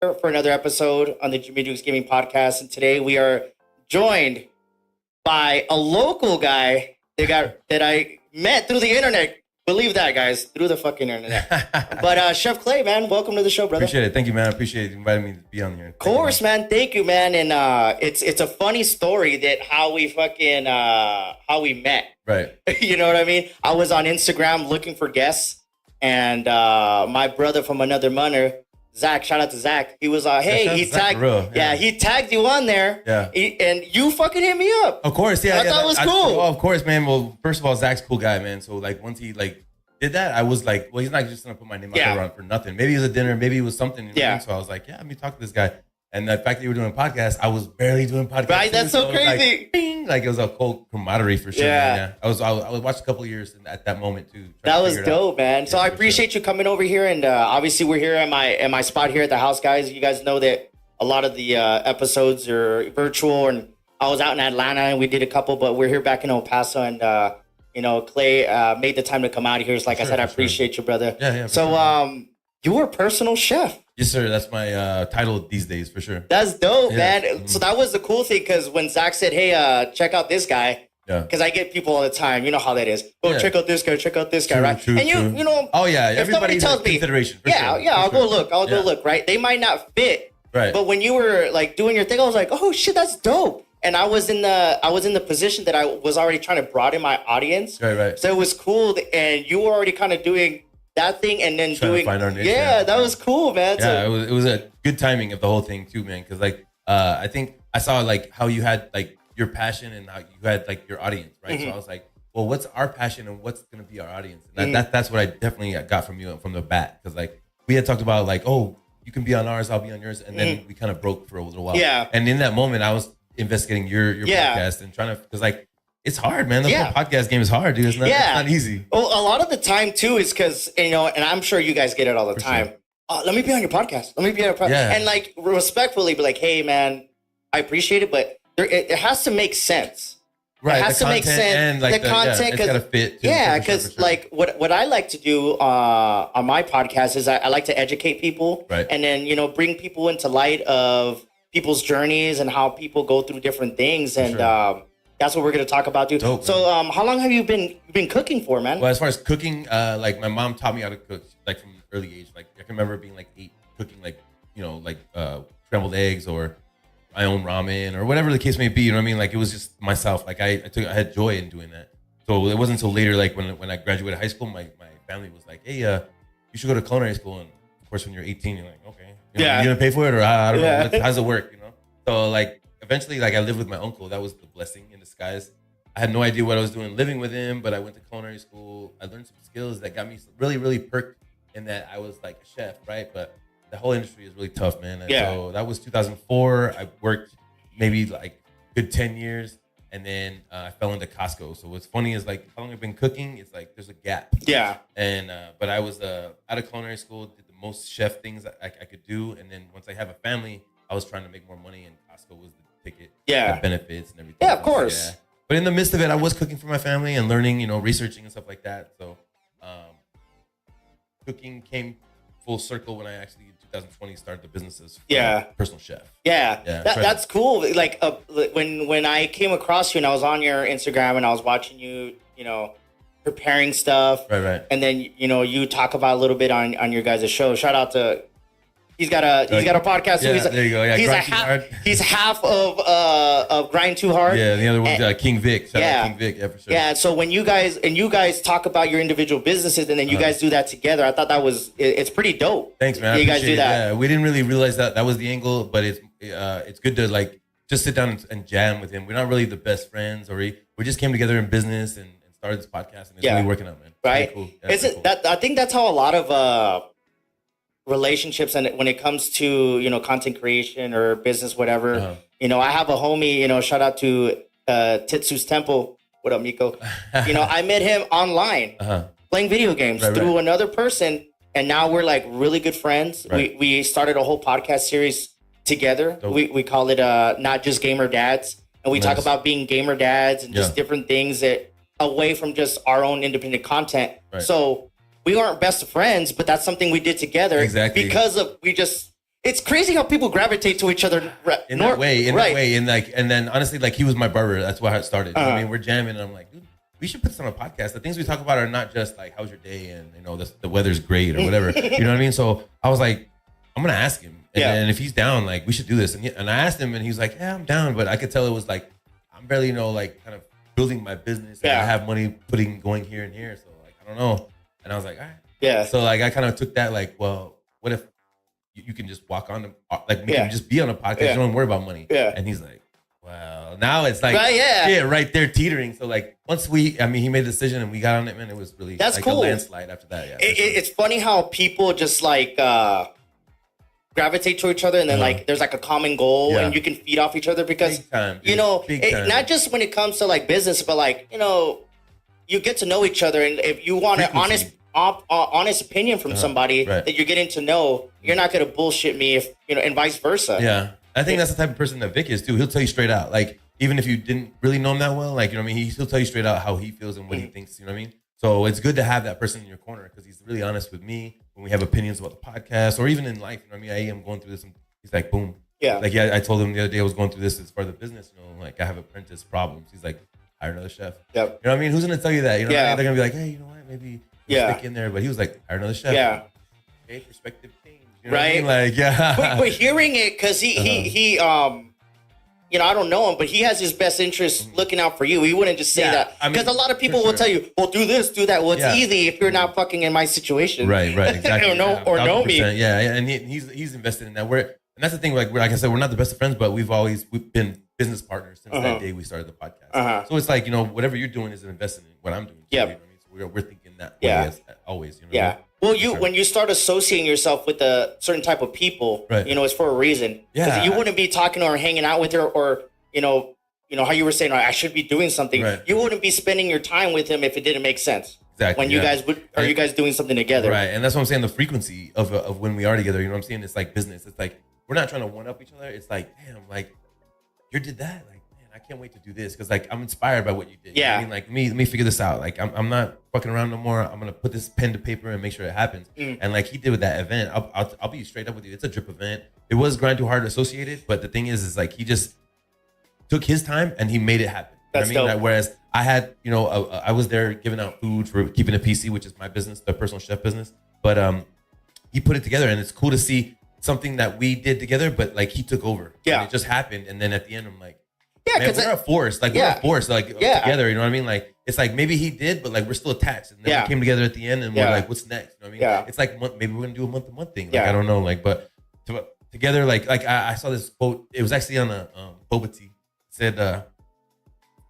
for another episode on the JimmyDukesGaming podcast, and today we are joined by a local guy that I met through the internet. Believe that, guys, through the fucking internet. But Chef Clay, man, welcome to the show, brother. Appreciate it. Thank you, man. I appreciate you inviting me to be on here. Of course, man. Thank you, man. And it's a funny story that how we met. Right. You know what I mean? I was on Instagram looking for guests, and my brother from another mother, Zach, shout out to Zach. He was hey, he tagged, he tagged you on there. Yeah. And you fucking hit me up. Of course, yeah. I thought it was cool. Of course, man. Well, first of all, Zach's a cool guy, man. So like once he did that, I was like, well, he's not just gonna put my name out there for nothing. Maybe it was a dinner, maybe it was something. Yeah. So I was like, yeah, let me talk to this guy. And the fact that you were doing a podcast, I was barely doing podcasts. Right, that's so crazy. Like, bing, like it was a cool camaraderie for sure. Yeah. I was watched a couple of years at that moment too. That was dope, man. So I appreciate you coming over here, and obviously we're here at my spot here at the house, guys. You guys know that a lot of the episodes are virtual, and I was out in Atlanta and we did a couple, but we're here back in El Paso, and Clay made the time to come out here. So like I said, I appreciate you, brother. Yeah. So you were a personal chef. Yes, sir. That's my title these days for sure. That's dope, man. Mm-hmm. So that was the cool thing, because when Zach said, hey, check out this guy, because I get people all the time. You know how that is. Check out this guy, right? True. You know. Oh, yeah. If somebody tells me, consideration. I'll go look, right? They might not fit. Right. But when you were like doing your thing, I was like, oh shit, that's dope. And I was in the position that I was already trying to broaden my audience. Right. So it was cool, and you were already kind of doing that thing, and then trying to find our niche, that was cool, man. Yeah, it was a good timing of the whole thing too, man. Because I think I saw like how you had like your passion and how you had like your audience, right? Mm-hmm. So I was like, well, what's our passion and what's gonna be our audience? And that's what I definitely got from you from the bat, because like we had talked about like, oh, you can be on ours, I'll be on yours, and then we kind of broke for a little while. Yeah. And in that moment, I was investigating your podcast and trying to, because like it's hard, man. The whole podcast game is hard, dude. It's not easy. Well, a lot of the time too is because, and I'm sure you guys get it all the time. Sure. Let me be on your podcast. Let me be on your podcast. Yeah. And like respectfully be like, hey man, I appreciate it, but it has to make sense. Right. It has to make sense. And like the content, it's gotta fit. Too, because like what I like to do on my podcast is I like to educate people, right? And then bring people into light of people's journeys and how people go through different things, and that's what we're going to talk about, dude. Dope, so, how long have you been cooking for, man? Well, as far as cooking, like my mom taught me how to cook, like from an early age. Like I can remember being like 8, cooking like scrambled eggs or my own ramen or whatever the case may be. You know what I mean? Like it was just myself. Like I had joy in doing that. So it wasn't until later, like when I graduated high school, my family was like, hey, you should go to culinary school. And of course, when you're 18, you're like, okay, you gonna pay for it, or I don't know, how does it work? So like. Eventually, like I lived with my uncle. That was the blessing in disguise. I had no idea what I was doing living with him, but I went to culinary school. I learned some skills that got me really, really perked in that I was like a chef, right? But the whole industry is really tough, man. And so that was 2004. I worked maybe like good 10 years, and then I fell into Costco. So what's funny is like how long I've been cooking, it's like there's a gap. Yeah. And but I was out of culinary school, did the most chef things I could do, and then once I have a family, I was trying to make more money, and Costco was the ticket, the benefits and everything. Yeah, of course. Yeah. But in the midst of it, I was cooking for my family and learning, researching and stuff like that. So cooking came full circle when I actually in 2020 started the business as personal chef. That's cool. Like when I came across you and I was on your Instagram and I was watching you, preparing stuff. Right. And then you talk about a little bit on your guys' show. Shout out to. He's got a podcast. Yeah, there you go. Yeah, he's half of Grind Too Hard. Yeah, the other one's King Vic. Shout out King Vic. Yeah, for sure. Yeah, so when you guys talk about your individual businesses and then you guys do that together, I thought it's pretty dope. Thanks, man. You guys do that. Yeah, we didn't really realize that was the angle, but it's good to like just sit down and jam with him. We're not really the best friends, or we just came together in business and started this podcast, and it's really working out, man. Right? Cool. Cool. I think that's how a lot of relationships, and when it comes to content creation or business, whatever, I have a homie, shout out to Titsu's Temple. What up, Miko? I met him online playing video games through another person, and now we're like really good friends. We started a whole podcast series together. We call it Not Just Gamer Dads, and we talk about being gamer dads and just different things that away from just our own independent content. So we aren't best of friends, but that's something we did together. Exactly. Because of it's crazy how people gravitate to each other in that way, and then honestly, like he was my barber. That's why it started. You know what I mean, we're jamming, and I'm like, dude, we should put this on a podcast. The things we talk about are not just like, how's your day, and you know, the weather's great or whatever. You know what I mean? So I was like, I'm gonna ask him, and if he's down, like we should do this. And I asked him, and he's like, yeah, I'm down, but I could tell it was like I'm barely, you know, like kind of building my business. And I have money going here and here, so like I don't know. And I was like, all right, So like I kind of took that like, well, what if you can just walk on, like we can just be on a podcast. You don't worry about money. And he's like, well, now it's like, right there teetering. So like once he made the decision and we got on it, man, it was really like cool. A landslide after that. Yeah, it's funny how people just like gravitate to each other, and then like there's like a common goal, and you can feed off each other because you know, not just when it comes to like business, but like, you know, you get to know each other, and if you want an honest opinion from somebody that you're getting to know, you're not going to bullshit me, if you know, and vice versa. Yeah, I think that's the type of person that Vic is too. He'll tell you straight out, like even if you didn't really know him that well, like you know what I mean, he'll tell you straight out how he feels and what he thinks. You know what I mean? So it's good to have that person in your corner because he's really honest with me when we have opinions about the podcast or even in life. You know what I mean? I am going through this, and he's like, boom. Like I told him the other day I was going through this as far as the business. You know, like I have apprentice problems. He's like, hire another chef. You know what I mean? Who's gonna tell you that? You know, what I mean? They're gonna be like, hey, you know what? Maybe. Stick in there, but he was like, hire another chef. Okay, perspective change. You know what I mean? Like, but hearing it, because he you know, I don't know him, but he has his best interest looking out for you. He wouldn't just say that. Because a lot of people will tell you, well, do this, do that. Well, it's easy if you're not fucking in my situation. Right, exactly. or know me. Yeah, and he's invested in that. And that's the thing, like I said, we're not the best of friends, but we've been business partners since that day we started the podcast. So it's like, you know, whatever you're doing is an investment in what I'm doing. You know what I mean? So we're thinking that way as always. You know what I mean? Well, when you start associating yourself with a certain type of people, you know, it's for a reason. Because you wouldn't be talking or hanging out with her, or you know how you were saying, I should be doing something. You wouldn't be spending your time with him if it didn't make sense. Exactly. When you guys doing something together? Right, and that's what I'm saying. The frequency of when we are together. You know what I'm saying? It's like business. It's like we're not trying to one up each other. It's like, damn, like you did that. Like, man, I can't wait to do this because like I'm inspired by what you did. You know what I mean? Like let me figure this out. Like I'm not fucking around no more. I'm gonna put this pen to paper and make sure it happens. And like he did with that event, I'll be straight up with you. It's a drip event. It was Grind Too Hard associated, but the thing is like he just took his time and he made it happen. That's dope. Like, whereas I had, you know, I was there giving out food for Keeping It PC, which is my business, the personal chef business. But he put it together, and it's cool to see something that we did together, but like he took over. And it just happened, and then at the end, I'm like, man, we're a force. Like we're a force. Like together. You know what I mean? Like it's like maybe he did, but like we're still attached. And then we came together at the end, and we're like, what's next? You know what I mean? It's like maybe we're gonna do a month thing. Like I don't know. Like but together, like I saw this quote. It was actually on a boba tea. Said,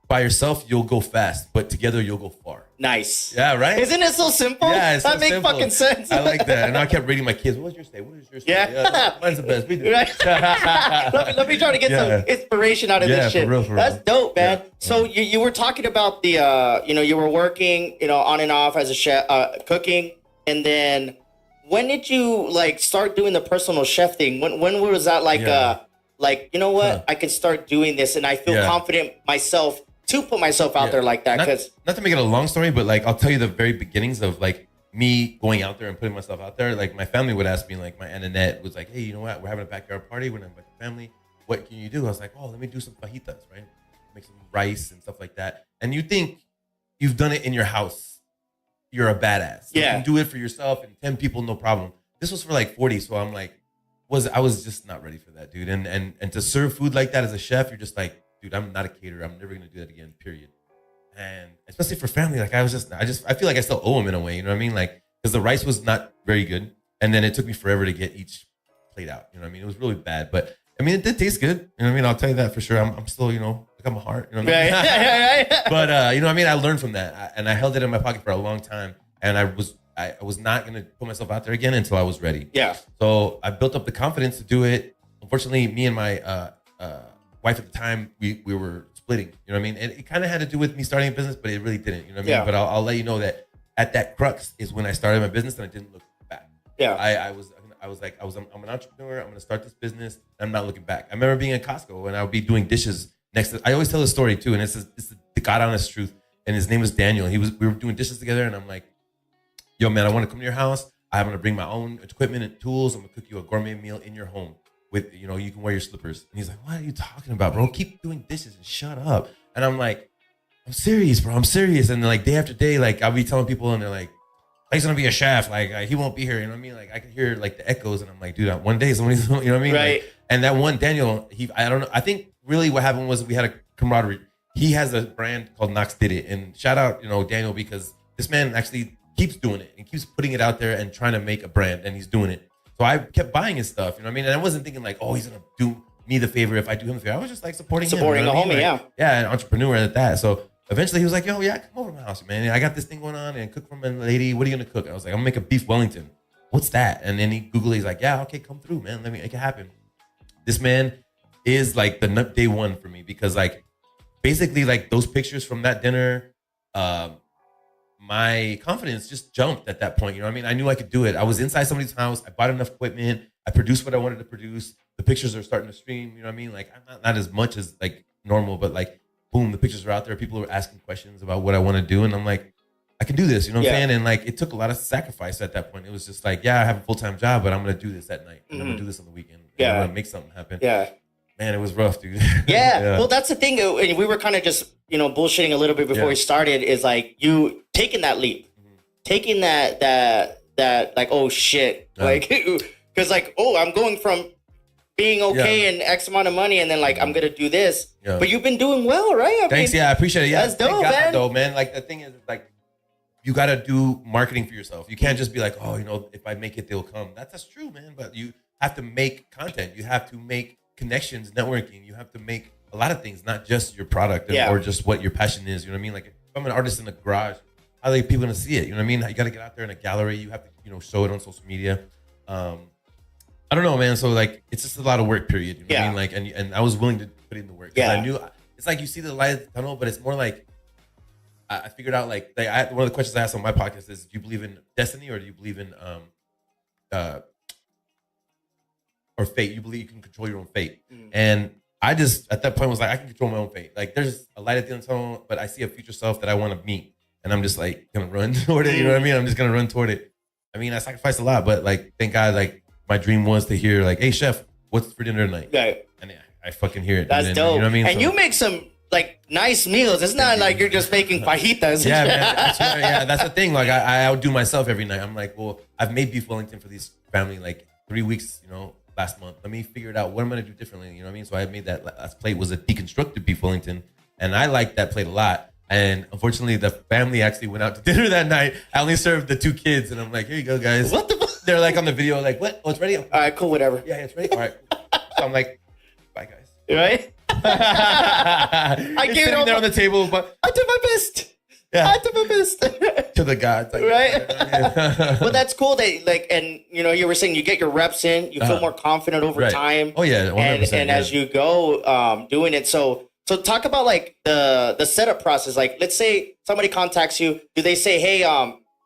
by yourself, you'll go fast, but together you'll go far. Nice. Yeah, right? Isn't it so simple? Yeah, that makes fucking sense. I like that. And I kept reading my kids, what's your stay? What is your stay? Yeah. Mine's the best. We do. Right. let me try to get some inspiration out of this shit. For real. That's dope, man. So you were talking about the, you know, you were working, you know, on and off as a chef, cooking. And then when did you like start doing the personal chef thing? When was that like, you know what? I can start doing this, and I feel confident myself to put myself out there like that. Because not to make it a long story, but like I'll tell you the very beginnings of like me going out there and putting myself out there. Like my family would ask me, like my Aunt Annette was like, hey, you know what? We're having a backyard party. We're with the family. What can you do? I was like, oh, let me do some fajitas, right? Make some rice and stuff like that. And you think you've done it in your house. You're a badass. You can do it for yourself and 10 people, no problem. This was for like 40. So I'm like, I was just not ready for that, dude. And to serve food like that as a chef, you're just like, dude, I'm not a caterer. I'm never gonna do that again, period. And especially for family, like I feel like I still owe them in a way, you know what I mean? Like, because the rice was not very good. And then it took me forever to get each plate out. You know what I mean? It was really bad. But I mean, it did taste good. You know what I mean? I'll tell you that for sure. I'm still, you know, like I'm a heart. You know what I mean? But you know what I mean? I learned from that. And I held it in my pocket for a long time. And I was not going to put myself out there again until I was ready. Yeah. So I built up the confidence to do it. Unfortunately, me and my wife at the time, we were splitting. You know what I mean? And it kind of had to do with me starting a business, but it really didn't. You know what I mean? But I'll let you know that at that crux is when I started my business and I didn't look back. Yeah. I'm an entrepreneur. I'm going to start this business. And I'm not looking back. I remember being in Costco and I would be doing dishes next to. I always tell the story too, and it's the God honest truth. And his name was Daniel. We were doing dishes together, and I'm like, yo, man, I want to come to your house. I'm gonna bring my own equipment and tools. I'm gonna cook you a gourmet meal in your home with, you know, you can wear your slippers. And he's like, what are you talking about, bro? Keep doing dishes and shut up. And I'm like, I'm serious, bro. I'm serious. And like day after day, like I'll be telling people and they're like, he's gonna be a chef. Like he won't be here. You know what I mean? Like I can hear like the echoes, and I'm like, dude, one day somebody's, you know what I mean? Right. Like, and that one Daniel, I don't know. I think really what happened was we had a camaraderie. He has a brand called Knox Did It, and shout out, you know, Daniel, because this man actually keeps doing it and keeps putting it out there and trying to make a brand, and he's doing it. So I kept buying his stuff. You know what I mean? And I wasn't thinking like, oh, he's gonna do me the favor if I do him the favor. I was just like supporting him. Supporting you know a what I homie, mean? yeah. Like, yeah, an entrepreneur at that. So eventually he was like, yo, yeah, come over to my house, man. I got this thing going on and cook for my lady. What are you gonna cook? I was like, I'm gonna make a beef Wellington. What's that? And then he Googled, he's like, yeah, okay, come through, man. Let me make it happen. This man is like the day one for me, because like basically like those pictures from that dinner, my confidence just jumped at that point. You know what I mean? I knew I could do it. I was inside somebody's house. I bought enough equipment. I produced what I wanted to produce. The pictures are starting to stream. You know what I mean? Like I'm not as much as like normal, but like boom, the pictures are out there. People are asking questions about what I want to do. And I'm like, I can do this. You know what I'm saying? And like, it took a lot of sacrifice at that point. It was just like, yeah, I have a full-time job, but I'm going to do this at night. And I'm going to do this on the weekend. Yeah. I'm going to make something happen. Yeah. Man, it was rough, dude. Yeah. Well, that's the thing. And we were kind of just, you know, bullshitting a little bit before we started, is like you taking that leap, taking that like, oh shit. Like, cause like, oh, I'm going from being okay and X amount of money, and then like I'm gonna do this. Yeah. But you've been doing well, right? Thanks. I appreciate it. Yeah, that's dope, man. Though, man. Like the thing is, like you gotta do marketing for yourself. You can't just be like, oh, you know, if I make it, they'll come. That's true, man. But you have to make content. You have to make connections, networking. You have to make a lot of things, not just your product or just what your passion is. You know what I mean? Like if I'm an artist in the garage, how are people gonna see it? You know what I mean? You gotta get out there in a gallery. You have to, you know, show it on social media. I don't know, man. So like, it's just a lot of work, period. You know what I mean? Like, and I was willing to put in the work. I knew it's like you see the light of the tunnel, but it's more like I figured out like one of the questions I asked on my podcast is, do you believe in destiny or do you believe in or fate? You believe you can control your own fate? And I just at that point was like, I can control my own fate. Like there's a light at the end of the tunnel, but I see a future self that I want to meet, and I'm just like gonna run toward it. You know what I mean? I'm just gonna run toward it. I mean, I sacrificed a lot, but like, thank God, like. My dream was to hear like, hey chef, what's for dinner tonight? Right. And I fucking hear it. That's dope. You know what I mean? And you make some like nice meals. It's not like you're just making fajitas. Yeah, man. That's the thing. Like I outdo myself every night. I'm like, well, I've made beef Wellington for these family like 3 weeks, you know, last month. Let me figure it out. What am I gonna do differently? You know what I mean? So I made that last plate was a deconstructed beef Wellington, and I liked that plate a lot. And unfortunately, the family actually went out to dinner that night. I only served the 2 kids, and I'm like, here you go, guys. What the fuck? They're like on the video, like, what? Oh, it's ready? All right, cool, whatever. Yeah, it's ready. All right. So I'm like, bye, guys. Right? I gave it over. There on the table, but I did my best. Yeah. I did my best. To the gods. Like, right? But that's cool that, like, and, you know, you were saying you get your reps in, you feel more confident over time. Oh, yeah. 100%, and as you go doing it. So talk about, like, the setup process. Like, let's say somebody contacts you. Do they say, hey,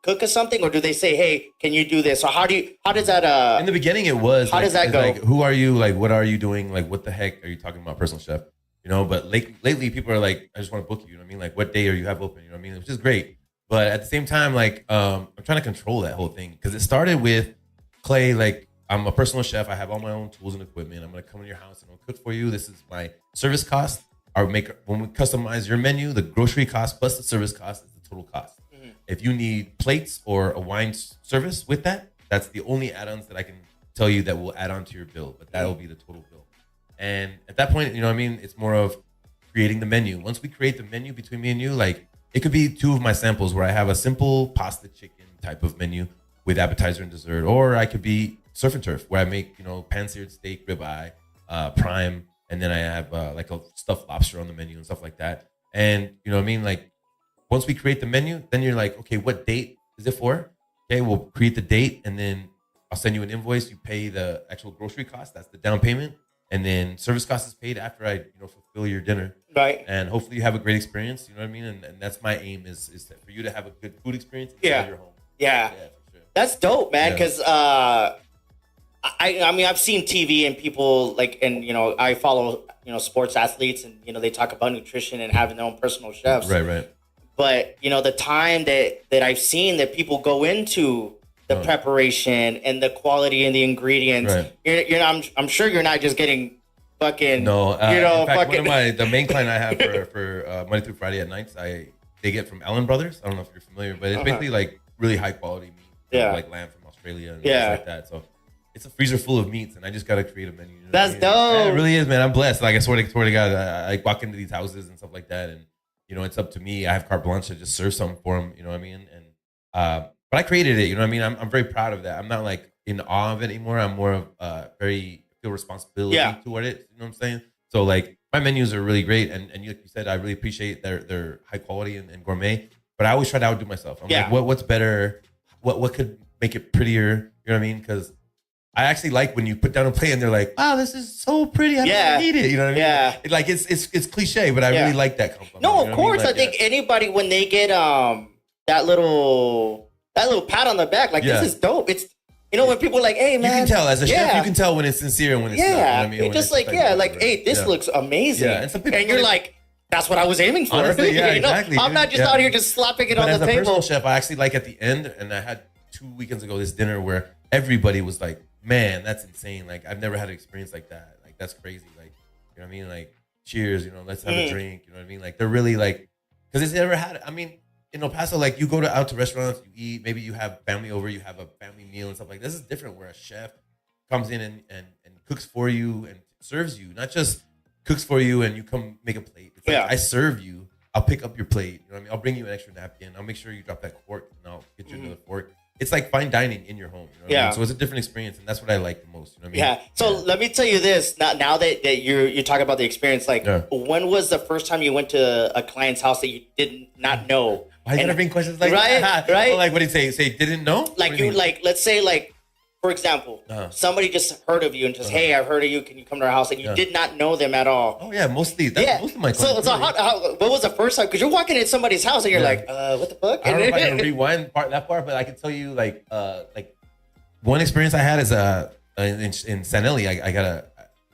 cook us something, or do they say, hey, can you do this? Or how does that in the beginning it was how does that go? Like, who are you? Like, what are you doing? Like, what the heck are you talking about, personal chef? You know, but lately people are like, I just want to book you. You know what I mean? Like, what day are you have open? You know what I mean? Which is great. But at the same time, like, I'm trying to control that whole thing, because it started with Clay. Like, I'm a personal chef. I have all my own tools and equipment. I'm gonna come in your house and I'll cook for you. This is my service cost. When we customize your menu, the grocery cost plus the service cost is the total cost. If you need plates or a wine service with that, that's the only add-ons that I can tell you that will add on to your bill, but that'll be the total bill. And at that point, you know what I mean? It's more of creating the menu. Once we create the menu between me and you, like it could be 2 of my samples where I have a simple pasta chicken type of menu with appetizer and dessert, or I could be surf and turf where I make, you know, pan-seared steak, ribeye, prime, and then I have like a stuffed lobster on the menu and stuff like that. And you know what I mean? Like, once we create the menu, then you're like, okay, what date is it for? Okay, we'll create the date, and then I'll send you an invoice. You pay the actual grocery cost. That's the down payment. And then service cost is paid after I, you know, fulfill your dinner. Right. And hopefully you have a great experience. You know what I mean? And that's my aim is for you to have a good food experience inside your home. Yeah. Yeah, for sure. That's dope, man. Because I mean, I've seen TV and people like, and, you know, I follow, you know, sports athletes, and, you know, they talk about nutrition and having their own personal chefs. Right. But, you know, the time that I've seen that people go into the preparation and the quality and the ingredients. Right. You're not, I'm sure you're not just getting fucking, No, in fact, fucking. the main client I have for Monday through Friday at nights, they get from Allen Brothers. I don't know if you're familiar, but it's basically like really high quality meat, like lamb from Australia and things like that. So it's a freezer full of meats, and I just gotta create a menu. You know That's dope. Yeah, it really is, man. I'm blessed. Like I swear to God, I walk into these houses and stuff like that, and it's up to me. I have carte blanche to just serve something for them. You know what I mean? And but I created it. You know what I mean? I'm very proud of that. I'm not like in awe of it anymore. I'm more of feel responsibility toward it. You know what I'm saying? So like my menus are really great, and like you said, I really appreciate their high quality and gourmet. But I always try to outdo myself. I'm like, what's better? What could make it prettier? You know what I mean? Because I actually like when you put down a plate and they're like, "Wow, this is so pretty. I don't need it." You know what I mean? Yeah. Like it's cliche, but I really like that compliment. No, you of know course. what I mean? Like, I think anybody when they get that little pat on the back, like this is dope. It's when people are like, "Hey, man," you can tell as a chef, you can tell when it's sincere and when it's not. You know what I mean? It's just like, hey, this looks amazing. Yeah, and some people you're like, that's what I was aiming for. Honestly, exactly. I'm not just out here just slapping it on the as a table. personal chef, I actually like at the end, and I had 2 weekends ago this dinner where everybody was like, "Man, that's insane! Like I've never had an experience like that. Like that's crazy. Like you know what I mean? Like cheers. Let's have a drink. You know what I mean? Like they're really like because it's never had. I mean, in El Paso, like you go out to restaurants, you eat. Maybe you have family over, you have a family meal and stuff like that. This is different where a chef comes in and cooks for you and serves you, not just cooks for you and you come make a plate. It's like I serve you. I'll pick up your plate. You know what I mean? I'll bring you an extra napkin. I'll make sure you drop that fork and I'll get you another fork. It's like fine dining in your home. You know what I mean? So it's a different experience, and that's what I like the most. You know what I mean? So let me tell you this. Now that you're talking about the experience, like when was the first time you went to a client's house that you did not know? Why you bring questions like that? Right? Like what did he say? Say didn't know? Like let's say for example, somebody just heard of you and just, hey, I've heard of you. Can you come to our house? And you did not know them at all. Oh yeah, mostly. That's most of my clients. So what was the first time? Because you're walking in somebody's house and you're like, what the fuck? I don't know if I can rewind that part, but I can tell you like one experience I had is in San Eli. I got a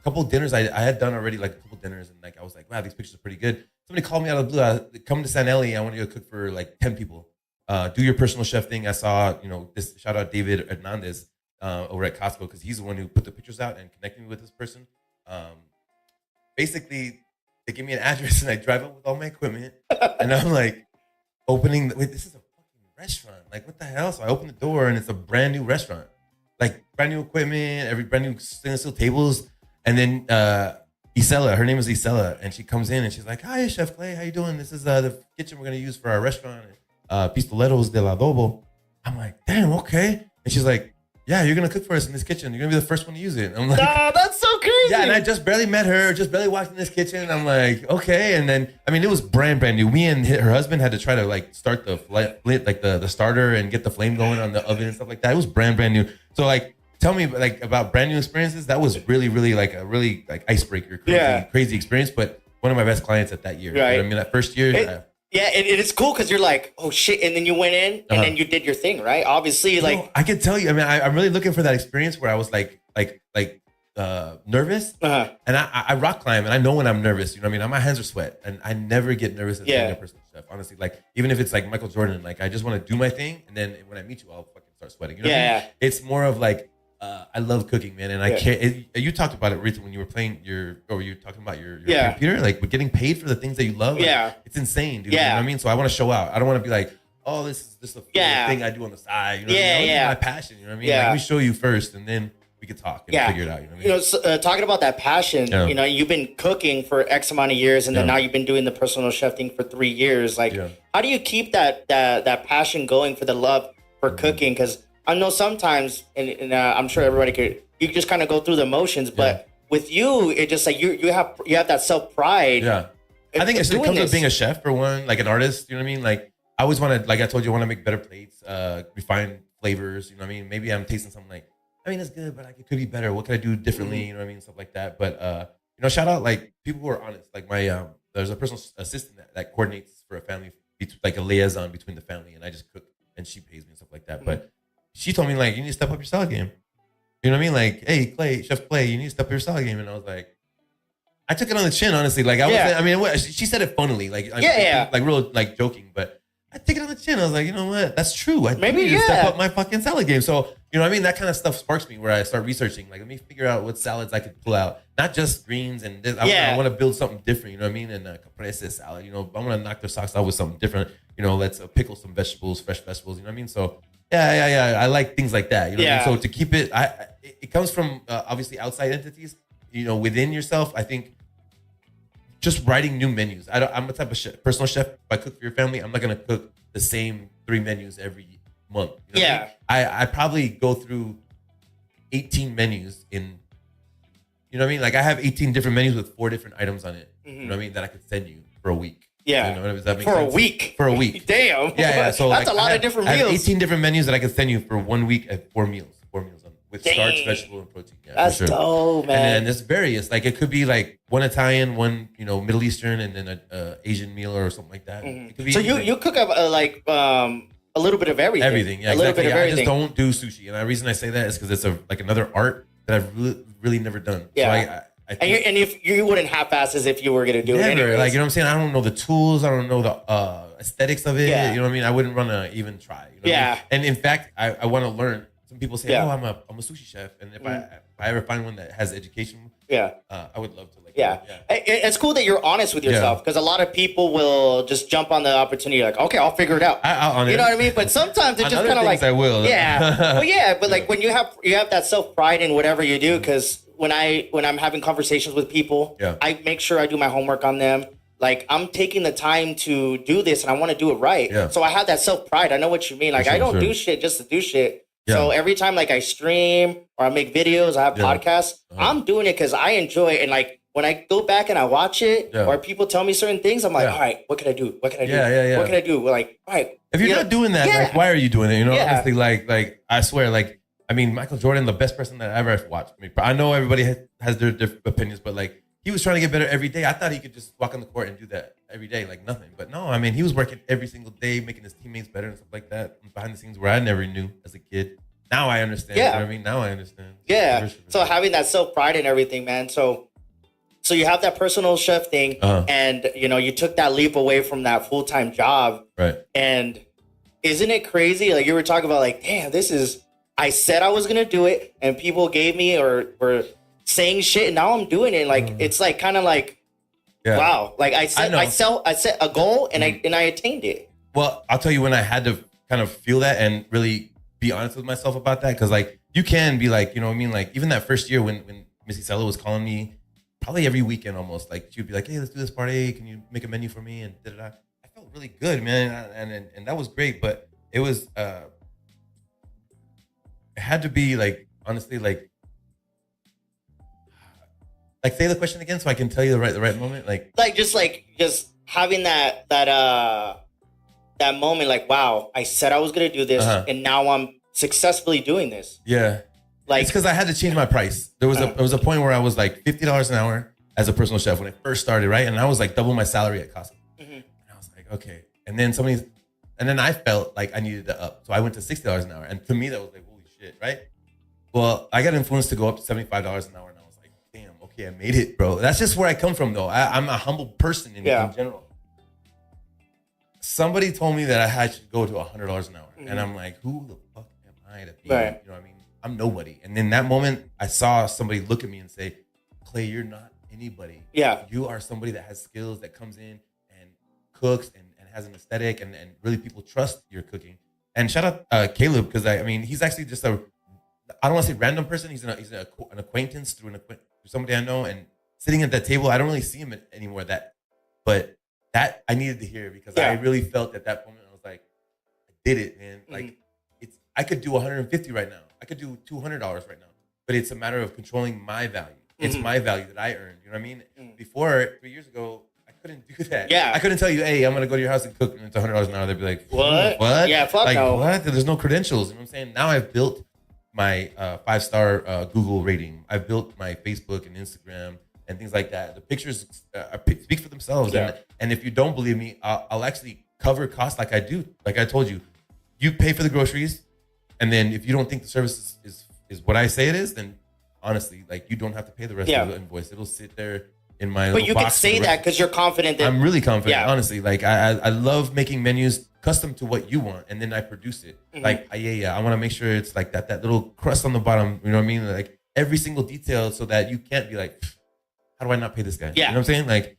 couple of dinners. I had done already like a couple of dinners, and like I was like, wow, these pictures are pretty good. Somebody called me out of the blue. Come to San Eli. I want you to cook for like 10 people. Do your personal chef thing. I saw this. Shout out David Hernandez. Over at Costco because he's the one who put the pictures out and connected me with this person. Basically, they give me an address and I drive up with all my equipment and I'm like wait, this is a fucking restaurant. Like what the hell? So I open the door and it's a brand new restaurant, like brand new equipment, brand new stainless steel tables. And then Isela, her name is Isela, and she comes in and she's like, "Hi, Chef Clay, how you doing? This is the kitchen we're gonna use for our restaurant, Pistoleros del Adobo." I'm like, "Damn, okay." And she's like, "Yeah, you're going to cook for us in this kitchen. You're going to be the first one to use it." I'm like, "Oh, that's so crazy." Yeah, and I just barely met her, just barely walked in this kitchen. And I'm like, okay. And then, I mean, it was brand new. Me and her husband had to try to like start the the starter and get the flame going on the oven and stuff like that. It was brand new. So like, tell me like about brand new experiences. That was really, really like a really like icebreaker, crazy experience. But one of my best clients at that year. Right. You know what I mean, that first year. Yeah, it's cool because you're like, oh shit, and then you went in and then you did your thing, right? Obviously, like I can tell you. I mean, I'm really looking for that experience where I was like nervous, and I rock climb, and I know when I'm nervous. You know what I mean? My hands are sweat, and I never get nervous as being a personal chef. Honestly, like even if it's like Michael Jordan, like I just want to do my thing, and then when I meet you, I'll fucking start sweating. You know what I mean? It's more of like I love cooking, man, and I can't. You talked about it recently when you were playing you were talking about your computer, like with getting paid for the things that you love. Like, it's insane, dude. You know what I mean? So I want to show out. I don't want to be like, oh, this is a thing I do on the side. You know what I mean? My passion. You know what I mean? Like, let me show you first, and then we could talk and figure it out. You know what I mean? So, talking about that passion, you've been cooking for X amount of years, and then now you've been doing the personal chef thing for 3 years. Like, how do you keep that passion going for the love for cooking? Because I know sometimes, and I'm sure everybody you just kind of go through the motions, but with you, it just like you have that self pride. Yeah, I think it comes with being a chef for one, like an artist. You know what I mean? Like I always want to, like I told you, I want to make better plates, refine flavors. You know what I mean? Maybe I'm tasting something like, I mean, it's good, but it could be better. What could I do differently? You know what I mean? Stuff like that. But shout out like people who are honest. Like my there's a personal assistant that coordinates for a family, like a liaison between the family, and I just cook and she pays me and stuff like that. But she told me like, you need to step up your salad game. You know what I mean? Like, hey, Chef Clay, you need to step up your salad game. And I was like, I took it on the chin, honestly. Like, I was, I mean, she said it funnily, like, like real, like joking. But I take it on the chin. I was like, you know what? That's true. I Maybe, need to step up my fucking salad game. So, you know what I mean? That kind of stuff sparks me where I start researching. Like, let me figure out what salads I could pull out. Not just greens and this. I want to build something different, you know what I mean? And caprese salad, you know, I want to knock their socks out with something different. You know, let's pickle some vegetables, fresh vegetables, you know what I mean? So, yeah. I like things like that, you know what I mean? So to keep it, it comes from obviously outside entities, you know, within yourself. I think just writing new menus. I'm a type of personal chef. If I cook for your family, I'm not going to cook the same 3 menus every month. You know what I mean? I probably go through 18 menus in, you know what I mean? Like I have 18 different menus with 4 different items on it. You know what I mean? That I could send you for a week. Yeah. You know, does that make for sense? a week. For a week. Damn. Yeah. So that's like, a lot of different meals. I have 18 different menus that I could send you for 1 week at 4 meals. 4 meals on with starch, vegetable, and protein. Yeah, that's dope, man. And then it's various. Like it could be like 1 Italian, 1 Middle Eastern, and then a Asian meal or something like that. It could be so you cook up a little bit of everything. Everything, yeah, a little bit of everything. I just don't do sushi, and the reason I say that is because it's like another art that I've really never done. Yeah. So I think, and if you wouldn't half-ass as if you were gonna do it anyways. Like, you know what I'm saying? I don't know the tools. I don't know the aesthetics of it. Yeah. You know what I mean? I wouldn't want to even try. You know what I mean? And in fact, I want to learn. Some people say, "Oh, I'm a sushi chef," and if I ever find one that has education, I would love to. It's cool that you're honest with yourself because a lot of people will just jump on the opportunity, like, "Okay, I'll figure it out." You know what I mean? But sometimes it's just kind of like, I will. But like when you have that self pride in whatever you do, because when I'm having conversations with people, I make sure I do my homework on them. Like I'm taking the time to do this, and I want to do it right. Yeah. So I have that self pride. I know what you mean. Like I don't do shit just to do shit. Yeah. So every time like I stream or I make videos, I have podcasts, I'm doing it because I enjoy it. And like when I go back and I watch it or people tell me certain things, I'm like, all right, what can I do? What can I do? What can I do? We're like, all right. If you're not doing that, like, why are you doing it? You know, honestly, like I swear, like, I mean, Michael Jordan, the best person that I've ever watched. I mean, I know everybody has their different opinions, but like he was trying to get better every day. I thought he could just walk on the court and do that every day, like nothing. But no, I mean, he was working every single day, making his teammates better and stuff like that. Behind the scenes where I never knew as a kid. Now I understand. You know what I mean? Now I understand. Yeah. So having that self-pride and everything, man. So you have that personal chef thing and, you know, you took that leap away from that full-time job. Right. And isn't it crazy? Like you were talking about like, damn, I said I was going to do it and people gave me or were saying shit and now I'm doing it. Like, it's like kind of like, wow. Like I set a goal and I attained it. Well, I'll tell you when I had to kind of feel that and really be honest with myself about that, because like you can be like, you know what I mean, like even that first year when Missy Sella was calling me probably every weekend almost, like she would be like, hey, let's do this party, can you make a menu for me, and da-da-da. I felt really good, man, and that was great, but it was it had to be like, honestly, like say the question again so I can tell you the right moment, like just having that moment, like, wow, I said I was going to do this and now I'm successfully doing this. Yeah. Like, it's because I had to change my price. There was a point where I was like $50 an hour as a personal chef when I first started, right? And I was like double my salary at Causal. And I was like, okay. And then I felt like I needed to up. So I went to $60 an hour. And to me, that was like, holy shit, right? Well, I got influenced to go up to $75 an hour. And I was like, damn, okay, I made it, bro. That's just where I come from, though. I'm a humble person in general. Somebody told me that I had to go to $100 an hour. And I'm like, who the fuck am I to be? You know what I mean? I'm nobody. And in that moment, I saw somebody look at me and say, Clay, you're not anybody. Yeah. You are somebody that has skills, that comes in and cooks and has an aesthetic, and really people trust your cooking. And shout out Caleb, because I mean, he's actually just I don't want to say random person. He's an acquaintance through somebody I know. And sitting at that table, I don't really see him anymore. But that I needed to hear, because I really felt at that moment, I was like, I did it, man. Like I could do 150 right now. I could do $200 right now, but it's a matter of controlling my value. It's my value that I earned. You know what I mean? Before 3 years ago, I couldn't do that. Yeah. I couldn't tell you, hey, I'm going to go to your house and cook, and it's $100 an hour. They'd be like, what? Yeah, fuck no. What? There's no credentials. You know what I'm saying? Now I've built my 5-star Google rating. I've built my Facebook and Instagram and things like that. The pictures speak for themselves. Yeah. And if you don't believe me, I'll actually cover costs like I do. Like I told you, you pay for the groceries. And then if you don't think the service is what I say it is, then honestly, like you don't have to pay the rest of the invoice. It'll sit there in my. But you can say that because you're confident. That, I'm really confident, yeah. honestly. Like I love making menus custom to what you want, and then I produce it. Mm-hmm. Like I want to make sure it's like that little crust on the bottom. You know what I mean? Like every single detail, so that you can't be like, how do I not pay this guy? Yeah. You know what I'm saying? Like,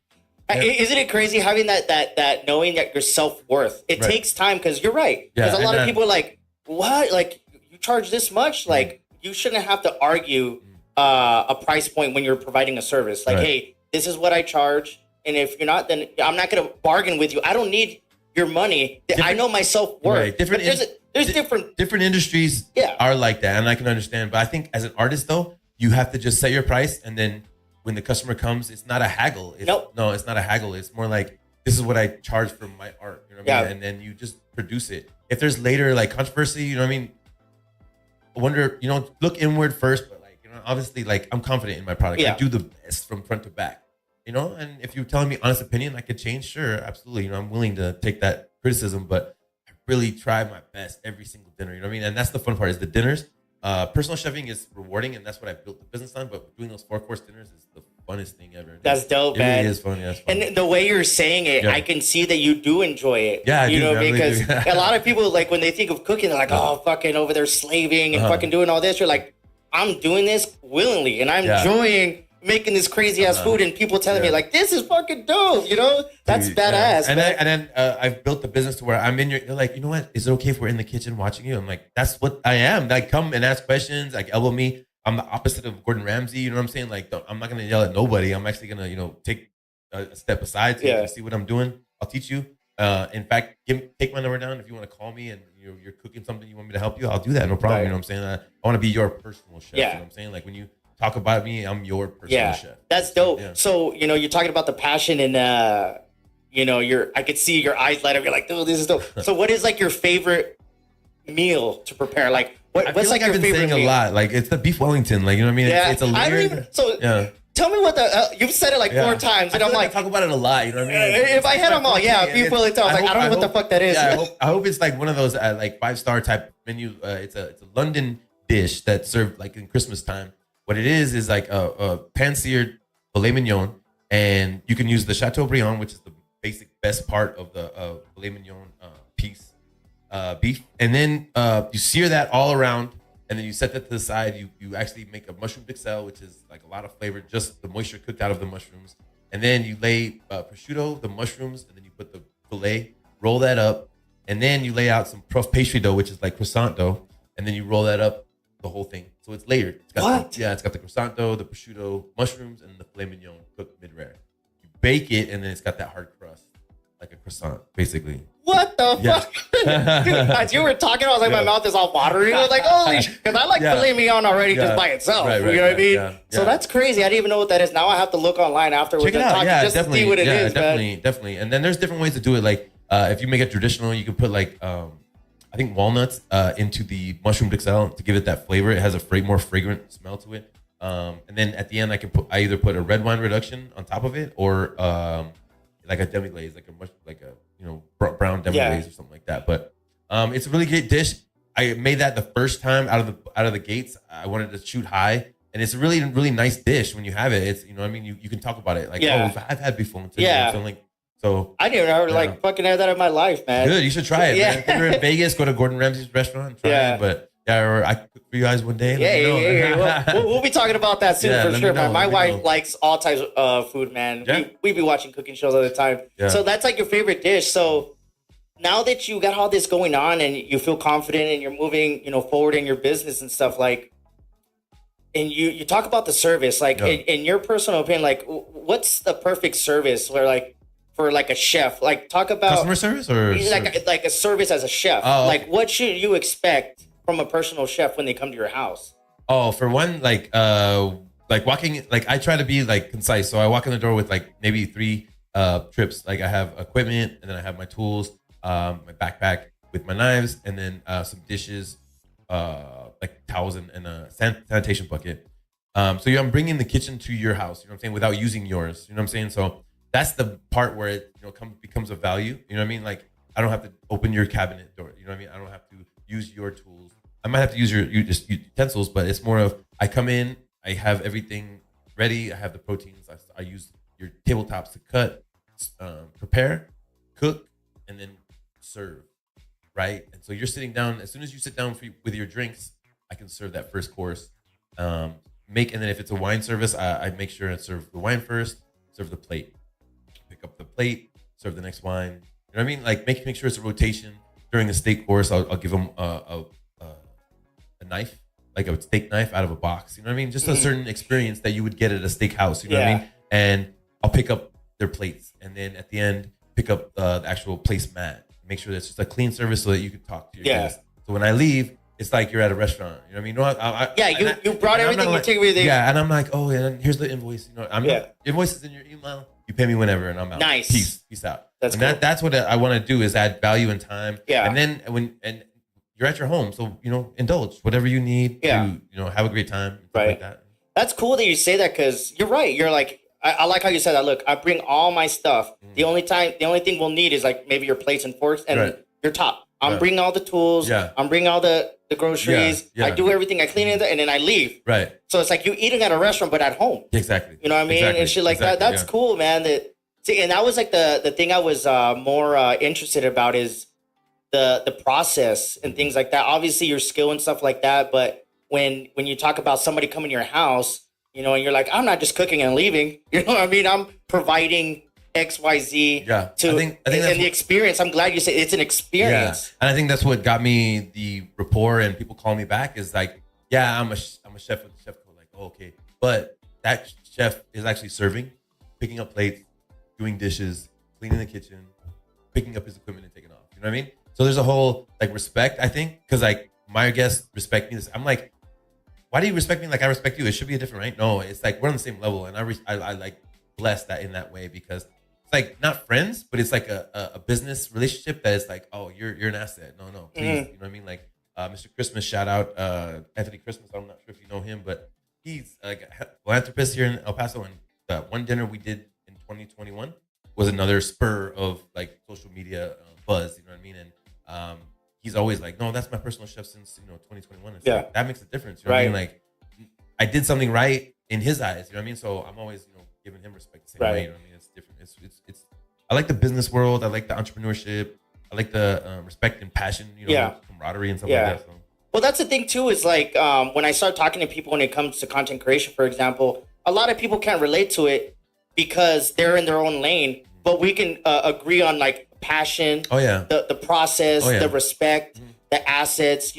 yeah. Isn't it crazy having that knowing that your self-worth? It takes time because you're right. Because a lot of people are like, what? Like you charge this much? Like you shouldn't have to argue a price point when you're providing a service. Like, hey, this is what I charge, and if you're not, then I'm not going to bargain with you. I don't need your money. I know my self-worth. Right. There's different industries are like that, and I can understand. But I think as an artist, though, you have to just set your price, and then when the customer comes, it's not a haggle. No, it's not a haggle. It's more like, this is what I charge for my art. You know what I mean? And then you just produce it. If there's later like controversy, you know what I mean? I wonder, look inward first, but like, obviously, like, I'm confident in my product. I do the best from front to back, and if you're telling me honest opinion, I could change. Sure, absolutely. I'm willing to take that criticism, but I really try my best every single dinner. You know what I mean? And that's the fun part, is the dinners. Personal chefing is rewarding, and that's what I built the business on. But doing those 4-course dinners is the funnest thing ever. That's dope, man. It really is fun. Yeah, it's fun. And the way you're saying it, I can see that you do enjoy it. Yeah, I do. Because really do. a lot of people, like, when they think of cooking, they're like, oh, fucking over there slaving and fucking doing all this. You're like, I'm doing this willingly, and I'm enjoying making this crazy ass food, and people telling me like, this is fucking dope. That's badass. And then I've built the business to where I'm in you're like, you know what? Is it okay if we're in the kitchen watching you? I'm like, that's what I am. Like, come and ask questions, like elbow me. I'm the opposite of Gordon Ramsay. You know what I'm saying? Like, I'm not gonna yell at nobody. I'm actually gonna, take a step aside to see what I'm doing. I'll teach you. In fact, take my number down if you want to call me and you're cooking something you want me to help you. I'll do that. No problem. You know what I'm saying? I want to be your personal chef. You know what I'm saying? Like, when you talk about me, I'm your personal chef. That's dope. Yeah. So, you're talking about the passion, and I could see your eyes light up. You're like, dude, this is dope. So what is like your favorite meal to prepare? Like, what's like I've your been favorite saying meal? a lot. Like, it's the beef Wellington. Like, you know what I mean? Yeah. It's a layered. Tell me what you've said it like 4 times, and I'm like, I talk about it a lot. You know what I mean? If I hit them all, beef Wellington. I don't know what the fuck that is. Yeah, I hope it's like one of those like 5-star type menu. It's a London dish that's served like in Christmas time. What it is like a pan-seared filet mignon, and you can use the Chateaubriand, which is the basic best part of the filet mignon piece beef, and then you sear that all around, and then you set that to the side. You actually make a mushroom duxelle, which is like a lot of flavor, just the moisture cooked out of the mushrooms, and then you lay prosciutto, the mushrooms, and then you put the filet, roll that up, and then you lay out some puff pastry dough, which is like croissant dough, and then you roll that up, the whole thing. So it's layered. It's got it's got the croissant dough, the prosciutto, mushrooms, and the filet mignon cooked mid-rare. You bake it, and then it's got that hard crust, like a croissant, basically. What the fuck? Dude, as you were talking, I was like, my mouth is all watery. I was like, holy shit. Because I like filet mignon already just by itself. You know what I mean? So that's crazy. I didn't even know what that is. Now I have to look online after we're done talking just to see what it is, man. Definitely. And then there's different ways to do it. Like, if you make it traditional, you can put like, I think walnuts into the mushroom duxelle to give it that flavor. It has a more fragrant smell to it. And then at the end, I either put a red wine reduction on top of it, or like a demi glaze, like a brown demi glaze or something like that. But it's a really great dish. I made that the first time out of the gates. I wanted to shoot high, and it's a really, really nice dish when you have it. It's you can talk about it like, I've had beef Wellington. So I didn't ever like fucking have that in my life, man. Good, you should try it. Man. If you're in Vegas, go to Gordon Ramsay's restaurant. Try it. But or I cook for you guys one day. We'll be talking about that soon for sure, man. My wife likes all types of food, man. Yeah. We be watching cooking shows all the time. Yeah. So that's like your favorite dish. So now that you got all this going on and you feel confident and you're moving, forward in your business and stuff, like, and you talk about the service, like in your personal opinion, like what's the perfect service where like, for like a chef, like talk about customer service or like a service as a chef. Like what should you expect from a personal chef when they come to your house? Oh, for one, like walking, like I try to be like concise. So I walk in the door with like maybe 3 trips. Like I have equipment, and then I have my tools, my backpack with my knives, and then some dishes, like towels and a sanitation bucket. So I'm bringing the kitchen to your house, you know what I'm saying, without using yours, you know what I'm saying? So that's the part where it becomes a value. You know what I mean? Like I don't have to open your cabinet door. You know what I mean? I don't have to use your tools. I might have to use your utensils, but it's more of I come in, I have everything ready. I have the proteins. I use your tabletops to cut, prepare, cook, and then serve, right? And so you're sitting down. As soon as you sit down with your drinks, I can serve that first course. And then if it's a wine service, I make sure to serve the wine first, serve the plate, pick up the plate, serve the next wine. You know what I mean? Like make sure it's a rotation. During the steak course, I'll give them a knife, like a steak knife out of a box. You know what I mean? Just a certain experience that you would get at a steakhouse. You know what I mean? And I'll pick up their plates, and then at the end, pick up the actual placemat. Make sure that's just a clean service so that you can talk to your guests. So when I leave, it's like you're at a restaurant. You know what I mean? You brought everything, you take everything. Yeah, and I'm like, oh, and here's the invoice. You know, invoice is in your email. You pay me whenever, and I'm out. Nice. Peace out. That's cool. That's what I want to do, is add value and time. Yeah. And then when you're at your home, so indulge whatever you need to have a great time. Right. Like that. That's cool that you say that, because you're right. You're like, I like how you said that. Look, I bring all my stuff. The only thing we'll need is like maybe your plates and forks and your top. I'm bringing all the tools. Yeah. I'm bringing all the groceries. Yeah. I do everything. I clean it, and then I leave. Right. So it's like you eating at a restaurant, but at home. Exactly. You know what I mean? Exactly. And shit like that. That's cool, man. And that was like the thing I was more interested about is the process and things like that. Obviously, your skill and stuff like that. But when you talk about somebody coming to your house, and you're like, I'm not just cooking and leaving. You know what I mean? I'm providing X, Y, Z. Yeah. I think and the experience. I'm glad you said it's an experience. Yeah. And I think that's what got me the rapport, and people call me back is like, yeah, I'm a chef with the chef code. Like, oh, okay, but that chef is actually serving, picking up plates, doing dishes, cleaning the kitchen, picking up his equipment and taking off. You know what I mean? So there's a whole like respect, I think, because like my guests respect me. I'm like, why do you respect me like I respect you? It should be a different, right? No, it's like we're on the same level, and I like bless that in that way, because it's like not friends, but it's like a business relationship that is like, oh, you're an asset. No, please. You know what I mean? Like Mr. Christmas, shout out Anthony Christmas. I'm not sure if you know him, but he's like a philanthropist here in El Paso, and the one dinner we did in 2021 was another spur of like social media buzz. You know what I mean? And he's always like, no, that's my personal chef since 2021. It's like, that makes a difference. You know what I mean? Like I did something right in his eyes. You know what I mean? So I'm always giving him respect the same way. You know what I mean? It's different. It's. I like the business world. I like the entrepreneurship. I like the respect and passion. Camaraderie and stuff like that. So. Well, that's the thing too. Is like when I start talking to people when it comes to content creation, for example, a lot of people can't relate to it because they're in their own lane. But we can agree on like passion. Oh yeah. The process, the respect, the assets.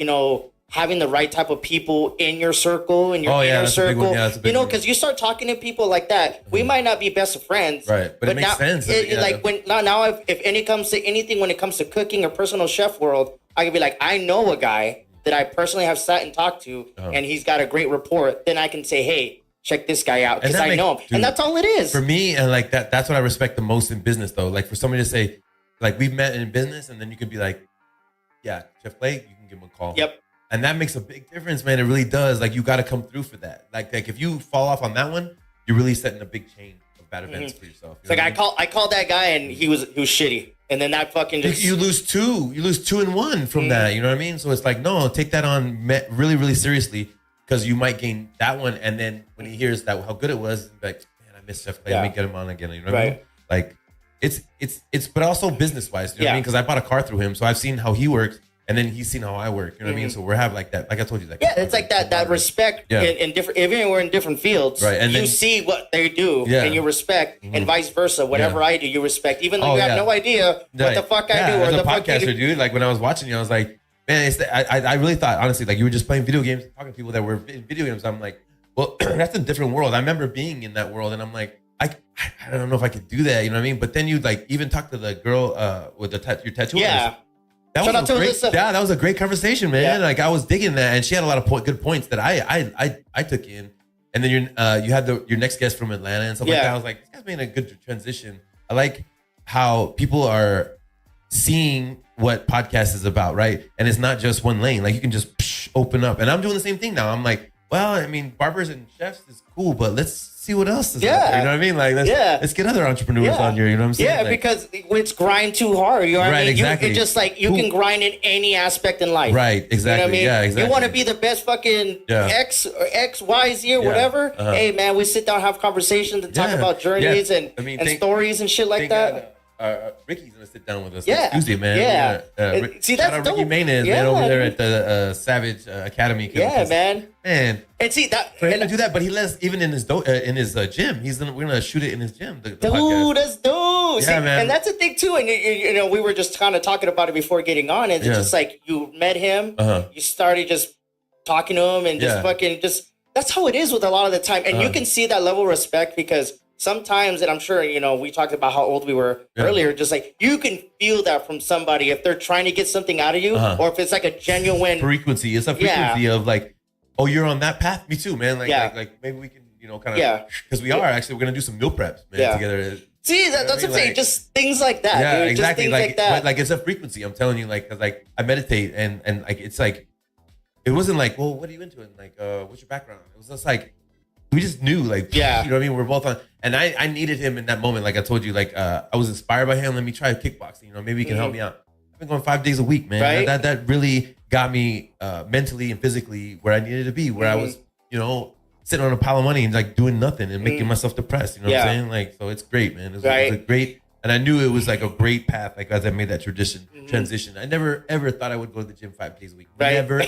Having the right type of people in your circle, in your inner circle. Because you start talking to people like that, we might not be best of friends. Right, but it makes sense. If any comes to anything, when it comes to cooking or personal chef world, I can be like, I know a guy that I personally have sat and talked to, and he's got a great rapport. Then I can say, hey, check this guy out, because I know him. Dude, and that's all it is. For me, and like that's what I respect the most in business, though. Like for somebody to say, like, we've met in business, and then you could be like, yeah, Chef Clay, you can give him a call. Yep. And that makes a big difference, man. It really does. Like, you got to come through for that. Like if you fall off on that one, you're really setting a big chain of bad events for yourself. It's like I called that guy, and he was shitty, and then that fucking just you lose two and one from that. You know what I mean? So it's like, no, take that on really, really seriously, because you might gain that one, and then when he hears that how good it was, like, man, I miss Chef Clay. Let me get him on again. You know what I mean? Like it's but also business wise. You know what I mean? Because I bought a car through him, so I've seen how he works. And then he's seen how I work, you know what I mean? So we're having like that, like I told you, that. Yeah, it's like that respect in different. Even we're in different fields, right? And you see what they do, and you respect, and vice versa. Whatever I do, you respect, even though you have no idea what the fuck I do. Or the podcaster, dude. Like when I was watching you, I was like, man, I really thought, honestly, like you were just playing video games, talking to people that were in video games. I'm like, well, that's a different world. I remember being in that world, and I'm like, I don't know if I could do that, you know what I mean? But then you like even talk to the girl with your tattoo. Yeah. That was a great conversation, man. Yeah. Like I was digging that, and she had a lot of good points that I took in. And then you had your next guest from Atlanta and stuff like that. I was like, this guy's made a good transition. I like how people are seeing what podcast is about, right? And it's not just one lane. Like you can just open up. And I'm doing the same thing now. I'm like, well, I mean, barbers and chefs is cool, but let's see what else is out there. You know what I mean? Like, let's get other entrepreneurs on here. You know what I'm saying? Yeah, like, because it's grind too hard. You know what I mean? Exactly. It's just like you can grind in any aspect in life. Right, exactly. You know what I mean? Yeah, exactly. You want to be the best fucking X or X, Y, Z or whatever. Hey, man, we sit down, have conversations and talk about journeys and stories and shit like that. Ricky's gonna sit down with us next Tuesday, man. Yeah. See, that's shout out Ricky Maynez, man, over there at the Savage Academy. Yeah, man. And see that for him to do that, but he lets even in his gym. We're gonna shoot it in his gym. The dude, podcast. that's dope. Yeah, man. And that's a thing too. And you know, we were just kind of talking about it before getting on. And it's just like you met him, you started just talking to him, and just fucking just. That's how it is with a lot of the time, and you can see that level of respect because. Sometimes, and I'm sure, you know, we talked about how old we were earlier, just like you can feel that from somebody if they're trying to get something out of you or if it's like a genuine frequency. It's a frequency of like, oh, you're on that path. Me too, man. Like maybe we can, you know, kind of, because we are actually, we're going to do some meal preps, man, together. See, that's what I'm saying. Just things like that. Yeah, dude. exactly. Just things like that. But like it's a frequency. I'm telling you, like, cause like I meditate and like, it's like, it wasn't like, well, what are you into? And like, what's your background? It was just like, we just knew, like, you know what I mean? We're both on, and I needed him in that moment. Like I told you, like, I was inspired by him. Let me try kickboxing. You know, maybe he can help me out. I've been going 5 days a week, man. Right? That really got me mentally and physically where I needed to be, where I was, you know, sitting on a pile of money and like doing nothing and making myself depressed. You know what I'm saying? Like, so it's great, man. It was a great, and I knew it was like a great path. Like as I made that transition, I never ever thought I would go to the gym 5 days a week. Right? Never,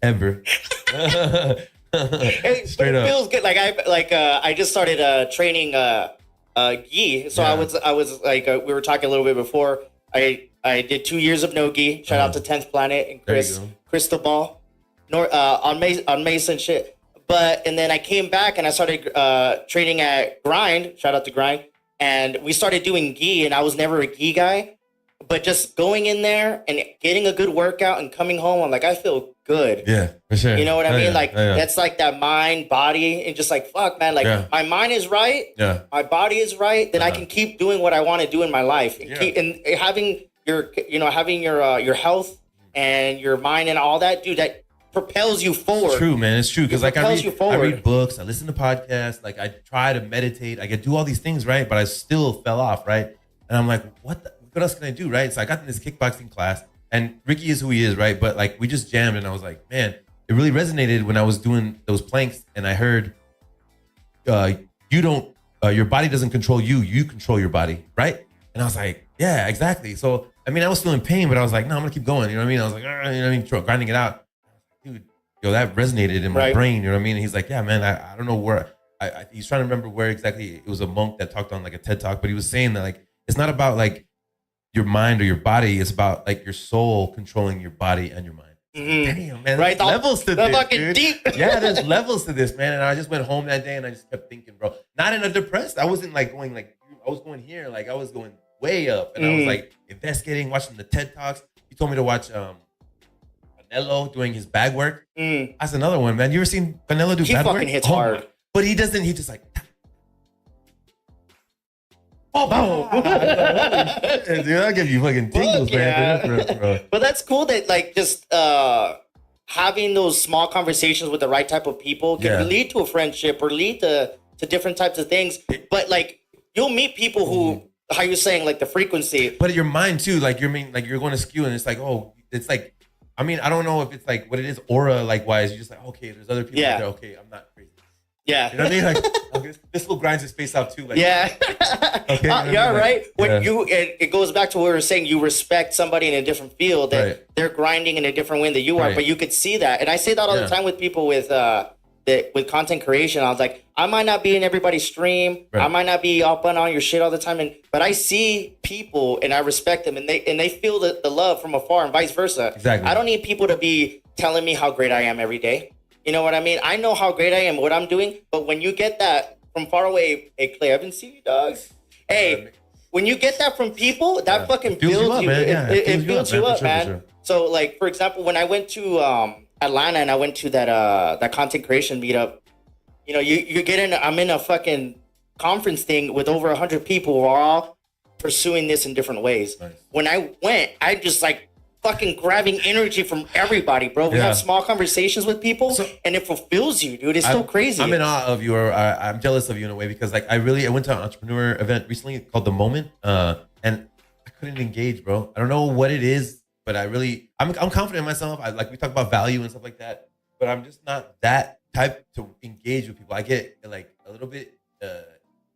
ever. Hey, Straight but it up. feels good. Like I just started training gi. So I was like we were talking a little bit before. I did 2 years of no gi. Shout out to 10th Planet and Crystal Ball, on Mason shit. And then I came back and I started training at Grind. Shout out to Grind. And we started doing gi, and I was never a gi guy. But just going in there and getting a good workout and coming home, I'm like, I feel good. Yeah, for sure. You know what I mean? Yeah, that's like that mind, body, and just like, fuck, man. Like my mind is right. Yeah. My body is right. Then I can keep doing what I want to do in my life. And keep and having your health and your mind and all that, dude, that propels you forward. It's true, man. It's true. Because like I read books, I listen to podcasts, like I try to meditate, I could do all these things, right? But I still fell off, right? And I'm like, what else can I do, right? So I got in this kickboxing class, and Ricky is who he is, right? But like we just jammed, and I was like, man, it really resonated when I was doing those planks, and I heard, your body doesn't control you, you control your body, right? And I was like, yeah, exactly. So I mean, I was still in pain, but I was like, no, I'm gonna keep going. You know what I mean? I was like, you know what I mean, grinding it out. Dude, that resonated in my brain. You know what I mean? And he's like, yeah, man, I don't know where. He's trying to remember where exactly. It was a monk that talked on like a TED Talk, but he was saying that like it's not about like your mind or your body. It's about like your soul controlling your body and your mind. Damn, man. Right? There's levels to this, dude. Deep. Yeah, there's levels to this, man. And I just went home that day and I just kept thinking, bro. Not in a depressed. I wasn't like going like I was going here. Like I was going way up, and I was like investigating, watching the TED Talks. He told me to watch Canelo doing his bag work. That's another one, man. You ever seen Canelo do bag work? He fucking hits hard. But he doesn't. He just like. Oh, dude, I'll give you fucking tingles, man. Bro. But that's cool that like just having those small conversations with the right type of people can lead to a friendship or lead to different types of things. But like you'll meet people who, how you're saying, like the frequency. But your mind too, like you're going to skew, and it's like, oh, it's like, I mean, I don't know if it's like what it is, aura like wise. You're just like, okay, there's other people out there. Okay, I'm not crazy. Yeah. You know what I mean? Like, okay, this will grind his face out too. Like, yeah. Okay. Right. When it goes back to what we were saying, you respect somebody in a different field that they're grinding in a different way than you are, but you could see that. And I say that all the time with people with content creation. I was like, I might not be in everybody's stream. I might not be up on your shit all the time. But I see people and I respect them, and they feel the love from afar and vice versa. Exactly. I don't need people to be telling me how great I am every day. You know what I mean? I know how great I am, what I'm doing. But when you get that from far away, hey, Clay, I haven't seen you, dogs. Hey, when you get that from people, that fucking builds you. It builds you up, man. Sure. So, like, for example, when I went to Atlanta and I went to that content creation meetup, you know, you get in, I'm in a fucking conference thing with over 100 people who are all pursuing this in different ways. Nice. When I went, I just like fucking grabbing energy from everybody, bro. We have small conversations with people, and it fulfills you, dude. It's so crazy. I'm in awe of you, or I'm jealous of you in a way, because like I went to an entrepreneur event recently called The Moment, and I couldn't engage, bro. I don't know what it is, but I'm confident in myself. Like we talk about value and stuff like that, but I'm just not that type to engage with people. I get like a little bit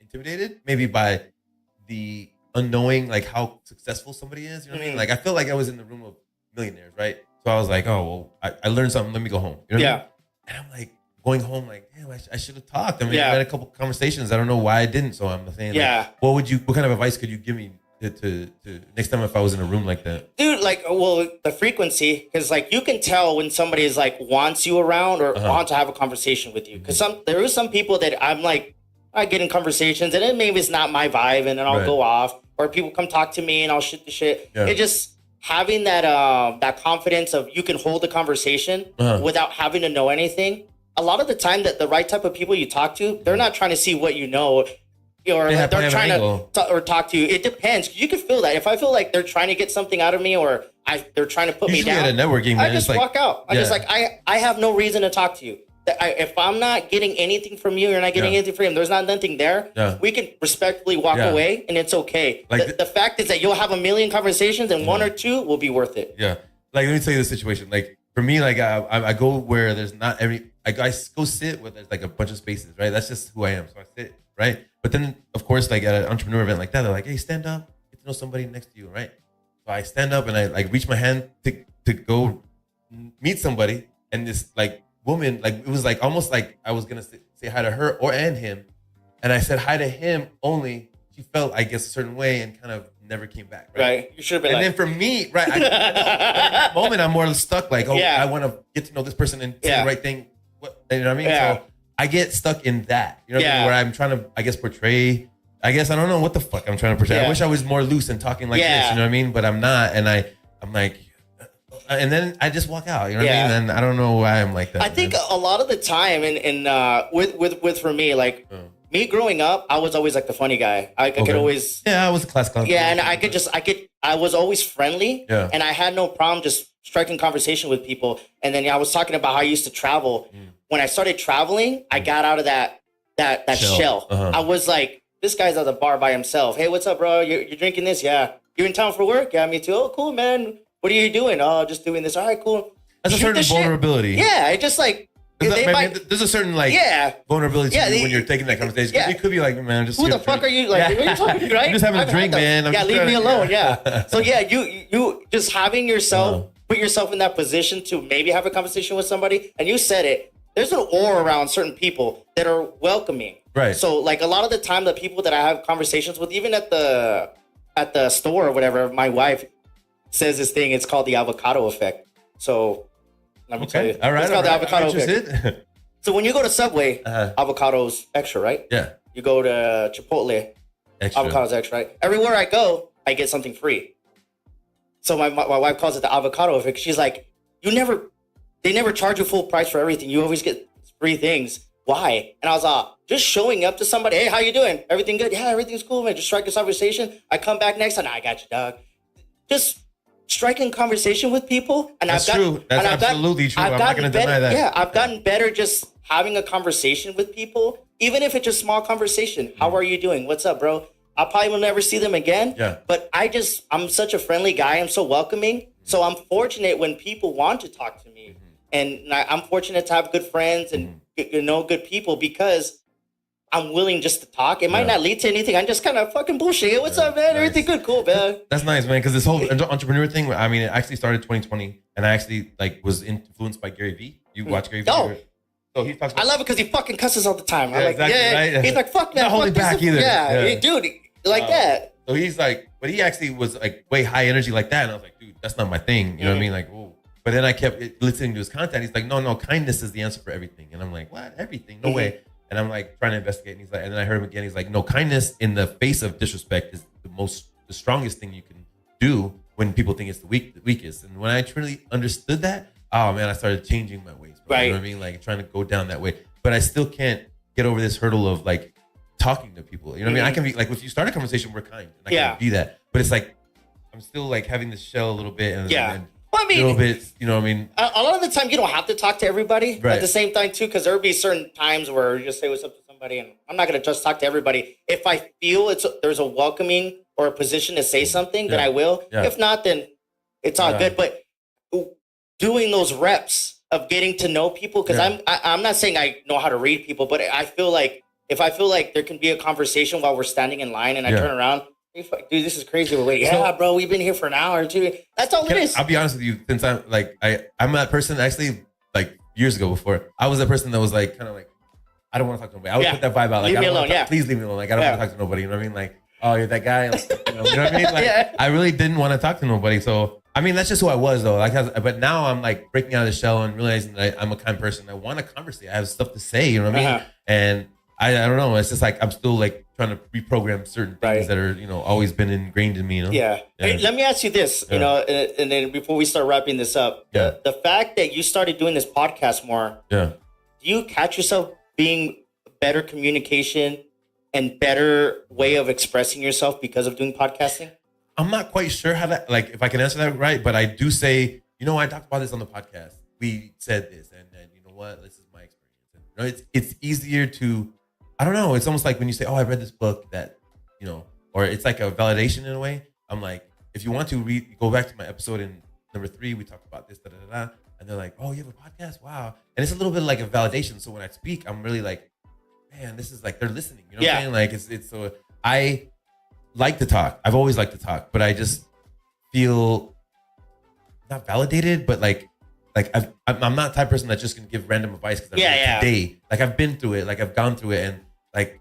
intimidated, maybe by the unknowing, like how successful somebody is. You know what I mean? Like I feel like I was in the room of millionaires, right? So I was like, oh well, I learned something. Let me go home. You know what I mean? And I'm like going home, like, damn, I should have talked. I mean, I had a couple conversations. I don't know why I didn't. So I'm saying, like, what kind of advice could you give me to next time if I was in a room like that? Dude, like, well, the frequency, because like you can tell when somebody is like wants you around or wants to have a conversation with you. Because there are some people that I'm like, I get in conversations and then maybe it's not my vibe, and then I'll go off, or people come talk to me and I'll shoot the shit. It just having that confidence of you can hold the conversation without having to know anything. A lot of the time that the right type of people you talk to, they're not trying to see what you know, or like they're trying to talk to you. It depends. You can feel that. If I feel like they're trying to get something out of me, or they're trying to put me down, at a networking, man, I just walk out. I'm just like, I have no reason to talk to you. If I'm not getting anything from you, you're not getting anything from him, there's nothing there, we can respectfully walk away, and it's okay. Like the fact is that you'll have a million conversations, and one or two will be worth it. Yeah. Like, let me tell you the situation. Like, for me, like, I go where there's not I go sit where there's like a bunch of spaces, right? That's just who I am. So I sit, right? But then, of course, like at an entrepreneur event like that, they're like, hey, stand up, get to know somebody next to you, right? So I stand up and I like reach my hand to go meet somebody, and this like woman, like it was like almost like I was gonna say hi to her and him, and I said hi to him only. She felt, I guess, a certain way and kind of never came back. Right. You should have been. And then for me, right, in that moment, I'm more stuck. Like, I want to get to know this person and say the right thing. You know what I mean? So I get stuck in that. You know what I mean? Where I'm trying to, I guess, portray. I guess I don't know what the fuck I'm trying to portray. I wish I was more loose and talking like this. You know what I mean? But I'm not, and I'm like. And then I just walk out, you know what I mean? And I don't know why I'm like that. I think a lot of the time, and with for me, like me growing up, I was always like the funny guy. I could always I was a class clown. Yeah, and I was always friendly. Yeah. And I had no problem just striking conversation with people. And then I was talking about how I used to travel. When I started traveling, I got out of that shell. I was like, this guy's at the bar by himself. Hey, what's up, bro? You're drinking this? Yeah. You're in town for work? Yeah, me too. Oh, cool, man. What are you doing? Oh, just doing this. All right, cool. That's a certain vulnerability. Yeah, it just like there's a certain like vulnerability when you're taking that conversation. Yeah. You could be like, man, just who the fuck are you? Like, what are you talking? Right? I'm just having a drink, man. Leave me alone. Yeah. So you just having yourself put yourself in that position to maybe have a conversation with somebody, and you said it. There's an aura around certain people that are welcoming. Right. So like a lot of the time, the people that I have conversations with, even at the store or whatever, my wife says this thing. It's called the avocado effect. So let me tell you. All right. It's called the avocado effect. So when you go to Subway, avocado's extra, right? Yeah. You go to Chipotle, avocado's extra, right? Everywhere I go, I get something free. So my wife calls it the avocado effect. She's like, they never charge you full price for everything. You always get free things. Why? And I was like, just showing up to somebody. Hey, how you doing? Everything good? Yeah, everything's cool, man. Just strike a conversation. I come back next time. I got you, dog. Just striking conversation with people. And That's true. That's absolutely true. I'm not going to deny that. Yeah, I've gotten better just having a conversation with people, even if it's a small conversation. How are you doing? What's up, bro? I probably will never see them again. Yeah. But I'm such a friendly guy. I'm so welcoming. So I'm fortunate when people want to talk to me. And I'm fortunate to have good friends and good people, because I'm willing just to talk. It might not lead to anything. I'm just kind of fucking bullshit. What's up, man? Nice. Everything good? Cool, man. That's nice, man. Because this whole entrepreneur thing, I mean, it actually started 2020, and I actually was influenced by Gary Vee. You watch Gary Vee? Oh. So he talks about, I love it because he fucking cusses all the time. Yeah, right? He's like, fuck that. Not holding back either. Yeah, dude, like that. So he's like, but he actually was like way high energy like that. And I was like, dude, that's not my thing. You know what I mean? Like, whoa. But then I kept listening to his content. He's like, no, kindness is the answer for everything. And I'm like, what? Everything? No way. And I'm like trying to investigate. And he's like, and then I heard him again. He's like, no, kindness in the face of disrespect is the strongest thing you can do when people think it's the weakest. And when I truly understood that, oh man, I started changing my ways. Bro. Right. You know what I mean? Like trying to go down that way. But I still can't get over this hurdle of like talking to people. You know what I mean? I can be like, if you start a conversation, we're kind. And I can be that. But it's like, I'm still like having this shell a little bit. And Well, I mean, a little bit, you know what I mean? A lot of the time, you don't have to talk to everybody at the same time, too, because there will be certain times where you just say what's up to somebody, and I'm not going to just talk to everybody. If I feel there's a welcoming or a position to say something, then I will. Yeah. If not, then it's all good. But doing those reps of getting to know people, because I'm not saying I know how to read people, but I feel like if I feel like there can be a conversation while we're standing in line and I turn around, dude, this is crazy. Wait, bro, we've been here for an hour or two. That's all it is. I'll be honest with you, since I'm that person actually, like years ago before, I was that person that was like kind of like, I don't want to talk to nobody. I would put that vibe out. Like, leave me alone, please leave me alone. Like, I don't want to talk to nobody. You know what I mean? Like, oh, you're that guy. Like, you know what I mean? Like, I really didn't want to talk to nobody. So, I mean, that's just who I was though. Like, but now I'm like breaking out of the shell and realizing that I'm a kind person. I want to conversate. I have stuff to say. You know what I mean? And I don't know. It's just like I'm still like trying to reprogram certain things that are, you know, always been ingrained in me. You know? Yeah. Hey, let me ask you this. You know, and then before we start wrapping this up, the fact that you started doing this podcast more. Yeah. Do you catch yourself being better communication and better way of expressing yourself because of doing podcasting? I'm not quite sure how that, like, if I can answer that right, but I do say, you know, I talked about this on the podcast. We said this, and then you know what? This is my experience. And, you know, it's easier to, I don't know. It's almost like when you say, "Oh, I read this book," that, you know, or it's like a validation in a way. I'm like, if you want to go back to my episode in number 3, we talked about this, and they're like, "Oh, you have a podcast? Wow!" And it's a little bit like a validation. So when I speak, I'm really like, man, this is like they're listening. You know what I'm saying? Like it's so I like to talk. I've always liked to talk, but I just feel not validated, but like I'm not the type of person that's just gonna give random advice because today, like I've been through it, like I've gone through it, and like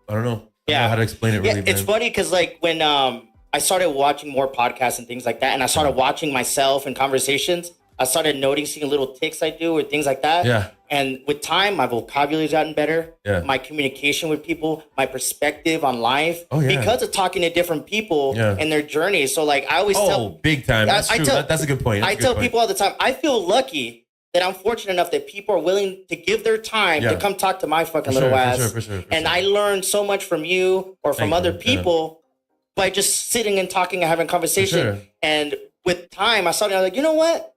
I don't know. I don't know how to explain it really. It's funny because like when I started watching more podcasts and things like that, and I started watching myself in conversations, I started noticing little tics I do or things like that. Yeah. And with time, my vocabulary's gotten better. Yeah. My communication with people, my perspective on life, because of talking to different people and their journeys. So like I always tell, big time. That's true. That's a good point. I tell people all the time, I feel lucky that I'm fortunate enough that people are willing to give their time to come talk to my fucking little ass. For sure. And I learned so much from you or from other people by just sitting and talking and having conversation. And with time, I started like, you know what?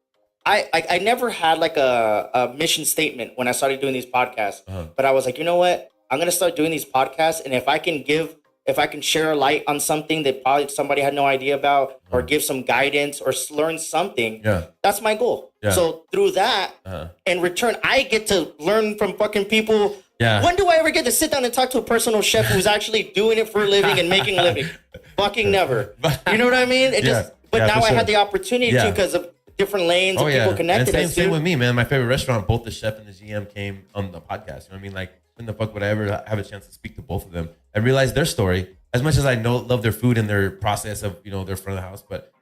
I never had like a mission statement when I started doing these podcasts, but I was like, you know what? I'm going to start doing these podcasts. And if I can share a light on something that probably somebody had no idea about or give some guidance or learn something, that's my goal. Yeah. So through that, in return, I get to learn from fucking people. Yeah. When do I ever get to sit down and talk to a personal chef who's actually doing it for a living and making a living? Fucking never. You know what I mean? But now I had the opportunity to because of different lanes of people connected. And same with me, man. My favorite restaurant, both the chef and the GM came on the podcast. You know what I mean? Like, when the fuck would I ever have a chance to speak to both of them and realize their story? As much as I love their food and their process of, you know, their front of the house, but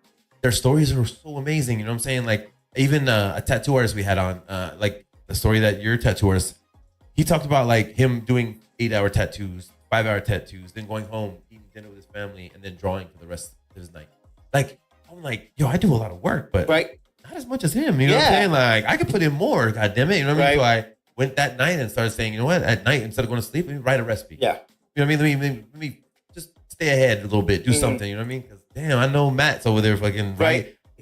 their stories are so amazing. You know what I'm saying? Like, even a tattoo artist we had on, like the story that your tattoo artist, he talked about like him doing 8-hour tattoos, 5-hour tattoos, then going home, eating dinner with his family, and then drawing for the rest of his night. Like, I'm like, yo, I do a lot of work, but not as much as him. You know what I'm saying? Like, I could put in more. God damn it. You know what I mean? So I went that night and started saying, you know what? At night, instead of going to sleep, let me write a recipe. Yeah. You know what I mean? Let me just stay ahead a little bit. Do something. You know what I mean? Because damn, I know Matt's over there fucking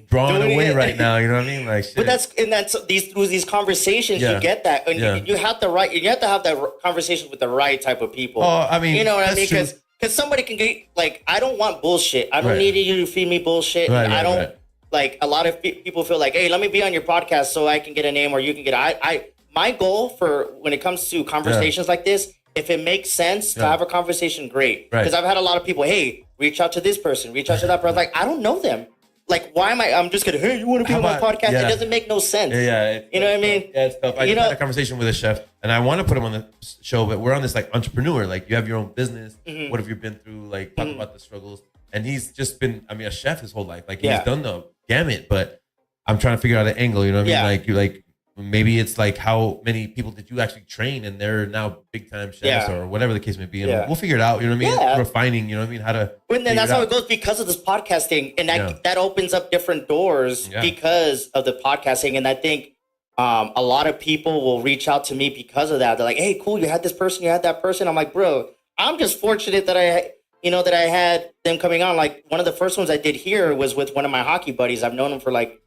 drawing away right now. You know what I mean? Like, shit. But that's through these conversations you get that, and you have to have that conversation with the right type of people. Oh, I mean, you know what I mean? Because somebody can get like, I don't want bullshit. I don't need you to feed me bullshit. I don't. Like a lot of people feel like, hey, let me be on your podcast so I can get a name or you can get. My goal for when it comes to conversations like this, if it makes sense to have a conversation, great. Because I've had a lot of people, hey, reach out to this person, reach out to that person. Like, I don't know them. Like, why am I'm just gonna, hey, you want to be on my podcast? It doesn't make no sense. You know what I mean? Yeah, it's tough. I just had a conversation with a chef, and I want to put him on the show, but we're on this like entrepreneur. Like, you have your own business. What have you been through? Like, talk about the struggles. And he's just been, I mean, a chef his whole life. Like, he's done the gamut, but I'm trying to figure out an angle. You know what I mean? Like, you're like, maybe it's like how many people did you actually train and they're now big time chefs or whatever the case may be. And we'll figure it out. You know what I mean? Refining, you know what I mean? How to. And then that's how it goes because of this podcasting. And that opens up different doors because of the podcasting. And I think a lot of people will reach out to me because of that. They're like, hey, cool, you had this person, you had that person. I'm like, bro, I'm just fortunate that I had them coming on. Like, one of the first ones I did here was with one of my hockey buddies. I've known him for like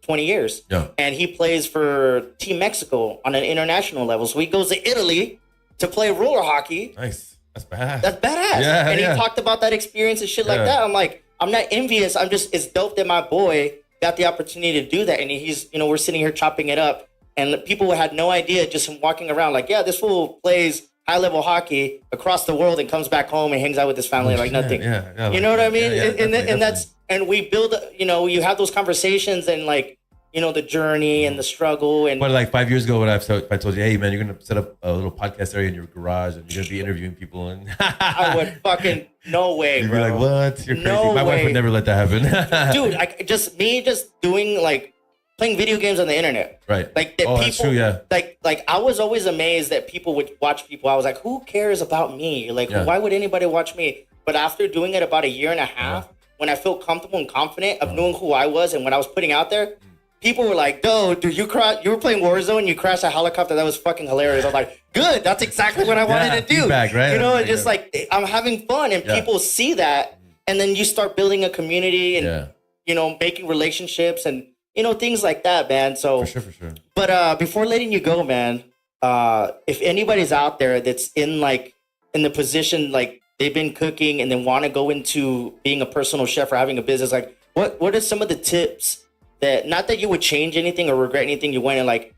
20 years. Yeah. And he plays for Team Mexico on an international level. So he goes to Italy to play roller hockey. Nice. That's badass. That's badass. Yeah, and yeah. he talked about that experience and shit like that. I'm like, I'm not envious. I'm just, it's dope that my boy got the opportunity to do that. And he's, you know, we're sitting here chopping it up. And people had no idea, just from walking around, like, yeah, this fool plays high-level hockey across the world and comes back home and hangs out with his family like nothing. Yeah, you know what I mean? And that's, and we build, you know, you have those conversations and like, you know, the journey and the struggle. And but like 5 years ago, if I told you, hey man, you're gonna set up a little podcast area in your garage and you're gonna be interviewing people, and I would fucking no way, you'd bro. be like, what? You're crazy. No My wife way. would never let that happen. Dude, just doing like playing video games on the internet. Right. Like that people, that's true, yeah. Like I was always amazed that people would watch people. I was like, who cares about me? Like, why would anybody watch me? But after doing it about a year and a half, when I felt comfortable and confident of knowing who I was and what I was putting out there, people were like, dude, you were playing Warzone, you crashed a helicopter. That was fucking hilarious. I was like, good. That's exactly what I wanted to do. Feedback, right? You know, it's just like, I'm having fun and people see that. And then you start building a community and, you know, making relationships and, you know, things like that, man. So For sure. But before letting you go, man, if anybody's out there that's in the position, like they've been cooking and then want to go into being a personal chef or having a business, like what are some of the tips that, not that you would change anything or regret anything you went and like,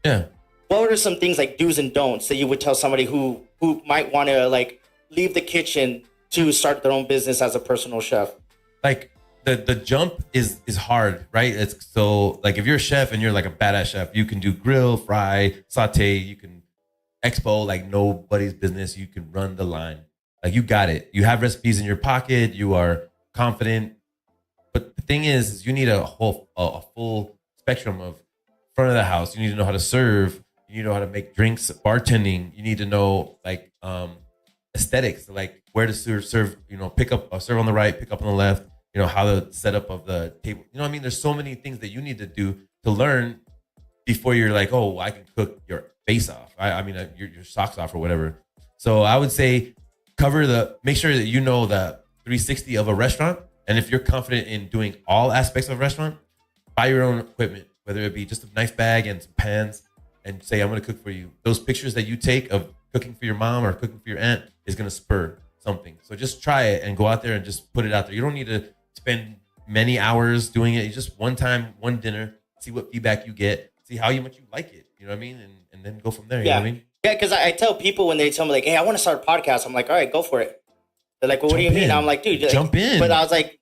what are some things like do's and don'ts that you would tell somebody who might want to like leave the kitchen to start their own business as a personal chef? Like the jump is hard, right? It's so like if you're a chef and you're like a badass chef, you can do grill, fry, saute, you can expo like nobody's business. You can run the line. Like you got it. You have recipes in your pocket. You are confident. But the thing is you need a full spectrum of front of the house. You need to know how to serve. You need to know how to make drinks, bartending. You need to know like aesthetics, like where to serve, you know, pick up, serve on the right, pick up on the left, you know, how the setup of the table. You know what I mean? There's so many things that you need to do to learn before you're like, oh, I can cook your face off. I mean, your socks off or whatever. So I would say make sure that you know the 360 of a restaurant. And if you're confident in doing all aspects of a restaurant, buy your own equipment, whether it be just a nice bag and some pans, and say, I'm going to cook for you. Those pictures that you take of cooking for your mom or cooking for your aunt is going to spur something. So just try it and go out there and just put it out there. You don't need to spend many hours doing it. You just one time, one dinner, see what feedback you get, see how much you like it. You know what I mean? And then go from there. You know what I mean? Yeah, because I tell people when they tell me like, hey, I want to start a podcast. I'm like, all right, go for it. They're like, well, what do you mean? I'm like, dude, jump in. But I was like,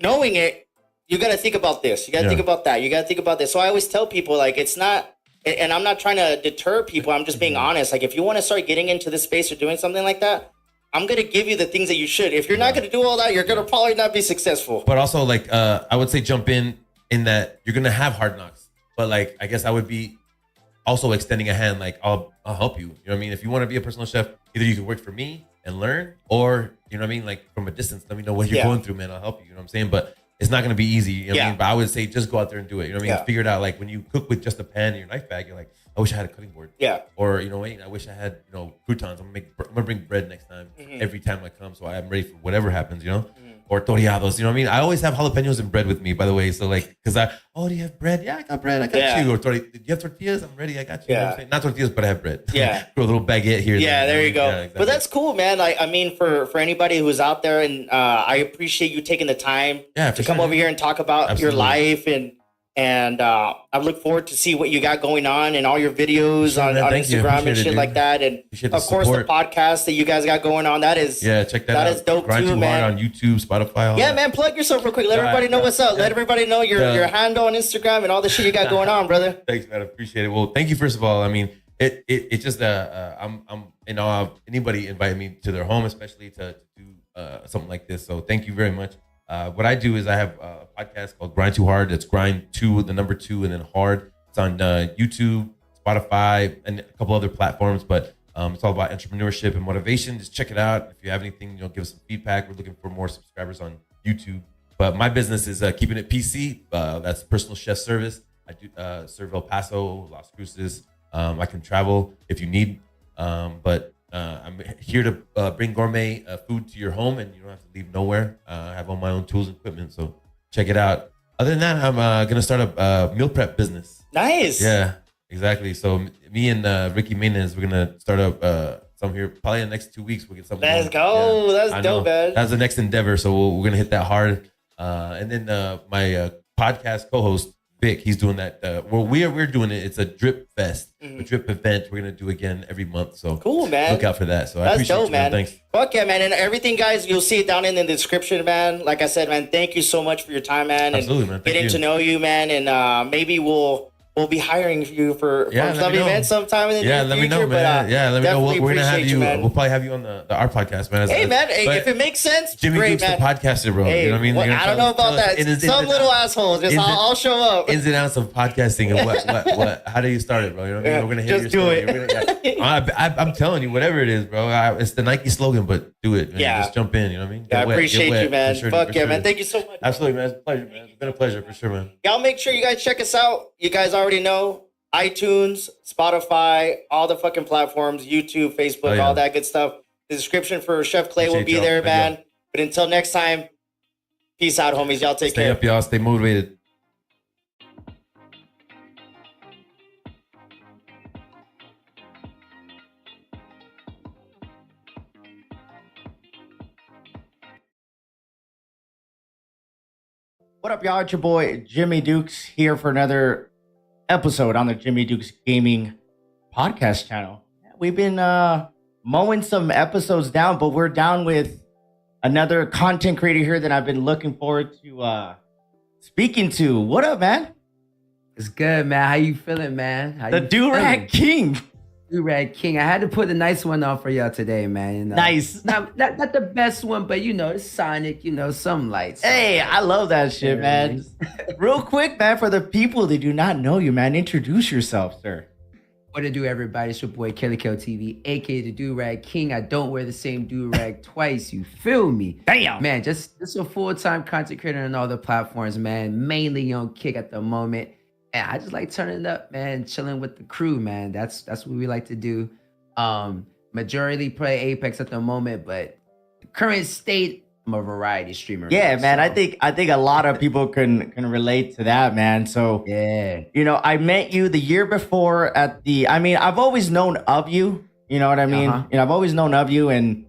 knowing it, you got to think about this. You got to think about that. You got to think about this. So I always tell people like, it's not, and I'm not trying to deter people. I'm just being honest. Like if you want to start getting into this space or doing something like that, I'm going to give you the things that you should. If you're not going to do all that, you're going to probably not be successful. But also like, I would say jump in that you're going to have hard knocks. But like, I guess I would be also extending a hand. Like I'll help you. You know what I mean? If you want to be a personal chef, either you can work for me and learn, or, you know what I mean? Like from a distance, let me know what you're going through, man. I'll help you. You know what I'm saying? But it's not going to be easy. You know what I mean? But I would say just go out there and do it. You know what I mean? Figure it out. Like when you cook with just a pan and your knife bag, you're like, I wish I had a cutting board. Yeah. Or, you know, wait, I wish I had, you know, croutons. I'm gonna bring bread next time. Every time I come, so I'm ready for whatever happens, you know? Or toreados, you know what I mean? I always have jalapenos and bread with me, by the way. So like, because do you have bread? Yeah, I got bread. I got you. Or do you have tortillas? I'm ready. I got you. You know what I'm saying? Not tortillas, but I have bread. Yeah. Throw a little baguette here. Yeah, there you go. Yeah, exactly. But that's cool, man. Like, I mean, for anybody who's out there, and I appreciate you taking the time to come over here and talk about your life, and I look forward to see what you got going on and all your videos on Instagram and shit like that. And of course, the podcast that you guys got going on. That is check that out. That is dope too, man. On YouTube, Spotify. Yeah, man. Plug yourself real quick. Let everybody know what's up. Let everybody know your handle on Instagram and all the shit you got going on, brother. Thanks, man. I appreciate it. Well, thank you first of all. I mean, it just I'm in awe of anybody inviting me to their home, especially to do something like this. So thank you very much. What I do is I have a podcast called Grind Too Hard. It's Grind 2, the number 2, and then Hard. It's on YouTube, Spotify, and a couple other platforms. But it's all about entrepreneurship and motivation. Just check it out. If you have anything, give us some feedback. We're looking for more subscribers on YouTube. But my business is keeping it PC. That's personal chef service. I do serve El Paso, Las Cruces. I can travel if you need. But I'm here to bring gourmet food to your home, and you don't have to leave nowhere. I have all my own tools and equipment, so check it out. Other than that, I'm gonna start a meal prep business. Nice. Yeah, exactly. So me and Ricky Menez, we're gonna start up some here probably in the next 2 weeks. We'll get something. Let's go. Yeah, That's dope, man. That's the next endeavor. So we're gonna hit that hard. And then my podcast co-host Vic, he's doing that. Well, we're doing it. It's a drip fest, a drip event. We're gonna do again every month. So cool, man. Look out for that. So that's I appreciate dope, you, man. man. Thanks. Fuck yeah, man. And everything, guys, you'll see it down in the description, man. Like I said, man, thank you so much for your time, man. Absolutely, man. Getting to know you, man. And maybe we'll be hiring you for some event sometime in the near future. Let me know, man. Let me know. We're gonna have you. We'll probably have you on our podcast, man. Hey, man. If it makes sense, Jimmy great, Dukes man. the podcaster, bro. Hey, you know what I mean? I don't know about that. Some little assholes. Just I'll show up. Ins and outs of podcasting and what? How do you start it, bro? You know what I mean? We're gonna hear just your do story. it. I'm telling you, whatever it is, bro. It's the Nike slogan, but do it. Man. Yeah. Just jump in. You know what I mean? I appreciate you, man. Fuck yeah, man. Thank you so much. Absolutely, man. It's a pleasure, man. It's been a pleasure for sure, man. Y'all make sure you guys check us out. You guys already know. iTunes, Spotify, all the fucking platforms, YouTube, Facebook, all that good stuff. The description for Chef Clay will be there, man. But until next time, peace out, homies. Y'all take care. Stay up, y'all. Stay motivated. What up, y'all? It's your boy, Jimmy Dukes, here for another episode on the Jimmy Dukes Gaming podcast channel. We've been mowing some episodes down, but we're down with another content creator here that I've been looking forward to speaking to. What up, man? It's good, man. How you feeling, man? The Do-Rag King. Do-Rag King. I had to put a nice one on for y'all today, man. Nice. Not the best one, but it's Sonic, some lights. Hey, I love that shit, man. Real quick, man, for the people that do not know you, man, introduce yourself, sir. What to do, everybody? It's your boy, Kale TV, aka the Do-Rag King. I don't wear the same do-rag twice. You feel me? Damn. Man, just a full-time content creator on all the platforms, man. Mainly on Kick at the moment. And I just like turning up, man, chilling with the crew, man. That's what we like to do. Majority play Apex at the moment, but the current state, I'm a variety streamer. Yeah, man. I think a lot of people can relate to that, man. So yeah, I met you the year before at the. I mean, I've always known of you. You know what I mean? I've always known of you and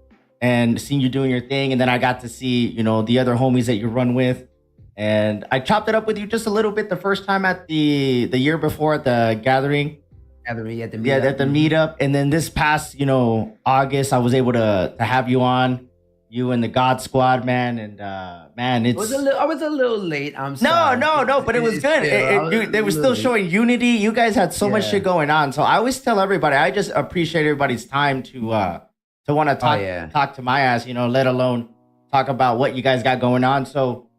seen you doing your thing, and then I got to see the other homies that you run with. And I chopped it up with you just a little bit the first time at the year before at the gathering. At the meetup. Yeah, at the meetup. And then this past, August, I was able to have you on, you and the God Squad, man. And man, I was a little late. I'm sorry. No, but it was good. They were still showing unity. You guys had so much shit going on. So I always tell everybody, I just appreciate everybody's time to want to talk to my ass, let alone talk about what you guys got going on. So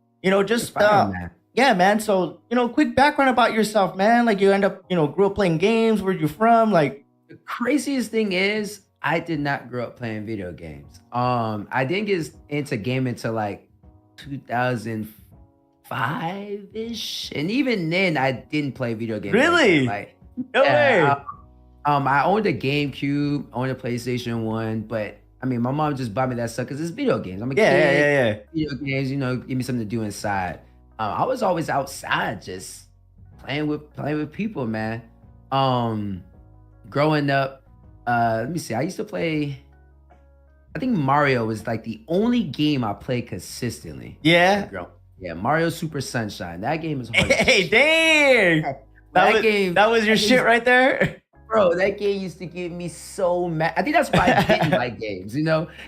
just man. Yeah, man. So quick background about yourself, man. Like you end up grew up playing games. Where you from? Like the craziest thing is I did not grow up playing video games. I didn't get into gaming until like 2005-ish, and even then I didn't play video games. Really? Like no way. I owned a GameCube, owned a PlayStation 1, but I mean, my mom just bought me that stuff because it's video games. I'm a kid. Yeah. Video games, give me something to do inside. I was always outside, just playing with people, man. Growing up, let me see. I used to play. I think Mario was like the only game I played consistently. Yeah. Yeah, Mario Super Sunshine. That game is hard. Hey, dang! That was your shit right there. Bro, that game used to get me so mad. I think that's why I didn't like games,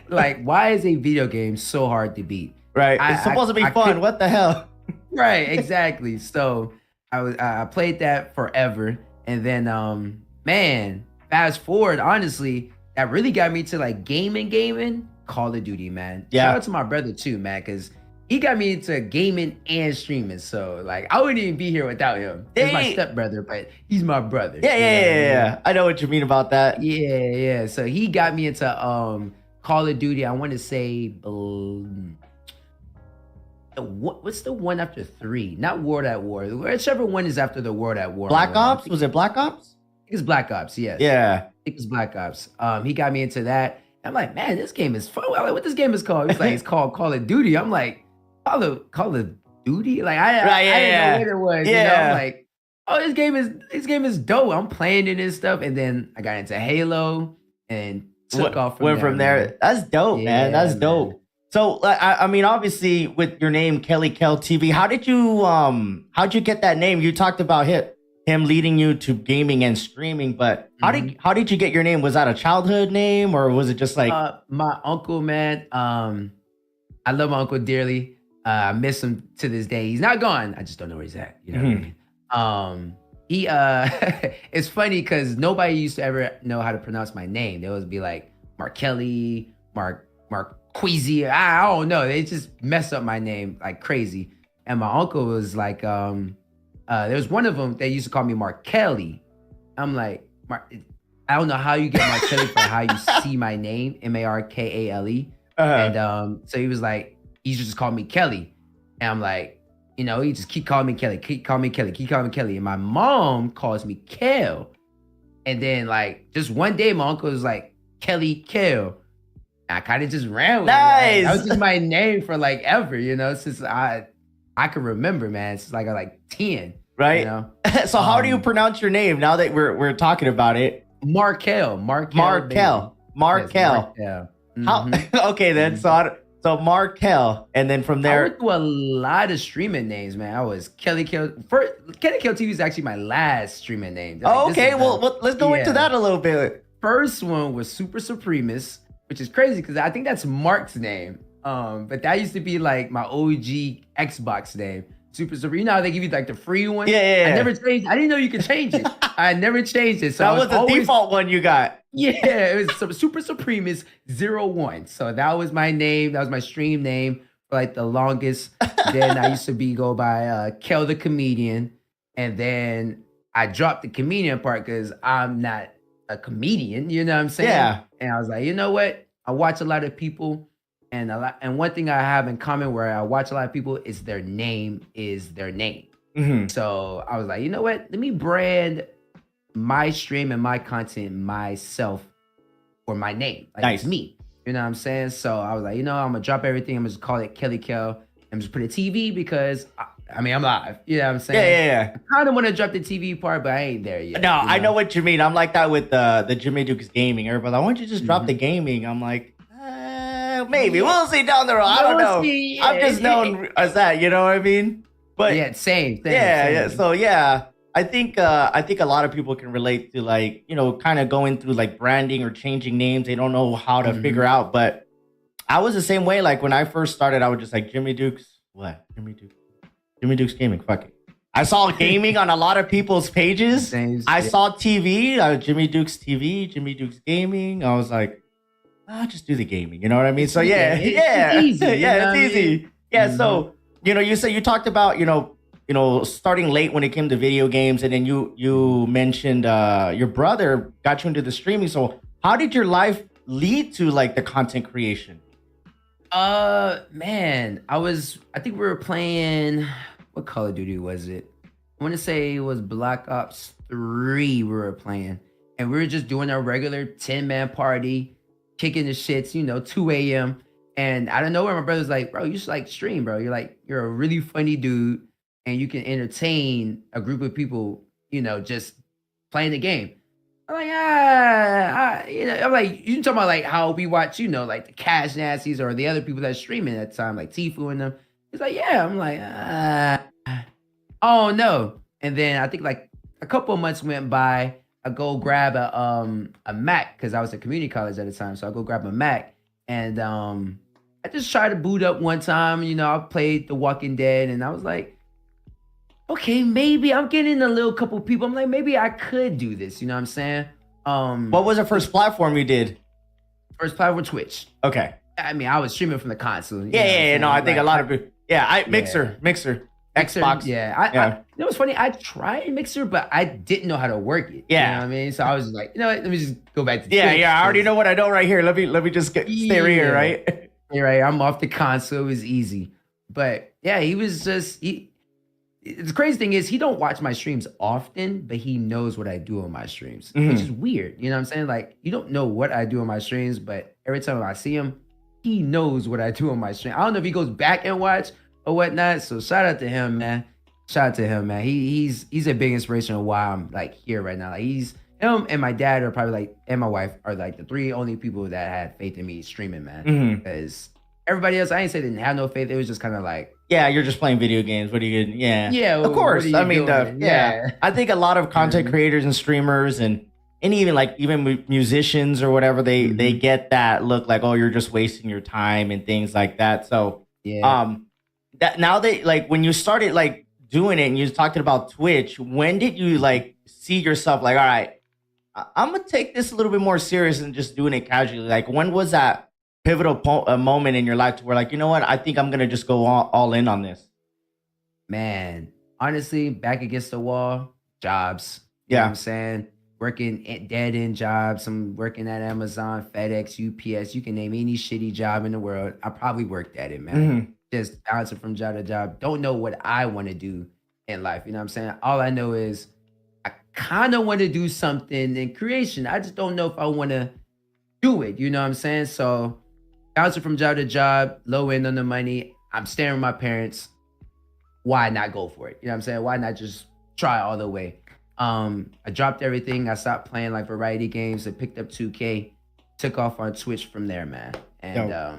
Like, why is a video game so hard to beat? Right. It's supposed to be fun. What the hell? Right, exactly. So I played that forever. And then, man, fast forward, honestly, that really got me to like gaming, Call of Duty, man. Yeah. Shout out to my brother too, man, because he got me into gaming and streaming. So like I wouldn't even be here without him. He's my stepbrother, but he's my brother. Yeah. I know what you mean about that. Yeah. So he got me into Call of Duty. I want to say what's the one after 3? Not World at War. Whichever one is after the World at War. Black Ops? Was it Black Ops? I think it's Black Ops, yes. Yeah. I think it's Black Ops. He got me into that. I'm like, man, this game is fun. I'm like, what this game is called? He's like, it's called Call of Duty. I'm like, Call of Duty. Like I didn't know what it was. Yeah. You know, I'm like, oh, this game is dope. I'm playing it and stuff. And then I got into Halo and took off from there. That's dope, man. That's dope. Man. So I mean, obviously, with your name, Kale TV, how'd you get that name? You talked about him leading you to gaming and streaming, but how did you get your name? Was that a childhood name, or was it just like my uncle, man? I love my uncle dearly. I miss him to this day. He's not gone. I just don't know where he's at. You know what I mean? He it's funny because nobody used to ever know how to pronounce my name. They always be like Mark Kelly, Mark Queasy. I don't know. They just mess up my name like crazy. And my uncle was like, there was one of them that used to call me Mark Kelly. I'm like, I don't know how you get Mark Kelly from how you see my name, Markale. And so he was like, he just called me Kelly. And I'm like, you know, he just keep calling me Kelly, keep calling me Kelly. And my mom calls me Kale. And then like just one day my uncle was like, Kelly Kale. I kind of just ran with it. That was just my name for like ever, you know, since I can remember, man. Since like I like 10. Right. You know? So how do you pronounce your name now that we're talking about it? Markel. How, okay then. So Markel, and then from there, I went through a lot of streaming names, man. I was Kelly Kale. First, Kelly Kale TV is actually my last streaming name. Like, okay, well, let's go into that a little bit. First one was Super Supremus, which is crazy because I think that's Mark's name. But that used to be like my OG Xbox name. Super Supreme. You know how they give you like the free one? Yeah. I never changed. I didn't know you could change it. I never changed it. So that was the default one you got. Yeah, it was Super Supremus 01. So that was my name. That was my stream name for like the longest. Then I used to go by Kel the Comedian. And then I dropped the comedian part because I'm not a comedian. You know what I'm saying? Yeah. And I was like, you know what? I watch a lot of people. And one thing I have in common where I watch a lot of people is their name is their name. So I was like, you know what? Let me brand my stream and my content myself for my name. Like it's me. You know what I'm saying? So I was like, you know, I'm gonna drop everything. I'm gonna just call it Kelly Kel. I'm just put a TV because I'm live. You know what I'm saying? Yeah. I kind of want to drop the TV part, but I ain't there yet. No, I know what you mean. I'm like that with the JimmyDukesGaming. Everybody, why don't you just drop the gaming? I'm like, maybe we'll see down the road. I don't know. I'm just known as that. You know what I mean? But yeah, same thing. Yeah. So yeah, I think a lot of people can relate to like, you know, kind of going through like branding or changing names. They don't know how to figure out. But I was the same way. Like when I first started, I was just like Jimmy Dukes. What? Jimmy Dukes Gaming. Fuck it. I saw gaming on a lot of people's pages. I saw TV. Jimmy Dukes TV. Jimmy Dukes Gaming. I was like, I'll just do the gaming. You know what I mean? So yeah, it's easy. It's easy. Yeah. So you know, you talked about you know starting late when it came to video games, and then you mentioned your brother got you into the streaming. So how did your life lead to like the content creation? Man, I think we were playing. What Call of Duty was it? I want to say it was Black Ops 3. We were playing, and we were just doing our regular 10-man party. Kicking the shits, 2 a.m. And I don't know where my brother's like, bro, you should like stream, bro. You're a really funny dude and you can entertain a group of people, just playing the game. I'm like, I'm like, you talking about like how we watch, like the Cash Nasties or the other people that's streaming at the time, like Tfue and them. He's like, yeah. I'm like, oh no. And then I think like a couple of months went by. I go grab a Mac because I was at community college at the time. So I go grab a Mac and I just tried to boot up one time. I played The Walking Dead and I was like, okay, maybe I'm getting a little couple people. I'm like, maybe I could do this. You know what I'm saying? What was the first platform you did? First platform, Twitch. Okay. I mean, I was streaming from the console. Yeah. No, I think a lot of people. Yeah, Mixer. Xbox. Yeah. You know what's funny? I tried Mixer, but I didn't know how to work it. Yeah. You know what I mean? So I was like, you know what? Let me just go back to Twitch. I already know what I know right here. Let me just stay here, right? You're right. I'm off the console. It was easy. But yeah, he was just the crazy thing is he don't watch my streams often, but he knows what I do on my streams, which is weird. You know what I'm saying? Like, you don't know what I do on my streams, but every time I see him, he knows what I do on my stream. I don't know if he goes back and watch, or whatnot. So shout out to him, man. Shout out to him, man. He's a big inspiration of why I'm like here right now. Like he's him and my dad are probably like, and my wife are like the three only people that had faith in me streaming, man. Because everybody else, I ain't say they didn't have no faith. It was just kind of like, yeah, you're just playing video games. What are you gonna? Yeah, yeah. Of course. I mean, yeah. I think a lot of content creators and streamers and even musicians or whatever, they get that look like, oh, you're just wasting your time and things like that. So that now they like when you started like doing it and you talked about Twitch, when did you like see yourself like, all right, I'm gonna take this a little bit more serious than just doing it casually? Like, when was that pivotal moment in your life to where like, you know what, I think I'm gonna just go all in on this? Man, honestly, back against the wall, jobs. You know what I'm saying? Working at dead-end jobs. I'm working at Amazon, FedEx, UPS. You can name any shitty job in the world. I probably worked at it, man. Just bouncing from job to job. Don't know what I want to do in life. You know what I'm saying? All I know is I kind of want to do something in creation. I just don't know if I want to do it. You know what I'm saying? So bouncing from job to job, low end on the money. I'm staying with my parents. Why not go for it? You know what I'm saying? Why not just try all the way? I dropped everything. I stopped playing like variety games. I picked up 2K, took off on Twitch from there, man. And I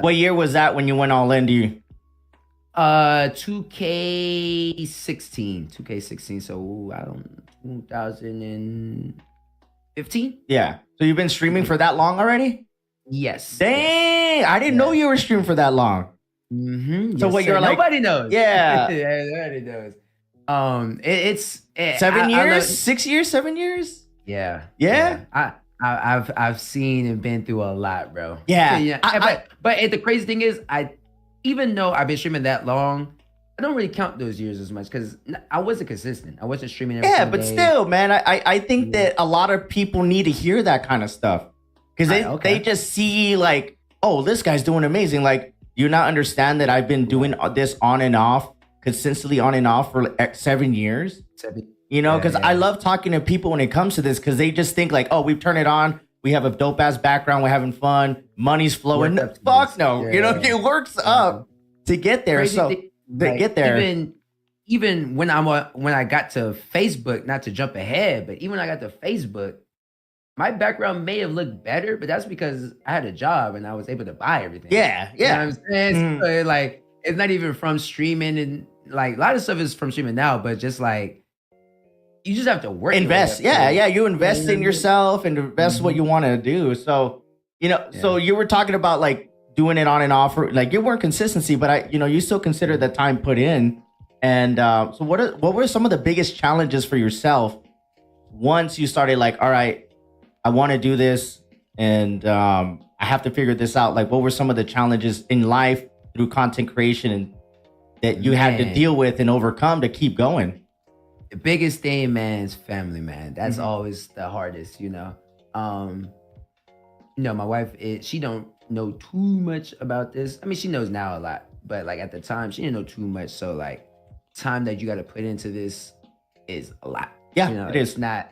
what year was that when you went all in? Do you? 2K16. So I don't 2015. Yeah. So you've been streaming for that long already? Yes. Dang! I didn't know you were streaming for that long. So what you're like? Nobody knows. Yeah. Nobody knows. It's 7 years, 6 years, 7 years. Yeah. I've seen and been through a lot, bro. Yeah. But the crazy thing is, even though I've been streaming that long, I don't really count those years as much because I wasn't consistent. I wasn't streaming every single day. Still, man, I think that a lot of people need to hear that kind of stuff because they just see like, oh, this guy's doing amazing. Like, you not understand that I've been doing this on and off, consistently on and off for 7 years. You know, because I love talking to people when it comes to this because they just think like, oh, we've turned it on. We have a dope ass background. We're having fun. Money's flowing. Fuck no. You know, it works up to get there. Get there. Even when I got to Facebook, not to jump ahead, but even when I got to Facebook, my background may have looked better, but that's because I had a job and I was able to buy everything. Yeah. You know what I'm saying? So, like, it's not even from streaming, and like a lot of stuff is from streaming now, but just like you just have to work. Invest. You invest in yourself and invest what you want to do. So, you know, so you were talking about like doing it on and off, like you weren't consistency, but you still consider the time put in. And so what were some of the biggest challenges for yourself once you started like, all right, I want to do this and I have to figure this out. Like, what were some of the challenges in life through content creation and that you had to deal with and overcome to keep going? The biggest thing, man, is family, man. That's always the hardest, you know. My wife, she don't know too much about this. I mean, she knows now a lot, but like at the time, she didn't know too much. So like, time that you got to put into this is a lot. Yeah, you know, it is. It's not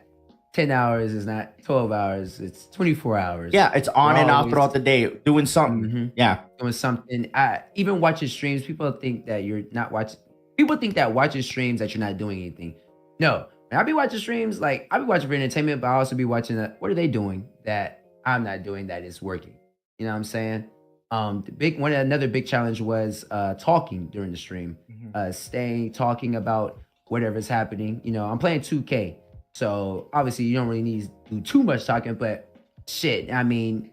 10 hours. It's not 12 hours. It's 24 hours. Yeah, it's on and off throughout the day, doing something. Yeah, doing something. Even watching streams, people think that you're not watching. People think that watching streams that you're not doing anything. No, when I be watching streams, like I be watching for entertainment, but I also be watching what are they doing that I'm not doing that is working. You know what I'm saying? Another big challenge was talking during the stream, talking about whatever's happening. You know, I'm playing 2K, so obviously you don't really need to do too much talking, but shit, I mean,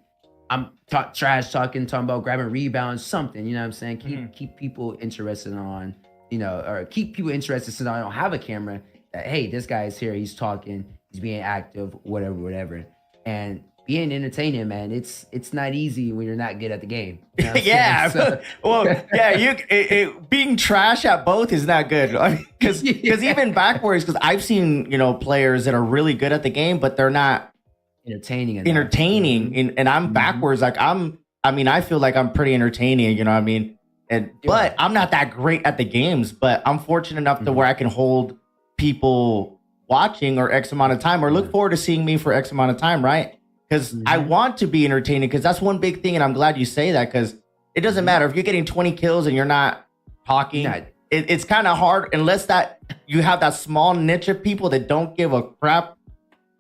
I'm trash talking about grabbing rebounds, something. You know what I'm saying? Keep people interested on, or keep people interested since I don't have a camera. That hey, this guy is here, he's talking, he's being active, whatever, and being entertaining, man, it's not easy when you're not good at the game. You know being trash at both is not good. Because even backwards, because I've seen players that are really good at the game, but they're not entertaining, and I'm backwards. Like I feel like I'm pretty entertaining. You know what I mean? But I'm not that great at the games. But I'm fortunate enough to where I can hold people watching or X amount of time, or look forward to seeing me for X amount of time, right? Because I want to be entertaining, because that's one big thing, and I'm glad you say that, because It doesn't matter if you're getting 20 kills and you're not talking. It's kind of hard unless that you have that small niche of people that don't give a crap.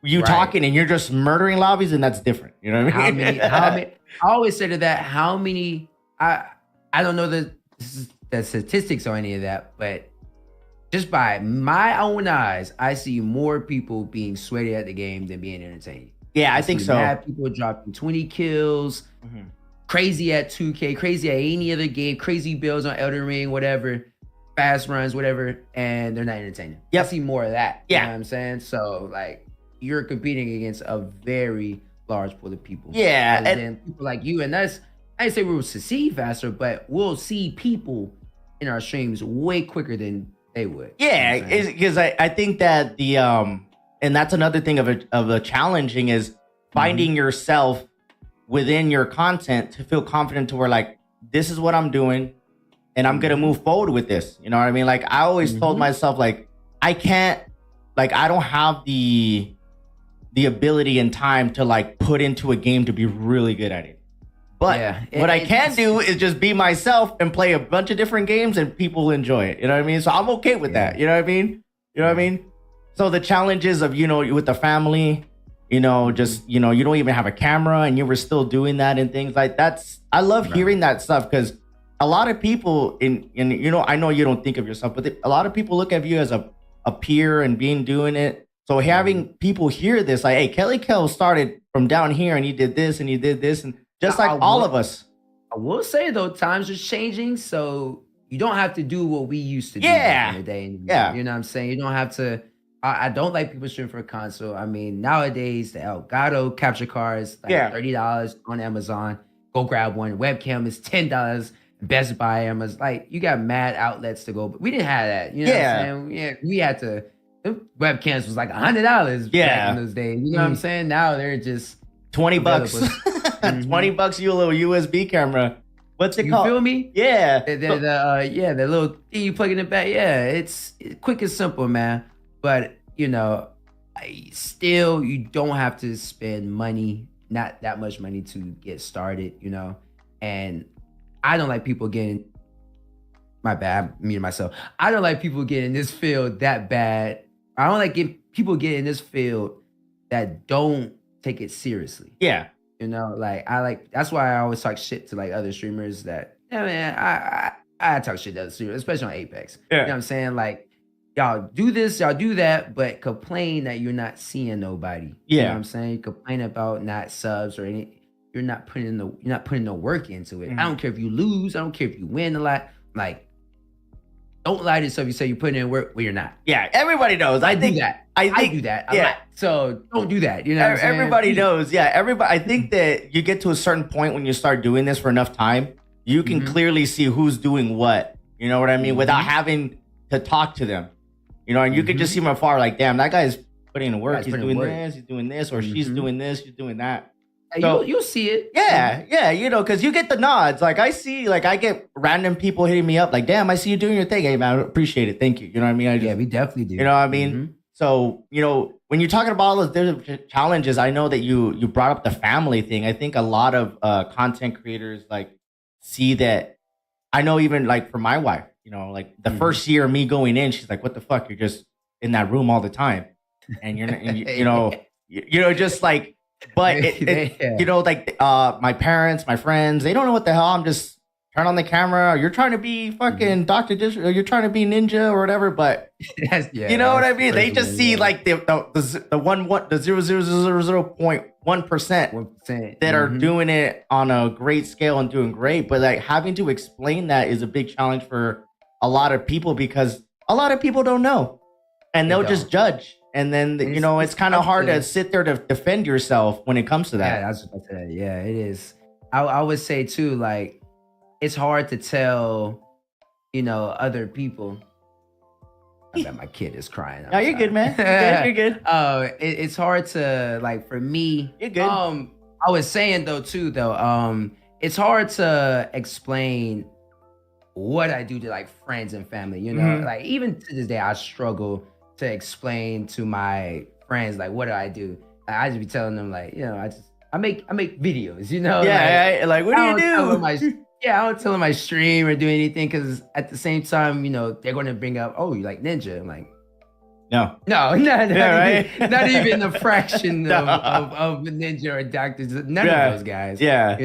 You talking and you're just murdering lobbies, and that's different. You know what I mean? How many? I always say to that, how many? I don't know the statistics or any of that, but just by my own eyes, I see more people being sweaty at the game than being entertained. Yeah, I think so. Mad people dropping 20 kills, crazy at 2K, crazy at any other game, crazy builds on Elden Ring, whatever, fast runs, whatever, and they're not entertaining. I see more of that. Yeah. You know what I'm saying? So, like, you're competing against a very large pool of people. Yeah. And then people like you and us, I didn't say we will succeed faster, but we'll see people in our streams way quicker than they would. Yeah, because I think that the and that's another thing of a challenging is finding yourself within your content to feel confident to where like this is what I'm doing and I'm gonna move forward with this. You know what I mean? Like I always told myself like I don't have the ability and time to like put into a game to be really good at it. But what I can do is just be myself and play a bunch of different games and people enjoy it. You know what I mean? So I'm okay with that. You know what I mean? You know what I mean? So the challenges of, you know, with the family, you know, just, you know, you don't even have a camera and you were still doing that and things like that's, I love hearing that stuff because a lot of people you know, I know you don't think of yourself, but a lot of people look at you as a peer and doing it. So having people hear this, like, hey, Kale started from down here and he did this and he did this and just like all of us. I will say though, times are changing, so you don't have to do what we used to do back in the day. Yeah. You know what I'm saying? You don't have to. I don't like people streaming for a console. I mean, nowadays the Elgato capture cards like $30 on Amazon. Go grab one. Webcam is $10. Best Buy, Amazon. Like you got mad outlets to go, but we didn't have that. You know what I'm saying? Yeah, we had to. Webcams was like $100 back in those days. You know what I'm saying? Now they're just $20. $20 you a little USB camera. What's it called? You feel me? Yeah. The little thing you plug in the back. Yeah, it's quick and simple, man. But you know, you don't have to spend money, not that much money to get started, you know. And I don't like people getting my bad, me and myself. I don't like people getting in this field that bad. I don't like people getting in this field that don't take it seriously. Yeah. You know, like that's why I always talk shit to like other streamers that, man, I talk shit to other streamers, especially on Apex. Yeah. You know what I'm saying? Like, y'all do this, y'all do that, but complain that you're not seeing nobody. Yeah. You know what I'm saying? You complain about not subs or you're not putting the work into it. I don't care if you lose, I don't care if you win a lot. Like, don't lie to yourself. You say you're putting in work where you're not. Yeah, everybody knows. I do that a lot. So don't do that. You know what I'm saying? Everybody knows. Yeah, everybody. I think that you get to a certain point when you start doing this for enough time, you can clearly see who's doing what. You know what I mean? Without having to talk to them. You know, and you can just see from afar, like, damn, that guy's putting in work. He's doing this, he's doing this, or she's doing this, she's doing that. So, you'll see it. Yeah, you know, because you get the nods. Like, I get random people hitting me up, like, damn, I see you doing your thing. Hey, man, I appreciate it. Thank you. You know what I mean? We definitely do. You know what I mean? So, you know, when you're talking about all those different challenges, I know that you brought up the family thing. I think a lot of content creators, like, see that. I know even, like, for my wife, you know, like, the first year of me going in, she's like, what the fuck? You're just in that room all the time. And you're, you know, just like, but you know, like my parents, my friends, they don't know what the hell. I'm just turn on the camera. You're trying to be fucking Dr. Dish, or you're trying to be Ninja or whatever. But you know what I mean? They just see like the 0.1% that are doing it on a great scale and doing great. But like having to explain that is a big challenge for a lot of people because a lot of people don't know, and they'll just judge. And then, you know, it's kind of hard to sit there to defend yourself when it comes to that. Yeah, that's what I said. Yeah, it is. I would say, too, like, it's hard to tell, you know, other people. I bet my kid is crying. No, you're good, man. You're good. It's hard to, like, for me. You're good. I was saying, though, it's hard to explain what I do to, like, friends and family, you know? Like, even to this day, I struggle to explain to my friends like what do I do. I just be telling them like, you know, I make videos, you know. Yeah, like what do you do? Yeah, I don't tell them I stream or do anything because at the same time, they're going to bring up, oh, you like Ninja. I'm like, No. no, not right? not even a fraction No. of Ninja or Doctors. None of those guys. Yeah.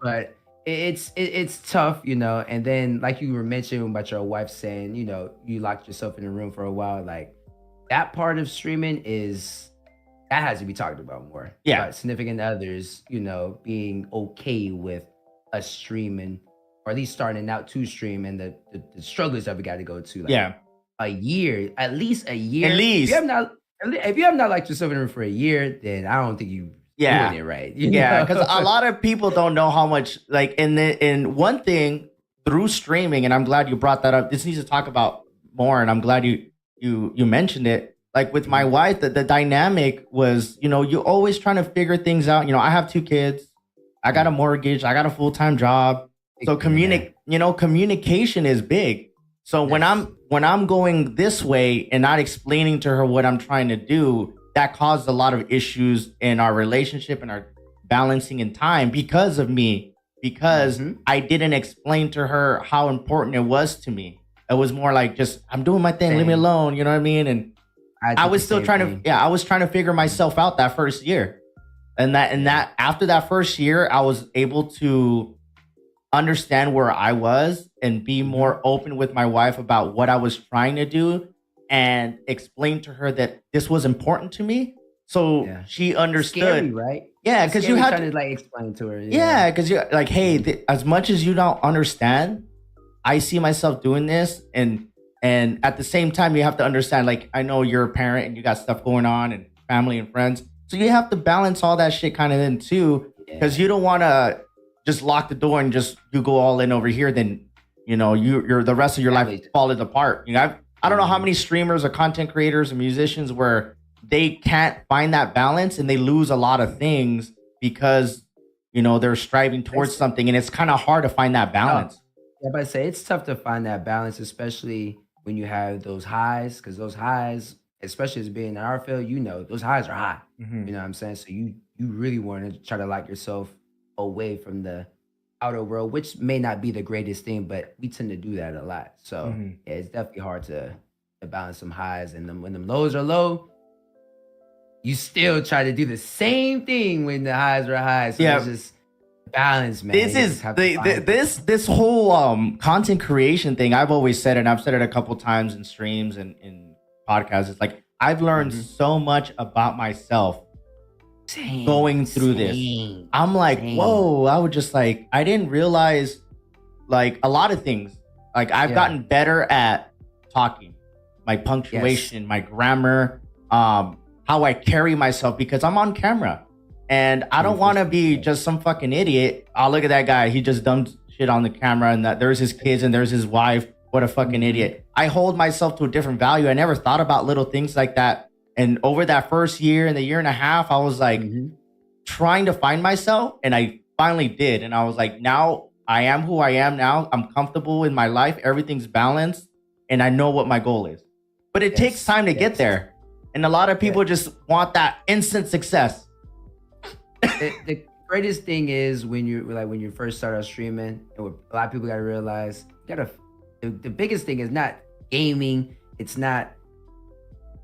But it's tough, and then like you were mentioning about your wife saying, you locked yourself in a room for a while. Like that part of streaming that has to be talked about more. Yeah. About significant others, being okay with us streaming, or at least starting out to stream, and the struggles that we got to go to. Like, a year, at least a year. At least. If you have not liked yourself in a room for a year, then I don't think you doing it right. Yeah, because a lot of people don't know how much, like, in one thing through streaming, and I'm glad you brought that up. This needs to talk about more, and I'm glad you mentioned it. Like with my wife, the dynamic was, you always trying to figure things out. I have 2 kids, I got a mortgage, I got a full-time job, so communication is big. So when I'm going this way and not explaining to her what I'm trying to do, that caused a lot of issues in our relationship and our balancing in time because of me, because I didn't explain to her how important it was to me. It was more like just, I'm doing my thing, leave me alone. You know what I mean? And I was still trying to figure myself out that first year. And that after that first year, I was able to understand where I was and be more open with my wife about what I was trying to do and explain to her that this was important to me. So she understood. Scary, right? Yeah, because you had to like explain to her. Yeah, because you're like, hey, as much as you don't understand, I see myself doing this, and at the same time, you have to understand. Like, I know you're a parent and you got stuff going on and family and friends, so you have to balance all that shit kind of in too, because you don't want to just lock the door and just you go all in over here. Then you're the rest of your life falling apart. I don't know how many streamers or content creators and musicians where they can't find that balance and they lose a lot of things because they're striving towards something, and it's kind of hard to find that balance. Yeah, but I say it's tough to find that balance, especially when you have those highs, because those highs, especially as being in our field, those highs are high. You know what I'm saying? So you really want to try to lock yourself away from the outer world, which may not be the greatest thing, but we tend to do that a lot. So it's definitely hard to balance some highs, and when them lows are low, you still try to do the same thing when the highs are high. So it's just balance, man. This is this whole content creation thing. I've always said it, and I've said it a couple times in streams and in podcasts. It's like I've learned so much about myself going through this. I'm like, whoa, I would just like, I didn't realize like a lot of things. Like I've gotten better at talking, my punctuation, my grammar, how I carry myself, because I'm on camera and I don't want to be just some fucking idiot. Oh, look at that guy. He just dumped shit on the camera, and that there's his kids and there's his wife. What a fucking idiot. I hold myself to a different value. I never thought about little things like that. And over that first year and the year and a half, I was like trying to find myself, and I finally did. And I was like, now I am who I am now. I'm comfortable in my life. Everything's balanced, and I know what my goal is. But it takes time to get there. And a lot of people just want that instant success. The greatest thing is when you first start out streaming, and what a lot of people got to realize, the biggest thing is not gaming. It's not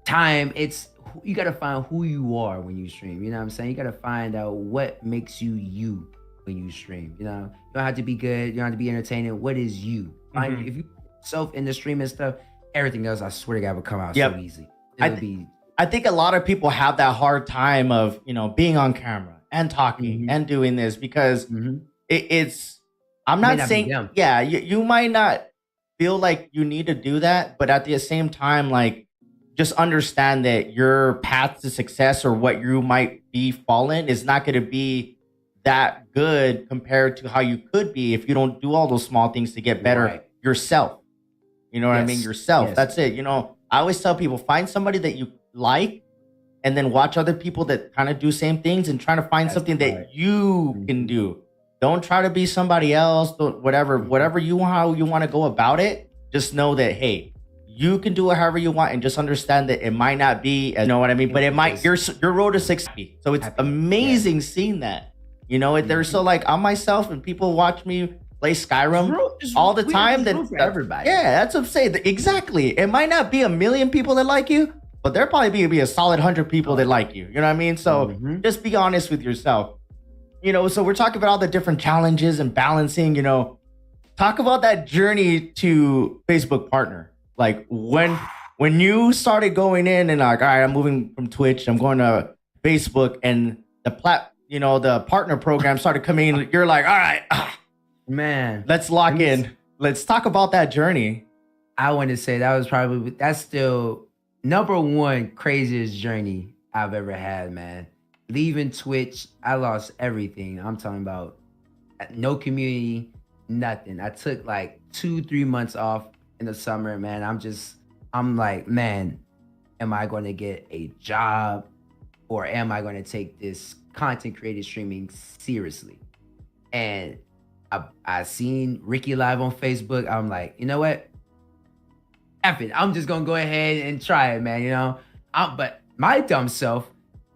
time. It's you got to find who you are when you stream. You know what I'm saying? You got to find out what makes you when you stream. You don't have to be good. You don't have to be entertaining. What is you? Find if you self in the stream and stuff, everything else, I swear to God, will come out so easy. I think a lot of people have that hard time of being on camera and talking and doing this because it's. I'm not saying you might not feel like you need to do that, but at the same time, like, just understand that your path to success or what you might be falling is not going to be that good compared to how you could be if you don't do all those small things to get better yourself. You know what I mean? Yourself. That's it. I always tell people, find somebody that you like and then watch other people that kind of do same things and try to find something that you can do. Don't try to be somebody else. Whatever you how you want to go about it. Just know that, hey, you can do it however you want, and just understand that it might not be, you know what I mean? But it might, your road to success. So it's amazing seeing that, they're so like, I'm myself, and people watch me play Skyrim Just all the we time, have room for everybody. Yeah, that's what I'm saying. Exactly. It might not be 1 million people that like you, but there probably be a solid 100 people that like you. You know what I mean? So just be honest with yourself. So we're talking about all the different challenges and balancing, talk about that journey to Facebook partner. Like when you started going in and like, all right, I'm moving from Twitch, I'm going to Facebook, and the partner program started coming in, you're like, all right, man, let's lock in. Let's talk about that journey. I want to say that's still number one craziest journey I've ever had, man. Leaving Twitch, I lost everything. I'm talking about no community, nothing. I took like 2-3 months off in the summer, man. I'm like, man, am I going to get a job, or am I going to take this content creator streaming seriously? And I seen Ricky live on Facebook. I'm like, you know what? F it. I'm just gonna go ahead and try it, man. But my dumb self,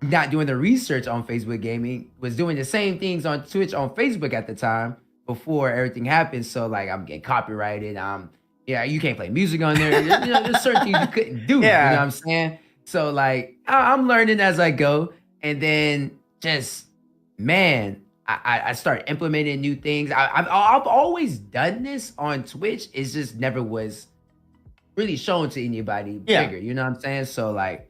not doing the research on Facebook gaming, was doing the same things on Twitch on Facebook at the time before everything happened. So like, I'm getting copyrighted. You can't play music on there. There's certain things you couldn't do. Yeah. You know what I'm saying? So like, I'm learning as I go, and then just, man, I start implementing new things. I've always done this on Twitch. It just never was really shown to anybody bigger. You know what I'm saying? So like,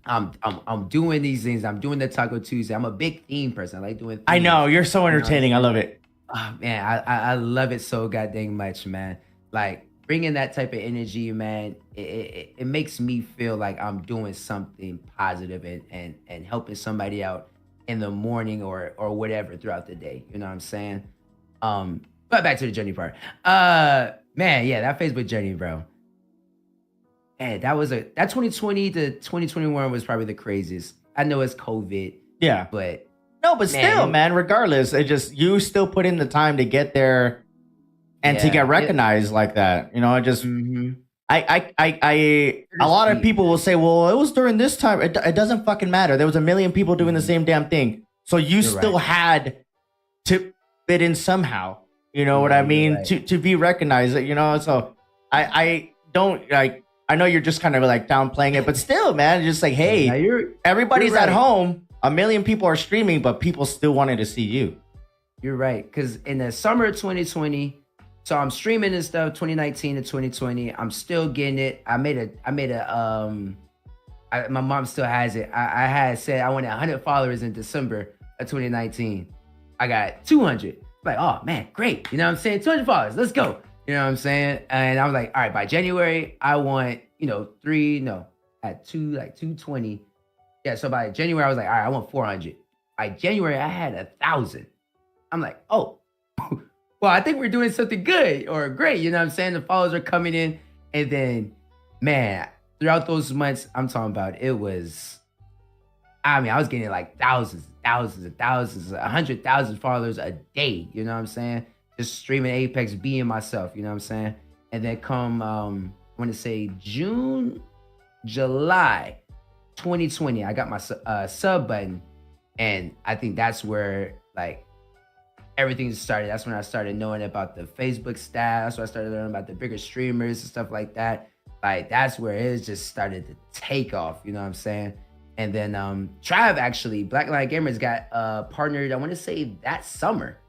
I'm doing these things. I'm doing the Taco Tuesday. I'm a big theme person. I like doing themes. I know, you're so entertaining. I love it. Oh, man, I love it so goddamn much, man. Like, bringing that type of energy, man, it makes me feel like I'm doing something positive and helping somebody out in the morning or whatever throughout the day. You know what I'm saying? But back to the journey part. Man, yeah, that Facebook journey, bro. Man, that 2020 to 2021 was probably the craziest. I know it's COVID. Yeah. But still, man, regardless, you still put in the time to get there and to get recognized like that. A lot of people will say, well, it was during this time. It doesn't fucking matter. There was 1 million people doing the same damn thing. So you're still right. Had to fit in somehow. You know what I mean? Right. To be recognized, so I don't like, I know you're just kind of like downplaying it, but still, man, just like, hey, everybody's at home. 1 million people are streaming, but people still wanted to see you. You're right. Because in the summer of 2020, so I'm streaming and stuff, 2019 to 2020. I'm still getting it. My mom still has it. I had said I wanted 100 followers in December of 2019. I got 200. Like, oh man, great. You know what I'm saying? 200 followers. Let's go. You know what I'm saying? And I was like, all right, by January, I want, at 220. Yeah, so by January, I was like, all right, I want 400. By January, I had 1,000. I'm like, oh, well, I think we're doing something good or great. You know what I'm saying? The followers are coming in. And then, man, throughout those months, I'm talking about, I was getting like thousands, 100,000 followers a day. You know what I'm saying? Just streaming Apex, being myself. You know what I'm saying? And then come, I want to say July 2020, I got my sub button. And I think that's where like everything started. That's when I started knowing about the Facebook stats. That's when I started learning about the bigger streamers and stuff like that. Like that's where it just started to take off. You know what I'm saying? And then Trav, actually, Black Light Gamers got partnered, I want to say that summer.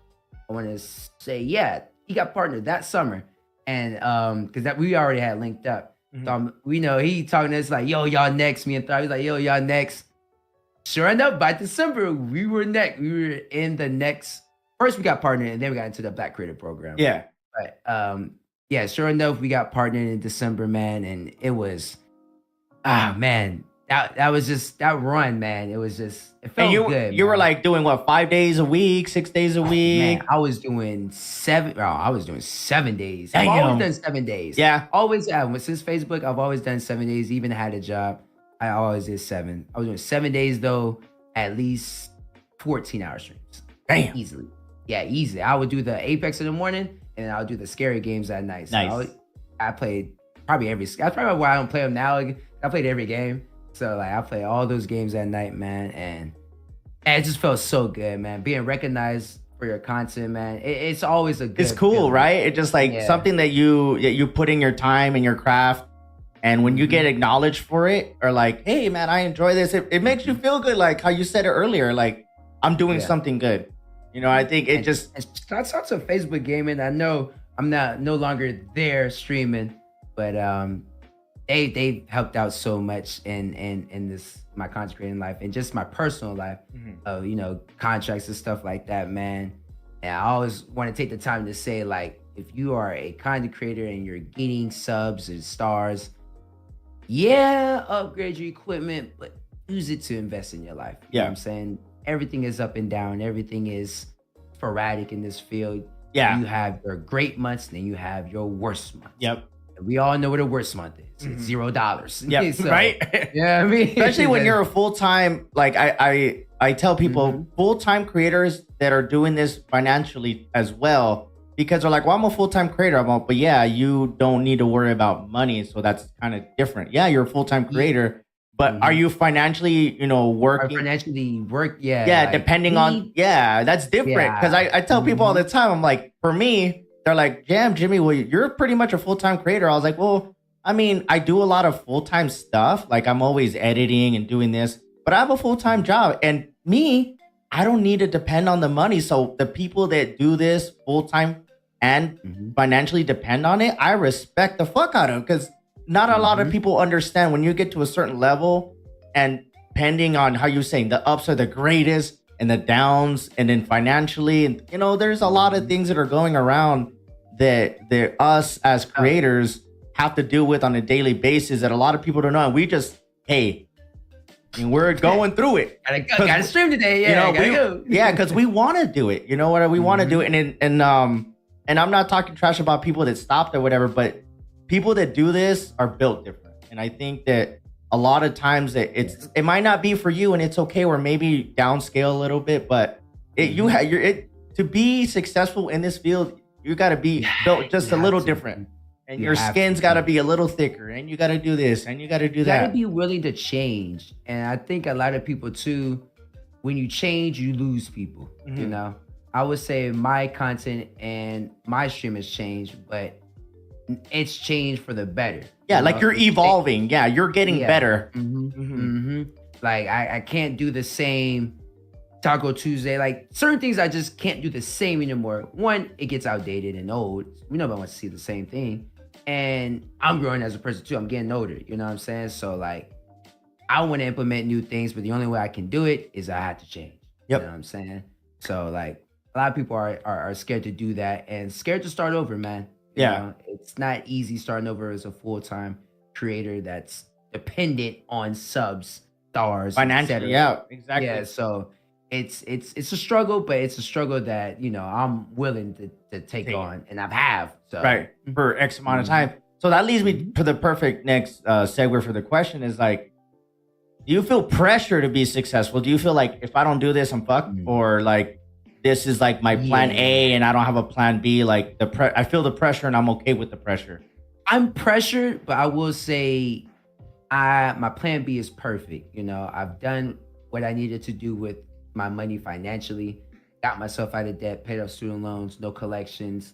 He got partnered that summer. And because that we already had linked up. Mm-hmm. So we know he talking to us like, yo, y'all next. Me and Trav, he's like, yo, y'all next. Sure enough, by December, we were next. We were in the next. First, we got partnered, and then we got into the Black Creator Program. Yeah. But yeah, sure enough, we got partnered in December, man, and it was, man, that was just that run, man. It felt good. You were like doing what, 5 days a week, 6 days a week? Man, I was doing 7 days. Damn. I've always done 7 days. Yeah. Always, since Facebook, I've always done 7 days. Even had a job, I always did 7. I was doing 7 days though, at least 14-hour streams. Damn. Easily. Yeah, easily. I would do the Apex in the morning, and I'll do the scary games at night. So nice. I played probably that's probably why I don't play them now. I played every game. So like I play all those games at night, man. And it just felt so good, man. Being recognized for your content, man. It's always a good It's cool, feeling. right? It's just like something that you put in your time and your craft. And when you get acknowledged for it, or like, hey man, I enjoy this, it makes you feel good, like how you said it earlier, like I'm doing something good. You know, I think it just shouts out to Facebook Gaming. I know I'm no longer there streaming, but they've helped out so much in this my content creating life and just my personal life of, you know, contracts and stuff like that, man. And I always want to take the time to say, like, if you are a content creator and you're getting subs and stars, upgrade your equipment, but use it to invest in your life. You know what I'm saying? Everything is up and down. Everything is sporadic in this field. Yeah. You have your great months, and then you have your worst months. Yep. And we all know what a worst month is. It's $0. Yep. So, Right. yeah, I mean, Especially when you're a full-time, like I tell people, full-time creators that are doing this financially as well, because they're like, well, I'm a full-time creator. I'm like, but yeah, you don't need to worry about money. So that's kind of different. Yeah, you're a full-time creator, but are you financially, you know, working? Yeah, like depending on, that's different. Because I tell people all the time, I'm like, for me, they're like, damn, Jimmy, well, you're pretty much a full-time creator. I was like, well, I mean, I do a lot of full-time stuff. Like I'm always editing and doing this, but I have a full-time job. And me, I don't need to depend on the money. So the people that do this full-time and financially depend on it, I respect the fuck out of it, because not a lot of people understand when you get to a certain level, and depending on how you're saying, the ups are the greatest and the downs, and then financially, and you know, there's a lot of things that are going around that us as creators have to deal with on a daily basis that a lot of people don't know. And we just, hey, and we're going through it. Gotta stream today. Yeah, you know, because we want to do it. You know what? We want to do it. And I'm not talking trash about people that stopped or whatever, but people that do this are built different. And I think that a lot of times it might not be for you, and it's okay, or maybe downscale a little bit, but to be successful in this field, you got to be built just a little different. And your skin's got to be a little thicker, and you got to do this, and you got to do that. You got to be willing to change. And I think a lot of people too, when you change, you lose people, you know? I would say my content and my stream has changed, but it's changed for the better. Yeah, like you're evolving. You're getting better. Like I can't do the same Taco Tuesday. Like certain things I just can't do the same anymore. One, it gets outdated and old. Nobody wants to see the same thing. And I'm growing as a person too. I'm getting older. You know what I'm saying? So like, I want to implement new things, but the only way I can do it is I have to change. You know what I'm saying? So like, a lot of people are scared to do that and scared to start over, man. You know, it's not easy starting over as a full-time creator that's dependent on subs, stars, financially. Yeah, exactly. Yeah, so it's a struggle, but it's a struggle that, you know, I'm willing to take on, and have. So for X amount of time. So that leads me to the perfect next segue for the question is like, do you feel pressure to be successful? Do you feel like if I don't do this, I'm fucked, or like this is like my plan A and I don't have a plan B? Like I feel the pressure and I'm okay with the pressure. I'm pressured, but I will say my plan B is perfect. You know, I've done what I needed to do with my money financially, got myself out of debt, paid off student loans, no collections,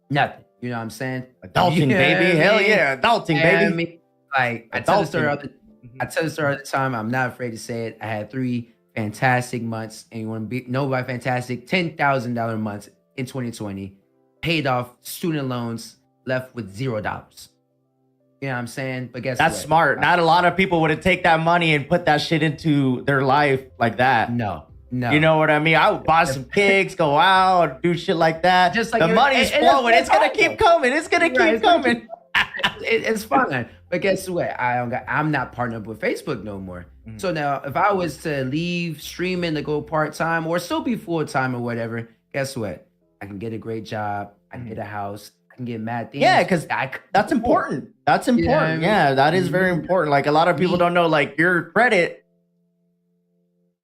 nothing. You know what I'm saying? Adulting, baby. Hell yeah. Adulting, baby. I mean, like I tell the story all the time. I'm not afraid to say it. I had 3 fantastic months, and you want to know by fantastic, $10,000 months in 2020, paid off student loans, left with $0. You know what I'm saying? But guess that's what? smart. Not a lot of people would take that money and put that shit into their life like that. No. You know what I mean? I would buy some pigs, go out, do shit like that. Just like the money's flowing. It's gonna keep coming. It's gonna keep coming. It's fine. But guess what? I'm not partnered with Facebook no more. So now if I was to leave streaming to go part-time or still be full-time or whatever, guess what? I can get a great job. I can get a house. I can get mad things. Yeah, because that's important. That's important. You know what I mean? Yeah, that is very important. Like a lot of people don't know, like your credit.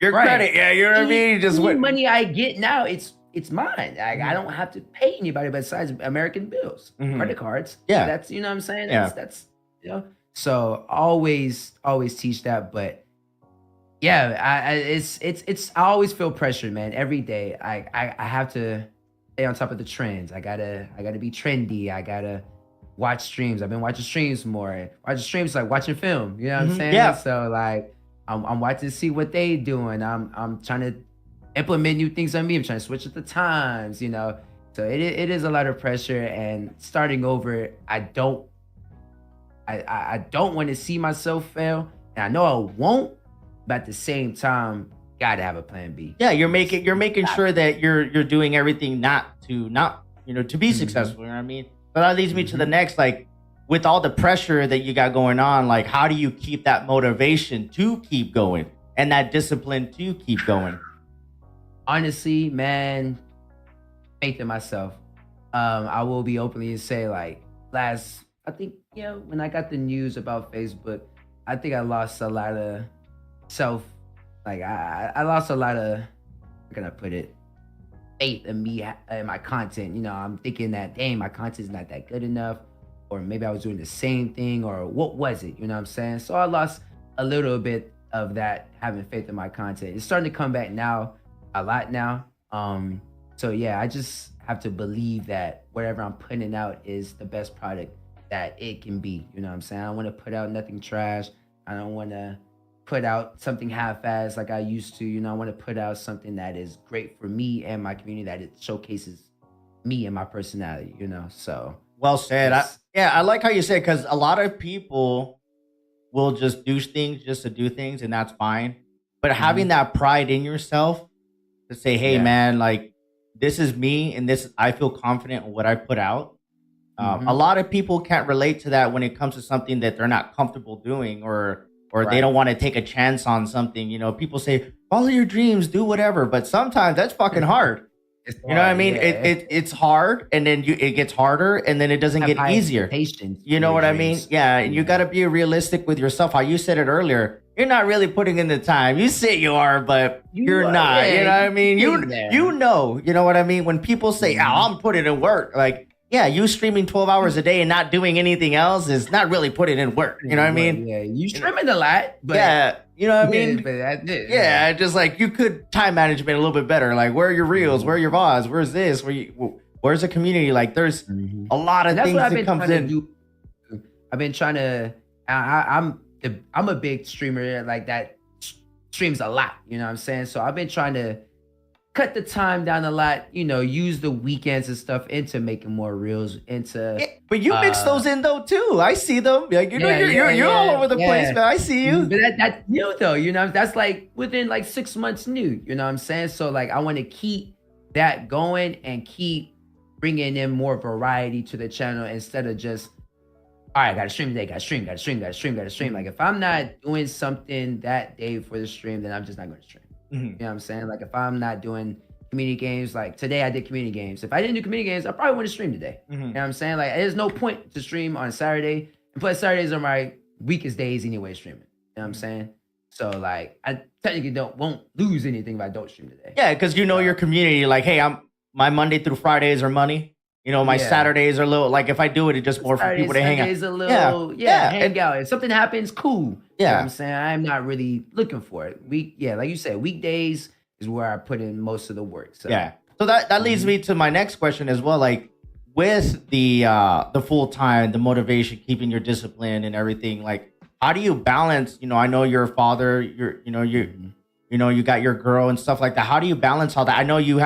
Yeah, you know what I mean? Just what money I get now, it's mine. I don't have to pay anybody besides American bills, credit cards. Yeah, that's, you know what I'm saying. That's you know. So always teach that, but Yeah, it's I always feel pressure, man. Every day, I have to stay on top of the trends. I gotta be trendy. I gotta watch streams. I've been watching streams more. Watching streams like watching film. You know what I'm saying? Yeah. So like, I'm watching to see what they doing. I'm trying to implement new things on me. I'm trying to switch at the times. You know, so it is a lot of pressure. And starting over, I don't want to see myself fail, and I know I won't. But at the same time, gotta have a plan B. Yeah, you're making sure that you're doing everything not to be successful. You know what I mean? But that leads me to the next, like, with all the pressure that you got going on, like, how do you keep that motivation to keep going and that discipline to keep going? Honestly, man, faith in myself. I will be openly and say, like, I think, when I got the news about Facebook, I think I lost a lot of I lost a lot of, how can I put it, faith in me and my content. I'm thinking that, dang, my content's not that good enough, or maybe I was doing the same thing, or what was it? You know what I'm saying? So I lost a little bit of that, having faith in my content. It's starting to come back now, a lot now. So yeah, I just have to believe that whatever I'm putting out is the best product that it can be. You know what I'm saying? I don't want to put out nothing trash. I don't want to put out something half-assed like I used to. I want to put out something that is great for me and my community, that it showcases me and my personality, so. Well said. I like how you said, because a lot of people will just do things just to do things, and that's fine. But having that pride in yourself to say, hey, man, like, this is me, and I feel confident in what I put out. A lot of people can't relate to that when it comes to something that they're not comfortable doing, or they don't want to take a chance on something. People say, follow your dreams, do whatever. But sometimes that's fucking hard. You know what I mean? Yeah. It's hard, and then it gets harder, and then it doesn't get easier. You know what I mean? Yeah, and you got to be realistic with yourself. How you said it earlier, you're not really putting in the time. You say you are, but you're not. Yeah, you know what I mean? You know what I mean? When people say, oh, I'm putting in work, like, yeah, you streaming 12 hours a day and not doing anything else is not really putting in work. You know what I mean? Yeah, you streaming a lot. But yeah, you know what I mean? But that's it. Yeah, just like you could time management a little bit better. Like, where are your reels? Where are your VODs? Where's this? Where's the community? Like, there's a lot of things that comes in. I've been trying to. I'm a big streamer like that. Streams a lot. You know what I'm saying? So I've been trying to cut the time down a lot, use the weekends and stuff into making more reels, but you mix those in though too. I see them. Like, you're all over the place, man. I see you. But that's new though, that's like within like 6 months new, you know what I'm saying? So like, I want to keep that going and keep bringing in more variety to the channel instead of just, all right, gotta stream today, gotta stream. Like, if I'm not doing something that day for the stream, then I'm just not going to stream. You know what I'm saying? Like, if I'm not doing community games, like today I did community games. If I didn't do community games, I probably wouldn't stream today. You know what I'm saying? Like, there's no point to stream on Saturday. And plus, Saturdays are my weakest days anyway streaming. You know what I'm saying? So like, I technically won't lose anything if I don't stream today. Yeah, because your community, like, hey, my Monday through Fridays are money. My Saturdays are a little, like, if I do it, it's just more for people to hang out. A little, hang out. If something happens, cool. Yeah. You know what I'm saying? I'm not really looking for it. Like you said, weekdays is where I put in most of the work. So. Yeah. So that leads me to my next question as well. Like, with the full time, the motivation, keeping your discipline and everything, like, how do you balance, I know you're a father, you got your girl and stuff like that. How do you balance all that? I know you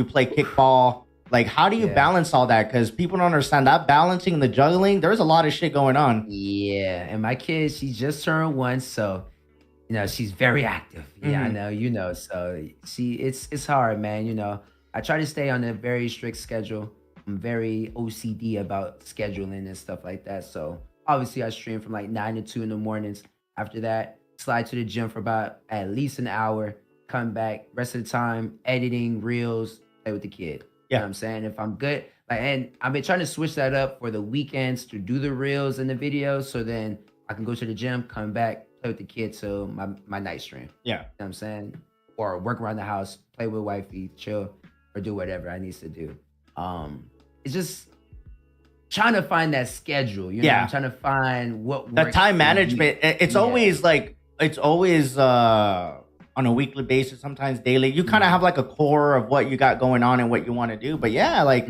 play kickball. Like, how do you balance all that? Because people don't understand that balancing and the juggling. There's a lot of shit going on. Yeah, and my kid, she just turned 1, so she's very active. Yeah, I know. So it's hard, man. I try to stay on a very strict schedule. I'm very OCD about scheduling and stuff like that. So obviously, I stream from like 9 to 2 in the mornings. After that, slide to the gym for about at least an hour. Come back, rest of the time editing reels, play with the kid. You know what I'm saying? If I'm good, and I've been trying to switch that up for the weekends to do the reels and the videos, so then I can go to the gym, come back, play with the kids till my night stream. Yeah. You know what I'm saying? Or work around the house, play with wifey, chill, or do whatever I need to do. It's just trying to find that schedule. I'm trying to find what works. The time management. It's always like, it's always on a weekly basis, sometimes daily. You kind of have like a core of what you got going on and what you want to do. But yeah, like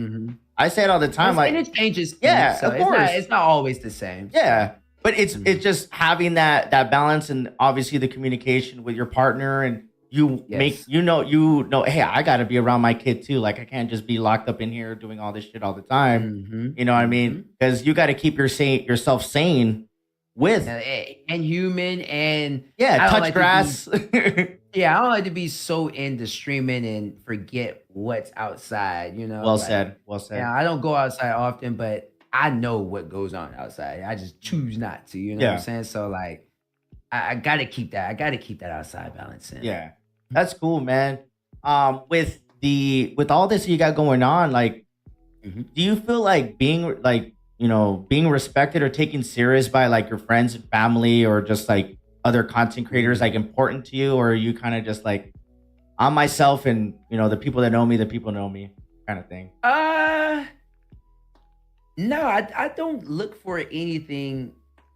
I say it all the time, like, and it changes. Yeah, so of course. It's not always the same. Yeah. But it's just having that balance, and obviously the communication with your partner, and you make you know, hey, I got to be around my kid too. Like, I can't just be locked up in here doing all this shit all the time. You know what I mean? Because you got to keep yourself sane with and human, and touch grass. I don't like to be so into streaming and forget what's outside. You know. Well said. Yeah, I don't go outside often, but I know what goes on outside. I just choose not to, you know what I'm saying? So like, I gotta keep that. I gotta keep that outside balance in. Yeah, that's cool, man. With all this you got going on, like, do you feel like being respected or taken serious by like your friends and family, or just like other content creators, like important to you, or are you kind of just like, I'm myself, and the people that know me kind of thing? No, I don't look for anything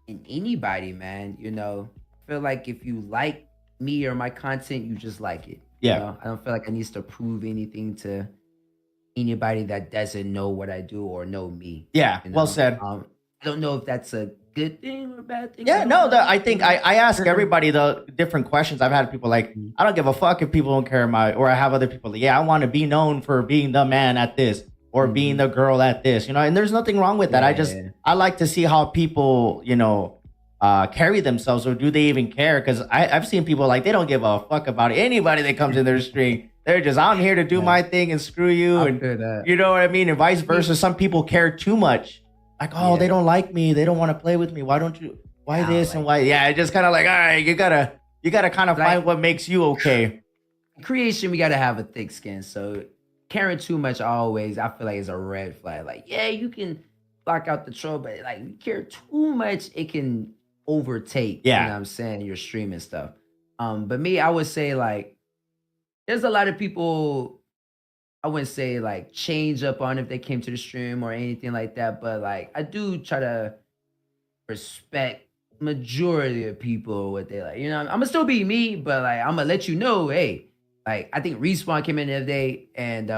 in anybody, man. I feel like if you like me or my content, you just like it. Yeah. I don't feel like I need to prove anything to anybody that doesn't know what I do or know me. Yeah, well said. I don't know if that's a good thing or a bad thing. Yeah, no, I think I ask everybody the different questions. I've had people like, I don't give a fuck if people don't care or I have other people like, I want to be known for being the man at this, or being the girl at this, and there's nothing wrong with that. I like to see how people, carry themselves, or do they even care? Because I've seen people like, they don't give a fuck about anybody that comes in their stream. They're just, I'm here to do my thing and screw you. You know what I mean? And vice versa. Some people care too much. Like, they don't like me. They don't want to play with me. Why this and why? Yeah, it's just kind of like, all right, you gotta kind of find what makes you okay. Creation, we gotta have a thick skin. So caring too much always, I feel like, is a red flag. Like, you can block out the troll, but like, you care too much, it can overtake, you know what I'm saying, your stream and stuff. But me, I would say, like, there's a lot of people, I wouldn't say like change up on if they came to the stream or anything like that, but like, I do try to respect majority of people, what they like. I'm gonna still be me, but like, I'm gonna let you know, hey, like, I think Respawn came in the other day, and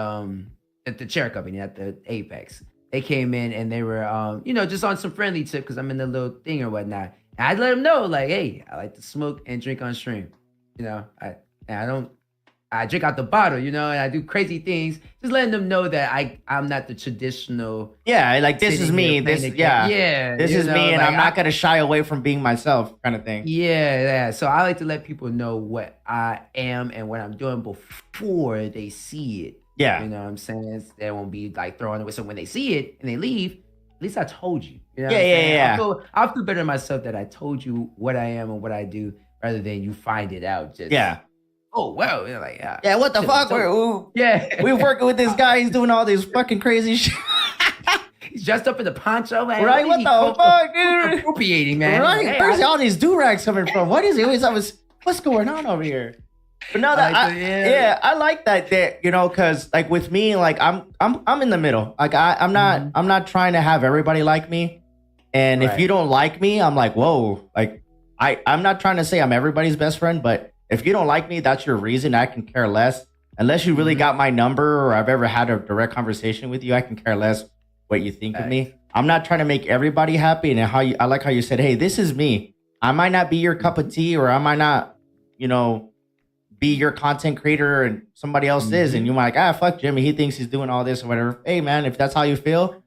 at the chair company at the Apex, they came in and they were just on some friendly tip, because I'm in the little thing or whatnot. And I'd let them know, like, hey, I like to smoke and drink on stream. I drink out the bottle, and I do crazy things. Just letting them know that I'm not the traditional. Yeah, like, this is me. This is me, and like, I'm not gonna shy away from being myself, kind of thing. Yeah. So I like to let people know what I am and what I'm doing before they see it. Yeah, you know what I'm saying? They won't be like throwing away. So when they see it and they leave, at least I told you. Yeah. I feel better in myself that I told you what I am and what I do, rather than you find it out. Oh, wow. Like, what the fuck? We're working with this guy. He's doing all this fucking crazy shit. He's dressed up in the poncho, man. Right? What the fuck, dude? Appropriating, man. Right? Where's all these do-rags coming from? What is he always always? What's going on over here? But no, I like that, because like with me, like I'm in the middle. Like I'm not trying to have everybody like me. And if you don't like me, I'm like, whoa. Like I'm not trying to say I'm everybody's best friend, but if you don't like me, that's your reason. I can care less. Unless you really got my number, or I've ever had a direct conversation with you, I can care less what you think of me. I'm not trying to make everybody happy. And I like how you said, hey, this is me. I might not be your cup of tea, or I might not, be your content creator, and somebody else is. And you might like, fuck Jimmy. He thinks he's doing all this or whatever. Hey, man, if that's how you feel.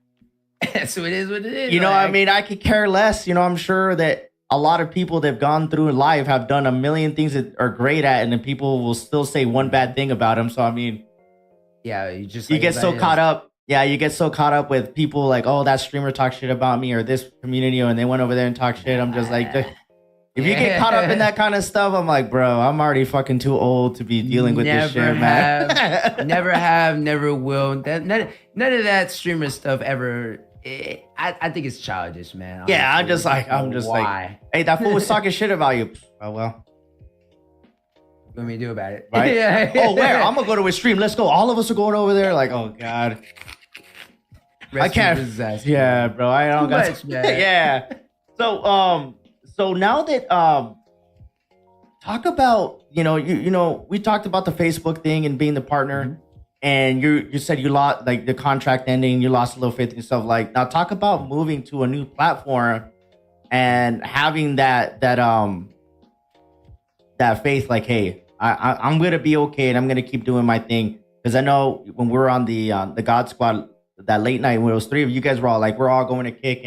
So it is what it is. You know what I mean? I could care less. I'm sure that a lot of people that have gone through life have done a million things that are great at, and then people will still say one bad thing about them. So, I mean, you get so caught up. Yeah, you get so caught up with people like, oh, that streamer talked shit about me, or this community, and they went over there and talked shit. I'm just like, if you get caught up in that kind of stuff, I'm like, bro, I'm already fucking too old to be dealing with this shit, man. Never will. None of that streamer stuff ever. I think it's childish, man. Honestly. Yeah, I'm just like, hey, that fool was talking shit about you. Oh well. What do we do about it? Right? Oh, where? I'm gonna go to his stream. Let's go. All of us are going over there. Like, oh god. I can't. Yeah, bro. I don't got. Yeah. So now that talk about, we talked about the Facebook thing and being the partner, and you said you lost, like, the contract ending, you lost a little faith in yourself. Like, now talk about moving to a new platform and having that faith, like, hey, I'm gonna be okay and I'm gonna keep doing my thing. Because I know when we were on the God Squad that late night when it was 3 of you guys were all like, we're all going to kick,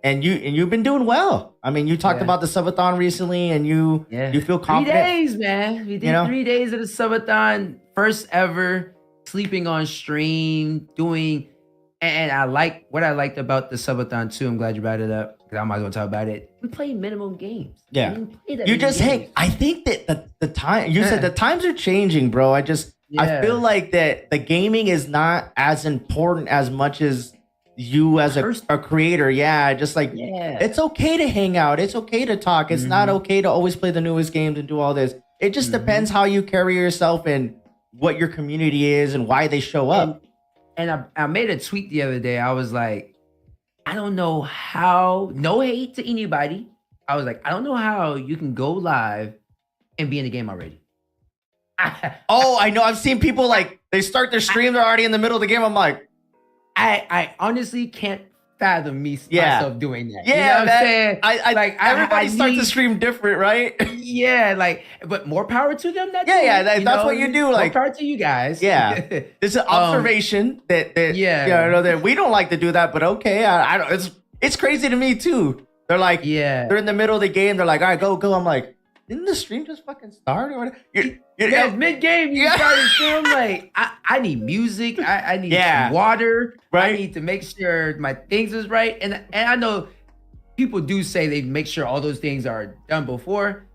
and you've been doing well. I mean, you talked about the subathon recently, and you feel confident. 3 days, man. We did 3 days of the subathon, first ever, sleeping on stream, doing, and what I liked about the subathon too. I'm glad you brought it up because I might as well talk about it. We played minimum games. Yeah, you just hang. I think that the time you said the times are changing, bro. I feel like that the gaming is not as important as much as you as a creator. Yeah, just like it's okay to hang out. It's okay to talk. It's not okay to always play the newest games and do all this. It just depends how you carry yourself and what your community is and why they show up. And I made a tweet the other day. I was like, I don't know how, no hate to anybody. I was like, I don't know how you can go live and be in the game already. I know. I've seen people like they start their stream, they're already in the middle of the game. I'm like, I honestly can't fathom myself doing that. Yeah, you know what I'm saying? I like everybody starts to stream different, right? Yeah, like, but more power to them. That's that's what you do. Like, more power to you guys. Yeah, it's an observation that that we don't like to do that, but okay, I don't. It's crazy to me too. They're like, they're in the middle of the game. They're like, all right, go. I'm like, didn't the stream just fucking start or whatever? Mid game, you started film. Like, I need music. I need some water. Right. I need to make sure my things is right. And I know people do say they make sure all those things are done before.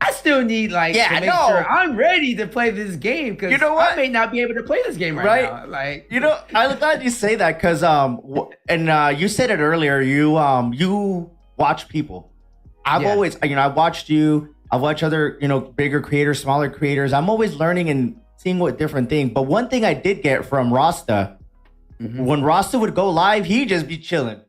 I still need to make sure I'm ready to play this game because I may not be able to play this game right now. Like, I'm glad you say that because you said it earlier. You watch people. I've always, I watched you. I watch other, bigger creators, smaller creators. I'm always learning and seeing what different things. But one thing I did get from Rasta, when Rasta would go live, he'd just be chilling.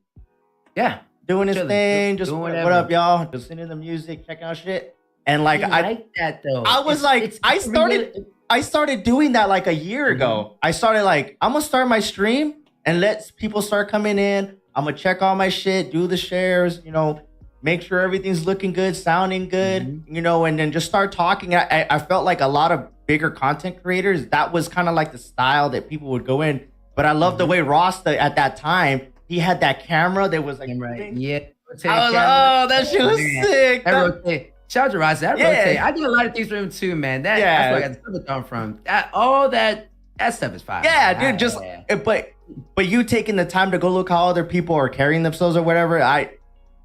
Yeah. Doing his thing, just what up, y'all? Just listening to the music, checking out shit. And like, I like that though. I was I started doing that like a year ago. I started like, I'm gonna start my stream and let people start coming in. I'm gonna check all my shit, do the shares, make sure everything's looking good, sounding good, and then just start talking. I felt like a lot of bigger content creators, that was kind of like the style that people would go in. But I love the way Rasta at that time, he had that camera that was like, yeah. I was like, oh, that shit was sick. Shout out to Rasta. That rotate. I did a lot of things for him too, man. That's where I got the stuff from. That stuff is fire. Yeah, man. Dude, but you taking the time to go look how other people are carrying themselves or whatever,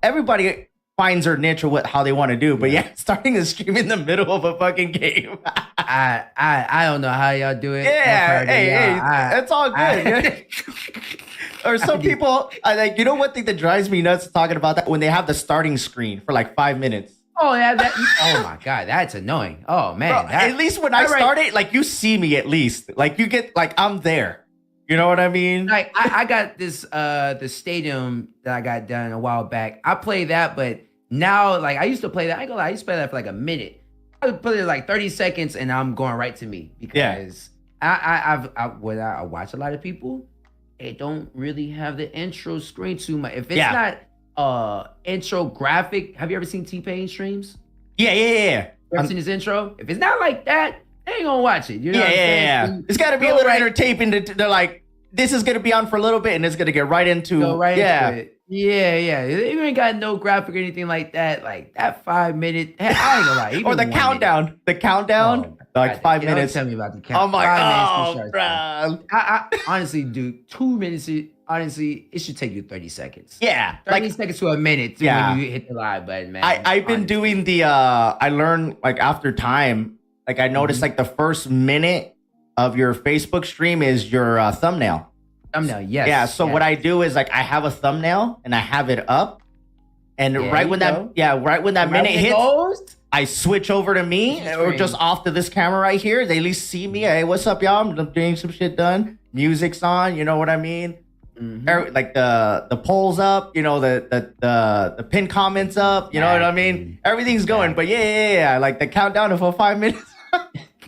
everybody finds their niche or how they want to do. But starting a stream in the middle of a fucking game. I don't know how y'all do it. Yeah, hey, it's all good. Or some people, one thing that drives me nuts talking about that when they have the starting screen for like 5 minutes. Oh yeah, oh my god, that's annoying. Oh man, bro, at least when I started, like you see me at least, like you get like I'm there. You know what I mean? Like I got this the stadium that I got done a while back. I play that, but now like I used to play that. I ain't gonna lie, I used to play that for like a minute. I would play it like 30 seconds, and I'm going right to me because I watch a lot of people. They don't really have the intro screen too much. If it's not intro graphic, have you ever seen T-Pain streams? Yeah. You ever seen his intro? If it's not like that, they ain't gonna watch it. You know what I'm saying? It's got to be a little entertaining. They're like, this is gonna be on for a little bit, and it's gonna get right into into it. Yeah. You ain't got no graphic or anything like that. Like that 5 minute. I ain't gonna lie. Or the countdown. Minute. The countdown. Like 5 minutes. Don't tell me about the countdown. I'm like, bro. I honestly, dude, 2 minutes. Honestly, it should take you 30 seconds. Yeah. 30 seconds to a minute when you hit the live button, man. I've been doing I learned like after time, like I noticed like the first minute of your Facebook stream is your thumbnail. Thumbnail, yes. Yeah, so what I do is like I have a thumbnail and I have it up. And right when that minute hits, I switch over to me or just off to this camera right here. They at least see me. Hey, what's up, y'all? I'm doing some shit done. Music's on, you know what I mean? like the polls up, you know, the pin comments up, you know what I mean? Everything's going, but yeah, like the countdown for 5 minutes,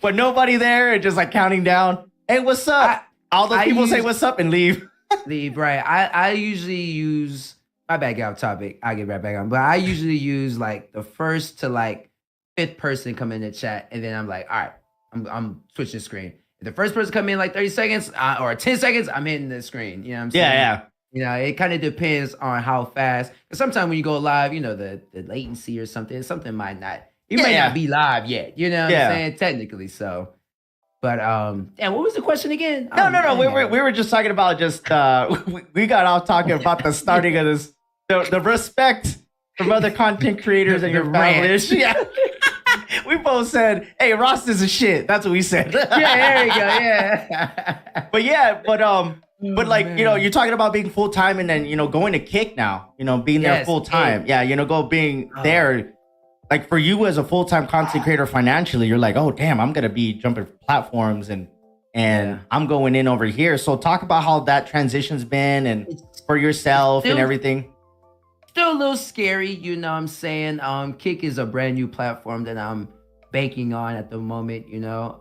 but nobody there and just like counting down. Hey, what's up? All those people say what's up and leave. Right. I usually use, my bad, get off topic. I'll get right back on. But I usually use like the first to like fifth person come in the chat, and then I'm like, all right, I'm switching the screen. If the first person come in like 30 seconds or 10 seconds, I'm hitting the screen. You know what I'm saying? Yeah. You know, it kind of depends on how fast. Because sometimes when you go live, you know, the latency or something might not. You might not be live yet. You know what I'm saying? Technically, so. But and what was the question again? No. We were just talking about just we got off talking about the starting of this, the respect from other content creators and your families. Yeah. We both said, "Hey, Ross is a shit." That's what we said. Yeah, there you go. Yeah. But like, you know, you're talking about being full time and then, you know, going to Kick now, you know, being there full time. Yeah, you know, being there. Like for you as a full-time content creator financially, you're like, oh damn, I'm gonna be jumping platforms and I'm going in over here. So talk about how that transition's been and for yourself and everything. Still a little scary, you know what I'm saying? Kick is a brand new platform that I'm banking on at the moment, you know,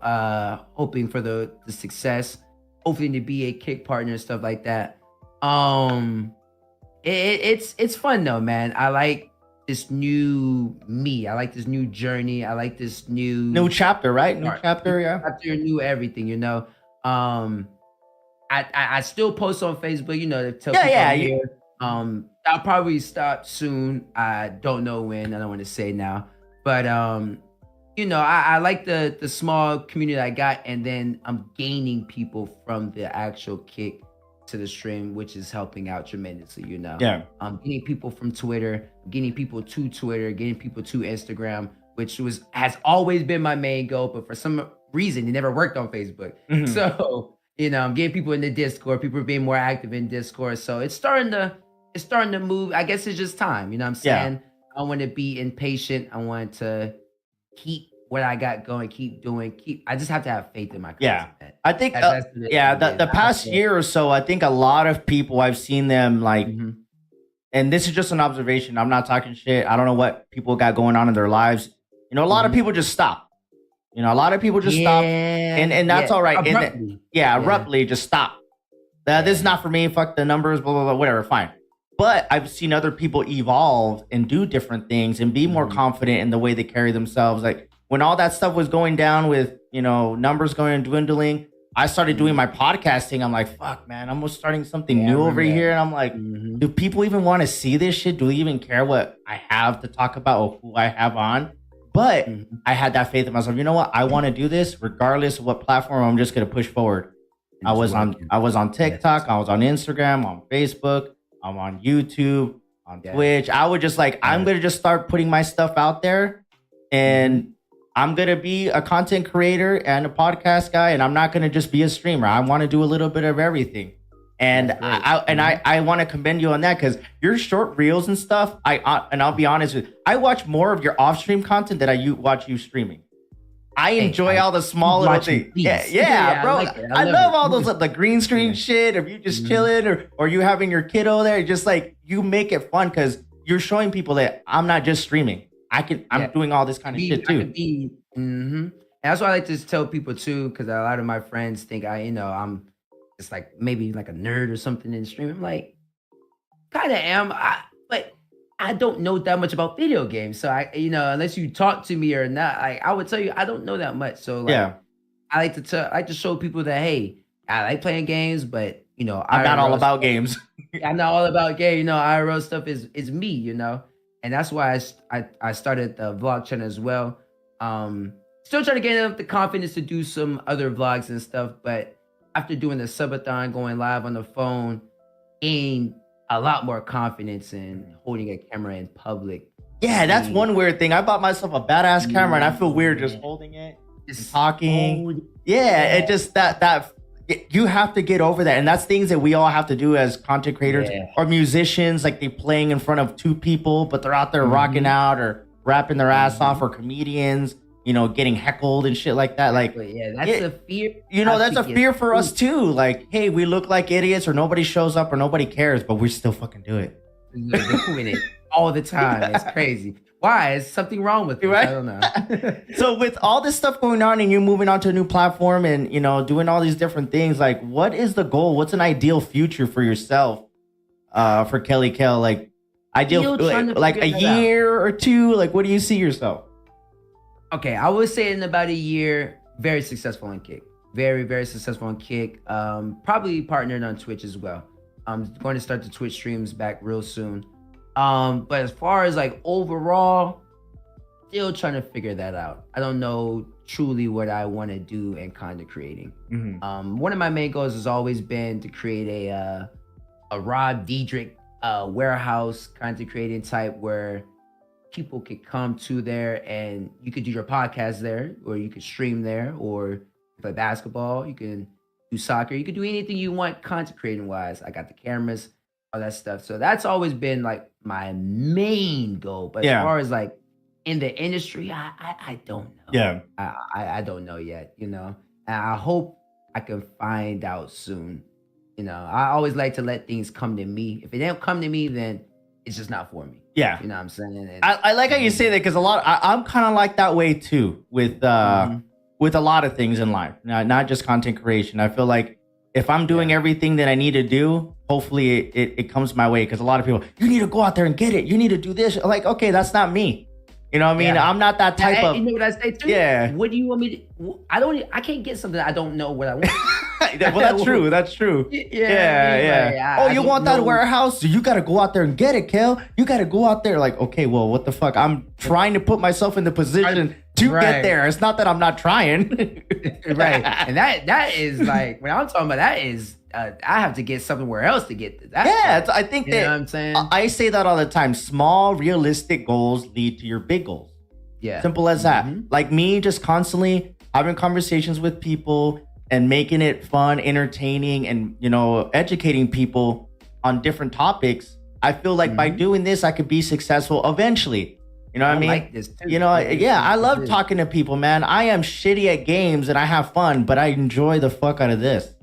hoping for the success, hoping to be a Kick partner and stuff like that. It's fun though, man. I like this new me. I like this new journey. I like this new chapter, right? New chapter, yeah. Chapter, new everything, you know. I still post on Facebook, you know, to tell people I'm here. I'll probably stop soon. I don't know when. I don't want to say now. But you know, I like the small community I got, and then I'm gaining people from the actual Kick to the stream, which is helping out tremendously, you know. Yeah. I'm getting people from Twitter, getting people to Twitter, getting people to Instagram, which has always been my main goal, but for some reason it never worked on Facebook. So, you know, I'm getting people in the Discord, people are being more active in Discord. So it's starting to move. I guess it's just time, you know what I'm saying? Yeah. I want to be impatient. I want to keep what I got going, keep doing, I just have to have faith in my content. Yeah. I think, the past year or so, I think a lot of people, I've seen them like, and this is just an observation. I'm not talking shit. I don't know what people got going on in their lives. You know, a lot of people just stop. You know, a lot of people just stop, and that's all right. Abruptly just stop. This is not for me. Fuck the numbers, blah, blah, blah, whatever, fine. But I've seen other people evolve and do different things and be more confident in the way they carry themselves. Like, when all that stuff was going down with, you know, numbers going and dwindling, I started doing my podcasting. I'm like, fuck, man, I'm starting something new over here. And I'm like, do people even want to see this shit? Do they even care what I have to talk about or who I have on? But I had that faith in myself. You know what? I want to do this regardless of what platform. I'm just going to push forward. I was on TikTok. I was on Instagram, on Facebook. I'm on YouTube, on Twitch. I would just like, I'm going to just start putting my stuff out there, and I'm going to be a content creator and a podcast guy, and I'm not going to just be a streamer. I want to do a little bit of everything. And I want to commend you on that, because your short reels and stuff, I'll be honest with you, I watch more of your off-stream content than I watch you streaming. I enjoy all the small little things. Yeah, bro. I love all those, the green screen shit, or you just chilling, or you having your kiddo there. Just like, you make it fun, because you're showing people that I'm not just streaming. I'm doing all this kind of shit too. And that's why I like to tell people too, because a lot of my friends think I'm just like maybe like a nerd or something in streaming. I'm like, kind of am, but I don't know that much about video games. So unless you talk to me or not, I would tell you I don't know that much. So I like to show people that, hey, I like playing games, but I'm not all about games. I'm not all about games. IRL stuff is me. And that's why I started the vlog channel as well. Still trying to get up the confidence to do some other vlogs and stuff, but after doing the subathon, going live on the phone, gained a lot more confidence in holding a camera in public. Yeah, that's one weird thing. I bought myself a badass camera, and I feel weird just holding it, just talking. It just that you have to get over that, and that's things that we all have to do as content creators or musicians. Like, they playing in front of two people, but they're out there rocking out or rapping their ass off, or comedians. getting heckled and shit like that. Like, But yeah, that's a fear. that's a fear for us too. Like, hey, we look like idiots, or nobody shows up, or nobody cares, but we still fucking do it. We're doing it all the time. It's crazy. Why? Is something wrong with it? Right? I don't know. So with all this stuff going on, and you moving on to a new platform, and doing all these different things, like, what is the goal? What's an ideal future for yourself, for Kelly Kale? Like, ideal, like a year or two. Like, what do you see yourself? Okay, I would say in about a year, very successful on Kick. Very, very successful on Kick. Probably partnered on Twitch as well. I'm going to start the Twitch streams back real soon. But as far as like overall, still trying to figure that out. I don't know truly what I want to do in content creating. One of my main goals has always been to create a Rob Diedrich warehouse content creating type where people could come to there and you could do your podcast there, or you could stream there, or play basketball, you can do soccer, you could do anything you want content creating wise. I got the cameras, all that stuff. So that's always been like my main goal. But as far as like in the industry, I don't know. Yeah. I don't know yet, And I hope I can find out soon. I always like to let things come to me. If it don't come to me, then it's just not for me. Yeah. You know what I'm saying? And, I like how you say that, because I'm kind of like that way too with a lot of things in life, not just content creation. I feel like if I'm doing everything that I need to do, hopefully it comes my way. Because a lot of people, you need to go out there and get it. You need to do this. Like, okay, that's not me. You know what I mean? Yeah. I'm not that type of. You know what I say too? Yeah. What do you want me to? I can't get something I don't know what I want. Well, that's true. That's true. Yeah. You want that warehouse? You got to go out there and get it, Kale. You got to go out there. Like, okay, well, what the fuck? I'm trying to put myself in the position to get there. It's not that I'm not trying. Right. And that is like, when I'm talking about that is, I have to get somewhere else to get that. Yeah, I think you know what I'm saying? I say that all the time. Small, realistic goals lead to your big goals. Yeah. Simple as that. Like me, just constantly having conversations with people and making it fun, entertaining, and educating people on different topics. I feel like by doing this, I could be successful eventually. You know what I mean? Like this too. I love talking to people, man. I am shitty at games and I have fun, but I enjoy the fuck out of this.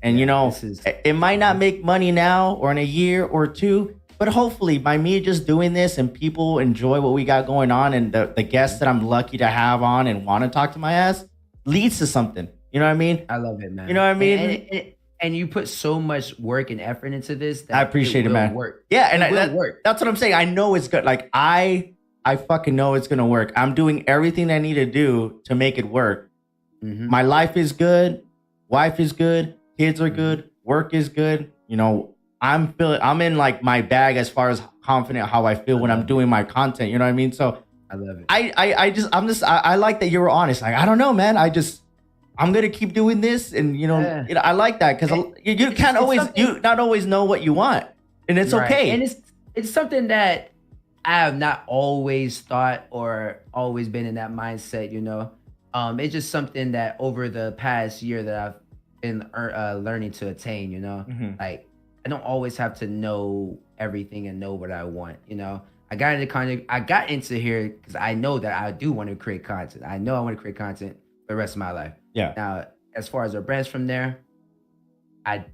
And it might not make money now or in a year or two, but hopefully by me just doing this and people enjoy what we got going on, and the guests that I'm lucky to have on and want to talk to my ass leads to something. You know what I mean? I love it, man. You know what I mean? And you put so much work and effort into this. That I appreciate it, man. Work. Yeah, and work. That's what I'm saying. I know it's good. Like I fucking know it's gonna work. I'm doing everything I need to do to make it work. My life is good. Wife is good. Kids are good. Work is good. I'm in like my bag as far as confident how I feel when I'm doing my content. You know what I mean? So I love it. I like that you were honest. Like, I don't know, man. I'm gonna keep doing this, and I like that, because you can't not always know what you want, and it's okay. And it's something that I have not always thought or always been in that mindset. It's just something that over the past year that I've been learning to attain. Like, I don't always have to know everything and know what I want. I got into here because I know that I do want to create content. I know I want to create content for the rest of my life. Yeah. Now, as far as our brands from there,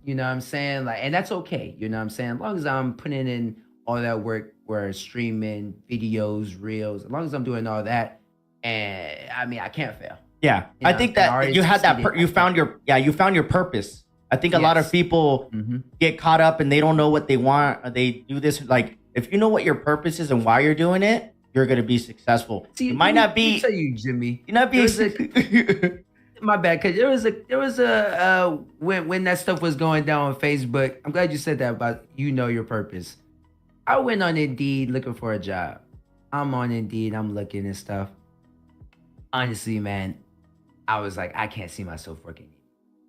you know what I'm saying? Like, and that's okay. You know what I'm saying? As long as I'm putting in all that work, where streaming videos, reels, as long as I'm doing all that, and I mean, I can't fail. Yeah. I think that you had that, you found your purpose. I think a lot of people get caught up and they don't know what they want. They do this. Like, if you know what your purpose is and why you're doing it, you're going to be successful. See, it might not be. Let me tell you, Jimmy. You not be. My bad, because there was a when that stuff was going down on Facebook. I'm glad you said that about your purpose. I went on Indeed looking for a job. I'm on Indeed. I'm looking and stuff. Honestly, man, I was like, I can't see myself working,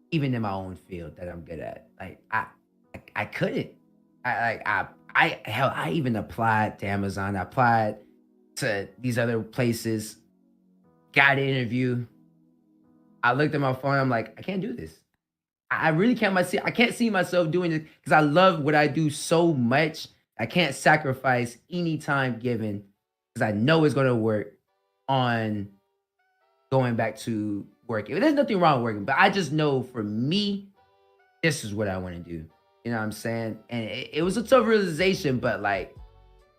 even in my own field that I'm good at. Like, I couldn't. I even applied to Amazon. I applied to these other places. Got an interview. I looked at my phone. I'm like, I can't do this. I really can't. I can't see myself doing this because I love what I do so much. I can't sacrifice any time given because I know it's going to work on going back to working. There's nothing wrong with working, but I just know for me, this is what I want to do. You know what I'm saying? And it was a tough realization, but like,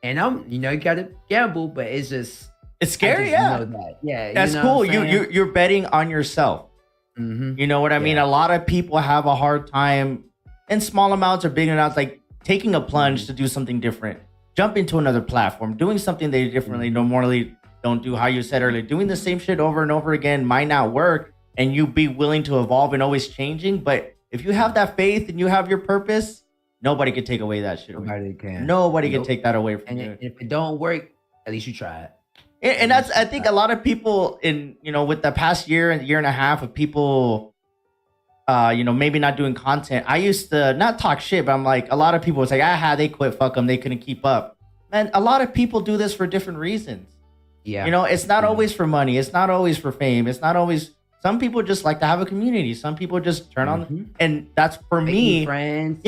and you gotta gamble, but it's just it's scary. Yeah, yeah, that's cool. You're betting on yourself. Mm-hmm. You know what I mean? A lot of people have a hard time in small amounts or big amounts, like taking a plunge to do something different, jump into another platform, doing something they differently normally don't do. How you said earlier, doing the same shit over and over again might not work, and you be willing to evolve and always changing. But if you have that faith and you have your purpose, nobody can take away that shit. Nobody can. Nobody can take that away from you. If it don't work, at least you try it. And that's, I think, a lot of people with the past year and a half of people, maybe not doing content. I used to not talk shit, but I'm like, a lot of people was like, they quit, fuck them, they couldn't keep up. Man, a lot of people do this for different reasons. Yeah. It's not always for money. It's not always for fame. It's not always, some people just like to have a community. Some people just turn on, and that's for me. Friends,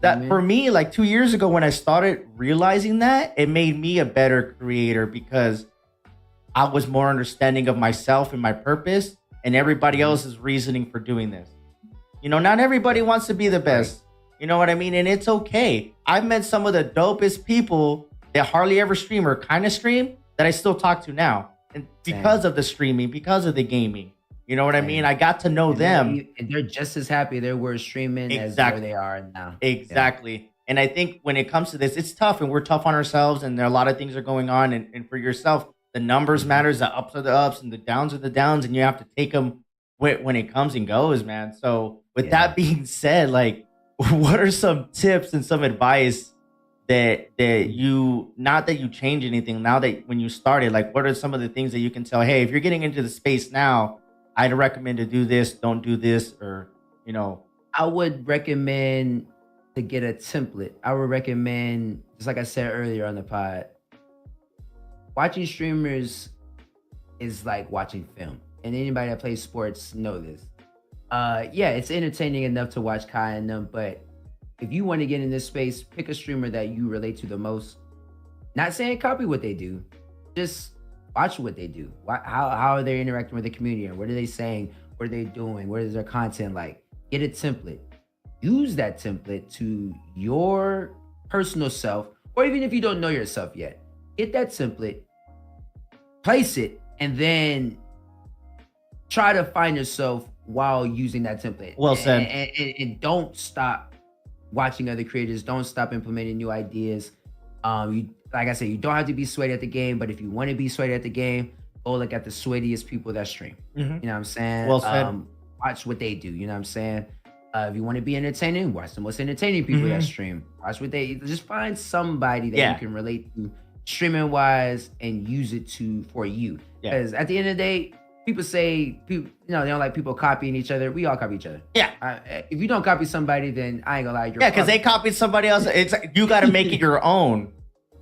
for me, like 2 years ago when I started realizing that, it made me a better creator because I was more understanding of myself and my purpose and everybody else's reasoning for doing this. Not everybody wants to be the best. You know what I mean? And it's okay. I've met some of the dopest people that hardly ever stream or kind of stream that I still talk to now. And because of the streaming, because of the gaming. You know what I mean? I got to know them. They're just as happy they were streaming as where they are now. Exactly. Yeah. And I think when it comes to this, it's tough and we're tough on ourselves and there are a lot of things are going on. And for yourself, the numbers matters, the ups are the ups and the downs are the downs. And you have to take them when it comes and goes, man. So with that being said, like, what are some tips and some advice that you, not that you change anything, now that when you started, like, what are some of the things that you can tell, hey, if you're getting into the space now, I'd recommend to do this, don't do this, or, I would recommend to get a template. I would recommend, just like I said earlier on the pod, watching streamers is like watching film. And anybody that plays sports know this. It's entertaining enough to watch Kai and them, but if you want to get in this space, pick a streamer that you relate to the most. Not saying copy what they do, just watch what they do. How are they interacting with the community? And what are they saying? What are they doing? What is their content like? Get a template. Use that template to your personal self, or even if you don't know yourself yet, get that template, place it, and then try to find yourself while using that template. Well said. And don't stop watching other creators. Don't stop implementing new ideas. Like I said, you don't have to be sweaty at the game, but if you want to be sweaty at the game, go look at the sweatiest people that stream. You know what I'm saying? Well said. Watch what they do. You know what I'm saying? If you want to be entertaining, watch the most entertaining people that stream. Watch what they just find somebody that you can relate to streaming wise and use it for you. Because at the end of the day, people say they don't like people copying each other. We all copy each other. If you don't copy somebody, then I ain't gonna lie. Because they copied somebody else. It's you got to make it your own.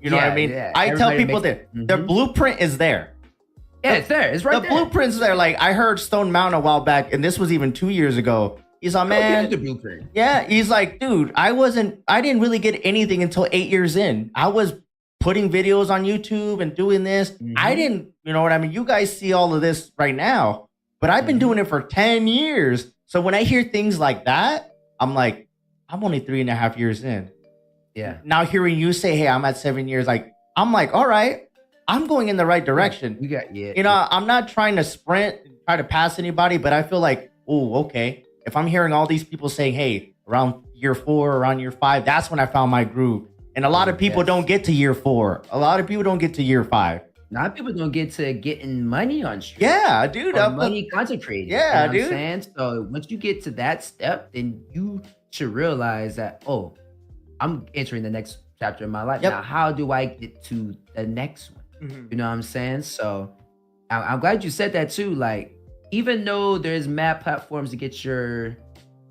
You know what I mean? I tell people that their blueprint is there. Yeah, it's there. It's right there. The blueprint's there. Like, I heard Stone Mountain a while back, and this was even 2 years ago. He's like, man. The blueprint. Yeah, he's like, dude, I didn't really get anything until 8 years in. I was putting videos on YouTube and doing this. I didn't, you know what I mean? You guys see all of this right now, but I've been doing it for 10 years. So when I hear things like that, I'm like, I'm only 3.5 years in. Yeah. Now hearing you say, hey, I'm at 7 years, I'm like, all right, I'm going in the right direction. I'm not trying to sprint and try to pass anybody, but I feel like, oh, okay. If I'm hearing all these people saying, hey, around year 4, around year 5, that's when I found my groove. And a lot of people don't get to year 4. A lot of people don't get to year 5. A lot of people don't get to getting money on stream. Yeah, dude. Money concentrated. Yeah, you know what I'm saying? So once you get to that step, then you should realize that, oh, I'm entering the next chapter of my life. Now, how do I get to the next one? You know what I'm saying? So I'm glad you said that too. Like, even though there's mad platforms to get your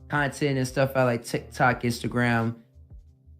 content and stuff out, like TikTok, Instagram,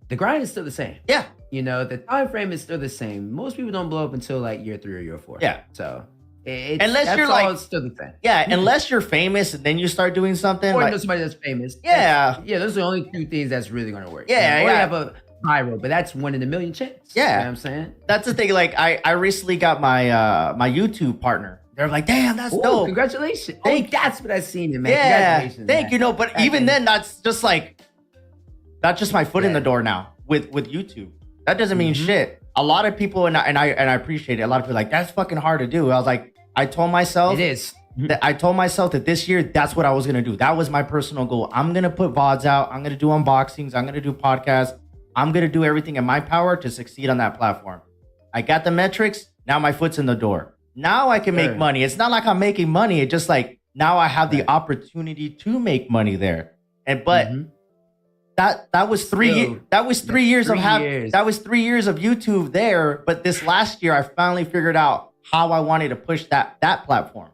the grind is still the same. Yeah. The time frame is still the same. Most people don't blow up until like year 3 or year 4. Yeah. So unless you're like, still the same. Yeah, unless you're famous and then you start doing something. Or you know somebody that's famous. Yeah. Those are the only 2 things that's really gonna work. Yeah. Or you have a viral, but that's 1 in a million chance. Yeah. You know what I'm saying? That's the thing. Like, I recently got my my YouTube partner. they're like, damn, that's Ooh, dope. Congratulations. That's what I seen, man. Yeah, Congratulations, thank you. No, but even then, that's just my foot in the Yeah. door now with YouTube. That doesn't mean shit. A lot of people, and I appreciate it. A lot of people are like, that's fucking hard to do. I was like, I told myself It is. that this year, that's what I was gonna do. That was my personal goal. I'm gonna put VODs out. I'm gonna do unboxings. I'm gonna do podcasts. I'm gonna do everything in my power to succeed on that platform. I got the metrics. Now my foot's in the door. Now I can make money. It's not like I'm making money. It's just like now I have the opportunity to make money there. But that was 3 years. That was 3 years of that was 3 years of YouTube there. But this last year, I finally figured out how I wanted to push that platform.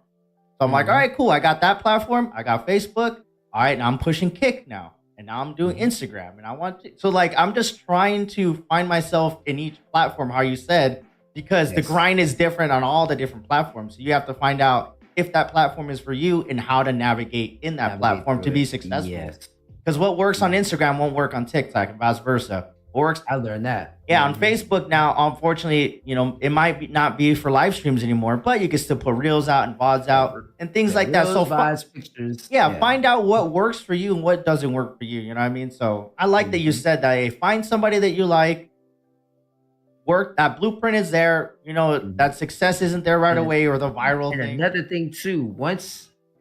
So I'm like, all right, cool. I got that platform. I got Facebook. All right, now I'm pushing Kick now. And now I'm doing Instagram. And I want to, so like, I'm just trying to find myself in each platform, how you said, because the grind is different on all the different platforms. So you have to find out if that platform is for you and how to navigate in that platform to be successful. Yes. Because what works on Instagram won't work on TikTok and vice versa. I learned that. Yeah, on Facebook now, unfortunately, it might not be for live streams anymore, but you can still put reels out and VODs out and things like that. So pictures. Yeah, find out what works for you and what doesn't work for you. You know what I mean? So I like that you said that. Hey, find somebody that you like. Work, that blueprint is there. That success isn't there right away, or the viral thing. Another thing too,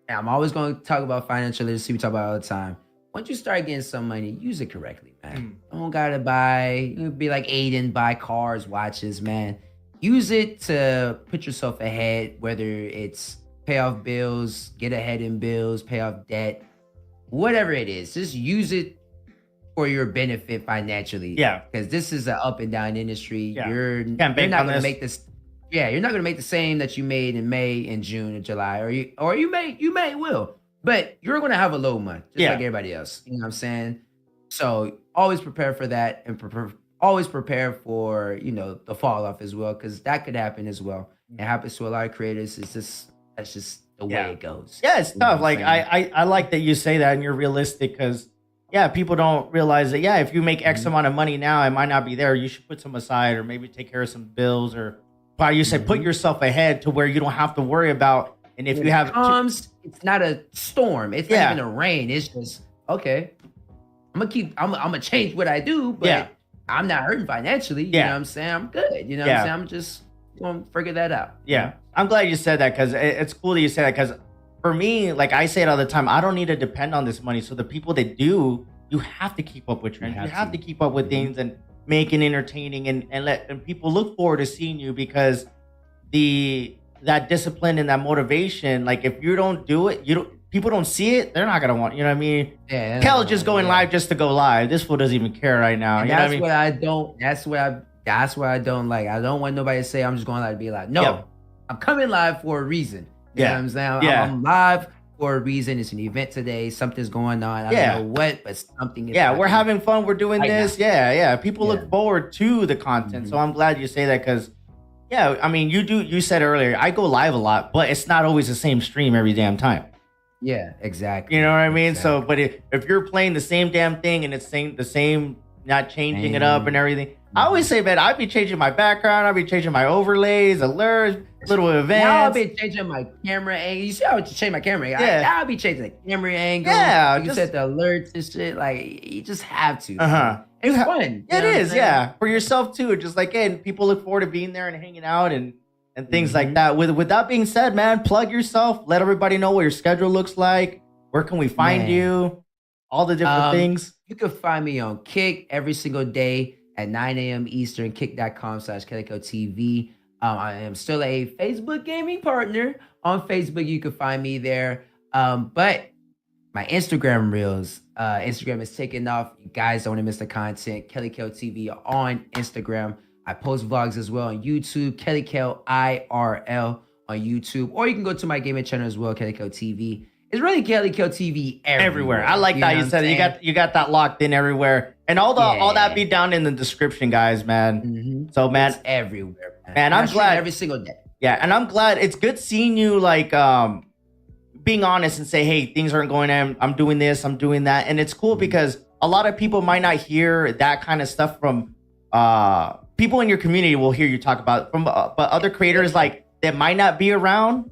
I'm always going to talk about financial literacy. We talk about it all the time. Once you start getting some money, use it correctly, man. Don't gotta be like Aiden, buy cars, watches, man. Use it to put yourself ahead, whether it's pay off bills, get ahead in bills, pay off debt, whatever it is. Just use it for your benefit financially. Yeah. Because this is an up and down industry. Yeah. You're not gonna make this. Yeah, you're not gonna make the same that you made in May and June and July, or you may will. But you're going to have a low month, just like everybody else. You know what I'm saying? So always prepare for that, and always prepare for, the fall off as well, because that could happen as well. It happens to a lot of creators. That's just the way it goes. Yeah, it's tough. Like I like that you say that and you're realistic, because people don't realize that, if you make X amount of money now, it might not be there. You should put some aside, or maybe take care of some bills, or you said, put yourself ahead to where you don't have to worry about. And if you have it's not a storm. It's not even a rain. It's just, okay, I'm gonna change what I do, but I'm not hurting financially. You know what I'm saying? I'm good. You know what I'm saying? I'm just gonna figure that out. Yeah. I'm glad you said that, because it's cool that you said that, because for me, like I say it all the time, I don't need to depend on this money. So the people that do, you have to keep up with trends. You have to keep up with things and make it entertaining, and people look forward to seeing you, because that discipline and that motivation, like if you don't do it, people don't see it, they're not gonna want, you know what I mean? Yeah. Kel's just going live just to go live. This fool doesn't even care right now. And you know what I mean? That's what I don't like. I don't want nobody to say I'm just going live to be like, no, I'm coming live for a reason. You know what I'm saying? I'm live for a reason. It's an event today. Something's going on. I don't know what, but something is happening. We're having fun. We're doing this. Now. People look forward to the content. So I'm glad you say that, because I mean, you said earlier, I go live a lot, but it's not always the same stream every damn time. Yeah, exactly. You know what I mean? Exactly. So, but if you're playing the same damn thing and it's the same, not changing it up and everything. I always say, man, I'd be changing my background. I'd be changing my overlays, alerts, little events. Now I'll be changing my camera angle. You see how I change my camera angle? I'll be changing the camera angle. Yeah. You said the alerts and shit. Like, you just have to. It's fun. It is, for yourself too. Just like, people look forward to being there and hanging out and things like that. With that being said, man, plug yourself. Let everybody know what your schedule looks like. Where can we find you? All the different things. You can find me on Kick every single day at 9 a.m. Eastern, kick.com/KaleTV. I am still a Facebook gaming partner. On Facebook, you can find me there. But my Instagram reels, Instagram is taking off. You guys don't want to miss the content. Kale TV on Instagram. I post vlogs as well on YouTube. Kale IRL on YouTube. Or you can go to my gaming channel as well, Kale TV. It's really Kale TV everywhere. I like that you said it. You got that locked in everywhere. And all that be down in the description, guys, man. So, man, it's everywhere, man. Man, I'm glad every single day. Yeah, and I'm glad. It's good seeing you being honest and say, hey, things aren't going on. I'm doing this, I'm doing that. And it's cool because a lot of people might not hear that kind of stuff from people in your community will hear you talk about it but other creators that might not be around.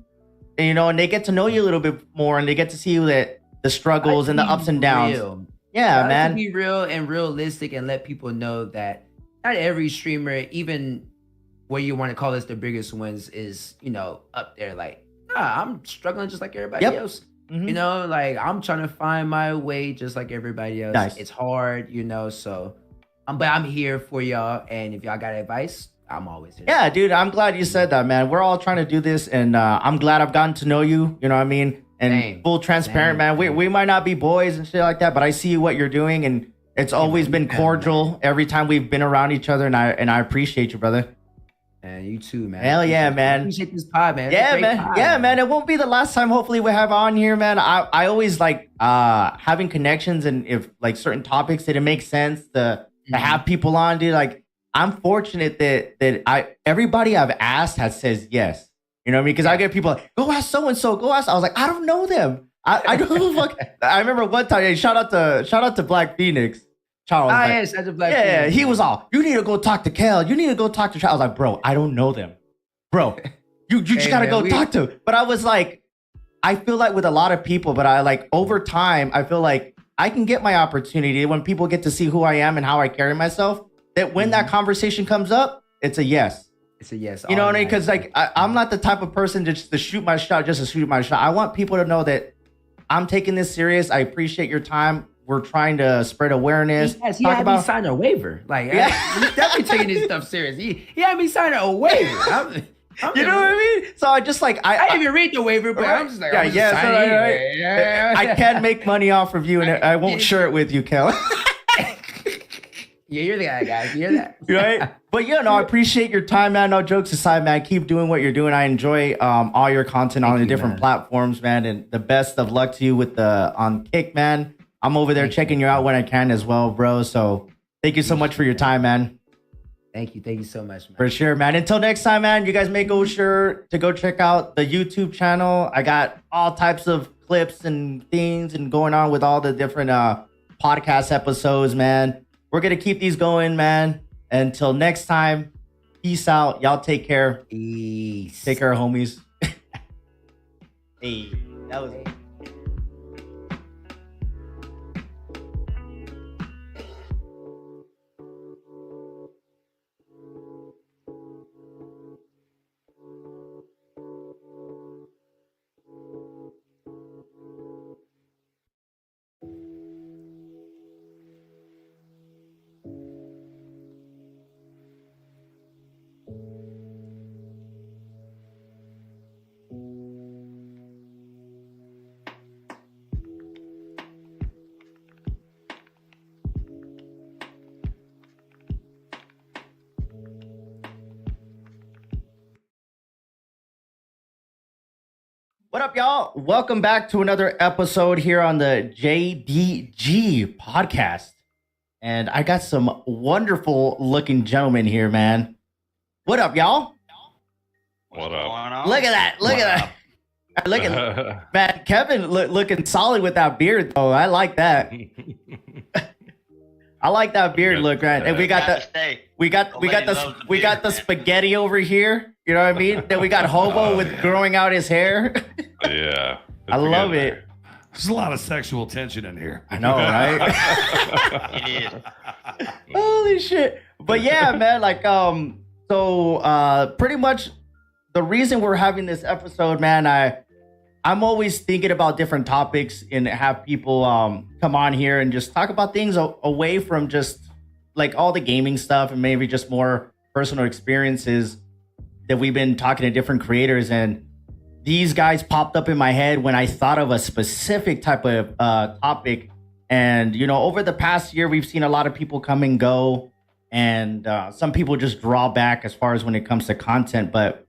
and they get to know you a little bit more, and they get to see the struggles and the ups and downs. Real. Yeah, man. To be real and realistic and let people know that not every streamer, even what you want to call us the biggest ones, is, up there. Like, I'm struggling just like everybody else. Mm-hmm. Like, I'm trying to find my way just like everybody else. Nice. It's hard, so but I'm here for y'all. And if y'all got advice, I'm always here. Yeah, dude, I'm glad you said that, man. We're all trying to do this, and I'm glad I've gotten to know you. You know what I mean? And full transparent, man. We might not be boys and shit like that, but I see what you're doing, and it's always been cordial every time we've been around each other, and I appreciate you, brother. And you too, man. Hell yeah, man. I appreciate this pod, man. Yeah, man. Yeah, man. It won't be the last time. Hopefully, we have on here, man. I always like having connections, and if like certain topics that it makes sense to have people on, dude. Like, I'm fortunate that everybody I've asked has says yes. You know what I mean? Because I get people like, go ask so and so, go ask. I was like, I don't know them. I don't fuck. I remember one time. Hey, shout out to Black Phoenix. Charles. Yes, that's a Black Phoenix. Yeah, he was all, you need to go talk to Kale. You need to go talk to Charles. I was like, bro, I don't know them. Bro, you just gotta go talk to him. But I was like, I feel like with a lot of people, but I like over time, I feel like I can get my opportunity when people get to see who I am and how I carry myself. That when that conversation comes up, it's a yes. It's a yes. You know what I mean? Because like I'm not the type of person to just to shoot my shot just to shoot my shot. I want people to know that I'm taking this serious. I appreciate your time. We're trying to spread awareness. He had me sign a waiver. Like, he's definitely taking this stuff serious. He had me sign a waiver. You know what I mean? So I just like I didn't even read the waiver, but I'm just like, I can't make money off of you, and I won't share it with you, Kel. Yeah, you're the guy, guys. You're that. Right? But I appreciate your time, man. No jokes aside, man. Keep doing what you're doing. I enjoy all your content on the different platforms, man. And the best of luck to you with on Kick, man. I'm over there checking you out when I can as well, bro. So thank you so much for your time, man. Thank you so much, man. For sure, man. Until next time, man, you guys make sure to go check out the YouTube channel. I got all types of clips and things and going on with all the different podcast episodes, man. We're going to keep these going, man. Until next time, peace out. Y'all take care. Peace. Take care, homies. Hey, that was... What up, y'all? Welcome back to another episode here on the JDG Podcast. And I got some wonderful looking gentlemen here, man. What up, y'all? What up? Look at that. Look at that. Look at man, Kevin looking solid with that beard, though. I like that. I like that beard look, right? And we got the spaghetti over here. You know what I mean? Then we got Hobo with growing out his hair. Yeah. I love it. There's a lot of sexual tension in here. I know, right? It is. Holy shit. But yeah, man, like pretty much the reason we're having this episode, man, I'm always thinking about different topics and have people come on here and just talk about things away from just like all the gaming stuff and maybe just more personal experiences that we've been talking to different creators. And these guys popped up in my head when I thought of a specific type of topic. And, over the past year, we've seen a lot of people come and go, and some people just draw back as far as when it comes to content. But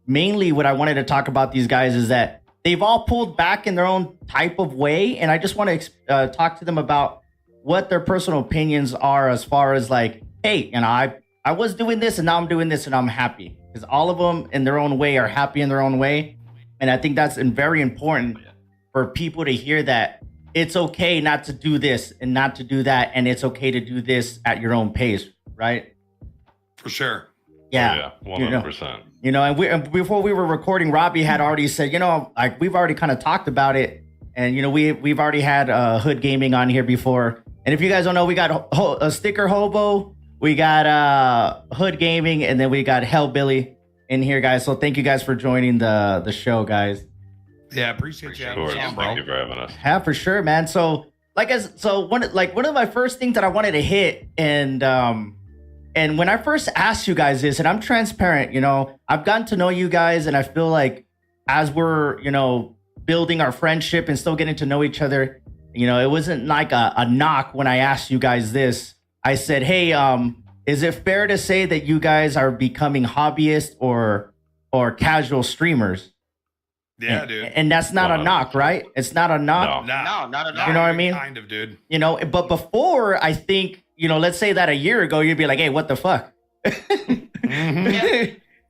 mainly what I wanted to talk about these guys is that they've all pulled back in their own type of way. And I just want to talk to them about what their personal opinions are as far as like, hey, I was doing this and now I'm doing this and I'm happy. Because all of them in their own way are happy in their own way. And I think that's very important for people to hear that it's okay not to do this and not to do that. And it's okay to do this at your own pace, right? For sure. Yeah. Oh, yeah. 100%. You know, and before we were recording, Robbie had already said, you know, like we've already kind of talked about it. And, you know, we've already had Hood Gaming on here before. And if you guys don't know, we got a Sticker Hobo, we got Hood Gaming, and then we got Hellbilly in here, guys. So thank you guys for joining the show, guys. Yeah, appreciate you. Of course. Yeah, Thank you for having us. Yeah, for sure, man. So one of my first things that I wanted to hit, and when I first asked you guys this, and I'm transparent, you know, I've gotten to know you guys, and I feel like as we're, you know, building our friendship and still getting to know each other, you know, it wasn't like a knock when I asked you guys this. I said, hey, is it fair to say that you guys are becoming hobbyists or casual streamers? Yeah, dude. And that's not a knock, right? It's not a knock. No, not at all. You know what I mean? Kind of, dude. You know, but before, I think, you know, let's say that a year ago, you'd be like, hey, what the fuck?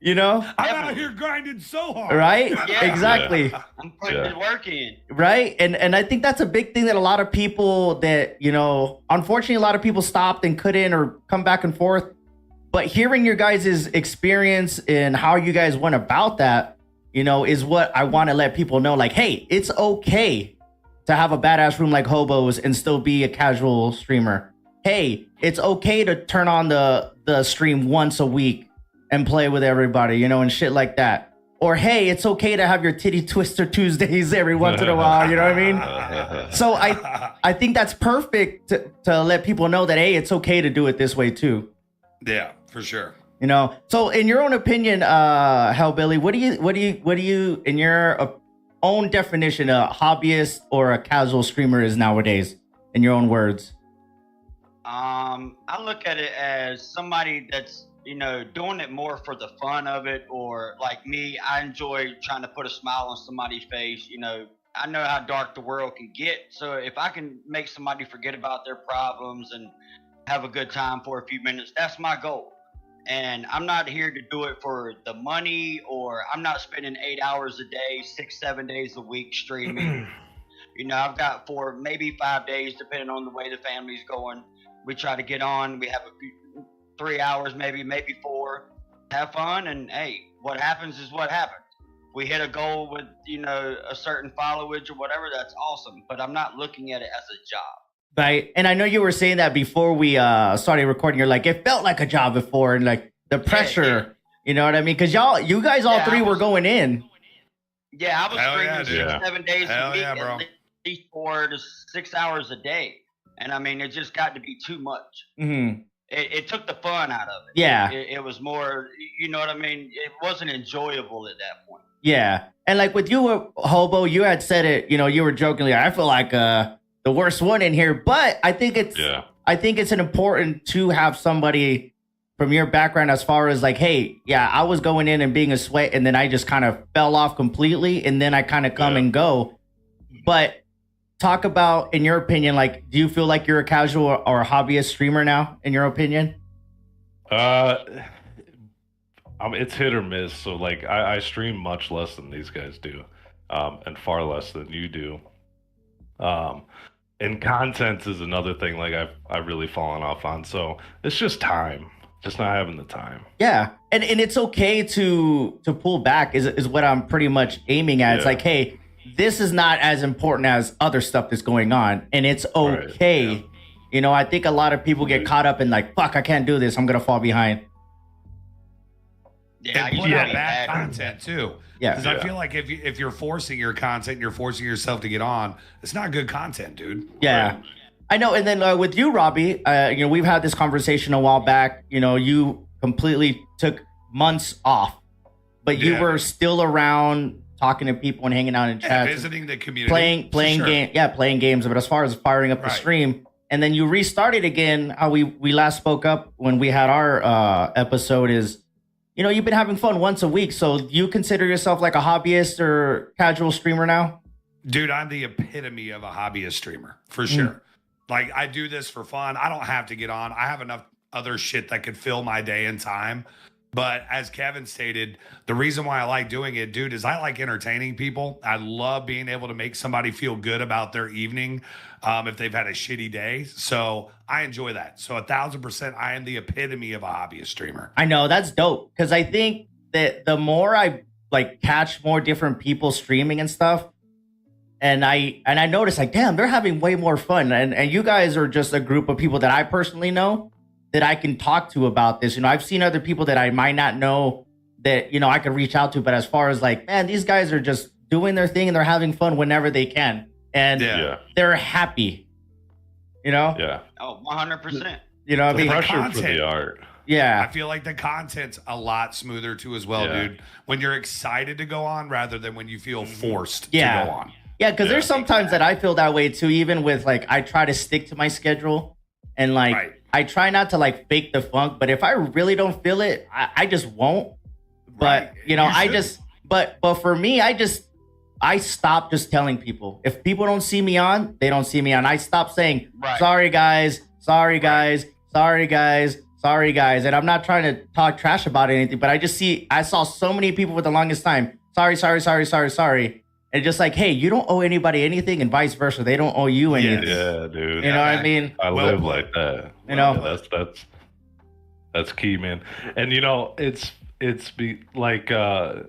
You know? I'm out here grinding so hard. Right? Yeah. Exactly. I'm putting the work in. Right? And I think that's a big thing that a lot of people that, you know, unfortunately, a lot of people stopped and couldn't or come back and forth. But hearing your guys' experience and how you guys went about that, you know, is what I want to let people know. Like, hey, it's okay to have a badass room like Hobos and still be a casual streamer. Hey, it's okay to turn on the stream once a week and play with everybody, you know, and shit like that. Or, hey, it's okay to have your titty twister Tuesdays every once in a while, you know what I mean? So I think that's perfect to let people know that, hey, it's okay to do it this way too. Yeah, for sure. You know, so in your own opinion, Hellbilly, what do you, in your own definition, a hobbyist or a casual streamer is nowadays, in your own words? I look at it as somebody that's, you know, doing it more for the fun of it, or like me, I enjoy trying to put a smile on somebody's face. You know, I know how dark the world can get. So if I can make somebody forget about their problems and have a good time for a few minutes, that's my goal. And I'm not here to do it for the money, or I'm not spending 8 hours a day, 6-7 days a week streaming. You know, I've got 4, maybe 5 days, depending on the way the family's going. We try to get on. We have 3 hours, maybe 4. Have fun, and hey, what happens is what happens. We hit a goal with, you know, a certain followage or whatever. That's awesome. But I'm not looking at it as a job. Right. And I know you were saying that before we started recording. You're like, it felt like a job before, and like the pressure, you know what I mean? Because you guys all three were going in. Yeah, I was streaming 6-7 days a week, bro. at least 4 to 6 hours a day. And I mean, it just got to be too much. Mm-hmm. It took the fun out of it. Yeah. It was more, you know what I mean? It wasn't enjoyable at that point. Yeah. And like with you, Hobo, you had said it, you know, you were jokingly, I feel like the worst one in here, but I think it's an important to have somebody from your background as far as like, hey, yeah, I was going in and being a sweat, and then I just kind of fell off completely, and then I kind of come and go. But talk about, in your opinion, like, do you feel like you're a casual or a hobbyist streamer now, in your opinion? It's hit or miss. So like I stream much less than these guys do, and far less than you do. And content is another thing like I've really fallen off on. So it's just time. Just not having the time. Yeah. And it's okay to pull back is what I'm pretty much aiming at. Yeah. It's like, hey, this is not as important as other stuff that's going on. And it's okay. Right. Yeah. You know, I think a lot of people get caught up in like, fuck, I can't do this. I'm going to fall behind. Yeah, and put out bad content too. Yeah. Because I feel like if you're forcing your content, you're forcing yourself to get on, it's not good content, dude. Yeah. Right. I know. And then with you, Robbie, you know, we've had this conversation a while back. You know, you completely took months off, but you were still around talking to people and hanging out in chat, visiting the community, playing games. But as far as firing up the stream, and then you restarted again. How we last spoke up when we had our episode is, you know, you've been having fun once a week. So do you consider yourself like a hobbyist or casual streamer now? Dude, I'm the epitome of a hobbyist streamer for sure. Like, I do this for fun. I don't have to get on. I have enough other shit that could fill my day and time. But as Kevin stated, the reason why I like doing it, dude, is I like entertaining people. I love being able to make somebody feel good about their evening if they've had a shitty day. So I enjoy that. So 1,000%, I am the epitome of a hobbyist streamer. I know, that's dope. Because I think that the more I like catch more different people streaming and stuff, and I notice like, damn, they're having way more fun. And you guys are just a group of people that I personally know that I can talk to about this. You know, I've seen other people that I might not know that, you know, I could reach out to. But as far as like, man, these guys are just doing their thing and they're having fun whenever they can. And they're happy, you know? Yeah. Oh, 100%. You know what I mean? Pressure for the art. Yeah. I feel like the content's a lot smoother too as well, dude. When you're excited to go on rather than when you feel forced to go on. Yeah, because there's sometimes that I feel that way too, even with like, I try to stick to my schedule and like, I try not to like fake the funk, but if I really don't feel it, I just won't. But you know, but for me, I stop just telling people. If people don't see me on, they don't see me on. I stop saying, sorry guys, sorry guys, sorry guys, sorry guys. And I'm not trying to talk trash about anything, but I saw so many people for the longest time. Sorry, sorry, sorry, sorry, sorry. And just like, hey, you don't owe anybody anything, and vice versa. They don't owe you anything. Yeah, dude. You know what I mean? I live like that. You know, that's key, man. And you know, it's like to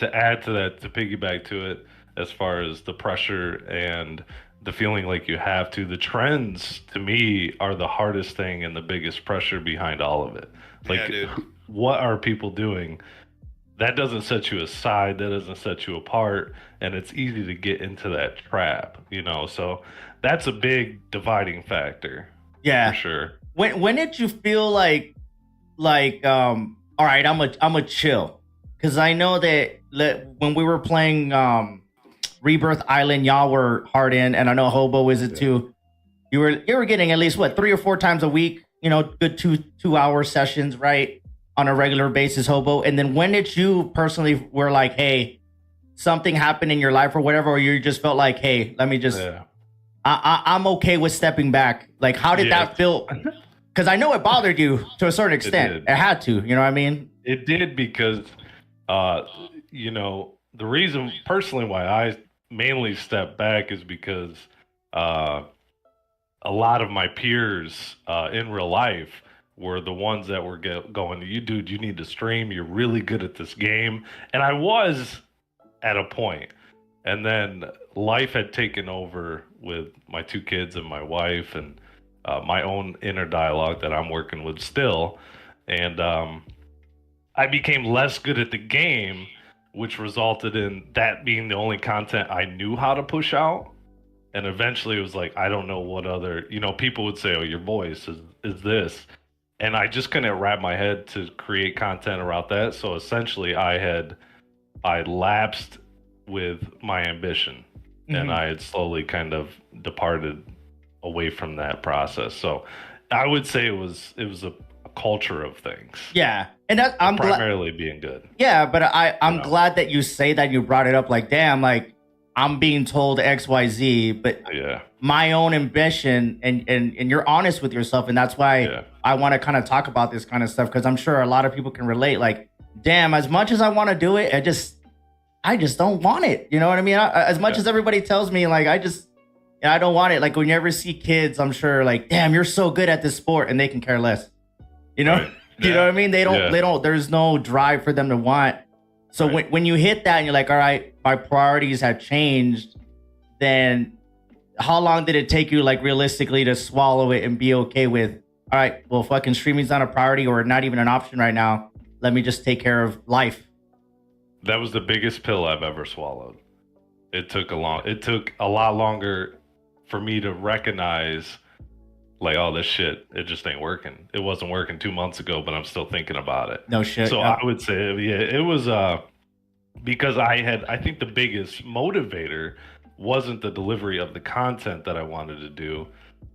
add to that, to piggyback to it, as far as the pressure and the feeling like you have to. The trends to me are the hardest thing and the biggest pressure behind all of it. Like, what are people doing? That doesn't set you aside. That doesn't set you apart. And it's easy to get into that trap, you know? So that's a big dividing factor. Yeah. For sure. When did you feel like, all right, I'm a chill? Because I know that when we were playing Rebirth Island, y'all were hard in, and I know Hobo is it too. You were getting at least, what, 3 or 4 times a week, you know, good 2-hour sessions, right? On a regular basis, Hobo. And then when did you personally were like, hey, something happened in your life or whatever, or you just felt like, hey, let me just, I'm okay with stepping back. Like, how did that feel? Because I know it bothered you to a certain extent. It had to, you know what I mean? It did because, you know, the reason personally why I mainly stepped back is because a lot of my peers in real life were the ones that were going, you dude, you need to stream. You're really good at this game. And I was at a point. And then life had taken over with my 2 kids and my wife and my own inner dialogue that I'm working with still. And I became less good at the game, which resulted in that being the only content I knew how to push out. And eventually it was like, I don't know what other, you know, people would say, oh, your voice is this. And I just couldn't wrap my head to create content around that. So essentially I lapsed with my ambition, and I had slowly kind of departed away from that process. So I would say it was a culture of things. Yeah. And that I'm primarily being good. Yeah, but I'm glad that you say that, you brought it up. Like, damn, like I'm being told XYZ, but my own ambition, and you're honest with yourself. And that's why I want to kind of talk about this kind of stuff, because I'm sure a lot of people can relate. Like, damn, as much as I want to do it, I just don't want it. You know what I mean? As much as everybody tells me, like, I don't want it. Like, when you ever see kids, I'm sure, like, damn, you're so good at this sport, and they can care less. You know? Right. You know what I mean? They don't, there's no drive for them to want. So when you hit that and you're like, all right, my priorities have changed, then how long did it take you, like, realistically to swallow it and be okay with, all right, well, fucking streaming's not a priority or not even an option right now. Let me just take care of life. That was the biggest pill I've ever swallowed. It took a lot longer for me to recognize, like, oh, this shit, it just ain't working. It wasn't working 2 months ago, but I'm still thinking about it. No shit. So I would say, it was because I think the biggest motivator wasn't the delivery of the content that I wanted to do.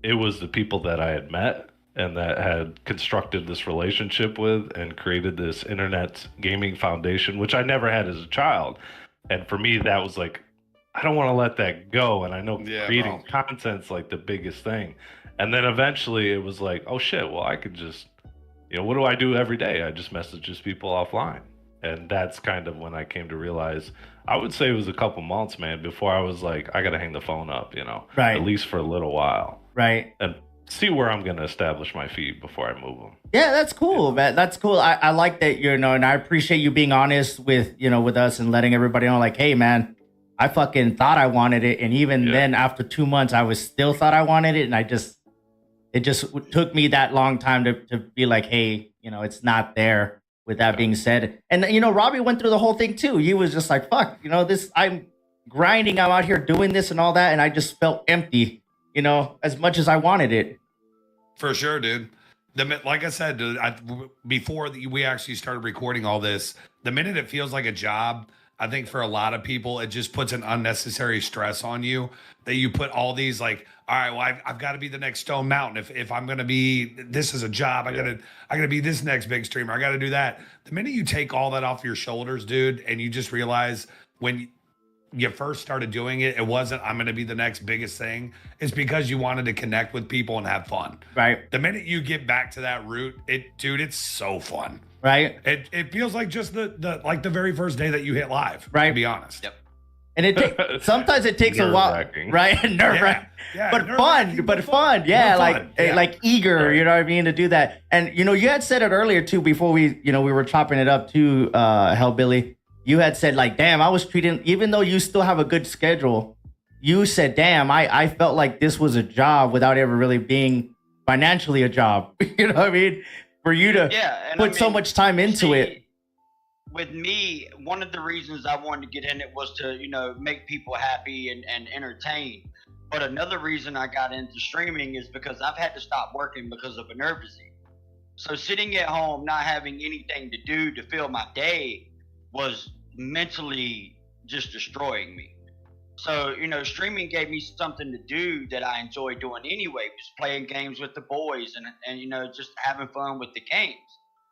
It was the people that I had met and that had constructed this relationship with and created this internet gaming foundation, which I never had as a child. And for me, that was like, I don't want to let that go. And I know creating content's like the biggest thing. And then eventually it was like, oh shit, well, I could just what do I do every day? I just message people offline. And that's kind of when I came to realize, I would say it was a couple months, man, before I was like, I got to hang the phone up, Right. At least for a little while. Right. And see where I'm going to establish my feed before I move them. Yeah, that's cool, man. That's cool. I like that, and I appreciate you being honest with, with us and letting everybody know, like, hey, man, I fucking thought I wanted it. And even then, after 2 months, I was still thought I wanted it. And it just took me that long time to be like, hey, it's not there. With that being said, and Robbie went through the whole thing too. He was just like, fuck, this, I'm grinding, I'm out here doing this and all that. And I just felt empty, as much as I wanted it. For sure, dude. Like I said, dude, before we actually started recording all this, the minute it feels like a job, I think for a lot of people, it just puts an unnecessary stress on you that you put all these like, all right, well, I've got to be the next Stone Mountain. If I'm going to be, this is a job, I got to be this next big streamer. I got to do that. The minute you take all that off your shoulders, dude, and you just realize when you first started doing it, it wasn't, I'm going to be the next biggest thing. It's because you wanted to connect with people and have fun. Right. The minute you get back to that route, dude, it's so fun. Right. It feels like just the very first day that you hit live. Right. To be honest. Yep. And sometimes it takes a while, right? Nerve-wracking. Yeah, but fun. Yeah, like eager, you know what I mean, to do that. And you had said it earlier too, before we were chopping it up too, Hellbilly. You had said like, damn, I was treating, even though you still have a good schedule, you said, damn, I felt like this was a job without ever really being financially a job. You know what I mean? For you to put so much time into it. With me, one of the reasons I wanted to get in it was to, make people happy and entertain. But another reason I got into streaming is because I've had to stop working because of a nerve disease. So sitting at home, not having anything to do to fill my day was mentally just destroying me. So, streaming gave me something to do that I enjoy doing anyway, just playing games with the boys and just having fun with the games.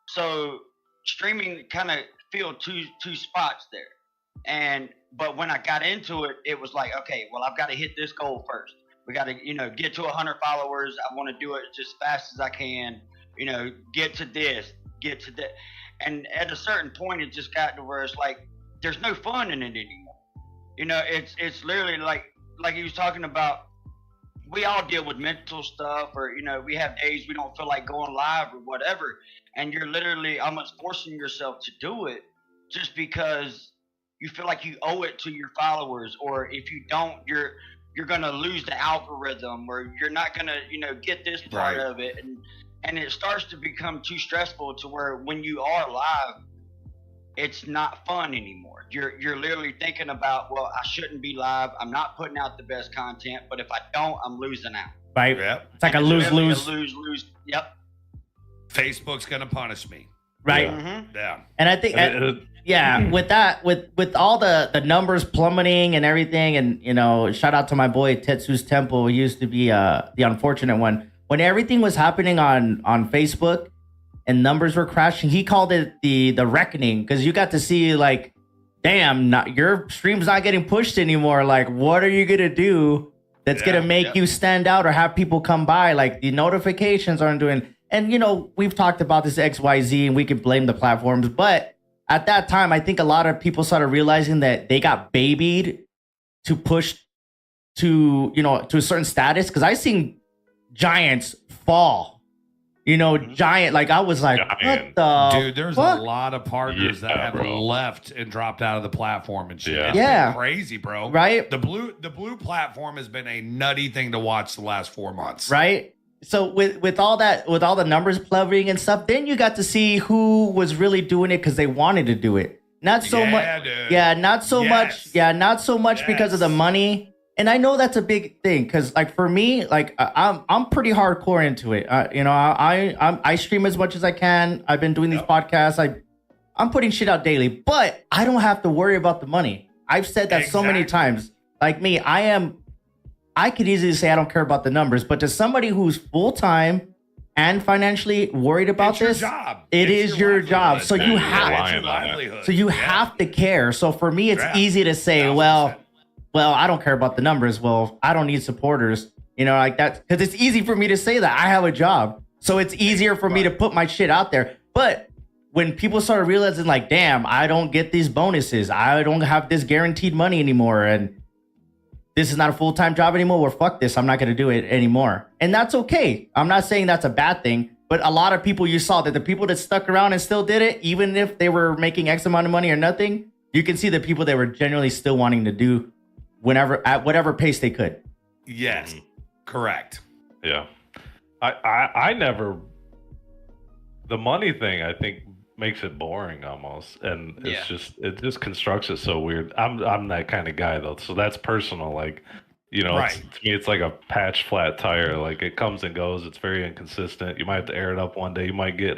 So streaming kind of filled two spots there. But when I got into it, it was like, okay, well, I've got to hit this goal first. We got to, get to 100 followers. I want to do it just as fast as I can, get to this, get to that. And at a certain point, it just got to where it's like, there's no fun in it anymore. It's literally like he was talking about, we all deal with mental stuff, or, we have days we don't feel like going live or whatever. And you're literally almost forcing yourself to do it just because you feel like you owe it to your followers, or if you don't, you're going to lose the algorithm, or you're not going to, get this part of it. And it starts to become too stressful to where when you are live, it's not fun anymore. You're literally thinking about, well, I shouldn't be live. I'm not putting out the best content, but if I don't, I'm losing out. Right. Yep. It's like a lose-lose. Lose. Yep. Facebook's going to punish me. Right. Yeah. And I think, with that, with all the numbers plummeting and everything, and, shout out to my boy Tetsu's Temple, he used to be the unfortunate one. When everything was happening on Facebook and numbers were crashing, he called it the reckoning, because you got to see like, damn, your stream's not getting pushed anymore. Like, what are you going to do that's going to make you stand out or have people come by? Like, the notifications aren't doing... And, we've talked about this XYZ, and we can blame the platforms. But at that time, I think a lot of people started realizing that they got babied to push to a certain status. Because I seen giants fall, giant. Like, I was like, what the dude, there's fuck? a lot of partners that have left and dropped out of the platform and shit. It's been crazy, bro. Right? The blue platform has been a nutty thing to watch the last 4 months. Right? So with all that, with all the numbers plummeting and stuff, then you got to see who was really doing it because they wanted to do it. Not so much. Dude. Yeah, not so much. Yeah, not so much because of the money. And I know that's a big thing because, like, for me, like, I'm pretty hardcore into it. I stream as much as I can. I've been doing these podcasts. I'm putting shit out daily, but I don't have to worry about the money. I've said that so many times. Like me, I could easily say I don't care about the numbers, but to somebody who's full-time and financially worried about this, it is your job. So you have to care. So for me, it's easy to say, well, I don't care about the numbers. Well, I don't need supporters, like that, because it's easy for me to say that. I have a job. So it's easier for me to put my shit out there. But when people started realizing like, damn, I don't get these bonuses. I don't have this guaranteed money anymore. And this is not a full-time job anymore. Well, fuck this. I'm not going to do it anymore. And that's okay. I'm not saying that's a bad thing. But a lot of people, you saw that the people that stuck around and still did it, even if they were making X amount of money or nothing, you can see the people that were genuinely still wanting to do at whatever pace they could. Yes, correct. Yeah. I never, the money thing, I think, makes it boring almost, and it just constructs it so weird. I'm that kind of guy though, so that's personal. Like, you know, Right. to me, it's like a patch flat tire. Like, it comes and goes. It's very inconsistent. You might have to air it up one day. You might get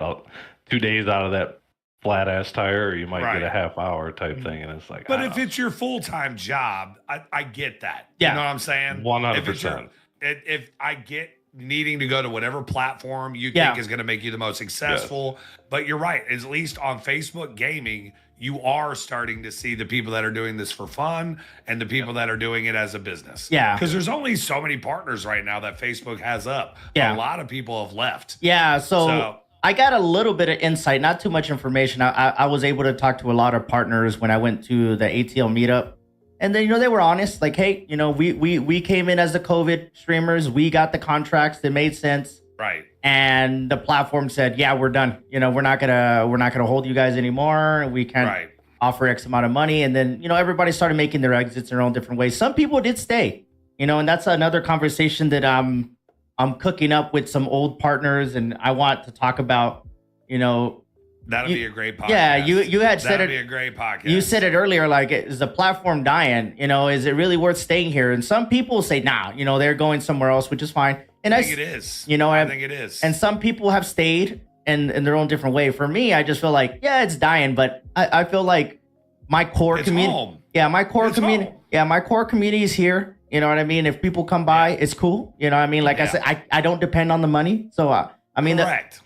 2 days out of that flat ass tire, or you might get a half hour type thing. And it's like, But if it's your full-time job, I get that. Yeah. You know what I'm saying? 100%. If I get needing to go to whatever platform you think is going to make you the most successful, but you're right. At least on Facebook gaming, you are starting to see the people that are doing this for fun and the people that are doing it as a business. Yeah. Because there's only so many partners right now that Facebook has up. Yeah. A lot of people have left. Yeah, so I got a little bit of insight, not too much information. I was able to talk to a lot of partners when I went to the ATL meetup. And then, you know, they were honest, like, hey, you know, we came in as the COVID streamers. We got the contracts that made sense. Right. And the platform said, yeah, we're done. You know, we're not gonna hold you guys anymore. We can't offer X amount of money. And then, you know, everybody started making their exits in their own different ways. Some people did stay, you know, and that's another conversation that I'm cooking up with some old partners, and I want to talk about, you know. That'll be a great podcast. Yeah, you had said That'll be a great podcast. You said it earlier, like, is the platform dying? You know, is it really worth staying here? And some people say, nah, you know, they're going somewhere else, which is fine. And I think it is. You know, I think it is. And some people have stayed in their own different way. For me, I just feel like, yeah, it's dying, but I feel like my core community. Yeah, my core community. Yeah, my core community is here. You know what I mean? If people come by, it's cool. You know what I mean? Like I said, I don't depend on the money. So I mean,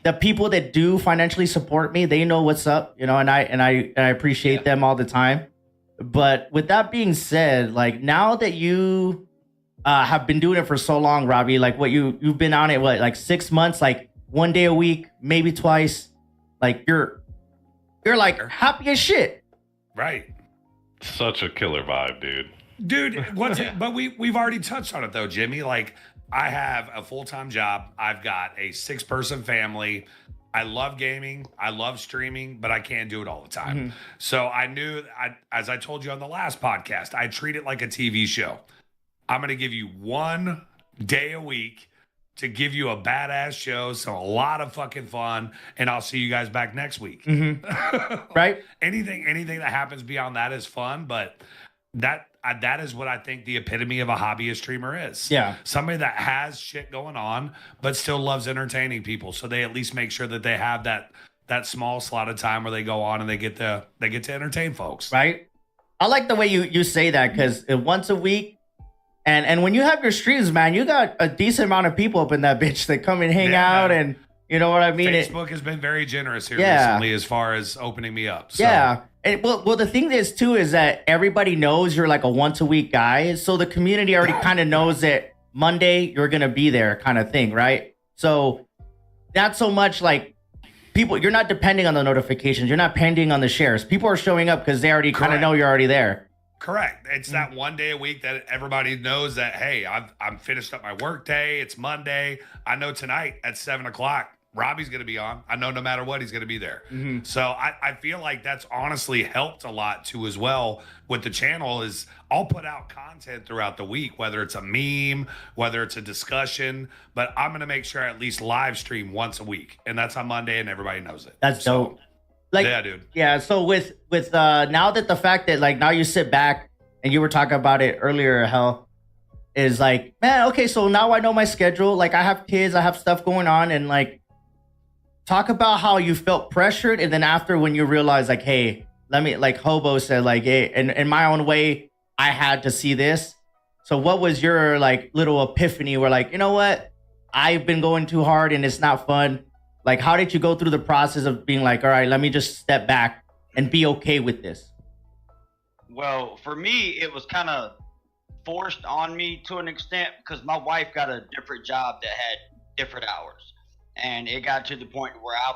the people that do financially support me, they know what's up, you know, and I appreciate them all the time. But with that being said, like, now that you have been doing it for so long, Robbie, like you've been on it, like 6 months, like 1 day a week, maybe twice, like you're like happy as shit. Right. Such a killer vibe, dude. Dude, but we've already touched on it though, Jimmy. Like, I have a full-time job. I've got a 6-person family. I love gaming. I love streaming, but I can't do it all the time. Mm-hmm. So I knew, as I told you on the last podcast, I treat it like a TV show. I'm going to give you 1 day a week to give you a badass show, so a lot of fucking fun, and I'll see you guys back next week. Mm-hmm. Right? Anything that happens beyond that is fun, but that is what I think the epitome of a hobbyist streamer is. Yeah. Somebody that has shit going on, but still loves entertaining people. So they at least make sure that they have that small slot of time where they go on and they get to entertain folks. Right. I like the way you say that, because once a week, and when you have your streams, man, you got a decent amount of people up in that bitch that come and hang out, and you know what I mean? Facebook has been very generous here recently as far as opening me up. So. Yeah. And well, the thing is too is that everybody knows you're like a once a week guy, so the community already kind of knows that Monday you're gonna be there, kind of thing, right? So not so much like people. You're not depending on the notifications. You're not pending on the shares. People are showing up because they already kind of know you're already there. Correct. It's that 1 day a week that everybody knows that, hey, I'm finished up my work day. It's Monday. I know tonight at 7:00. Robbie's going to be on. I know no matter what, he's going to be there. Mm-hmm. So I feel like that's honestly helped a lot too as well with the channel. Is I'll put out content throughout the week, whether it's a meme, whether it's a discussion, but I'm going to make sure I at least live stream once a week. And that's on Monday, and everybody knows it. That's dope. Like, yeah, dude. Yeah. So with now that the fact that like now you sit back and you were talking about it earlier, hell, is like, man, okay, so now I know my schedule. Like, I have kids, I have stuff going on, and like, talk about how you felt pressured, and then after when you realize like, hey, let me, like Hobo said, like, hey, in my own way, I had to see this. So what was your like little epiphany where like, you know what, I've been going too hard and it's not fun. Like, how did you go through the process of being like, all right, let me just step back and be okay with this? Well, for me, it was kind of forced on me to an extent because my wife got a different job that had different hours. and it got to the point where I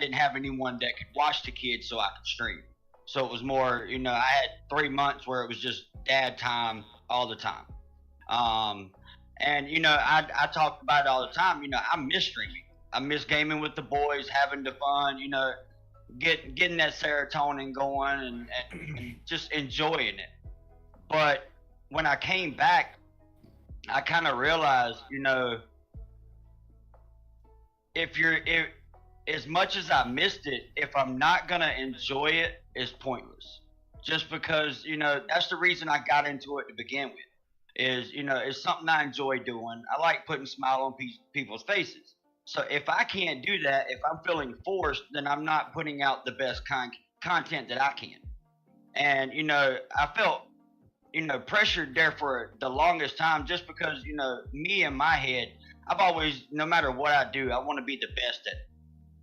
didn't have anyone that could watch the kids so I could stream. So it was more, I had 3 months where it was just dad time all the time. And I talk about it all the time. I miss streaming. I miss gaming with the boys, having the fun, getting that serotonin going and just enjoying it. But when I came back, I kind of realized, if as much as I missed it, if I'm not gonna enjoy it, it's pointless. Just because, that's the reason I got into it to begin with. Is, it's something I enjoy doing. I like putting a smile on people's faces. So if I can't do that, if I'm feeling forced, then I'm not putting out the best content that I can. And, I felt, pressured there for the longest time just because, me in my head, I've always, no matter what I do, I want to be the best at it.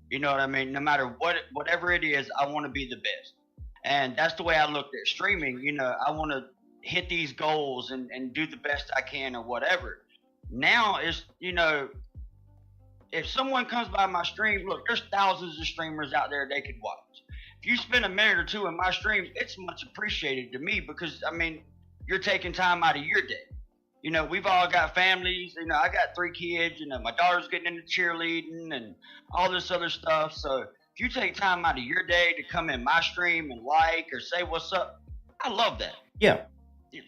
You know what I mean? No matter whatever it is, I want to be the best. And that's the way I looked at streaming. I want to hit these goals and do the best I can or whatever. Now it's, if someone comes by my stream, look, there's thousands of streamers out there they could watch. If you spend a minute or two in my stream, it's much appreciated to me because, you're taking time out of your day. We've all got families. I got 3 kids. My daughter's getting into cheerleading and all this other stuff. So if you take time out of your day to come in my stream and like or say what's up, I love that. Yeah.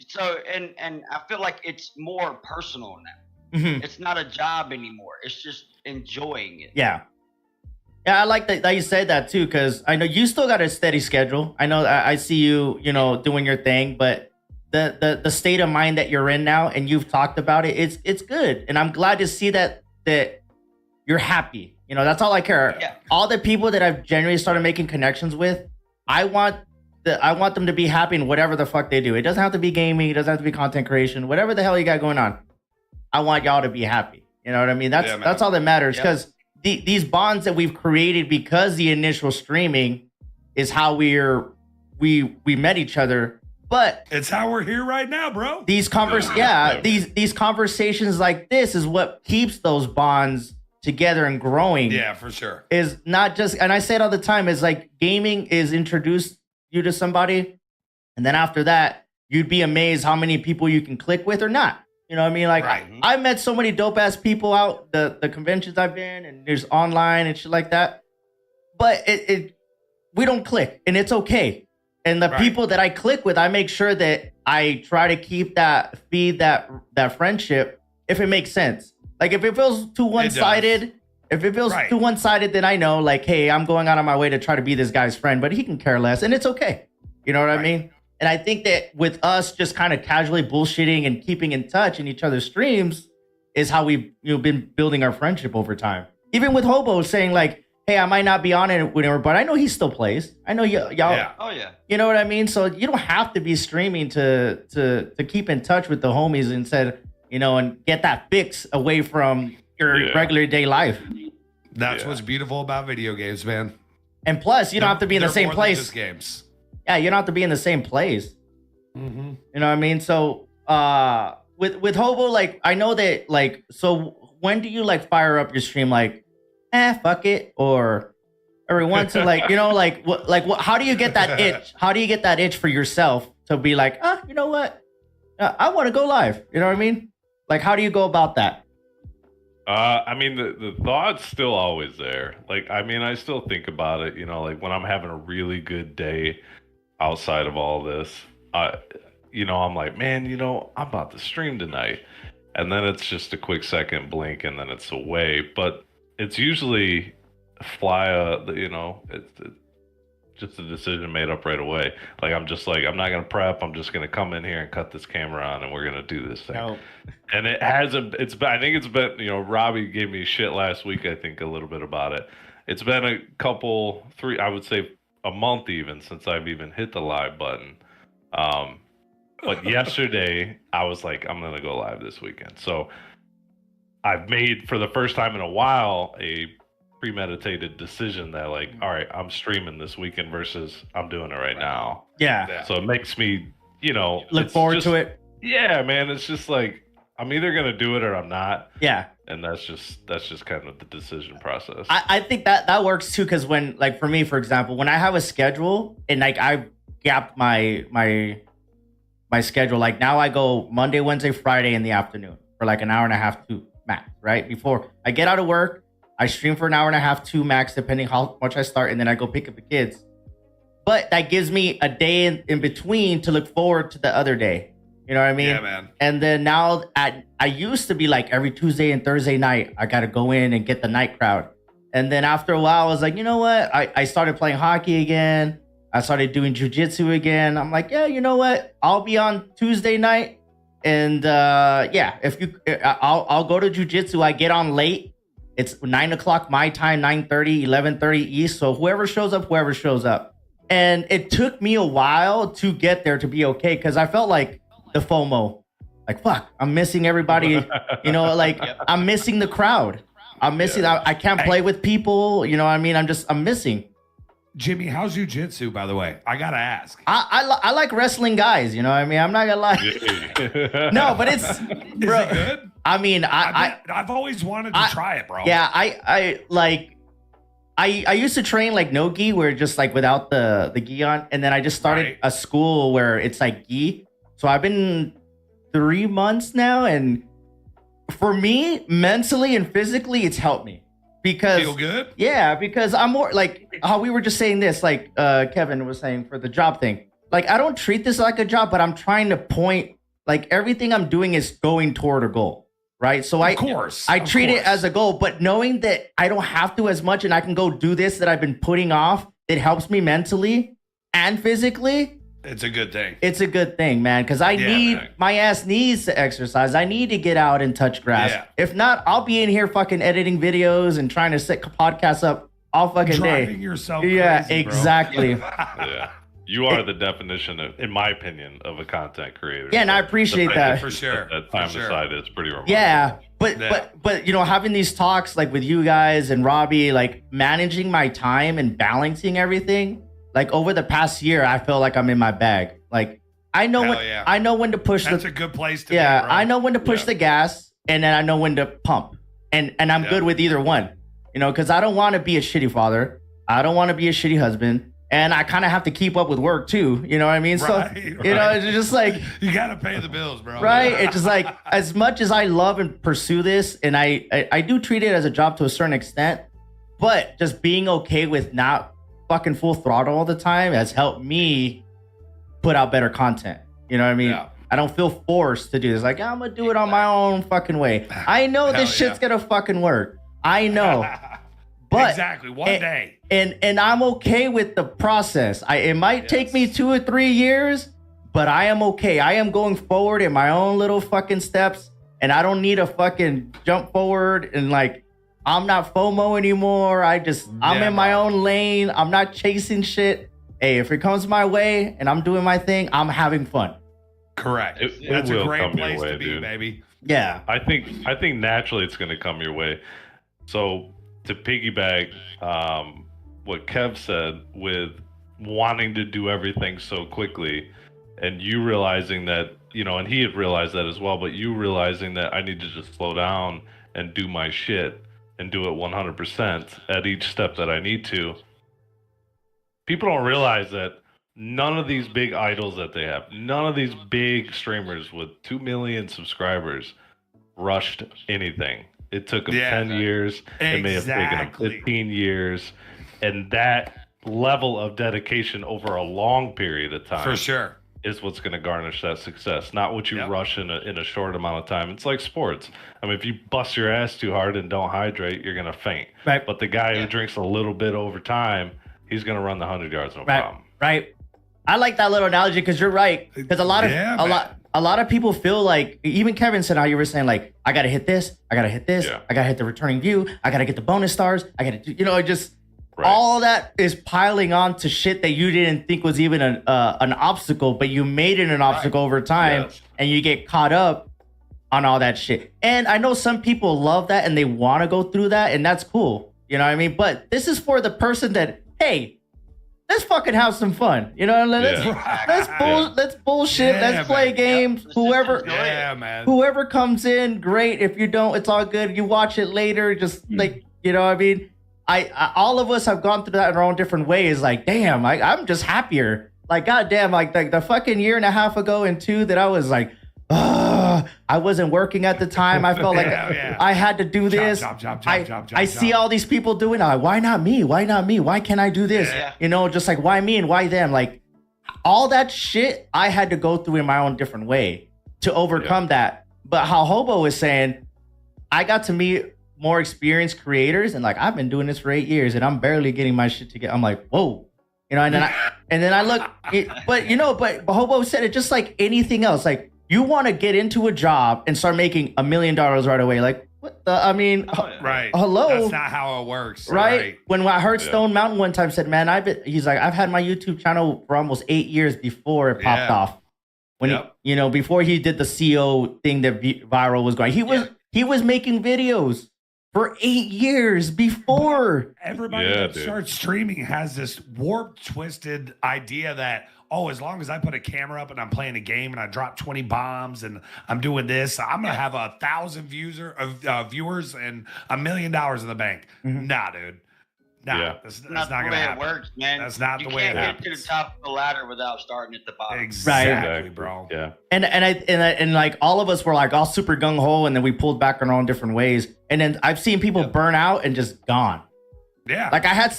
So, and I feel like it's more personal now. Mm-hmm. It's not a job anymore. It's just enjoying it. Yeah. Yeah, I like that you said that too, because I know you still got a steady schedule. I know I see you, doing your thing, but the state of mind that you're in now, and you've talked about it, it's good. And I'm glad to see that you're happy. That's all I care. Yeah. All the people that I've genuinely started making connections with, I want them to be happy in whatever the fuck they do. It doesn't have to be gaming. It doesn't have to be content creation. Whatever the hell you got going on, I want y'all to be happy. You know what I mean? That's all that matters. Because these bonds that we've created because the initial streaming is how we met each other. But it's how we're here right now, bro. These these conversations like this is what keeps those bonds together and growing. Yeah, for sure. Is not just, and I say it all the time, is like gaming is introduced you to somebody, and then after that, you'd be amazed how many people you can click with or not. You know what I mean? Like, right. I've met so many dope ass people out the conventions I've been, and there's online and shit like that. But we don't click, and it's okay. And the people that I click with, I make sure that I try to feed that friendship if it makes sense. Like if it feels too one-sided, then I know, like, hey, I'm going out of my way to try to be this guy's friend, but he can care less, and it's okay. You know what I mean? And I think that with us just kind of casually bullshitting and keeping in touch in each other's streams is how we've been building our friendship over time. Even with Hobo saying like, hey, I might not be on it whenever, but I know he still plays. I know y'all. Yeah. Oh yeah. You know what I mean? So you don't have to be streaming to keep in touch with the homies and get that fix away from your regular day life. That's what's beautiful about video games, man. And plus, you don't have to be in the same place. Just games. Yeah, you don't have to be in the same place. Mm-hmm. You know what I mean? So with Hobo, like I know that so when do you fire up your stream fuck it, or every once in what how do you get that itch? How do you get that itch for yourself to be like, you know what? I want to go live. You know what I mean? Like, how do you go about that? The thought's still always there. I still think about it, when I'm having a really good day outside of all this, I'm like, man, I'm about to stream tonight. And then it's just a quick second blink and then it's away. But it's usually it's just a decision made up right away. I'm just I'm not going to prep. I'm just going to come in here and cut this camera on and we're going to do this thing. No. And I think it's been, Robbie gave me shit last week, I think a little bit about it. It's been I would say a month even since I've even hit the live button. But yesterday I was like, I'm going to go live this weekend. So I've made, for the first time in a while, a premeditated decision that all right, I'm streaming this weekend versus I'm doing it right now. Yeah. So it makes me, look forward to it. Yeah, man. It's just I'm either gonna do it or I'm not. Yeah. And that's just kind of the decision process. I think that works too, because when, like, for me, for example, when I have a schedule and like I gap my schedule, like now I go Monday, Wednesday, Friday in the afternoon for like an hour and a half to max, right? Before I get out of work, I stream for an hour and a half to max, depending how much I start, and then I go pick up the kids. But that gives me a day in between to look forward to the other day. You know what I mean? Yeah, man. And then now I used to be like every Tuesday and Thursday night, I got to go in and get the night crowd. And then after a while, I was like, you know what? I started playing hockey again. I started doing jujitsu again. I'm like, yeah, you know what? I'll be on Tuesday night. And yeah, I'll go to jujitsu. I get on late. It's 9 o'clock my time, 9:30, 11:30 East. So whoever shows up. And it took me a while to get there to be okay, because I felt like the FOMO, like, fuck, I'm missing everybody. You know, like I'm missing the crowd. I'm missing. I can't play with people. You know what I mean? I'm missing. Jimmy, how's jiu-jitsu, by the way? I gotta ask. I like wrestling guys. You know what I mean? I'm not gonna lie. No, but it's, bro. Is it good? I mean, I've always wanted to try it, bro. Yeah, I used to train like no gi, where just like without the gi on, and then I just started a school where it's like gi. So I've been 3 months now, and for me, mentally and physically, it's helped me. Because feel good? Yeah, because I'm more like how we were just saying this, like Kevin was saying for the job thing. Like, I don't treat this like a job, but I'm trying to point, like, everything I'm doing is going toward a goal, right? So I treat it as a goal, but knowing that I don't have to as much and I can go do this that I've been putting off, it helps me mentally and physically. It's a good thing. It's a good thing, man, because my ass needs to exercise. I need to get out and touch grass. Yeah. If not, I'll be in here fucking editing videos and trying to set podcasts up all fucking Driving day. Yourself yeah, crazy, exactly. Yeah. You are the definition, in my opinion, of a content creator. Yeah, and I appreciate that. For sure. That time aside is pretty remarkable. Yeah, but you know, having these talks like with you guys and Robbie, like managing my time and balancing everything. Like over the past year, I feel like I'm in my bag. Like I know when to push. That's a good place to be, bro. I know when to push the gas, and then I know when to pump. And I'm good with either one. You know, because I don't want to be a shitty father. I don't want to be a shitty husband. And I kind of have to keep up with work too. You know what I mean? So you know, it's just like you gotta pay the bills, bro. Right? It's just like, as much as I love and pursue this, and I do treat it as a job to a certain extent, but just being okay with not fucking full throttle all the time has helped me put out better content. You know what I mean? Yeah. I don't feel forced to do this. Like, I'm gonna do it on my own fucking way. I know this shit's gonna fucking work. I know. But exactly one day. And I'm okay with the process. It might take me 2 or 3 years, but I am okay. I am going forward in my own little fucking steps, and I don't need to fucking jump forward and like, I'm not FOMO anymore. I'm in my own lane. I'm not chasing shit. Hey, if it comes my way and I'm doing my thing, I'm having fun. Correct. That's a great place to be, baby. Yeah. I think naturally it's going to come your way. So to piggyback what Kev said with wanting to do everything so quickly, and you realizing that, you know, and he had realized that as well, but you realizing that I need to just slow down and do my shit and do it 100% at each step that I need to. People don't realize that none of these big idols that they have, none of these big streamers with 2 million subscribers rushed anything. It took them 10 years. It may have taken them 15 years. And that level of dedication over a long period of time. For sure. Is what's going to garnish that success, not what you rush in a short amount of time. It's like sports. I mean, if you bust your ass too hard and don't hydrate, you're going to faint. Right. But the guy who drinks a little bit over time, he's going to run the 100 yards, no problem. Right. I like that little analogy, because you're right. Because a lot of people feel like, even Kevin said how you were saying, like, I got to hit this, I got to hit this, I got to hit the returning view, I got to get the bonus stars, I got to, you know, just. Right. All that is piling on to shit that you didn't think was even an obstacle, but you made it an obstacle over time, and you get caught up on all that shit. And I know some people love that and they want to go through that, and that's cool. You know what I mean? But this is for the person that, hey, let's fucking have some fun. You know, let's bullshit. Yeah, let's play man. games. Whoever comes in, great. If you don't, it's all good. You watch it later. Just like, you know, I mean, I all of us have gone through that in our own different ways. Like, damn, I'm just happier. Like, goddamn, like the fucking year and a half ago and 2 that I was like, I wasn't working at the time. I felt like I had to do this. I see all these people doing it. Why not me? Why not me? Why can't I do this? Yeah. You know, just like, why me and why them? Like, all that shit I had to go through in my own different way to overcome that. But how Hobo was saying, I got to meet more experienced creators, and like, I've been doing this for 8 years and I'm barely getting my shit together. I'm like, whoa. You know, and then I look, but you know, but Hobo said it just like anything else. Like, you want to get into a job and start making $1 million right away. Like, what the, I mean, right. Hello. That's not how it works. Right? When I heard Stone Mountain one time said, man, he's like, I've had my YouTube channel for almost 8 years before it popped off. When he, you know, before he did the CO thing that viral was going, he was making videos for 8 years before. Everybody that starts streaming has this warped, twisted idea that, oh, as long as I put a camera up and I'm playing a game and I drop 20 bombs and I'm doing this, I'm going to have 1,000 viewers and $1 million in the bank. Nah, dude. Nah, that's not going to happen. It works, man. That's not the way it happens. You can't get to the top of the ladder without starting at the bottom. Exactly, bro. Yeah. And like all of us were like all super gung ho, and then we pulled back in our own different ways. And then I've seen people burn out and just gone. Yeah. Like I have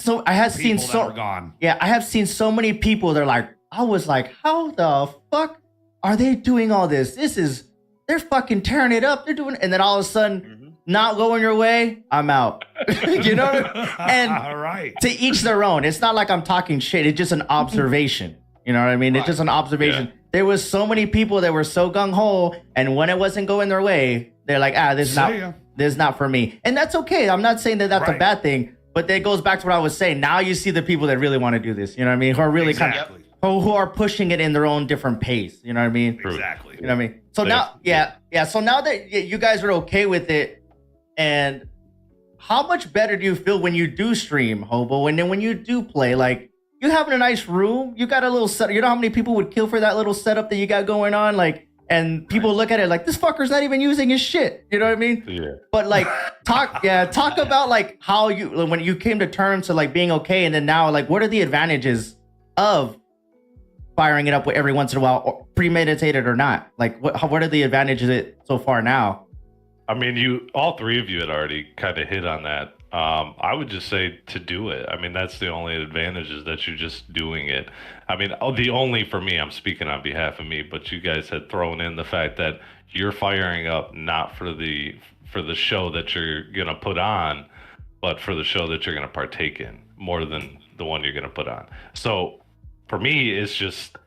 seen so many people. They're like, I was like, how the fuck are they doing all this? They're fucking tearing it up. They're doing, and then all of a sudden, not going your way, I'm out. You know? And all right. To each their own. It's not like I'm talking shit. It's just an observation. You know what I mean? It's just an observation. Yeah. There was so many people that were so gung ho, and when it wasn't going their way, they're like, this is not for me. And that's okay. I'm not saying that that's a bad thing, but that goes back to what I was saying. Now you see the people that really want to do this. You know what I mean? Who are really kind of who are pushing it in their own different pace. You know what I mean? Exactly. You know what I mean? So now, so now that you guys are okay with it, and how much better do you feel when you do stream, Hobo? And then when you do play, like, you having a nice room, you got a little set. You know how many people would kill for that little setup that you got going on? Like, and people look at it like, this fucker's not even using his shit. You know what I mean? Yeah. But like, talk about like how when you came to terms to like being okay, and then now, like, what are the advantages of firing it up every once in a while, premeditated or not? Like, what are the advantages of it so far now? I mean, all three of you had already kind of hit on that. I would just say to do it. I mean, that's the only advantage, is that you're just doing it. I mean, the only, for me, I'm speaking on behalf of me, but you guys had thrown in the fact that you're firing up not for the show that you're gonna put on, but for the show that you're gonna partake in, more than the one you're gonna put on. So for me, it's just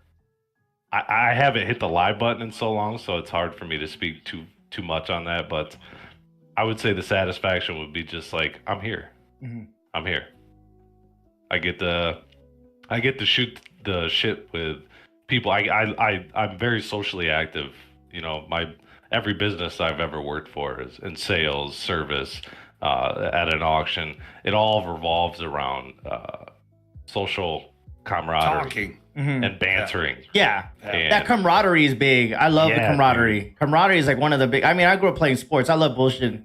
I haven't hit the live button in so long, so it's hard for me to speak too much on that. But I would say the satisfaction would be just like, I'm here. I'm here. I get to shoot the shit with people. I'm very socially active. You know, every business I've ever worked for is in sales, service, at an auction. It all revolves around social camaraderie. Talking. And bantering. Yeah. That camaraderie is big. I love the camaraderie. Dude. Camaraderie is like one of the big. I mean, I grew up playing sports. I love bullshit.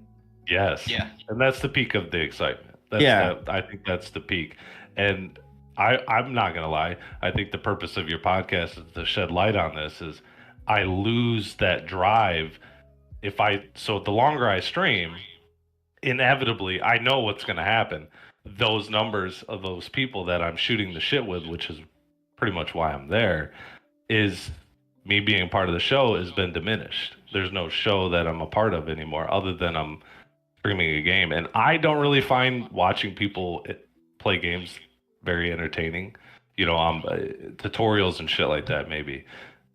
Yes. Yeah. And that's the peak of the excitement. I think that's the peak. And I'm not going to lie. I think the purpose of your podcast is to shed light on this. Is I lose that drive so the longer I stream, inevitably, I know what's going to happen. Those numbers of those people that I'm shooting the shit with, which is pretty much why I'm there, is me being part of the show has been diminished. There's no show that I'm a part of anymore, other than I'm streaming a game. And I don't really find watching people play games very entertaining. You know, tutorials and shit like that, maybe.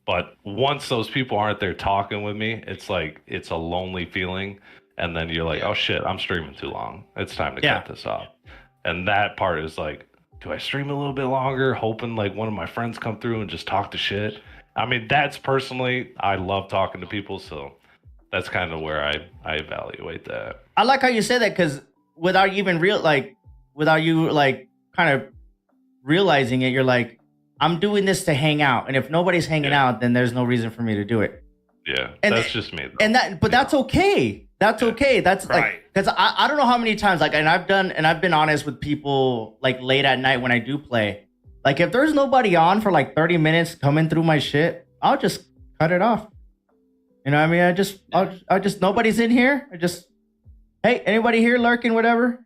But once those people aren't there talking with me, it's like, it's a lonely feeling. And then you're like, oh shit, I'm streaming too long. It's time to cut this off. And that part is like, do I stream a little bit longer, hoping like one of my friends come through and just talk to shit? I mean, that's personally, I love talking to people, so that's kind of where I evaluate that. I like how you say that, because without you kind of realizing it, you're like, I'm doing this to hang out. And if nobody's hanging out, then there's no reason for me to do it. Yeah, and that's just me. But that's okay. That's okay. That's Right. like, because I don't know how many times, like, and I've been honest with people, like, late at night when I do play. Like, if there's nobody on for like 30 minutes coming through my shit, I'll just cut it off. You know what I mean? I just nobody's in here. Hey, anybody here lurking, whatever?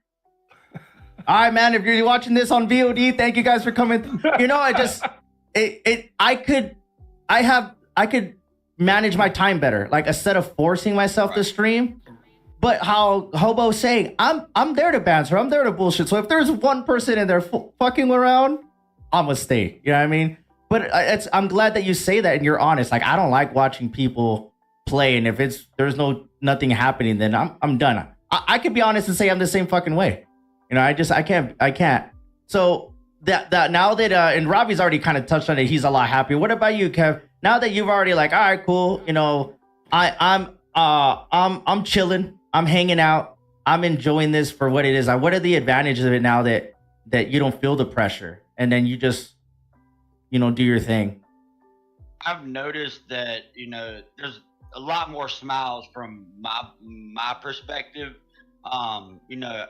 All right, man, if you're watching this on VOD, thank you guys for coming. You know, I could manage my time better. Like, instead of forcing myself to stream. But how Hobo's saying, I'm there to banter. I'm there to bullshit. So if there's one person in there fucking around, I'm gonna stay. You know what I mean? But I'm glad that you say that and you're honest. Like, I don't like watching people play, and if there's nothing happening, then I'm done. I could be honest and say I'm the same fucking way. You know, I can't. So that now that and Robbie's already kind of touched on it, he's a lot happier. What about you, Kev? Now that you've already like, all right, cool. You know, I'm chilling. I'm hanging out. I'm enjoying this for what it is. What are the advantages of it now that you don't feel the pressure and then you just, you know, do your thing? I've noticed that, you know, there's a lot more smiles from my perspective. You know,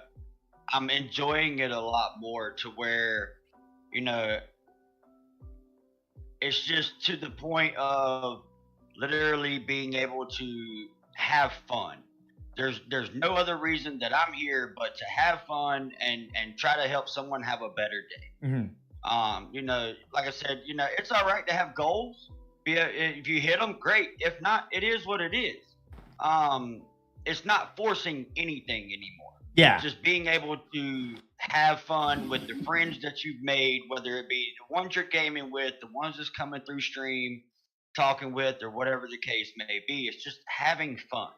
I'm enjoying it a lot more to where, you know, it's just to the point of literally being able to have fun. There's no other reason that I'm here but to have fun and try to help someone have a better day. Mm-hmm. You know, like I said, you know, it's all right to have goals. If you hit them, great. If not, it is what it is. It's not forcing anything anymore. Yeah. Just being able to have fun with the friends that you've made, whether it be the ones you're gaming with, the ones that's coming through stream, talking with, or whatever the case may be. It's just having fun.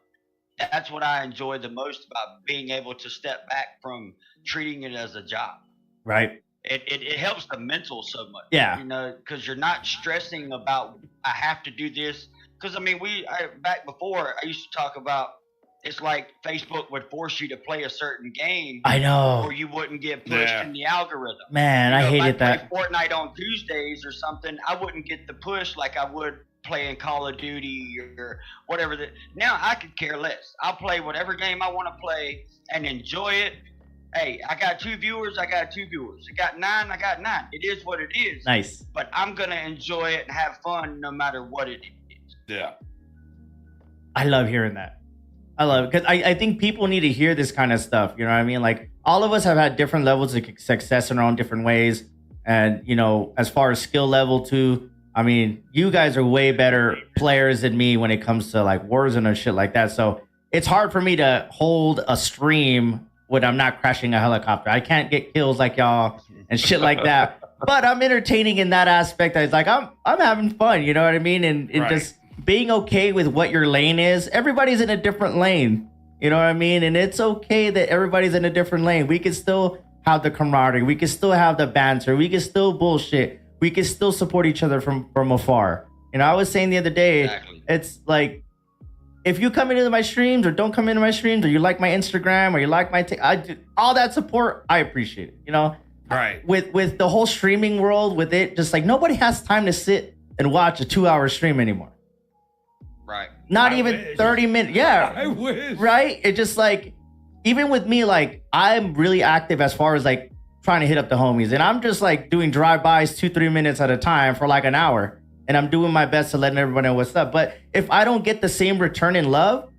That's what I enjoy the most about being able to step back from treating it as a job. Right. It helps the mental so much. Yeah. You know, because you're not stressing about, I have to do this. Because, I mean, back before, I used to talk about, it's like Facebook would force you to play a certain game. I know. Or you wouldn't get pushed in the algorithm. Man, I hated that. If I play Fortnite on Tuesdays or something, I wouldn't get the push like I would playing Call of Duty or whatever. Now I could care less. I'll play whatever game I want to play and enjoy it. Hey, I got 2 viewers. I got 2 viewers. I got 9. I got 9. It is what it is. Nice. But I'm gonna enjoy it and have fun no matter what it is. Yeah. I love hearing that. I love it because I think people need to hear this kind of stuff. You know what I mean? Like, all of us have had different levels of success in our own different ways. And, you know, as far as skill level too, I mean, you guys are way better players than me when it comes to like Warzone and shit like that. So it's hard for me to hold a stream when I'm not crashing a helicopter. I can't get kills like y'all and shit like that. But I'm entertaining in that aspect. It's like I'm having fun. You know what I mean? And just being okay with what your lane is. Everybody's in a different lane. You know what I mean? And it's okay that everybody's in a different lane. We can still have the camaraderie. We can still have the banter. We can still bullshit. We can still support each other from afar. You know, I was saying the other day, It's like, if you come into my streams or don't come into my streams, or you like my Instagram or you like my all that support, I appreciate it. You know, right? With the whole streaming world, with it, just like nobody has time to sit and watch a 2-hour stream anymore. Right. Not I even wish. 30 minutes. Yeah. I wish. Right. It just like, even with me, like, I'm really active as far as like trying to hit up the homies, and I'm just like doing drive-bys 2-3 minutes at a time for like an hour, and I'm doing my best to letting everybody know what's up. But if I don't get the same return in love,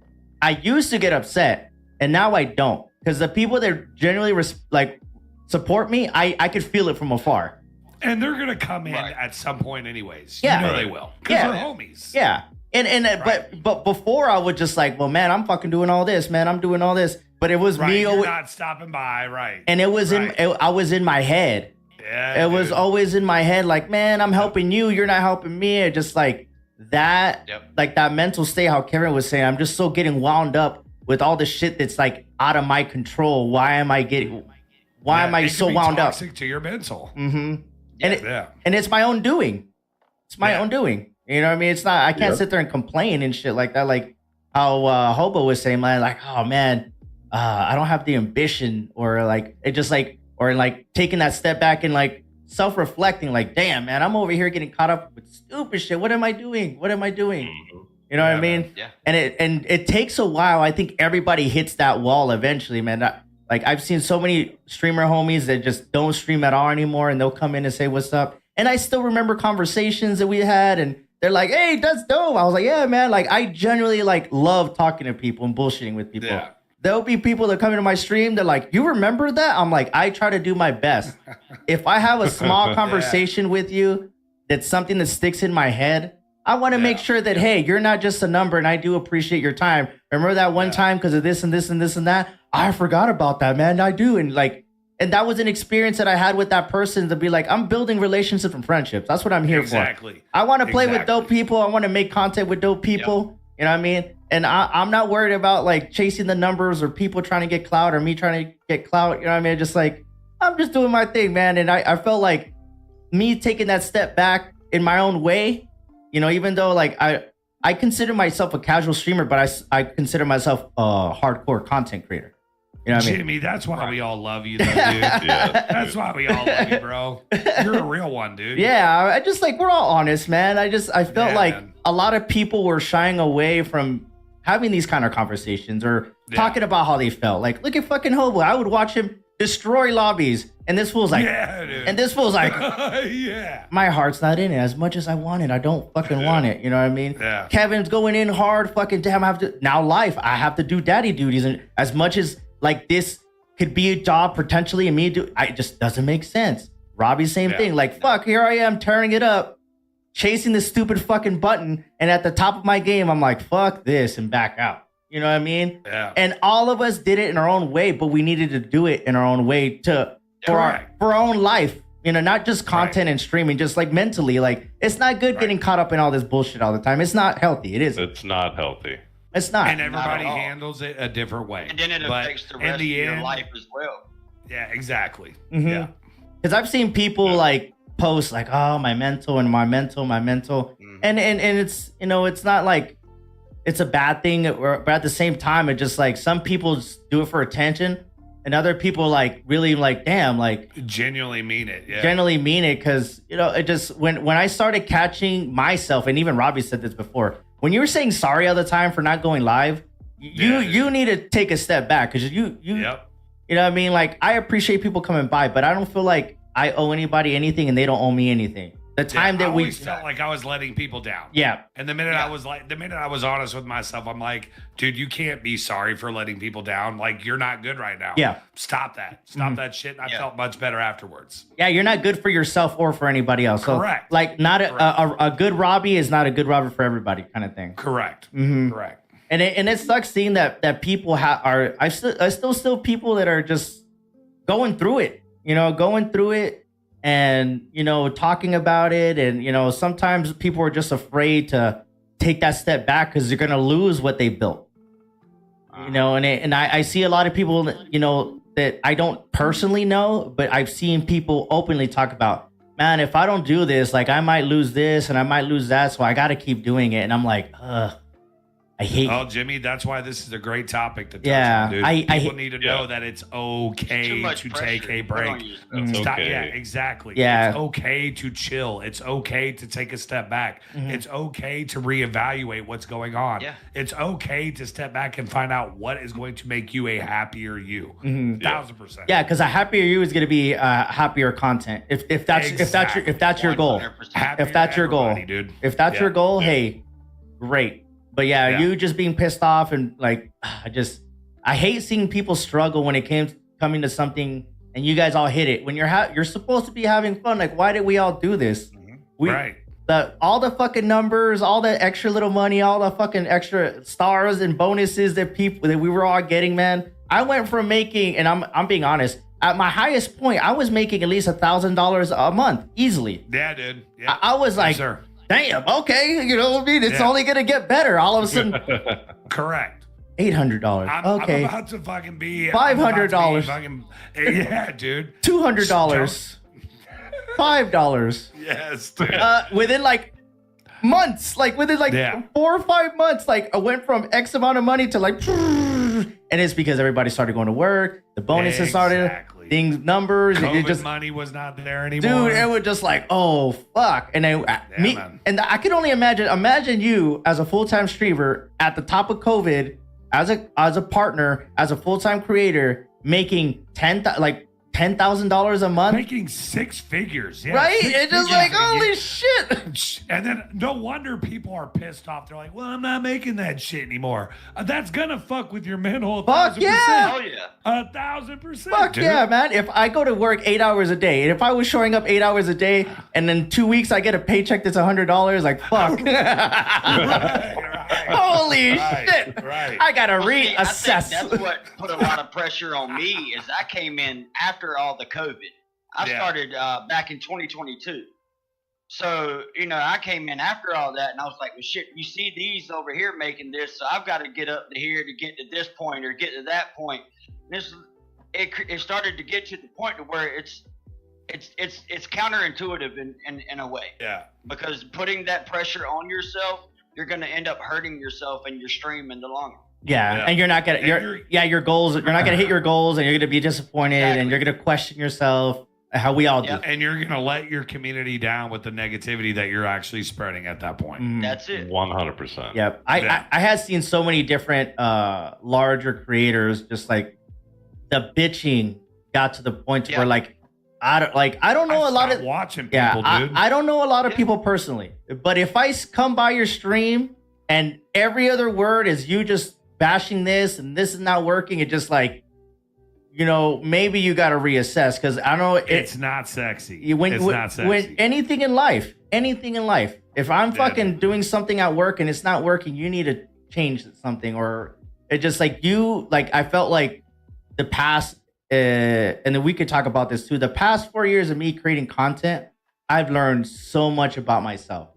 I used to get upset, and now I don't, because the people that generally like support me, I could feel it from afar. And they're gonna come in at some point, anyways. Yeah. You know they will, because they're homies. Yeah. But before I would just like, well, man, I'm fucking doing all this, man. I'm doing all this. But it was me. You're not stopping by, right? And it was I was in my head. Yeah, it was always in my head, like, man, I'm helping you. You're not helping me. It just like that, like that mental state, how Kevin was saying, I'm just so getting wound up with all the shit that's like out of my control. Why am I so wound up? Toxic to your mental. Mm-hmm. And it's my own doing. It's my own doing. You know what I mean? It's not, I can't sit there and complain and shit like that. Like how Hobo was saying, man, like, oh man, I don't have the ambition, or like, it just like, or like taking that step back and like self-reflecting, like, damn, man, I'm over here getting caught up with stupid shit. What am I doing? What am I doing? You know what I mean? Yeah. And it takes a while. I think everybody hits that wall eventually, man. Like, I've seen so many streamer homies that just don't stream at all anymore, and they'll come in and say, what's up? And I still remember conversations that we had, and they're like, hey, that's dope. I was like, yeah, man. Like, I genuinely, like, love talking to people and bullshitting with people. Yeah. There'll be people that come into my stream, they're like, you remember that? I'm like, I try to do my best. If I have a small conversation with you that's something that sticks in my head, I want to make sure that, hey, you're not just a number, and I do appreciate your time. Remember that one time because of this and this and this and that? I forgot about that, man. I do. And that was an experience that I had with that person to be like, I'm building relationships and friendships. That's what I'm here for. I want to play with dope people. I want to make content with dope people. You know what I mean? And I'm not worried about like chasing the numbers or people trying to get clout or me trying to get clout. You know what I mean? Just like, I'm just doing my thing, man. And I felt like me taking that step back in my own way, you know, even though like I consider myself a casual streamer, but I consider myself a hardcore content creator. You know what I mean? Jimmy, that's why we all love you, though, dude. That's why we all love you, bro. You're a real one, dude. Yeah, I just like, we're all honest, man. I felt like man. a lot of people were shying away from having these kind of conversations or talking about how they felt. Like, look at fucking Hobo. I would watch him destroy lobbies, and this fool's like, dude. my heart's not in it as much as I want it. I don't fucking want it. You know what I mean? Yeah. Kevin's going in hard. Fucking damn, I have to now life. I have to do daddy duties, and as much as like this could be a job potentially, and me do, it just doesn't make sense. Robbie, same thing. Like, fuck, here I am turning it up, chasing this stupid fucking button, and at the top of my game, I'm like, fuck this, and back out. You know what I mean? Yeah. And all of us did it in our own way, but we needed to do it in our own way for our own life. You know, not just content and streaming, just like mentally. Like, it's not good getting caught up in all this bullshit all the time. It's not healthy. It isn't. It's not healthy. It's not. And everybody handles it a different way. And then it affects the rest of your life as well. Yeah, exactly. Mm-hmm. Yeah. Because I've seen people like post like, oh, my mental. And it's, you know, it's not like it's a bad thing, but at the same time, it just like some people just do it for attention, and other people like really like, damn, like genuinely mean it. Yeah. Genuinely mean it, because you know, it just when I started catching myself, and even Robbie said this before, when you were saying sorry all the time for not going live, you need to take a step back, because you you know what I mean? Like, I appreciate people coming by, but I don't feel like I owe anybody anything and they don't owe me anything. The time that I always felt like I was letting people down. Yeah. And the minute I was honest with myself, I'm like, dude, you can't be sorry for letting people down. Like, you're not good right now. Yeah. Stop that. Stop that shit. And I felt much better afterwards. Yeah, you're not good for yourself or for anybody else. Correct. So, like, not a good Robbie is not a good Robbie for everybody, kind of thing. Correct. Mm-hmm. Correct. And it sucks seeing that people I still people that are just going through it, and, you know, talking about it. And, you know, sometimes people are just afraid to take that step back because they're going to lose what they built, you know, and I see a lot of people, you know, that I don't personally know, but I've seen people openly talk about, man, if I don't do this, like, I might lose this and I might lose that. So I got to keep doing it. And I'm like, I hate. Oh, Jimmy, that's why this is a great topic to touch on, dude. People need to know that it's okay to take a break. It's okay. Yeah, exactly. Yeah. It's okay to chill. It's okay to take a step back. Mm-hmm. It's okay to reevaluate what's going on. Yeah. It's okay to step back and find out what is going to make you a happier you. 1000%. Yeah, because a happier you is going to be happier content. If that's your goal. 100%. If that's your goal, dude. If that's your goal, hey, great. But you just being pissed off and like, I hate seeing people struggle when it coming to something, and you guys all hit it when you're supposed to be having fun. Like, why did we all do this? All the fucking numbers, all the extra little money, all the fucking extra stars and bonuses that we were all getting, man. I went from making, and I'm being honest, at my highest point, I was making at least $1,000 a month easily. Yeah, dude. Yeah. I was like, yes, sir. Damn, okay, you know what I mean? It's only gonna get better. All of a sudden, correct. $800. Okay, I'm about to fucking be $500. Yeah, dude. $200. $5. Yes, dude. Within like months, like within like 4 or 5 months, like I went from X amount of money to like, and it's because everybody started going to work. The bonuses started. things, numbers. COVID it just money was not there anymore. Dude, it was just like, oh fuck. And then and I could only imagine you as a full-time streamer at the top of COVID, as a partner, as a full-time creator, making $10,000 a month, making six figures, yeah, right? Six It's just figures. like, holy shit. And then no wonder people are pissed off. They're like, well, I'm not making that shit anymore. That's gonna fuck with your mental. Fuck 1,000%. yeah. Oh yeah. 1,000%. Fuck dude. yeah, man. If I go to work 8 hours a day, and if I was showing up 8 hours a day, and then 2 weeks I get a paycheck that's $100, like, fuck. Right. Holy Right, shit. right. I gotta Well, see, I reassess. think that's what put a lot of pressure on me is I came in after all the COVID. I Yeah. started back in 2022. So, I came in after all that and I was like, well, shit, you see these over here making this, so I've got to get up to here to get to this point or get to that point. It started to get to the point to where it's counterintuitive in a way. Yeah. Because putting that pressure on yourself, you're going to end up hurting yourself and your stream in the long run. Yeah, and you're not gonna. Your goals. You're not gonna hit your goals, and you're gonna be disappointed, and you're gonna question yourself. How we all do. And you're gonna let your community down with the negativity that you're actually spreading at that point. That's it. 100%. Yep. I had seen so many different larger creators, just like the bitching got to the point to where like I don't know a lot of watching people, dude. I don't know a lot of people personally, but if I come by your stream and every other word is you just bashing this and this is not working, it just like, maybe you got to reassess, because I know it's not sexy. It's not sexy. When anything in life, if I'm fucking doing something at work and it's not working, you need to change something. Or it just like I felt like the past, and then we could talk about this too. The past 4 years of me creating content, I've learned so much about myself,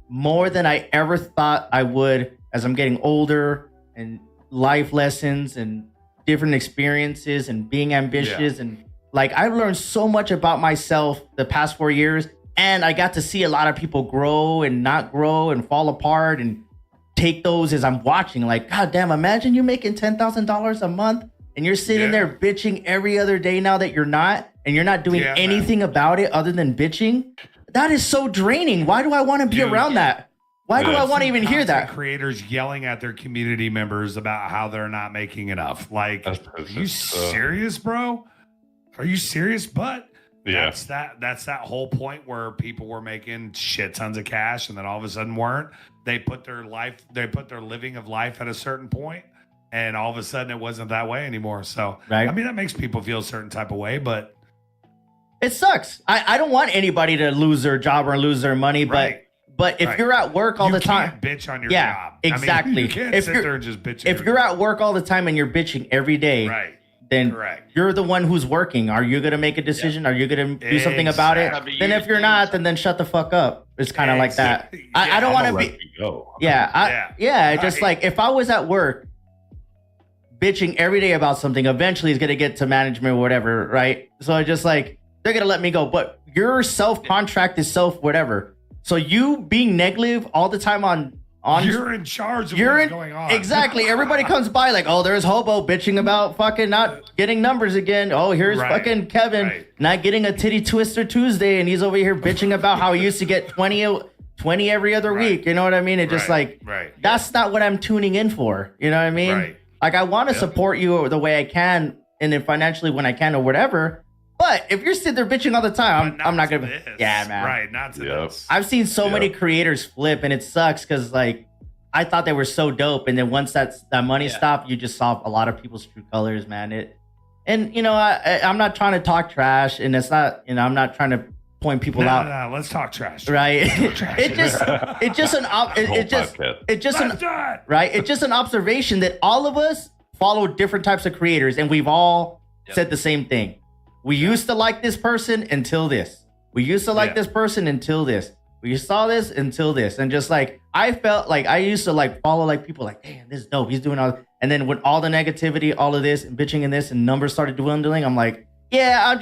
more than I ever thought I would as I'm getting older, and life lessons and different experiences and being ambitious. And like, I've learned so much about myself the past 4 years, and I got to see a lot of people grow and not grow and fall apart, and take those as I'm watching. Like, God damn, imagine you making $10,000 a month and you're sitting there bitching every other day now that you're not, and you're not doing anything about it other than bitching. That is so draining. Why do I want to be around that? Why do I want to even hear that? Creators yelling at their community members about how they're not making enough. Like, are you serious, bro? Are you serious? But that's that whole point where people were making shit tons of cash and then all of a sudden weren't. They put their living of life at a certain point, and all of a sudden it wasn't that way anymore. So I mean, that makes people feel a certain type of way, but it sucks. I don't want anybody to lose their job or lose their money, but if you're at work all the time, you can't bitch on your job. Exactly. I mean, you can't sit there and just bitch. If you're at work all the time and you're bitching every day, then you're the one who's working. Are you going to make a decision? Are you going to do something about it? Then if you're not, then shut the fuck up. It's kind of like that. I don't want to be. Just like if I was at work bitching every day about something, eventually it's going to get to management or whatever, right? So it's just like, they're going to let me go. But your self-contract is self-whatever. So you being negative all the time on you're in charge of what's going on. Exactly. Everybody comes by like, oh, there's Hobo bitching about fucking not getting numbers again. Oh, here's fucking Kevin not getting a titty twister Tuesday, and he's over here bitching about how he used to get 20 every other week. You know what I mean? It just like that's not what I'm tuning in for. You know what I mean? Like, I want to support you the way I can, and then financially when I can or whatever. But if you're sitting there bitching all the time, I'm not gonna. Yeah, man. Right, not to this. I've seen so many creators flip, and it sucks because like I thought they were so dope, and then once that money stopped, you just saw a lot of people's true colors, man. I'm not trying to talk trash, and it's not. I'm not trying to point people out. No, let's talk trash. Right? It's just an observation that all of us follow different types of creators, and we've all said the same thing. We used to like this person until this. We used to like this person until this. We saw this until this. And just like, I felt like I used to like follow like people like, damn, this is dope. He's doing all. And then with all the negativity, all of this and bitching and this and numbers started dwindling, I'm like, yeah,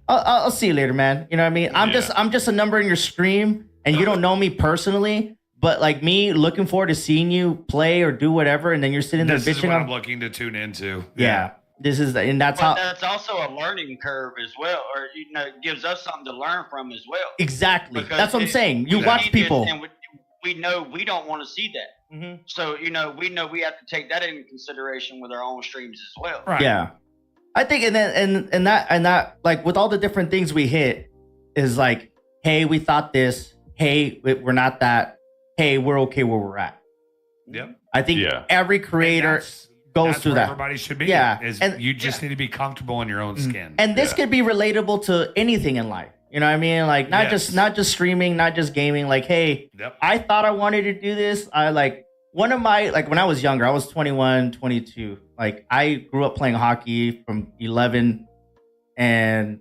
I'll see you later, man. You know what I mean? I'm just a number in your stream, and you don't know me personally, but like me looking forward to seeing you play or do whatever. And then you're sitting there bitching. This is what I'm looking to tune into. Yeah. And that's But how that's also a learning curve as well, or it gives us something to learn from as well. exactly. Because That's what I'm saying. You we watch see this people. and we know we don't want to see that. Mhm. So we know we have to take that into consideration with our own streams as well. Right. Yeah, I think, and then and that like with all the different things we hit is like, hey, we thought this. Hey, we're not that. Hey, we're okay where we're at. Yep. I think Yeah. every creator goes That's through where that. everybody should be. Yeah. Is And- you just need to be comfortable in your own skin. And this Yeah. could be relatable to anything in life. You know what I mean? Like not Yes. just streaming, not just gaming. Like, hey, Yep. I thought I wanted to do this. I like one of my like when I was younger, I was 21, 22. Like I grew up playing hockey from 11 and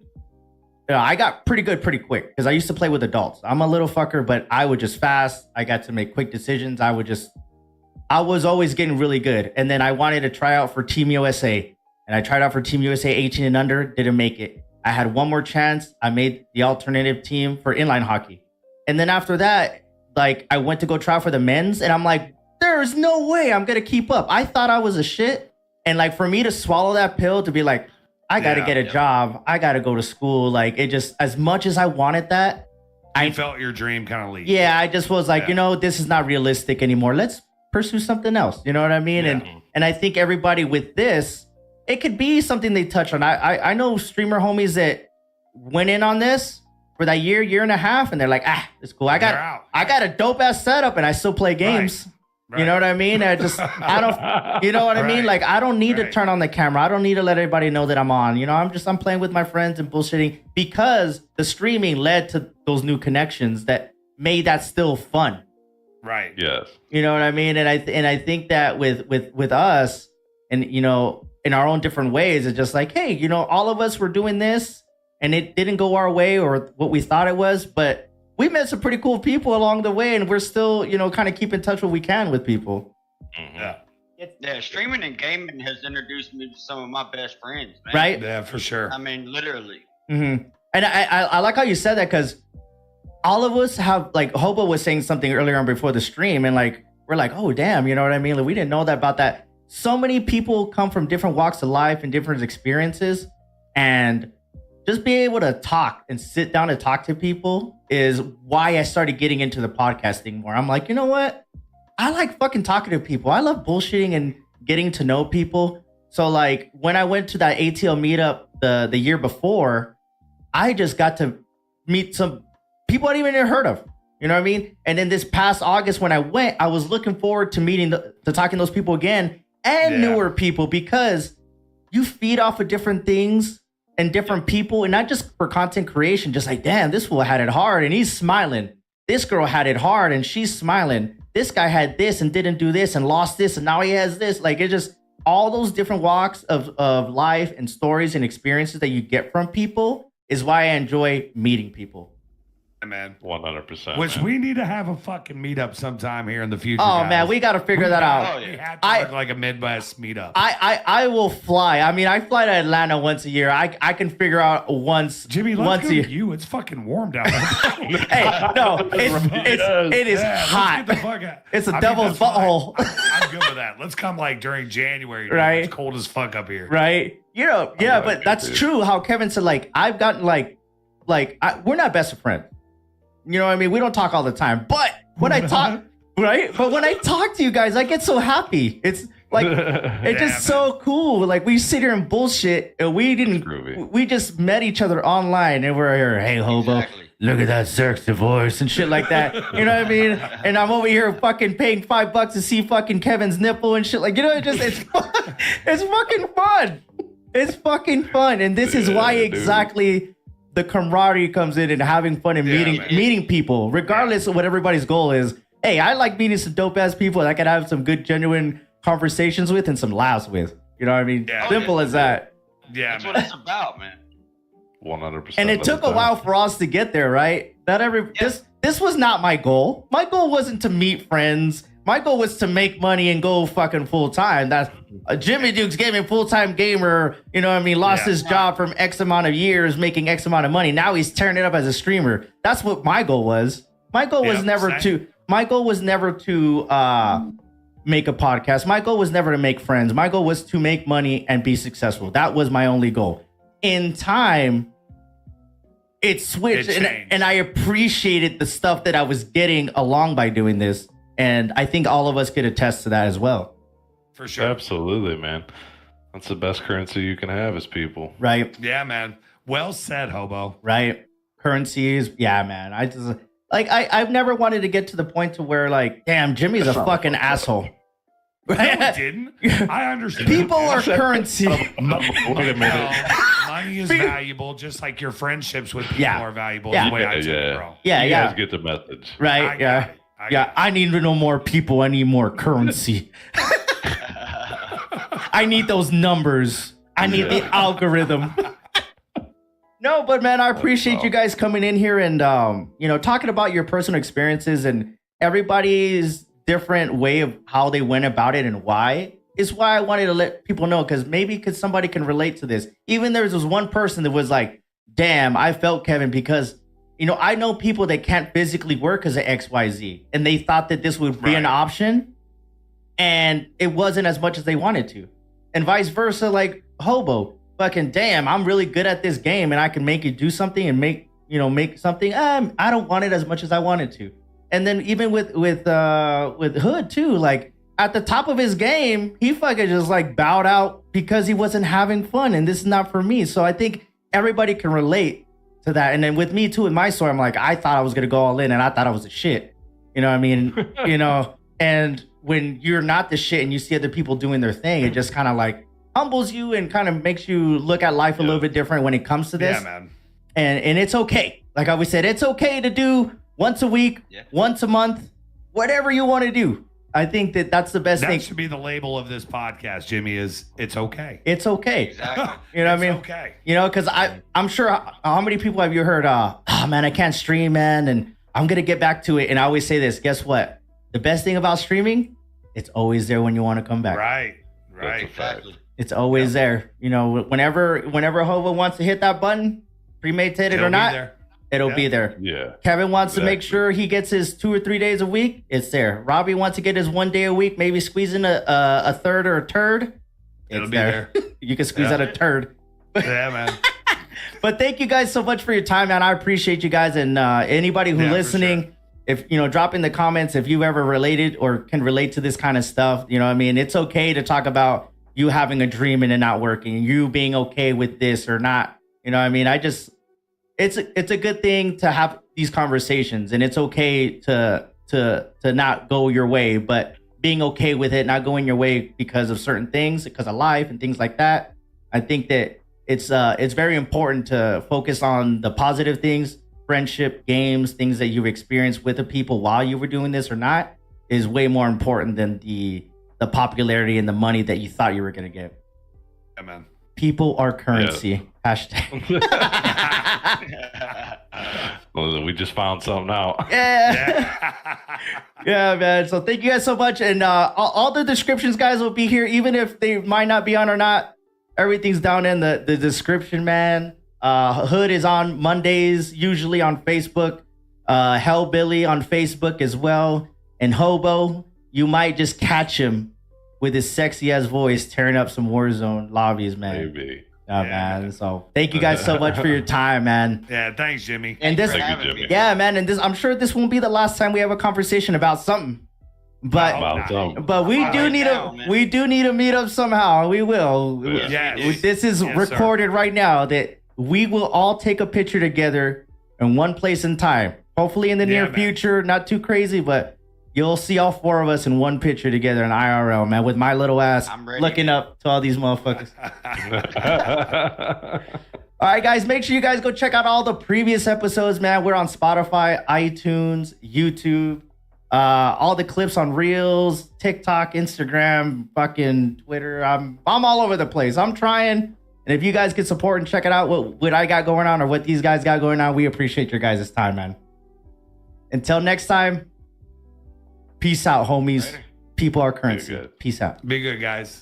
I got pretty good pretty quick because I used to play with adults. I'm a little fucker, but I would just fast. I got to make quick decisions. I was always getting really good. And then I wanted to try out for Team USA. And I tried out for Team USA 18 and under, didn't make it. I had one more chance. I made the alternative team for inline hockey. And then after that, like I went to go try out for the men's and I'm like, there's no way I'm going to keep up. I thought I was a shit. And like for me to swallow that pill to be like, I got to Yeah. get a job. I got to go to school. Like it just, as much as I wanted that, I felt your dream kind of leave. yeah, I just was like, Yeah. this is not realistic anymore. Let's pursue something else. You know what I mean? Yeah. And I think everybody with this, it could be something they touch on. I know streamer homies that went in on this for that year and a half, and they're like, it's cool. I They're got out. a dope ass setup, and I still play games. Right. You know what I mean? I don't. You know what I mean? Right. Like I don't need to Right. turn on the camera. I don't need to let everybody know that I'm on. I'm playing with my friends and bullshitting because the streaming led to those new connections that made that still fun. Right. Yes. You know what I mean? And I think that with us and in our own different ways, it's just like, hey, all of us were doing this and it didn't go our way or what we thought it was, but we met some pretty cool people along the way and we're still, kind of keep in touch what we can with people. Yeah. Yeah, streaming and gaming has introduced me to some of my best friends, man. Right? Yeah, for sure. I mean, literally. Mm-hmm. And I like how you said that because all of us have, like, Hobo was saying something earlier on before the stream, and like we're like, oh damn, you know what I mean? Like we didn't know that about that. So many people come from different walks of life and different experiences, and just being able to talk and sit down and talk to people is why I started getting into the podcasting more. I'm like, you know what? I like fucking talking to people. I love bullshitting and getting to know people. So like when I went to that ATL meetup the year before, I just got to meet some people I didn't even heard of. You know what I mean? And then this past August when I went, I was looking forward to to talking to those people again and newer people because you feed off of different things and different people, and not just for content creation, just like, damn, this fool had it hard and he's smiling. This girl had it hard and she's smiling. This guy had this and didn't do this and lost this and now he has this. Like it just all those different walks of life and stories and experiences that you get from people is why I enjoy meeting people. Man. 100%. Which we need to have a fucking meetup sometime here in the future. Oh guys. man, we got to figure that out. We have to look like a Midwest meetup. I will fly. I mean, I fly to Atlanta once a year. I can figure out once. Jimmy, let's once go a year. to you. It's fucking warm down there. Hey, no, it is Yeah, hot. Let's get the fuck out. It's a I mean, devil's that's fine. butthole. I'm good with that. Let's come like during January. dude. Right. It's cold as fuck up here. Right? Yeah, like but it, that's dude. true. How Kevin said, like, I've gotten we're not best of friends. You know what I mean? We don't talk all the time, but when I talk, right? But when I talk to you guys, I get so happy. It's like it's Yeah, just so cool. Like we sit here and bullshit, and Groovy. we just met each other online, and we're here, hey hobo, Exactly. look at that sexy voice and shit like that. You know what I mean? And I'm over here fucking paying $5 to see fucking Kevin's nipple and shit. Like, it's fun. It's fucking fun. It's fucking fun. And this is why dude. exactly the camaraderie comes in and having fun and meeting people, regardless of what everybody's goal is. Hey, I like meeting some dope ass people that I can have some good, genuine conversations with and some laughs with. You know what I mean? Yeah. Simple as that. Yeah, That's man. what it's about, man. 100%. And it took a while for us to get there, right? This was not my goal. My goal wasn't to meet friends. My goal was to make money and go fucking full time. That's JimmyDukesGaming, full time gamer. You know what I mean? Lost his job from X amount of years, making X amount of money. Now he's tearing it up as a streamer. That's what my goal was. My goal was never same. to. My goal was never to make a podcast. My goal was never to make friends. My goal was to make money and be successful. That was my only goal. In time, it switched, and I appreciated the stuff that I was getting along by doing this. And I think all of us could attest to that as well. For sure. Absolutely, man. That's the best currency you can have is people. Right. Yeah, man. Well said, Hobo. Right. Currencies. Yeah, man. I just like I've never wanted to get to the point to where like, damn, Jimmy's a fucking asshole. Right? No, it didn't. I understand. People are currency. Wait a minute. No, money is valuable, just like your friendships with people are valuable. Yeah. The way I took it, bro. Yeah, You yeah. guys get the message. Right. Yeah. Yeah. I need to know more people. I need more currency. I need those numbers. I need the algorithm. No, but man, I appreciate you guys coming in here and talking about your personal experiences and everybody's different way of how they went about it and why is why I wanted to let people know, because somebody can relate to this. Even there was this one person that was like, damn, I felt Kevin, because I know people that can't physically work because of XYZ, and they thought that this would be an option, and it wasn't as much as they wanted to. And vice versa, like Hobo, fucking damn, I'm really good at this game and I can make you do something and make something. I don't want it as much as I wanted to. And then even with Hood too, like at the top of his game, he fucking just like bowed out because he wasn't having fun, and this is not for me. So I think everybody can relate to that. And then with me too, in my story, I'm like, I thought I was gonna go all in, and I thought I was a shit. You know what I mean? And when you're not the shit and you see other people doing their thing, it just kind of like humbles you and kind of makes you look at life a little bit different when it comes to this. Yeah, man. And it's okay. Like I always said, it's okay to do once a week, once a month, whatever you want to do. I think that's the best thing. That should be the label of this podcast, Jimmy, is it's okay. It's okay. Exactly. You know what I mean? Okay. Because I'm sure, how many people have you heard, oh man, I can't stream, man, and I'm going to get back to it. And I always say this, guess what? The best thing about streaming, it's always there when you want to come back. Right. Exactly. It's always there. Whenever Hova wants to hit that button, premeditated or not, it'll be there. Yeah. Kevin wants to make sure he gets his 2 or 3 days a week. It's there. Robbie wants to get his 1 day a week, maybe squeeze in a third or a turd. It'll be there. You can squeeze out a turd. Yeah, man. But thank you guys so much for your time, man. I appreciate you guys, and anybody who's listening. If drop in the comments if you've ever related or can relate to this kind of stuff. You know what I mean? It's okay to talk about you having a dream and it not working, you being okay with this or not. You know what I mean? It's a good thing to have these conversations, and it's okay to not go your way, but being okay with it not going your way because of certain things, because of life and things like that. I think that it's very important to focus on the positive things. Friendship, games, things that you've experienced with the people while you were doing this or not is way more important than the popularity and the money that you thought you were going to get. Yeah, man. People are currency. Hashtag. Well, we just found something out. Yeah. Yeah, man. So thank you guys so much. And all the descriptions, guys, will be here, even if they might not be on or not. Everything's down in the description, man. Hood is on Mondays, usually on Facebook. Hellbilly on Facebook as well. And Hobo, you might just catch him with his sexy ass voice tearing up some Warzone lobbies, man. Maybe. Man. So thank you guys so much for your time, man. Yeah, thanks, Jimmy. And this, Thank you, Jimmy. yeah, man. And I'm sure this won't be the last time we have a conversation about something. But About something. But we do need to meet up somehow. We will. Yes. This is recorded right now that we will all take a picture together in one place and time. Hopefully in the near future, not too crazy, but you'll see all four of us in one picture together in IRL, man, with my little ass looking up to all these motherfuckers. All right, guys, make sure you guys go check out all the previous episodes, man. We're on Spotify, iTunes, YouTube. All the clips on Reels, TikTok, Instagram, fucking Twitter. I'm all over the place. I'm trying. And if you guys can support and check it out, what I got going on or what these guys got going on, we appreciate your guys' time, man. Until next time, peace out, homies. Later. People are currency. Peace out. Be good, guys.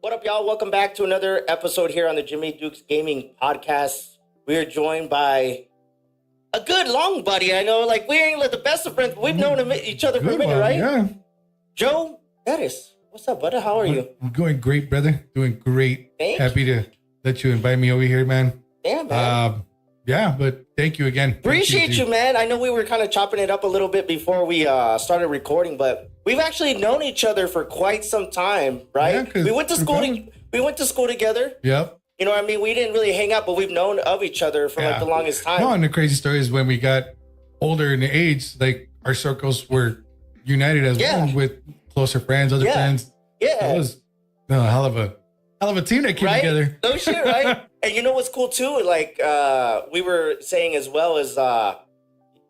What up, y'all? Welcome back to another episode here on the Jimmy Dukes Gaming Podcast. We are joined by a good long buddy. I know, like, we ain't like the best of friends, but we've known each other for a minute, right? Yeah. Joe Perez. What's up, brother? How are you? I'm going great, brother. Doing great. Thank Happy to let you invite me over here, man. Yeah, man. Yeah, but thank you again. Appreciate you, man. I know we were kind of chopping it up a little bit before we started recording, but we've actually known each other for quite some time, right? Yeah, we went to school. We went to school together. Yep. You know what I mean? We didn't really hang out, but we've known of each other for like the longest time. No, and the crazy story is when we got older in the age, like our circles were united as one with closer friends, other friends. Yeah, it was a hell of a team that came together. No shit, right? And you know what's cool too? Like we were saying as well is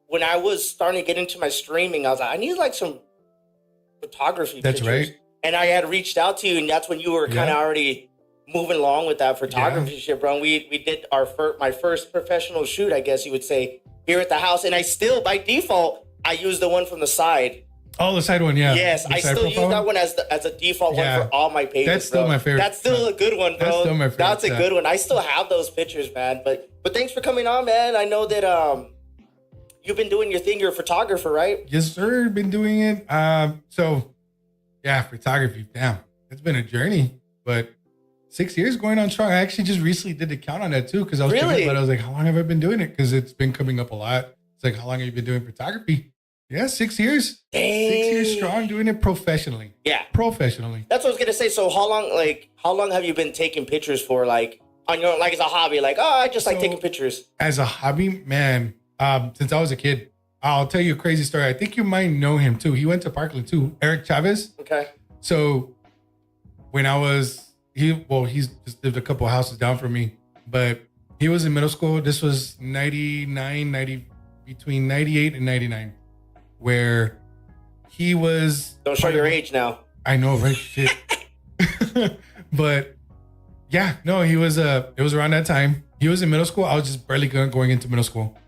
when I was starting to get into my streaming, I was like, I need like some photography. That's pictures. right. And I had reached out to you, and that's when you were kind of already moving along with that photography shit, bro. And we did my first professional shoot, I guess you would say, here at the house. And I still, by default, I use the one from the side. Oh, the side one, yeah. Yes, I still use that one as a default one for all my pages. That's still my favorite. That's still a good one, bro. That's still my favorite. That's a good one. I still have those pictures, man. But thanks for coming on, man. I know that you've been doing your thing. You're a photographer, right? Yes, sir. Been doing it. So yeah, photography. Damn, it's been a journey, but 6 years going on strong. I actually just recently did the count on that too, because I was thinking about it. I was like, how long have I been doing it? Because it's been coming up a lot. It's like, how long have you been doing photography? Yeah, 6 years. Dang. 6 years strong doing it professionally. Yeah. Professionally. That's what I was gonna say. So how long have you been taking pictures for, like on your own, like as a hobby? Like, I just like taking pictures. As a hobby, man, since I was a kid, I'll tell you a crazy story. I think you might know him too. He went to Parkland too. Eric Chavez. Okay. So when I was he's just lived a couple houses down from me, but he was in middle school. This was 90 between 98 and 99, where he was. Don't show your age now. I know, right? Shit. But yeah, no, he was. It was around that time. He was in middle school. I was just barely going into middle school,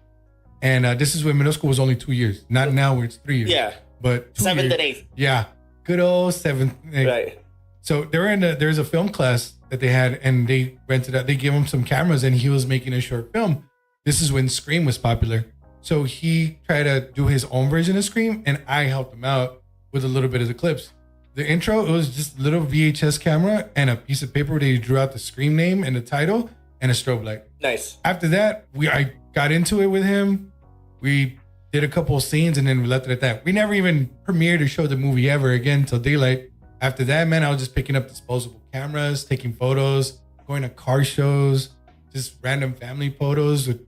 and this is when middle school was only 2 years. Not now where it's 3 years. Yeah. But 7th and 8th. Yeah, good old 7th. Right. So they were there's a film class that they had, and they rented out. They gave him some cameras, and he was making a short film. This is when Scream was popular. So he tried to do his own version of Scream, and I helped him out with a little bit of the clips. The intro, it was just a little VHS camera and a piece of paper where they drew out the Scream name and the title and a strobe light. Nice. After that, I got into it with him. We did a couple of scenes, and then we left it at that. We never even premiered or showed the movie ever again till daylight. After that, man, I was just picking up disposable cameras, taking photos, going to car shows, just random family photos with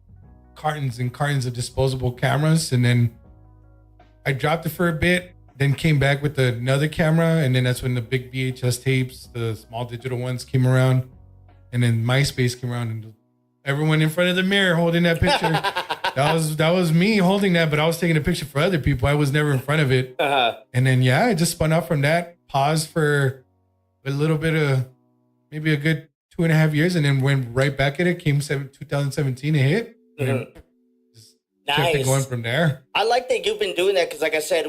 cartons and cartons of disposable cameras. And then I dropped it for a bit, then came back with another camera. And then that's when the big VHS tapes, the small digital ones came around. And then MySpace came around, and everyone in front of the mirror holding that picture. that was me holding that, but I was taking a picture for other people. I was never in front of it. And then, I just spun out from that, paused for a little bit of maybe a good 2.5 years, and then went right back at it. Came 2017, it hit. Mm-hmm. Just kept it going from there. I like that you've been doing that, because like I said,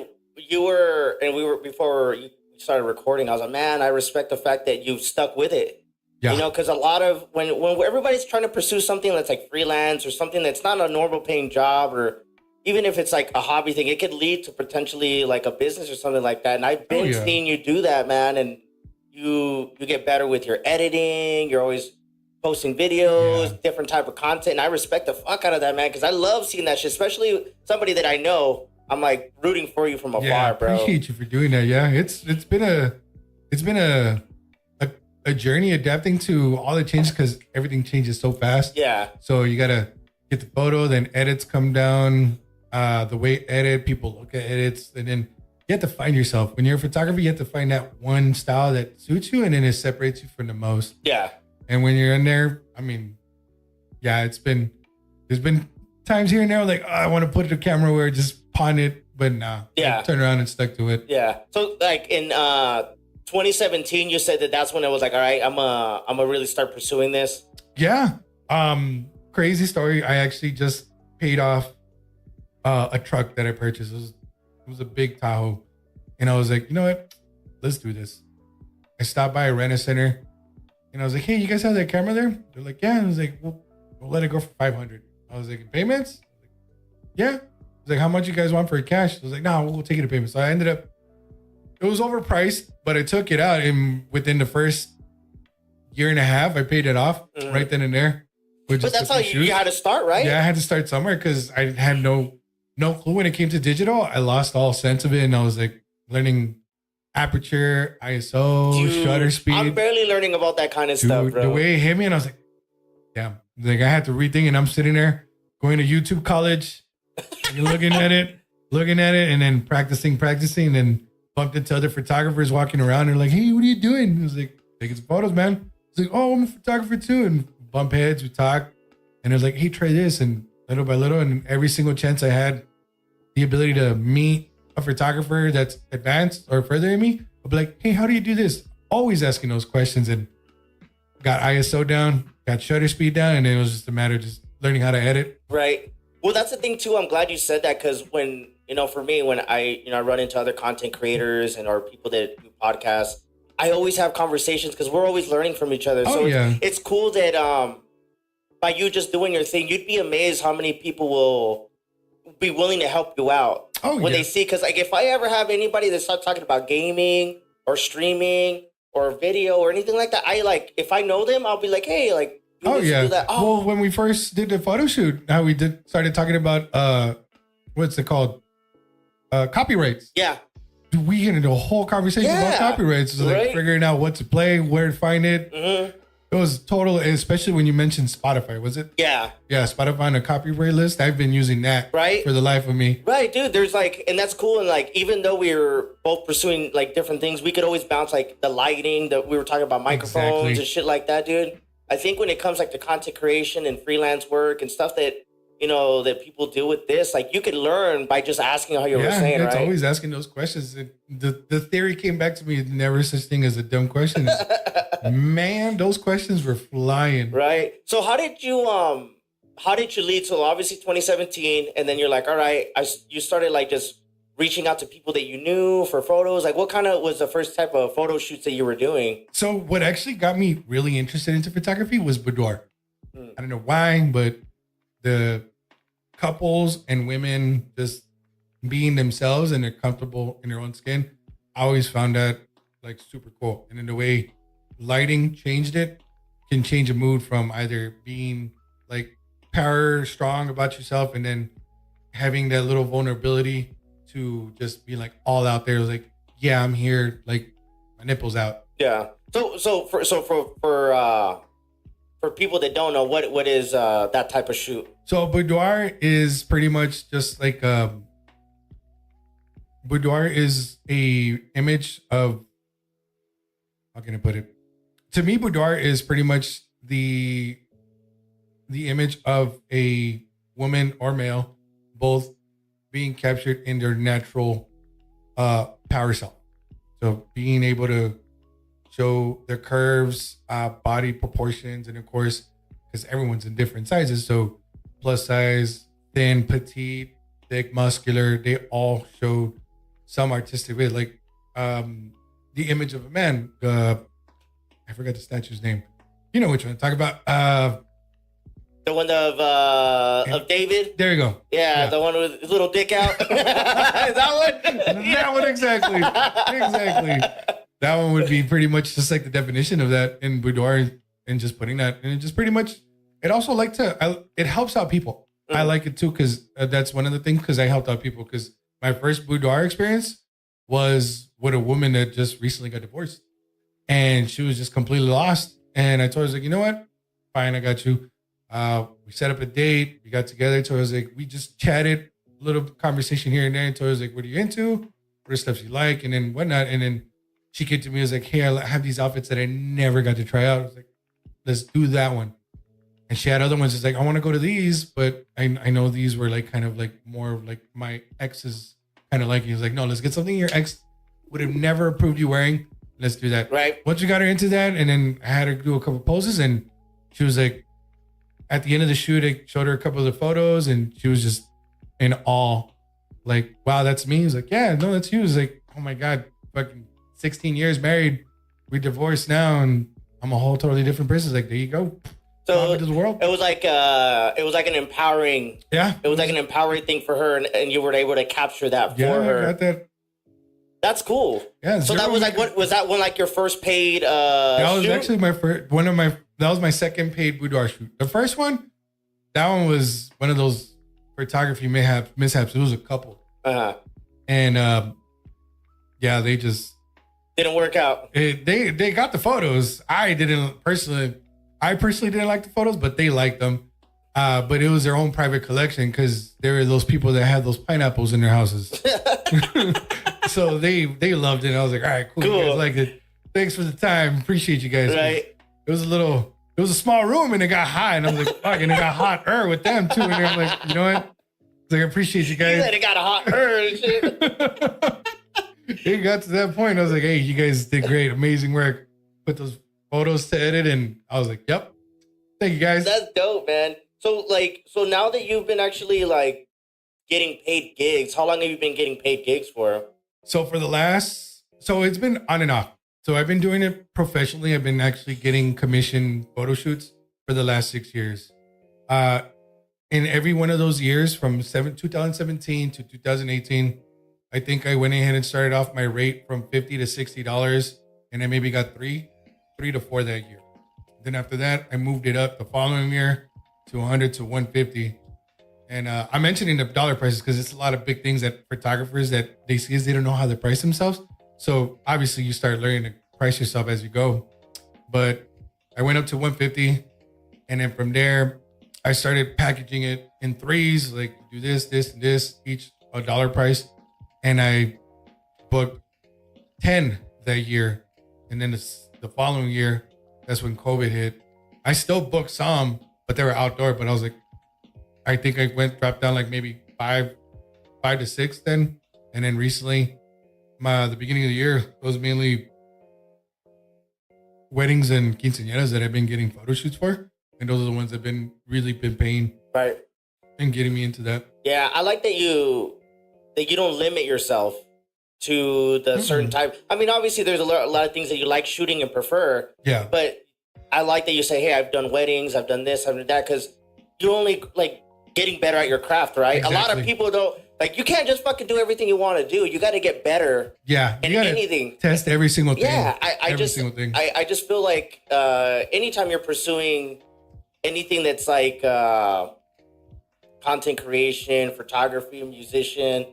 we were before you started recording, I was like, man, I respect the fact that you stuck with it. Yeah. You know, because a lot of when everybody's trying to pursue something that's like freelance or something that's not a normal paying job, or even if it's like a hobby thing, it could lead to potentially like a business or something like that. And I've been seeing you do that, man. And you get better with your editing. You're always posting videos, different type of content. And I respect the fuck out of that, man, because I love seeing that shit, especially somebody that I know. I'm like rooting for you from afar, bro. Appreciate you for doing that. Yeah, it's been a journey adapting to all the changes, because everything changes so fast. Yeah. So you gotta get the photo, then edits come down. The way edit, people look at edits, and then you have to find yourself. When you're a photographer, you have to find that one style that suits you, and then it separates you from the most. Yeah. And when you're in there, I mean, there's been times here and there like, I want to put the camera where just pawn it, but nah. I turned around and stuck to it. Yeah. So like in 2017, you said that's when it was like, all right, I'm gonna really start pursuing this. Yeah. Crazy story. I actually just paid off a truck that I purchased. It was a big Tahoe, and I was like, you know what? Let's do this. I stopped by a rent-a-center, And I was like, hey, you guys have that camera there? They're like, yeah. And I was like, we'll let it go for 500. I was like, in payments? Yeah. I was like, how much you guys want for it cash? I was like, no, we'll take it in payments. So I ended up, it was overpriced, but I took it out, and within the first year and a half, I paid it off right then and there. But that's how you had to start, right? Yeah, I had to start somewhere because I had no clue when it came to digital. I lost all sense of it, and I was like learning aperture, ISO, shutter speed. I'm barely learning about that kind of stuff, bro. The way it hit me, and I was like, damn. Like I had to rethink, and I'm sitting there going to YouTube college, looking at it, and then practicing, and bumped into other photographers walking around. And they're like, hey, what are you doing? I was like, taking some photos, man. It's like, oh, I'm a photographer too. And bump heads, we talk. And it was like, hey, try this. And little by little, and every single chance I had the ability to meet a photographer that's advanced or further than me, I'd be like, hey, how do you do this? Always asking those questions, and got ISO down, got shutter speed down, and then it was just a matter of just learning how to edit. Right. Well, that's the thing too. I'm glad you said that, because when, for me, when I run into other content creators or people that do podcasts, I always have conversations because we're always learning from each other. So it's cool that by you just doing your thing, you'd be amazed how many people will be willing to help you out when they see. Because like if I ever have anybody that starts talking about gaming or streaming or video or anything like that, if I know them, I'll be like, hey, like, do that. Well, when we first did the photo shoot, how we started talking about what's it called? Copyrights. Yeah. We get into a whole conversation about copyrights. So like figuring out what to play, where to find it. Mm-hmm. It was total, especially when you mentioned Spotify, was it? Yeah. Yeah, Spotify on the copyright list. I've been using that for the life of me. Right, dude. There's and that's cool. And even though we were both pursuing different things, we could always bounce the lighting, that we were talking about microphones and shit like that, dude. I think when it comes to content creation and freelance work and stuff that, that people do with this, you could learn by just asking how you were saying, right? Always asking those questions. The theory came back to me, never such thing as a dumb question. Man, those questions were flying. Right. So how did you lead? So obviously 2017, and then you're like, all right, you started just reaching out to people that you knew for photos. What kind of was the first type of photo shoots that you were doing? So what actually got me really interested into photography was boudoir. I don't know why, but the couples and women just being themselves and they're comfortable in their own skin, I always found that super cool. And in the way lighting changed it, can change a mood from either being power strong about yourself and then having that little vulnerability to just be all out there. It was yeah, I'm here, my nipples out. Yeah. So for people that don't know, what is that type of shoot? So boudoir is pretty much just boudoir is a image of, how can I put it? To me, boudoir is pretty much the image of a woman or male, both being captured in their natural power self. So being able to show their curves, body proportions, and of course, because everyone's in different sizes, so plus size, thin, petite, thick, muscular, they all showed some artistic way. The image of a man, I forgot the statue's name. You know which one I'm talking about. The one of David. There you go. Yeah, the one with his little dick out. Is that one? That one, exactly. That one would be pretty much just the definition of that in boudoir, and just putting that, and it just pretty much, it also it helps out people. Mm-hmm. I like it too, because that's one of the things, because I helped out people, because my first boudoir experience was with a woman that just recently got divorced, and she was just completely lost. And I told her, you know what? Fine, I got you. We set up a date. We got together. So I was we just chatted, a little conversation here and there. And so I was what are you into? What are stuff you like? And then whatnot. And then she came to me, was hey, I have these outfits that I never got to try out. I was let's do that one. And she had other ones. It's I want to go to these, but I know these were kind of more my ex's kind of liking. He was no, let's get something your ex would have never approved you wearing. Let's do that. Right. Once we got her into that, and then I had her do a couple poses, and she was at the end of the shoot, I showed her a couple of the photos, and she was just in awe. Wow, that's me. He's yeah, no, that's you. He's oh my God, fucking 16 years married. We divorced now, and I'm a whole totally different person. Like, there you go. So into the world. it was like an empowering. Yeah. It was like an empowering thing for her, and you were able to capture that for her. I got that. That's cool. Yeah. So that was like, what was that one like your first paid? That was shoot? actually my first. That was my second paid boudoir shoot. The first one, that one was one of those photography mishaps. It was a couple. And yeah, they just didn't work out. They got the photos. I personally didn't like the photos, but they liked them. But it was their own private collection because there were those people that had those pineapples in their houses. So they loved it. I was like, all right, cool. You guys liked it. Thanks for the time. Appreciate you guys. Right. It was a small room and it got hot. And I was like, fuck, and it got hotter with them too. And I'm like, you know what? It's like, I appreciate you guys. You said it got hotter and shit. It got to that point. I was like, hey, you guys did great. Amazing work. Put those photos to edit. And I was like, yep. Thank you guys. That's dope, man. So now that you've been actually like getting paid gigs, how long have you been getting paid gigs for? So it's been on and off. So I've been doing it professionally. I've been actually getting commissioned photo shoots for the last 6 years. In every one of those years from 2017 to 2018, I think I went ahead and started off my rate from $50 to $60, and I maybe got three to four that year. Then after that, I moved it up the following year to 100 to 150. And I'm mentioning the dollar prices because it's a lot of big things that photographers that they see is they don't know how to price themselves. So obviously you start learning to price yourself as you go. But I went up to 150. And then from there, I started packaging it in threes, like do this, this, and this, each $1 price. And I booked 10 that year. And then the following year, that's when COVID hit. I still booked some, but they were outdoor. But I was like, I think I dropped down like maybe five to six then. And then recently, the beginning of the year, it was mainly weddings and quinceañeras that I've been getting photo shoots for. And those are the ones that have been paying. Right. And getting me into that. Yeah, I like that you don't limit yourself to the certain type. I mean, obviously there's a lot of things that you like shooting and prefer. Yeah. But I like that you say, hey, I've done weddings, I've done this, I've done that, because you're only like getting better at your craft, right? Exactly. A lot of people don't, like, you can't just fucking do everything you want to do. You got to get better. Yeah. In anything. Test every single thing. Yeah. I just feel like anytime you're pursuing anything that's like content creation, photography, musician,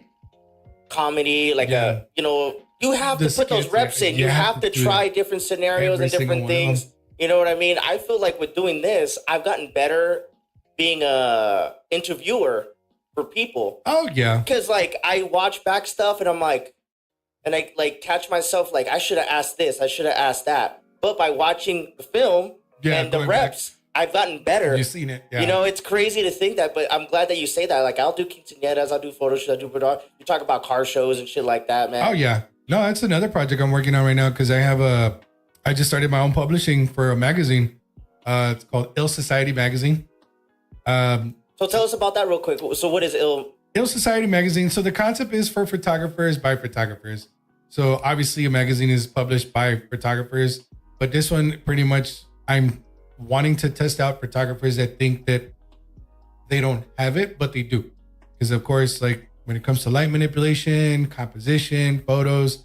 comedy, like you have to put those reps in. You have to try different scenarios and different things. You know what I mean? I feel like with doing this, I've gotten better being a interviewer for people. Oh yeah. Because like I watch back stuff and I'm like, and I like catch myself like I should have asked this, I should have asked that. But by watching the film and the reps, I've gotten better. You've seen it. Yeah. You know, it's crazy to think that, but I'm glad that you say that. Like I'll do quinceañeras, I'll do photo shoots, I'll do boudoir. You talk about car shows and shit like that, man. Oh yeah. No, that's another project I'm working on right now because I just started my own publishing for a magazine. It's called Ill Society Magazine. So tell us about that real quick. So what is Ill Society Magazine? So the concept is for photographers by photographers. So obviously a magazine is published by photographers, but this one pretty much I'm wanting to test out photographers that think that they don't have it, but they do. Because of course, like when it comes to light manipulation, composition, photos,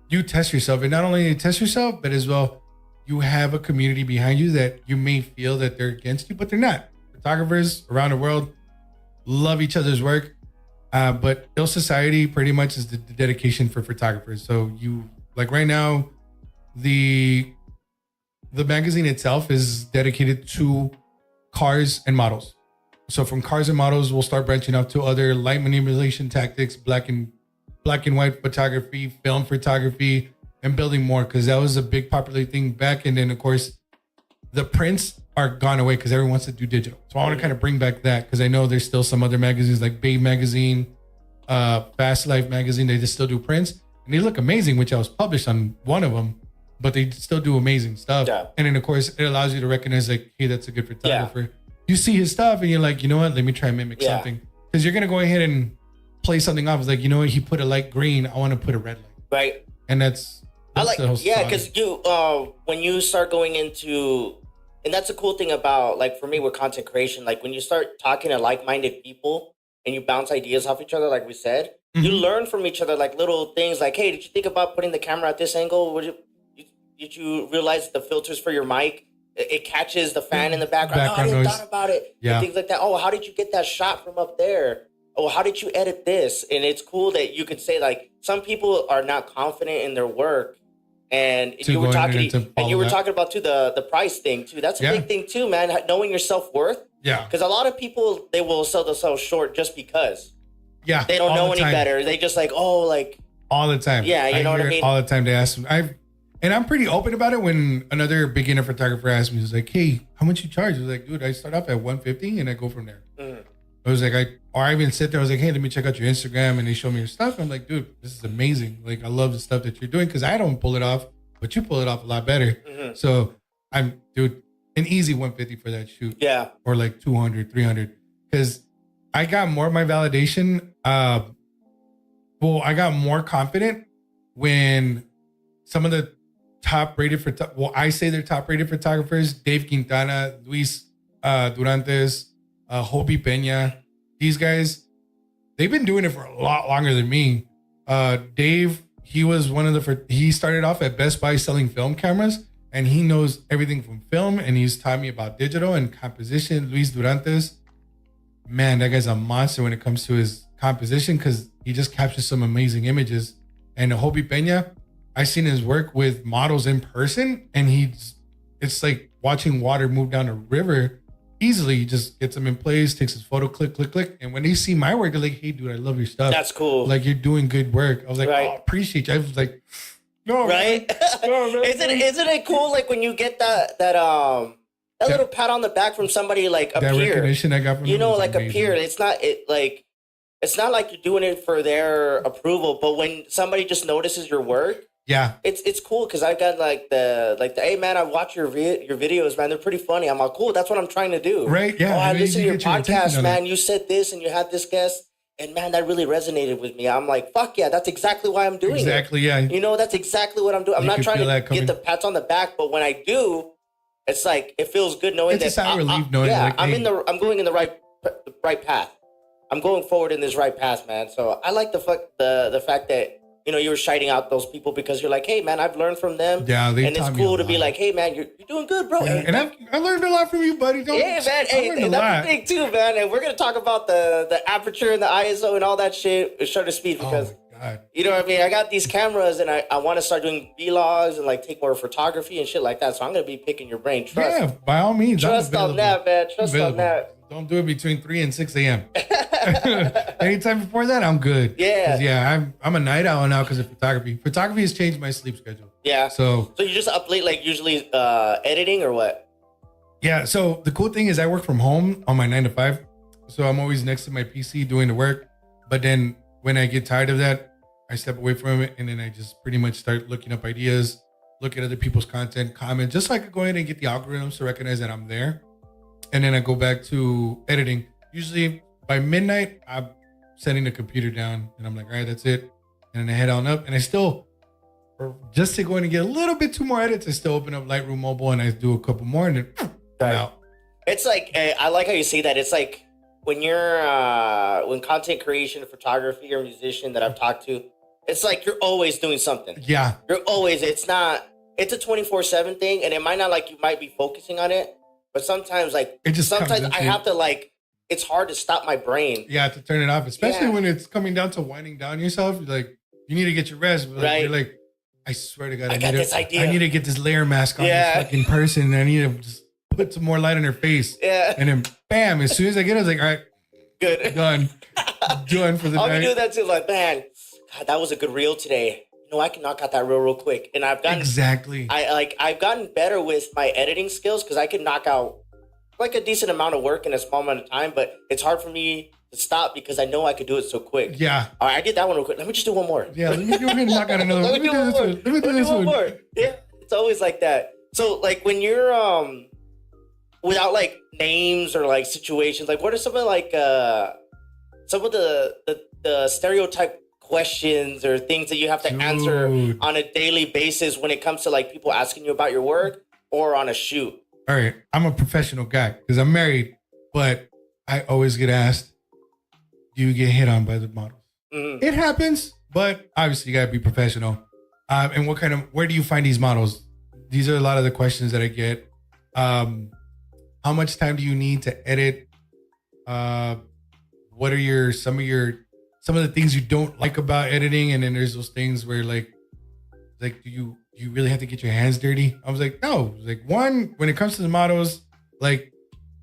you test yourself. And not only you test yourself, but as well, you have a community behind you that you may feel that they're against you, but they're not. Photographers around the world love each other's work. But Ill Society pretty much is the dedication for photographers. So you, like right now, the magazine itself is dedicated to cars and models. So from cars and models, we'll start branching out to other light manipulation tactics, black and white photography, film photography, and building more, because that was a big popular thing back. And then of course, the prints are gone away because everyone wants to do digital. So I want to kind of bring back that because I know there's still some other magazines like Babe Magazine, Fast Life Magazine. They just still do prints and they look amazing, which I was published on one of them, but they still do amazing stuff. Yeah. And then of course, it allows you to recognize like, hey, that's a good photographer. Yeah. You see his stuff and you're like, you know what? Let me try and mimic something. Because you're going to go ahead and play something off. It's like, you know what? He put a light green. I want to put a red light. Right. And that's I like, the whole yeah, song. because when you start going into, and that's a cool thing about, like, for me with content creation, like when you start talking to like-minded people and you bounce ideas off each other, like we said, you learn from each other, like little things like, hey, did you think about putting the camera at this angle? Did you realize the filters for your mic, it catches the fan in the background? I didn't thought about it. Yeah. And things like that. Oh, how did you get that shot from up there? Oh, how did you edit this? And it's cool that you can say, like, some people are not confident in their work. And you were talking about too the price thing too. That's a big thing too, man. Knowing your self-worth. Yeah. Because a lot of people, they will sell themselves short just because. Yeah. They don't know any better. They just like, oh, like. All the time. Yeah, you know what I mean? All the time they ask me. And I'm pretty open about it. When another beginner photographer asked me, he was like, hey, how much you charge? I was like, dude, I start off at $150 and I go from there. I was like, I even sit there. I was like, hey, let me check out your Instagram. And they show me your stuff. I'm like, dude, this is amazing. Like, I love the stuff that you're doing because I don't pull it off, but you pull it off a lot better. So dude, an easy 150 for that shoot. Yeah. Or like 200, 300. Because I got more of my validation. I got more confident when some of the top-rated, I say they're top-rated photographers, Dave Quintana, Luis Durantes, Hobie Peña, these guys, they've been doing it for a lot longer than me. Dave, he was he started off at Best Buy selling film cameras, and he knows everything from film, and he's taught me about digital and composition. Luis Durantes, man, that guy's a monster when it comes to his composition because he just captures some amazing images. And Hobie Peña, I've seen his work with models in person, and it's like watching water move down a river easily. He just gets them in place, takes his photo, click, click, click. And when they see my work, they're like, hey, dude, I love your stuff. That's cool. Like, you're doing good work. I was like, oh, appreciate you. I was like, no, right? No, man. Isn't it cool, like, when you get that little pat on the back from somebody, like, a that peer? Recognition I got from them was like amazing. a peer. It's not like you're doing it for their approval, but when somebody just notices your work, yeah, it's cool because I got like the hey man, I watch your videos, man. They're pretty funny. I'm like, cool. That's what I'm trying to do. Right? Yeah. Oh, I listen to your attention podcast, man. You said this and you had this guest, and man, that really resonated with me. I'm like, fuck yeah, that's exactly why I'm doing it. Exactly. Yeah. You know, that's exactly what I'm doing. I'm not trying to get the pats on the back, but when I do, it's like it feels good knowing it's that a relief knowing. Yeah, like, I'm going in the right path. I'm going forward in this right path, man. So I like the fact that, you know, you were shouting out those people because you're like, hey man, I've learned from them. Yeah, and it's cool to be like, hey man, you're doing good, bro. Yeah, and I learned a lot from you, buddy. Yeah, man. Hey, that's the thing too, man. And we're gonna talk about the aperture and the ISO and all that shit, shutter speed, because you know what I mean. I got these cameras and I want to start doing vlogs and like take more photography and shit like that. So I'm gonna be picking your brain. Trust. Yeah, by all means. Trust on that, man. Trust on that. Don't do it between 3 and 6 a.m. Anytime before that, I'm good. Yeah. Yeah, I'm a night owl now because of photography. Photography has changed my sleep schedule. Yeah. So you just up late, like usually editing or what? Yeah. So the cool thing is I work from home on my 9 to 5. So I'm always next to my PC doing the work. But then when I get tired of that, I step away from it and then I just pretty much start looking up ideas, look at other people's content, comment, just so I could go ahead and get the algorithms to recognize that I'm there. And then I go back to editing. Usually by midnight, I'm setting the computer down and I'm like, all right, that's it. And then I head on up and I still, just to go in and get a little bit two more edits, I still open up Lightroom Mobile and I do a couple more and then I'm out. It's like, I like how you say that. It's like when you're, when content creation, photography or musician that I've talked to, it's like you're always doing something. Yeah. You're always, it's a 24/7 thing and it might not like you might be focusing on it. But sometimes, like, I have to, like, it's hard to stop my brain. Yeah, to turn it off, especially when it's coming down to winding down yourself. You're like, you need to get your rest. But right. You're like, I swear to God, I got this idea. I need to get this layer mask on this fucking person. I need to just put some more light on her face. Yeah. And then, bam, as soon as I get it, I was like, all right, good. Done for the night. I'll be doing that too. Like, man, God, that was a good reel today. No, I can knock out that reel real quick. And I've gotten I've gotten better with my editing skills because I can knock out like a decent amount of work in a small amount of time, but it's hard for me to stop because I know I could do it so quick. Yeah. All right, I did that one real quick. Let me just do one more. Yeah, let me go ahead and knock out another one. Let me do this one. Let me do this one. More. Yeah, it's always like that. So like when you're without like names or like situations, like what are some of like some of the stereotype questions or things that you have to answer on a daily basis when it comes to like people asking you about your work or on a shoot? All right, I'm a professional guy because I'm married, but I always get asked, do you get hit on by the models? Mm-hmm. It happens, but obviously you gotta be professional. And where do you find these models? These are a lot of the questions that I get. How much time do you need to edit? What are some of the things you don't like about editing? And then there's those things where like do you really have to get your hands dirty? I was like, no. Like, one, when it comes to the models, like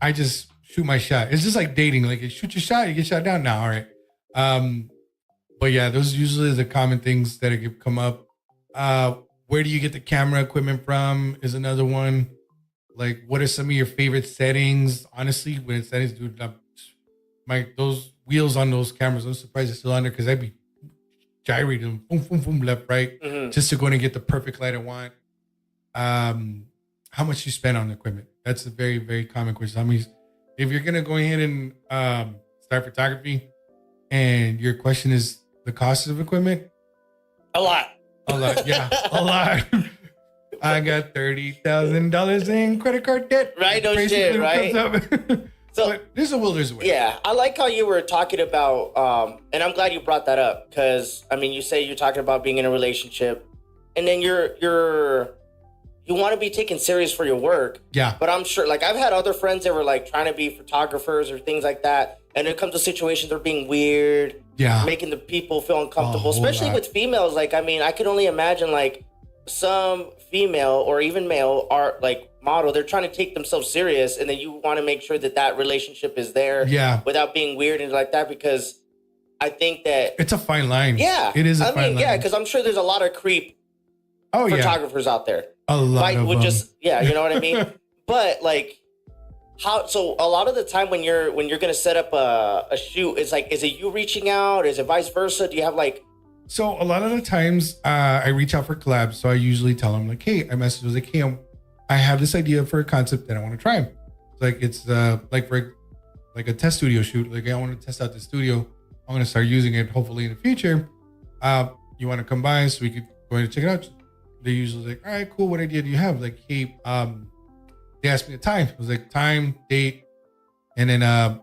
I just shoot my shot. It's just like dating. Like, you shoot your shot, you get shot down. Now, all right. But yeah, those are usually the common things that come up. Where do you get the camera equipment from is another one. Like, what are some of your favorite settings? Honestly, when it's settings, dude, those wheels on those cameras, I'm surprised they're still on there because I'd be gyrating them, boom, boom, boom, left, right, just to go and get the perfect light I want. How much you spend on equipment? That's a very, very common question. I mean, if you're gonna go ahead and start photography, and your question is the cost of equipment, a lot, yeah, a lot. I got $30,000 in credit card debt. Right, no shit, right? So but there's a will, there's a way. Yeah, I like how you were talking about, and I'm glad you brought that up because I mean, you say you're talking about being in a relationship, and then you want to be taken serious for your work. Yeah. But I'm sure, like, I've had other friends that were like trying to be photographers or things like that, and it comes to situations they're being weird, making the people feel uncomfortable, especially with females. Like, I mean, I could only imagine like some female or even male art like model, they're trying to take themselves serious, and then you want to make sure that relationship is there without being weird and like that, because I think that it's a fine line. Yeah, it is a fine line. Yeah, because I'm sure there's a lot of creep photographers out there. A lot of them. You know what I mean? But like, so a lot of the time when you're gonna set up a shoot, it's like, is it you reaching out? Is it vice versa? Do you have like? So a lot of the times I reach out for collabs. So I usually tell them like, hey, I message like, hey, I have this idea for a concept that I want to try. It's like for like a test studio shoot. Like, I want to test out the studio. I'm going to start using it hopefully in the future. You want to come by so we could go ahead and check it out? They usually like, all right, cool. What idea do you have? Like, hey, they asked me the time. It was like time, date. And then I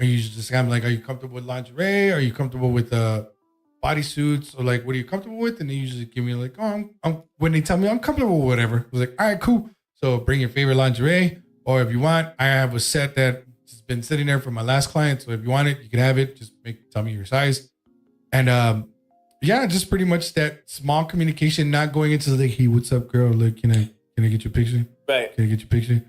usually just kind of like, are you comfortable with lingerie? Are you comfortable with bodysuits? Or like, what are you comfortable with? And they usually give me like, oh, when they tell me I'm comfortable with whatever, I was like, all right, cool. So bring your favorite lingerie, or if you want, I have a set that's been sitting there for my last client. So if you want it, you can have it. Just tell me your size. And just pretty much that small communication, not going into like, hey, what's up, girl? Like, can I get your picture? Right. Can I get your picture?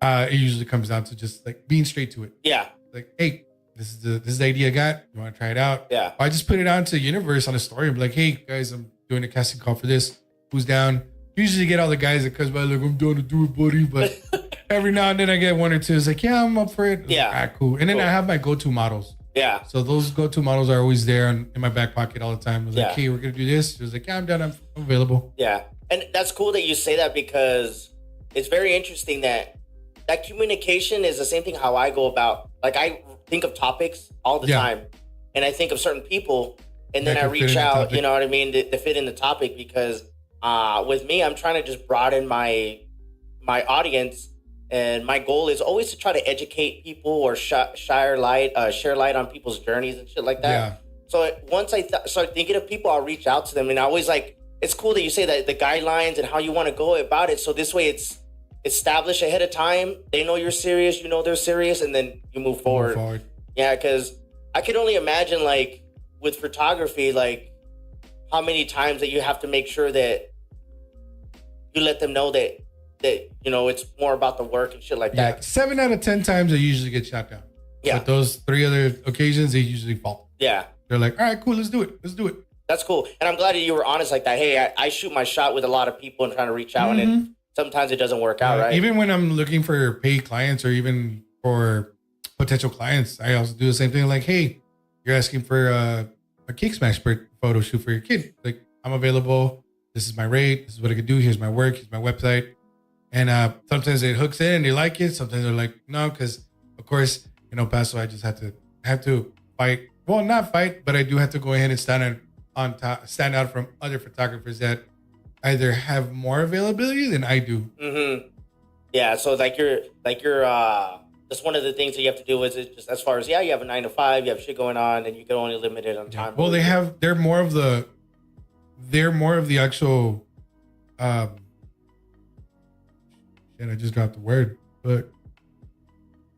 It usually comes down to just like being straight to it. Yeah. Like, hey, this is the idea I got. You want to try it out? Yeah. Or I just put it out to the universe on a story and be like, hey guys, I'm doing a casting call for this. Who's down? Usually get all the guys that comes by like, I'm down to do it, buddy. But every now and then I get one or two. It's like, yeah, I'm up for it. Yeah. Like, all right, cool. And then I have my go-to models. Yeah. So those go-to models are always there in my back pocket all the time. I was like, hey, we're gonna do this. It was like, yeah, I'm done. I'm available. Yeah. And that's cool that you say that, because it's very interesting that communication is the same thing how I go about. Like, I think of topics all the time, and I think of certain people, and then I reach out, you know what I mean, to fit in the topic, because with me, I'm trying to just broaden my audience, and my goal is always to try to educate people or share light on people's journeys and shit like that. Yeah. So once I start thinking of people, I'll reach out to them, and I always like, it's cool that you say that the guidelines and how you want to go about it. So this way it's established ahead of time. They know you're serious, you know they're serious, and then you move forward. Yeah, because I could only imagine, like, with photography, like, how many times that you have to make sure that you let them know that you know, it's more about the work and shit like that. 7 out of 10 times I usually get shot down. Yeah. But those 3 other occasions, they usually fall. Yeah. They're like, all right, cool, let's do it. That's cool. And I'm glad that you were honest like that. Hey, I shoot my shot with a lot of people and trying to reach out, and sometimes it doesn't work out, right? Even when I'm looking for paid clients or even for potential clients, I also do the same thing. Like, hey, you're asking for a cake smash photo shoot for your kid. Like, I'm available. This is my rate. This is what I could do. Here's my work. Here's my website. And sometimes it hooks in and they like it. Sometimes they're like, no, because of course, you know, Paso, I just have to fight well, not fight, but I do have to go ahead and stand out from other photographers that either have more availability than I do. Mm-hmm. Yeah, so you're that's one of the things that you have to do is it just as far as you have a 9 to 5, you have shit going on, and you can only limit it on time. Well, they're more of the actual. And I just dropped the word, but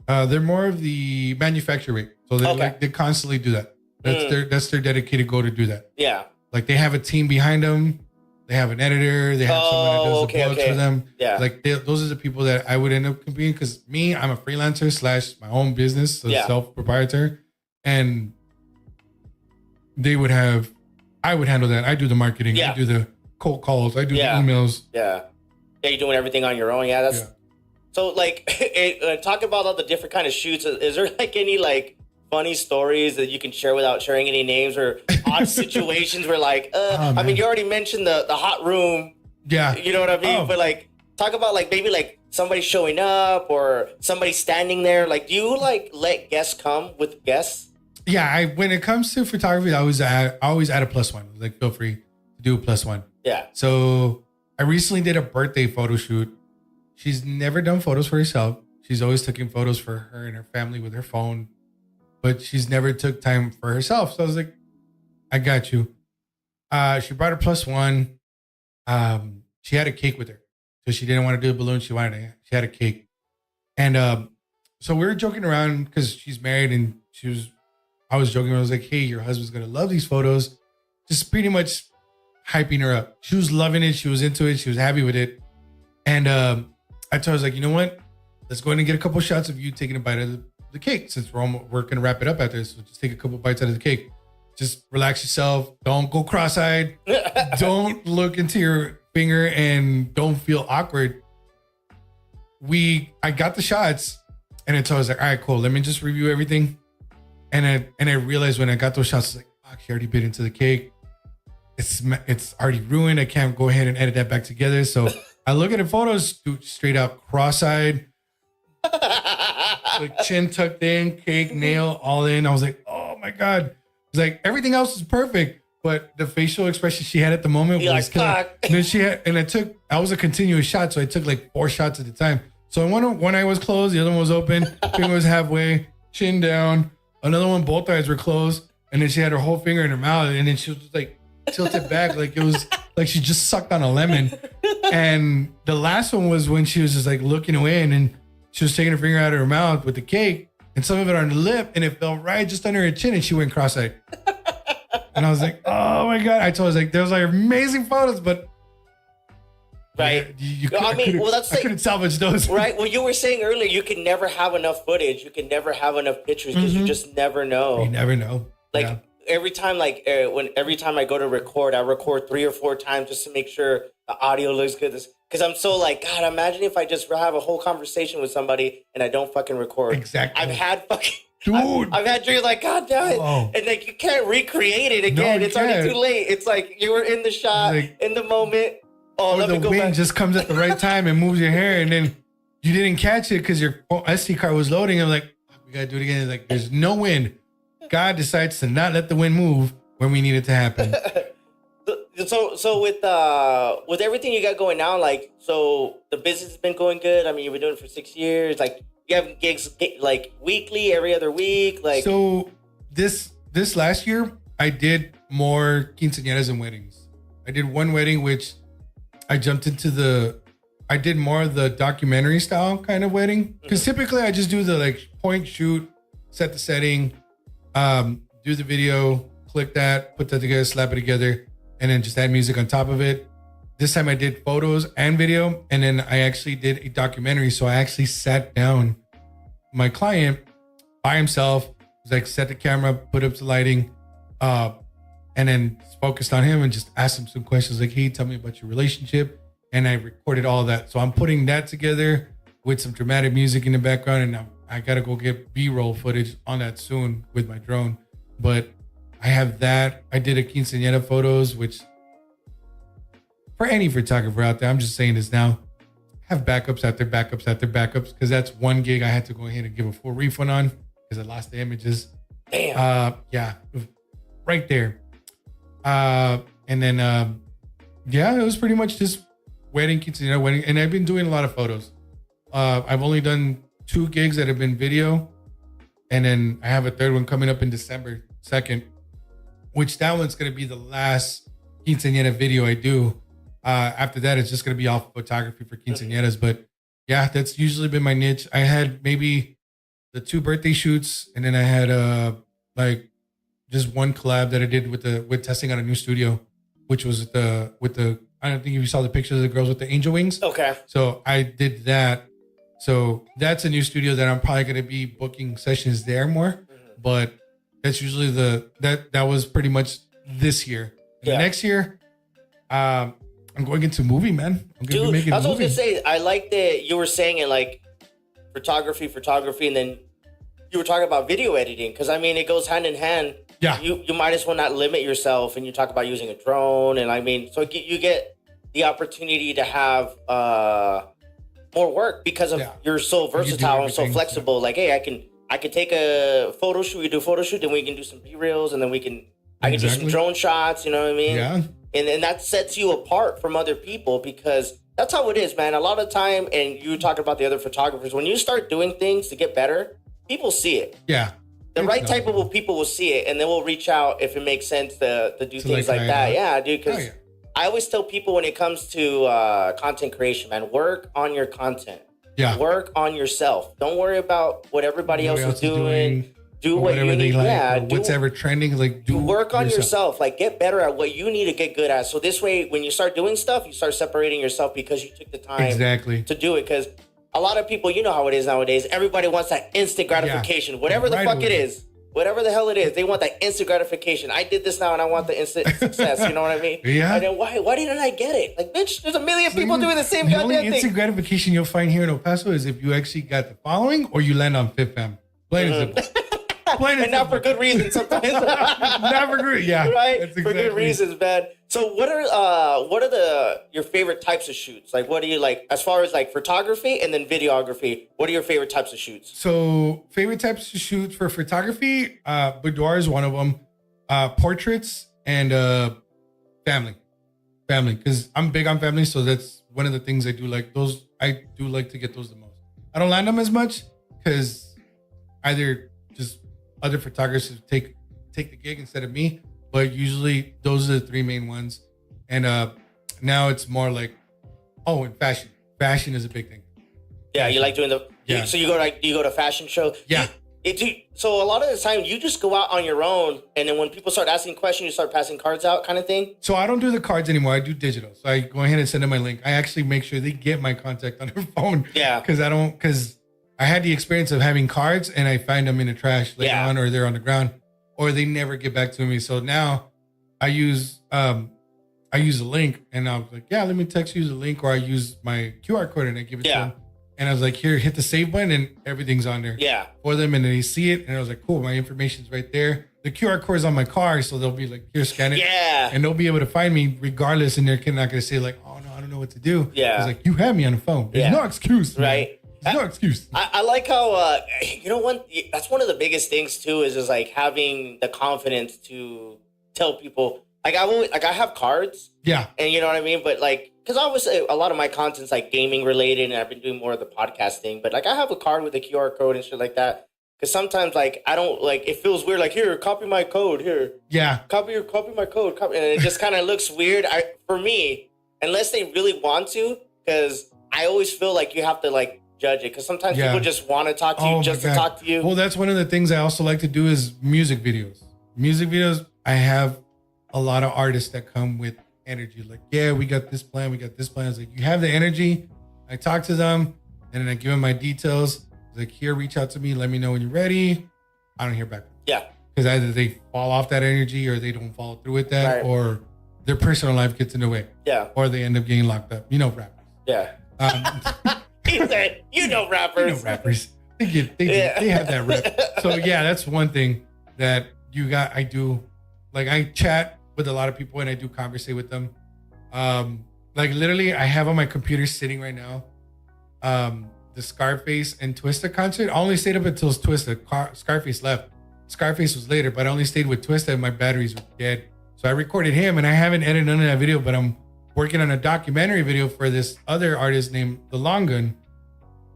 they're more of the manufacturer rate. So they constantly do that. That's their dedicated goal to do that. Yeah. Like they have a team behind them. They have an editor. They have someone that does the blogs for them. Yeah. Like those are the people that I would end up competing because I'm a freelancer / my own business, so self-proprietor, and I would handle that. I do the marketing. I do the cold calls. I do the emails. Yeah. Yeah, you're doing everything on your own. Yeah, that's so like talking about all the different kind of shoots. Is there like any like funny stories that you can share without sharing any names or odd situations where like I mean, you already mentioned the hot room. Yeah, you know what I mean. But like talk about like maybe like somebody showing up or somebody standing there. Like, do you like let guests come with guests? Yeah, when it comes to photography, I always add a +1. Like, feel free to do a +1. Yeah. So I recently did a birthday photo shoot. She's never done photos for herself. She's always taking photos for her and her family with her phone, but she's never took time for herself. So I was like, I got you. She brought her +1. She had a cake with her. So she didn't want to do a balloon. She had a cake. And so we were joking around because she's married and I was joking. I was like, hey, your husband's going to love these photos. Just pretty much hyping her up. She was loving it. She was into it. She was happy with it. And I told her, I was like, you know what? Let's go ahead and get a couple shots of you taking a bite of the cake since we're going to wrap it up after this. So just take a couple bites out of the cake. Just relax yourself. Don't go cross-eyed. Don't look into your finger and don't feel awkward. I got the shots and I told her, I was like, all right, cool. Let me just review everything. And I realized when I got those shots, I was like, fuck, she already bit into the cake. It's already ruined. I can't go ahead and edit that back together. So I look at the photos, dude, straight up cross-eyed, like chin tucked in, cake, nail, all in. I was like, oh my God. It's like everything else is perfect, but the facial expression she had at the moment was killer. And then I was a continuous shot, so I took like 4 shots at a time. So one eye was closed, the other one was open, finger was halfway, chin down. Another one, both eyes were closed, and then she had her whole finger in her mouth, and then she was just like tilted back, like it was like she just sucked on a lemon. And the last one was when she was just like looking away, and then she was taking her finger out of her mouth with the cake, and some of it on her lip, and it fell right just under her chin, and she went cross-eyed. And I was like, oh my God. I told her, I was like, there's like amazing photos, but right. I couldn't salvage those. Right. Well, you were saying earlier, you can never have enough footage. You can never have enough pictures because you just never know. You never know. Like every time I go to record, I record 3 or 4 times just to make sure the audio looks good. Because I'm so like, God, imagine if I just have a whole conversation with somebody and I don't fucking record. Exactly. I've had fucking... Dude, I've had dreams like, God damn it. And like, you can't recreate it again. No, it's already too late. It's like you were in the shot, like, in the moment. Oh, let me go back. The wind just comes at the right time and moves your hair, and then you didn't catch it because your SD card was loading. I'm like, we got to do it again. It's like, there's no wind. God decides to not let the wind move when we need it to happen. So with everything you got going now, like, so the business has been going good. I mean, you've been doing it for 6 years. Like, you have gigs like weekly, every other week. Like, so this last year, I did more quinceañeras and weddings. I did one wedding, which I jumped into I did more of the documentary style kind of wedding. Because typically I just do the like point, shoot, set the setting, do the video, click that, put that together, slap it together, and then just add music on top of it. This time I did photos and video, and then I actually did a documentary. So I actually sat down my client by himself, was like set the camera, put up the lighting, and then focused on him and just asked him some questions like, hey, tell me about your relationship. And I recorded all that. So I'm putting that together with some dramatic music in the background, and now I got to go get B-roll footage on that soon with my drone. But I have that. I did a quinceañera photos, which for any photographer out there, I'm just saying this now, have backups after backups after backups, because that's one gig I had to go ahead and give a full refund on because I lost the images. Damn. Yeah, right there. And then yeah, it was pretty much just wedding, quinceañera, wedding, and I've been doing a lot of photos. I've only done 2 gigs that have been video, and then I have a third one coming up in December 2nd, which that one's gonna be the last quinceañera video I do. After that, it's just gonna be all photography for quinceañeras. But yeah, that's usually been my niche. I had maybe the 2 birthday shoots, and then I had like just one collab that I did with testing on a new studio, which was with the I don't think if you saw the pictures of the girls with the angel wings. Okay. So I did that. So that's a new studio that I'm probably gonna be booking sessions there more. But that's usually that was pretty much this year. And the next year, I'm going into movie, man. I'm gonna be making that's a what I movie. was gonna say. I like that you were saying it like photography, and then you were talking about video editing, because I mean it goes hand in hand. Yeah. You might as well not limit yourself, and you talk about using a drone, and I mean, so you get the opportunity to have more work because of you're so versatile and so flexible. Like, hey, I can take a photo shoot, we do a photo shoot, then we can do some B-reels, and then I can do some drone shots, you know what I mean? Yeah. And that sets you apart from other people, because that's how it is, man. A lot of time, and you talk about the other photographers, when you start doing things to get better, people see it. Yeah. The right type of people will see it, and then we'll reach out if it makes sense to do things like that. Yeah, dude, because I always tell people when it comes to content creation, man, work on your content. Yeah. Work on yourself. Don't worry about what everybody else is doing. Do what you need. Like, yeah, what's ever trending. Like, do work on yourself. Like, get better at what you need to get good at. So this way, when you start doing stuff, you start separating yourself because you took the time to do it. Because a lot of people, you know how it is nowadays. Everybody wants that instant gratification, whatever the fuck it is. Whatever the hell it is, they want that instant gratification. I did this now, and I want the instant success. You know what I mean? Yeah. And then why didn't I get it? Like, bitch, there's a million people doing the same the goddamn only thing. instant gratification you'll find here in El Paso is if you actually got the following or you land on Fifth Fam. Plain and simple. And not for good reasons sometimes. Not for good, yeah. Right? That's For good reasons, man. So what are your favorite types of shoots? Like, what do you like as far as like photography and then videography? What are your favorite types of shoots? So favorite types of shoots for photography, boudoir is one of them. Portraits and family, because I'm big on family. So that's one of the things I do like. Those I do like to get those the most. I don't land them as much because either just other photographers take the gig instead of me. But usually those are the 3 main ones. And now it's more like, and fashion. Fashion is a big thing. Yeah, you like doing so you go to fashion show? Yeah. So a lot of the time you just go out on your own, and then when people start asking questions, you start passing cards out, kind of thing. So I don't do the cards anymore. I do digital. So I go ahead and send them my link. I actually make sure they get my contact on their phone. Yeah. Because I had the experience of having cards and I find them in the trash later on, or they're on the ground, or they never get back to me. So now I use a link, and I was like, yeah, let me text you the link, or I use my QR code and I give it to them. And I was like, here, hit the save button, and everything's on there for them. And then they see it, and I was like, cool, my information's right there. The QR code is on my car, so they'll be like, here, scan it. Yeah. And they'll be able to find me regardless, and they're not going to say like, oh, no, I don't know what to do. Yeah. I was like, you have me on the phone. There's no excuse. Right. There's no excuse. I like how, that's one of the biggest things, too, is just like having the confidence to tell people, like, I have cards. Yeah. And you know what I mean? But like, because obviously a lot of my content's like gaming related, and I've been doing more of the podcast thing. But like, I have a card with a QR code and shit like that. Because sometimes like I don't like, it feels weird. Like, here, copy my code. Here, copy my code. Copy, and it just kind of looks weird. For me, unless they really want to, because I always feel like you have to like judge it. Because sometimes people just want to talk to you just to talk to you. Well, that's one of the things I also like to do is music videos. I have a lot of artists that come with energy, like, yeah, we got this plan. It's like, you have the energy. I talk to them, and then I give them my details. It's like, here, reach out to me. Let me know when you're ready. I don't hear back. Yeah. Because either they fall off that energy, or they don't follow through with that, or their personal life gets in the way. Yeah. Or they end up getting locked up. You know, rappers. Yeah. He said, rappers. They have that rep. So yeah, that's one thing that I do. Like, I chat with a lot of people, and I do conversate with them. Like, literally, I have on my computer sitting right now the Scarface and Twista concert. I only stayed up until Twista. Scarface left, Scarface was later, but I only stayed with Twista and my batteries were dead. So I recorded him, and I haven't edited none of that video, but I'm working on a documentary video for this other artist named The Long Gun.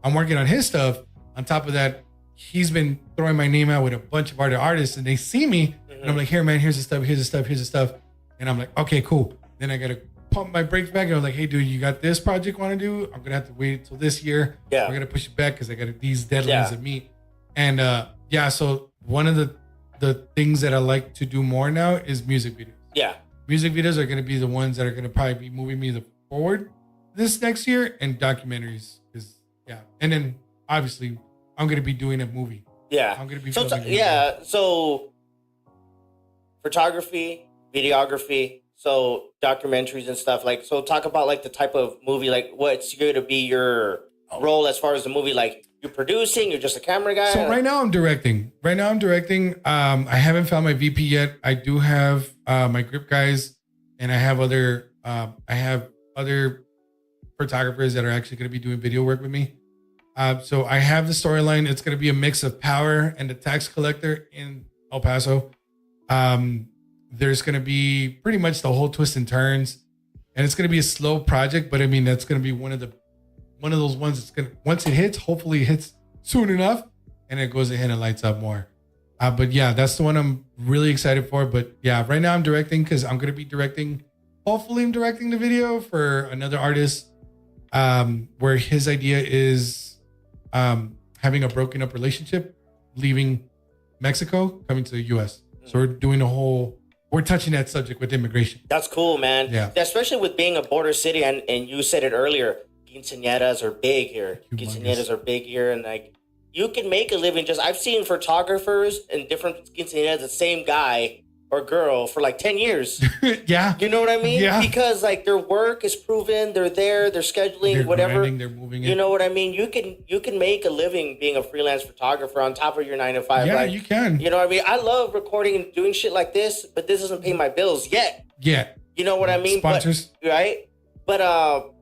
I'm working on his stuff. On top of that, he's been throwing my name out with a bunch of other artists, and they see me, and I'm like, here, man, here's the stuff, here's the stuff, here's the stuff. And I'm like, okay, cool. Then I got to pump my brakes back, and I'm like, hey, dude, you got this project want to do? I'm going to have to wait until this year. Yeah. We're going to push it back because I got these deadlines to meet. And so one of the things that I like to do more now is music videos. Yeah. Music videos are going to be the ones that are going to probably be moving me forward this next year, and documentaries is, and then obviously I'm going to be doing a movie. Yeah. I'm going to be so filming so photography, videography, so documentaries and stuff, like, so talk about like the type of movie, like what's going to be your role as far as the movie, like you're producing, you're just a camera guy. So right now I'm directing. I haven't found my VP yet. I do have my grip guys, and I have other photographers that are actually going to be doing video work with me. So I have the storyline. It's going to be a mix of Power and the tax collector in El Paso. There's going to be pretty much the whole twists and turns, and it's going to be a slow project, but I mean, that's going to be one of those ones that's going to, once it hits, hopefully it hits soon enough, and it goes ahead and lights up more. But yeah, that's the one I'm really excited for. But yeah, right now I'm directing because I'm going to be directing, hopefully I'm directing the video for another artist, where his idea is having a broken up relationship, leaving Mexico, coming to the US. So we're touching that subject with immigration. That's cool, man. Yeah. Especially with being a border city, and you said it earlier, quinceañeras are big here. Quinceañeras are big here, and like you can make a living. I've seen photographers in different quinceañeras, the same guy or girl for like 10 years. Yeah. You know what I mean? Yeah. Because like their work is proven, they're there, they're scheduling, They're whatever. grinding, they're moving it. You know what I mean? You can make a living being a freelance photographer on top of your 9 to 5. Yeah, like, you can. You know what I mean? I love recording and doing shit like this, but this doesn't pay my bills yet. Yeah. You know what I mean? Sponsors. Right? But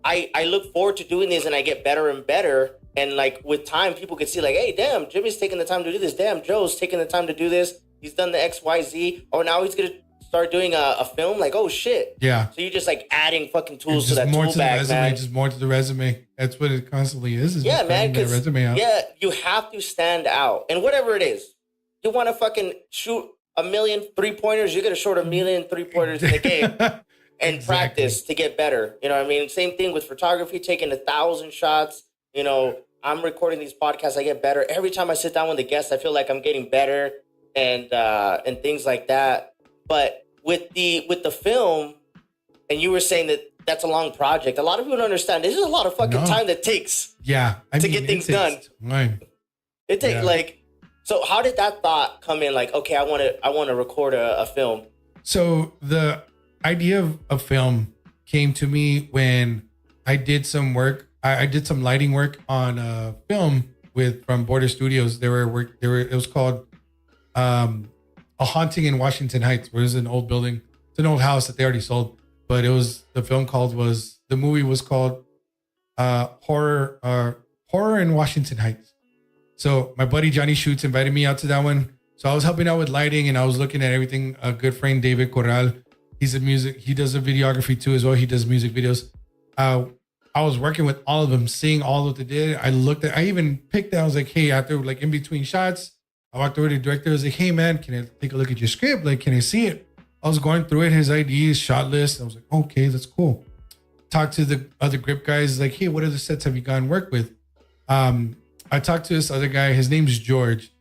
I look forward to doing this, and I get better and better. And like with time, people could see like, hey, damn, Jimmy's taking the time to do this. Damn, Joe's taking the time to do this. He's done the XYZ. Oh, now he's gonna start doing a film. Like, oh shit. Yeah. So you're just like adding fucking tools Just to that more tool to the bag, resume, man. just more to the resume. That's what it constantly is Yeah, just man. getting that resume out. Yeah, you have to stand out. And whatever it is, you want to fucking shoot 1,000,000 3-pointers, you're gonna shoot 1,000,000 3-pointers in the game. And practice to get better. You know what I mean? Same thing with photography, taking 1,000 shots. You know, I'm recording these podcasts, I get better. Every time I sit down with a guest, I feel like I'm getting better and things like that. But with the film, and you were saying that that's a long project. A lot of people don't understand. This is a lot of fucking time that takes. Yeah. To get things done. Time. It takes so how did that thought come in? Like, okay, I want to record a film. So the idea of a film came to me when I did some work. I did some lighting work on a film from Border Studios. It was called A Haunting in Washington Heights, where it's an old building. It's an old house that they already sold, but the movie was called Horror in Washington Heights. So my buddy Johnny Schutz invited me out to that one. So I was helping out with lighting, and I was looking at everything. A good friend, David Corral, he does a videography too as well. He does music videos. I was working with all of them, seeing all what they did. I even picked that. I was like, hey, after like in between shots, I walked over to the director. I was like, hey man, can I take a look at your script? Like, can I see it? I was going through it, his IDs, shot list. I was like, okay, that's cool. Talked to the other grip guys, like, hey, what other sets have you gone work with? I talked to this other guy. His name's George.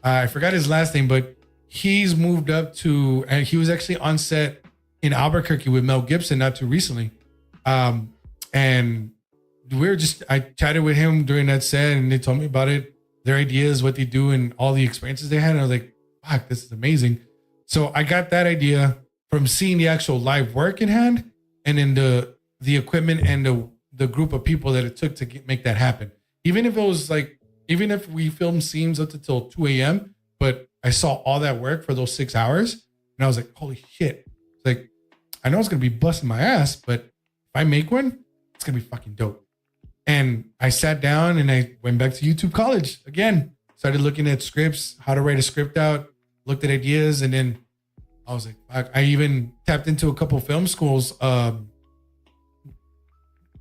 I forgot his last name, but he's moved up to, and he was actually on set in Albuquerque with Mel Gibson not too recently. And I chatted with him during that set, and they told me about it, their ideas, what they do, and all the experiences they had. And I was like, fuck, this is amazing. So I got that idea from seeing the actual live work in hand, and then the equipment and the group of people that it took to make that happen. Even if we filmed scenes up until 2 a.m., but I saw all that work for those 6 hours, and I was like, holy shit. It's like, I know it's going to be busting my ass, but if I make one, it's going to be fucking dope. And I sat down and I went back to YouTube college again, started looking at scripts, how to write a script out, looked at ideas, and then I was like, I even tapped into a couple film schools.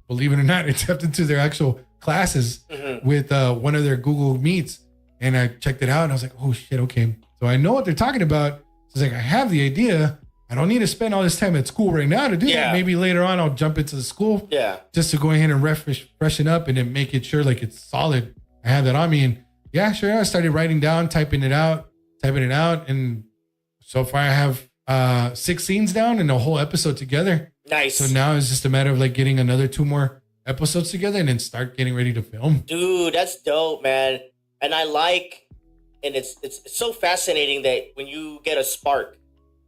Believe it or not, I tapped into their actual classes with one of their Google Meets, and I checked it out, and I was like, oh shit, okay. So I know what they're talking about. So it's like, I have the idea. I don't need to spend all this time at school right now to do that. Maybe later on I'll jump into the school just to go ahead and freshen up and then make it sure like it's solid. I have that on me, and yeah, sure. I started writing down, typing it out, and so far I have 6 scenes down and a whole episode together. Nice. So now it's just a matter of like getting another 2 more episodes together and then start getting ready to film. Dude, that's dope, man. And I like, and it's so fascinating that when you get a spark,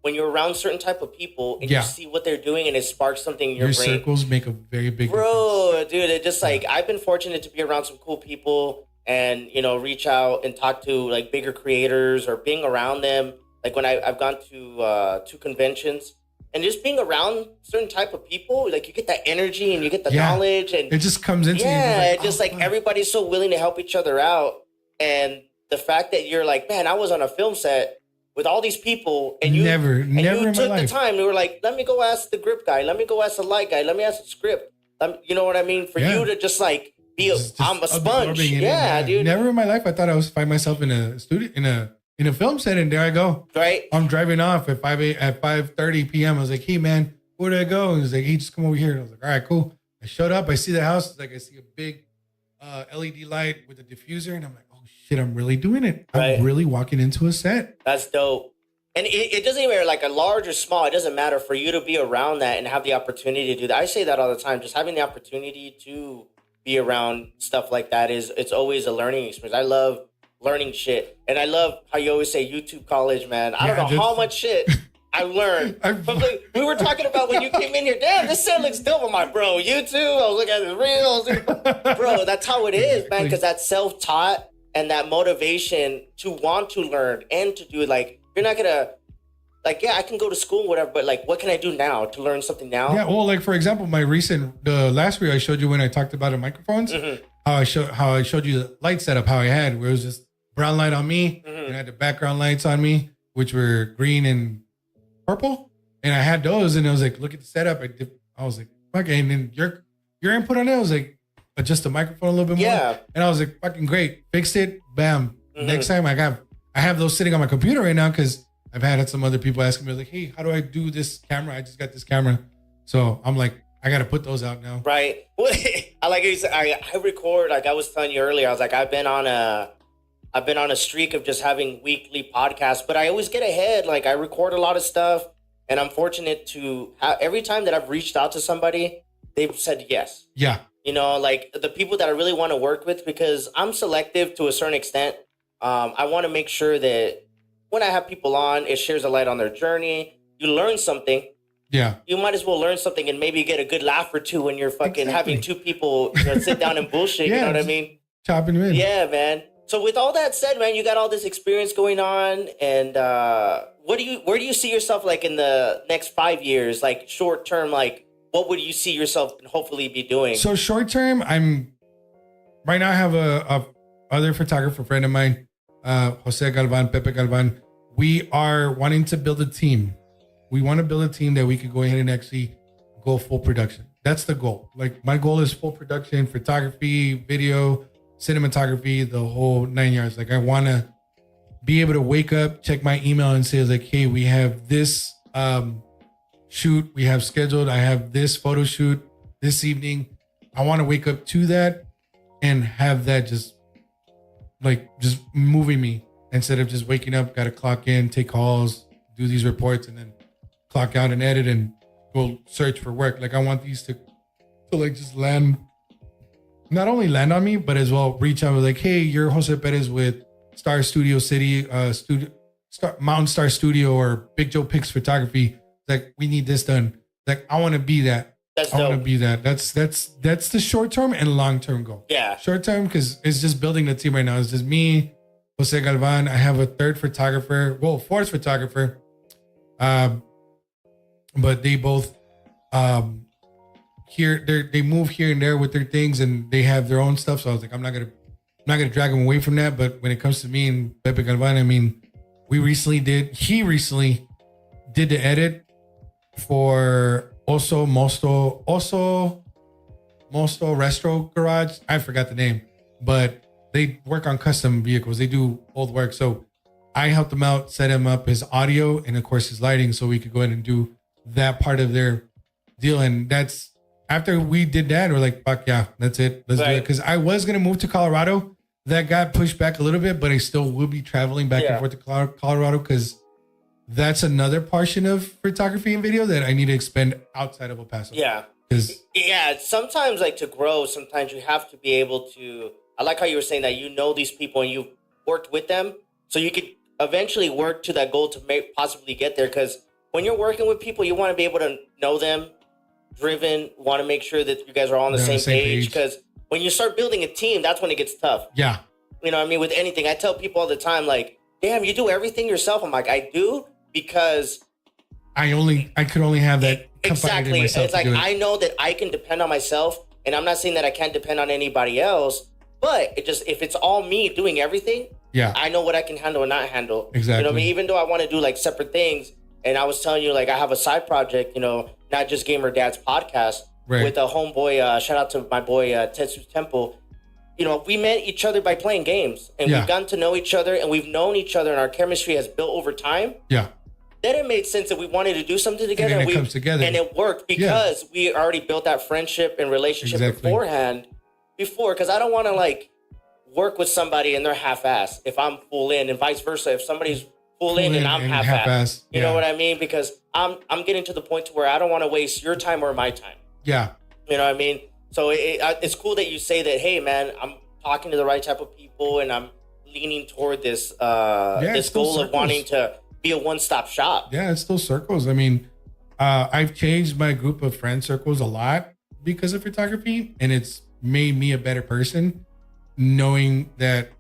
when you're around certain type of people and you see what they're doing and it sparks something in your brain. Your circles make a very big difference. Dude, it just like, I've been fortunate to be around some cool people and, you know, reach out and talk to like bigger creators or being around them. Like when I've gone to 2 conventions and just being around certain type of people, like you get that energy and you get the knowledge and it just comes into you. Yeah, like, just like everybody's so willing to help each other out. And the fact that you're like, man, I was on a film set with all these people and you never you in took my life. the time. You were like, let me go ask the grip guy. Let me go ask the light guy. Let me ask the script. You know what I mean? For you to just like be I'm a sponge. Yeah, dude. Never in my life I thought I would find myself in a studio in a film set, and there I go. Right. I'm driving off at 5:30 p.m. I was like, hey man, where did I go? And he was like, hey, just come over here. And I was like, all right, cool. I showed up. I see the house. It's like I see a big LED light with a diffuser, and I'm like, oh shit, I'm really doing it. I'm really walking into a set. That's dope. And it doesn't even matter, like a large or small, it doesn't matter for you to be around that and have the opportunity to do that. I say that all the time. Just having the opportunity to be around stuff like that it's always a learning experience. I love learning shit. And I love how you always say YouTube college, man. I don't know how much shit I learned. We were talking about when you came in here, damn, this set looks dope. I'm like, bro, YouTube. I was looking at the reels. Bro, that's how it is, man, because that's self-taught and that motivation to want to learn and to do it. Like, you're not going to, like, yeah, I can go to school, whatever, but like, what can I do now to learn something now? Yeah, well, like, for example, the last video I showed you when I talked about the microphones, how I showed you the light setup, how I had, where it was just brown light on me, and I had the background lights on me, which were green and purple, and I had those, and I was like, look at the setup. I was like, okay, and then your input on it, I was like, adjust the microphone a little bit more, and I was like, fucking great, fixed it, bam. Next time I have those sitting on my computer right now because I've had some other people asking me like, hey, how do I do this camera? I just got this camera, so I'm like, I got to put those out now. Right. I like you said, I record, like I was telling you earlier, I was like, I've been on a streak of just having weekly podcasts, but I always get ahead. Like I record a lot of stuff, and I'm fortunate to have, every time that I've reached out to somebody, they've said yes. Yeah. You know, like the people that I really want to work with, because I'm selective to a certain extent. I want to make sure that when I have people on, it shares a light on their journey. You learn something. Yeah. You might as well learn something and maybe get a good laugh or two when you're fucking having 2 people sit down and bullshit. You know what I mean? Chopping them in. Yeah, man. So with all that said, man, you got all this experience going on, and where do you see yourself like in the next 5 years, like short term? Like, what would you see yourself hopefully be doing? So short term, right now I have a other photographer friend of mine, Jose Galvan, Pepe Galvan. We are wanting to build a team. We want to build a team that we could go ahead and actually go full production. That's the goal. Like my goal is full production, photography, video, cinematography, the whole 9 yards. Like I want to be able to wake up, check my email and say like, hey, we have this shoot we have scheduled. I have this photo shoot this evening. I want to wake up to that and have that just moving me instead of just waking up, got to clock in, take calls, do these reports, and then clock out and edit and go search for work. Like I want these to like just not only land on me, but as well reach out with like, hey, you're Jose Perez with Star Studio City, Mountain Star Studio or Big Joe Picks Photography. Like we need this done. Like I want to be that. I want to be that. That's the short term and long term goal. Yeah. Short term because it's just building the team right now. It's just me, Jose Galvan. I have a fourth photographer. But they both they move here and there with their things and they have their own stuff. So I was like, I'm not gonna drag them away from that. But when it comes to me and Pepe Galvan, I mean, he recently did the edit for Oso Mosto Restro Garage. I forgot the name, but they work on custom vehicles. They do old work. So I helped him out, set him up his audio and of course his lighting so we could go ahead and do that part of their deal. And that's after we did that, we're like, fuck yeah, that's it. Let's do it. Because I was going to move to Colorado. That got pushed back a little bit, but I still will be traveling back and forth to Colorado because that's another portion of photography and video that I need to expend outside of El Paso. Yeah. Sometimes like to grow, sometimes you have to be able to, I like how you were saying that you know these people and you've worked with them so you could eventually work to that goal to possibly get there. Because when you're working with people, you want to be able to know them, driven, want to make sure that you guys are all on the same page. Because when you start building a team, that's when it gets tough. Yeah. You know what I mean? With anything, I tell people all the time, like, damn, you do everything yourself. I'm like, I do because I could only have that. Exactly. It's like, I know that I can depend on myself, and I'm not saying that I can't depend on anybody else, but if it's all me doing everything, I know what I can handle and not handle. Exactly. You know what I mean? Even though I want to do like separate things, and I was telling you, like, I have a side project, you know, Not Just Gamer Dad's podcast with a homeboy, shout out to my boy, Tetsu's Temple. You know, we met each other by playing games, and we've gotten to know each other, and we've known each other, and our chemistry has built over time. Yeah. Then it made sense that we wanted to do something together, and it comes together, and it worked because we already built that friendship and relationship beforehand. Because I don't want to like work with somebody and they're half-assed if I'm full in, and vice versa. If somebody's full in and I'm half-assed, you know what I mean? Because I'm getting to the point to where I don't want to waste your time or my time. Yeah. You know what I mean? So it's cool that you say that, hey, man, I'm talking to the right type of people and I'm leaning toward this this goal of wanting to be a one-stop shop. Yeah, it's still circles. I mean, I've changed my group of friend circles a lot because of photography, and it's made me a better person, knowing that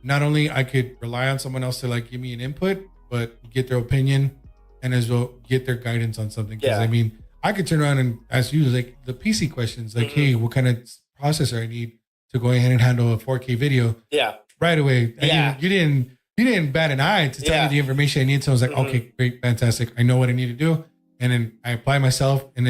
not only I could rely on someone else to like give me an input, but get their opinion and as well get their guidance on something. Because I mean, I could turn around and ask you like the PC questions, like, hey, what kind of processor I need to go ahead and handle a 4K video? Yeah, right away. You didn't bat an eye to tell me the information I need. So I was like, okay, great, fantastic. I know what I need to do, and then I apply myself, and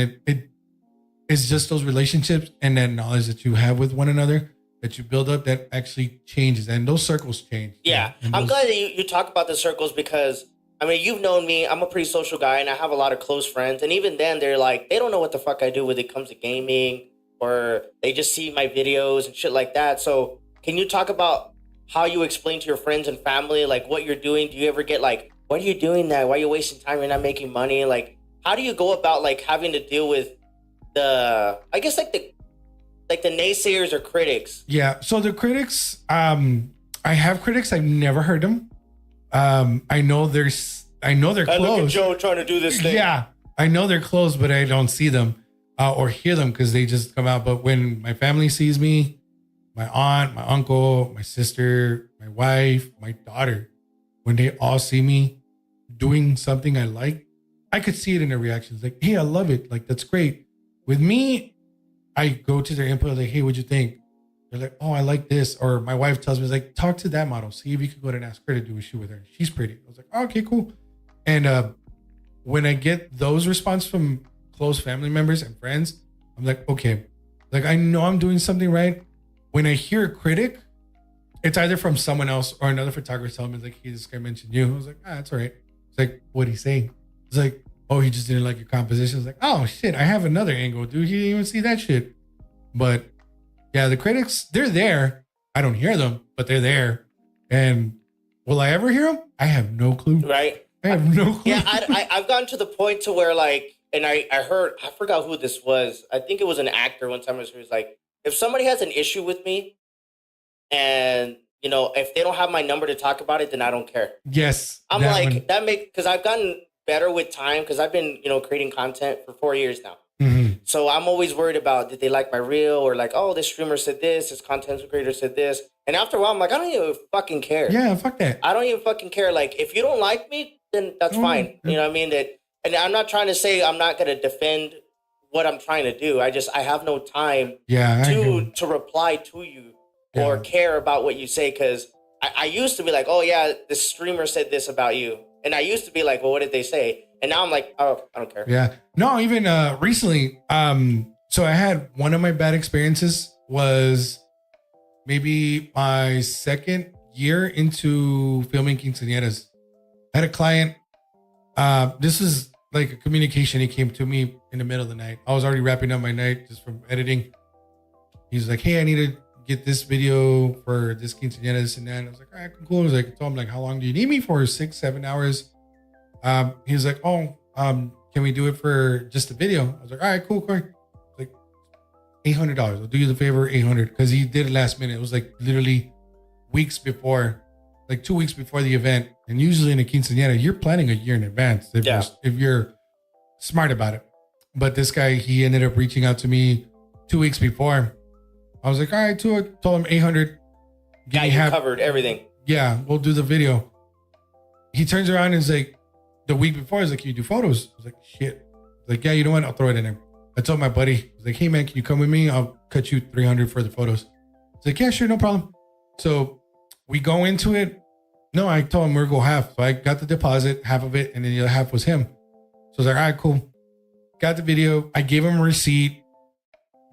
it's just those relationships and that knowledge that you have with one another that you build up that actually changes, and those circles change. Yeah, I'm glad that you talk about the circles because, I mean, you've known me. I'm a pretty social guy, and I have a lot of close friends. And even then, they're like, they don't know what the fuck I do when it comes to gaming, or they just see my videos and shit like that. So can you talk about how you explain to your friends and family, like, what you're doing? Do you ever get like, why are you doing that? Why are you wasting time? You're not making money. Like, how do you go about like having to deal with the, I guess like the naysayers or critics? Yeah. So the critics, I have critics. I've never heard them. I know they're close. Look at Joe trying to do this thing. Yeah, I know they're close, but I don't see them or hear them because they just come out. But when my family sees me, my aunt, my uncle, my sister, my wife, my daughter, when they all see me doing something I like, I could see it in their reactions. Like, hey, I love it. Like, that's great. With me, I go to their input, like, hey, what'd you think? They're like, oh, I like this. Or my wife tells me, like, talk to that model. See if you could go ahead and ask her to do a shoot with her. She's pretty. I was like, oh, okay, cool. And when I get those responses from close family members and friends, I'm like, okay, like, I know I'm doing something right. When I hear a critic, it's either from someone else or another photographer telling me, like, hey, this guy mentioned you. I was like, that's all right. It's like, what'd he say? It's like, oh, he just didn't like your composition. I was like, oh, shit, I have another angle, dude. He didn't even see that shit. But yeah, the critics, they're there. I don't hear them, but they're there. And will I ever hear them? I have no clue. Right. I have no clue. Yeah, I've gotten to the point to where, like, and I heard, I forgot who this was. I think it was an actor one time. He was like, if somebody has an issue with me and, you know, if they don't have my number to talk about it, then I don't care. Yes. I'm like, because I've gotten better with time because I've been, you know, creating content for 4 years now. Mm-hmm. So I'm always worried about, did they like my reel, or like, oh, this streamer said this content creator said this. And after a while, I'm like, I don't even fucking care. Yeah, fuck that. I don't even fucking care. Like, if you don't like me, then that's fine. You know what I mean? And I'm not trying to say I'm not going to defend what I'm trying to do. I have no time to reply to you or care about what you say, because I used to be like, oh yeah, this streamer said this about you. And I used to be like, well, what did they say? And now I'm like, oh, I don't care. Yeah. No, even recently, so I had one of my bad experiences was maybe my second year into filming quinceañeras. I had a client. This is like a communication. He came to me in the middle of the night. I was already wrapping up my night just from editing. He's like, hey, I need to get this video for this quinceañera, this and that. And I was like, all right, cool. I was like, I told him like, how long do you need me for? 6-7 hours. He was like, oh, can we do it for just a video? I was like, all right, cool. Like $800. I'll do you the favor, $800, because he did it last minute. It was like literally weeks before, like 2 weeks before the event. And usually in a quinceañera, you're planning a year in advance if you're smart about it. But this guy, he ended up reaching out to me 2 weeks before. I was like, all right, told him $800. Yeah, you covered everything. Yeah, we'll do the video. He turns around and is like, the week before, he's like, can you do photos? I was like, shit. Like, yeah, you know what? I'll throw it in there. I told my buddy, I was like, hey man, can you come with me? I'll cut you $300 for the photos. He's like, yeah, sure, no problem. So we go into it. No, I told him we're going to go half. So I got the deposit, half of it, and then the other half was him. So I was like, all right, cool. Got the video. I gave him a receipt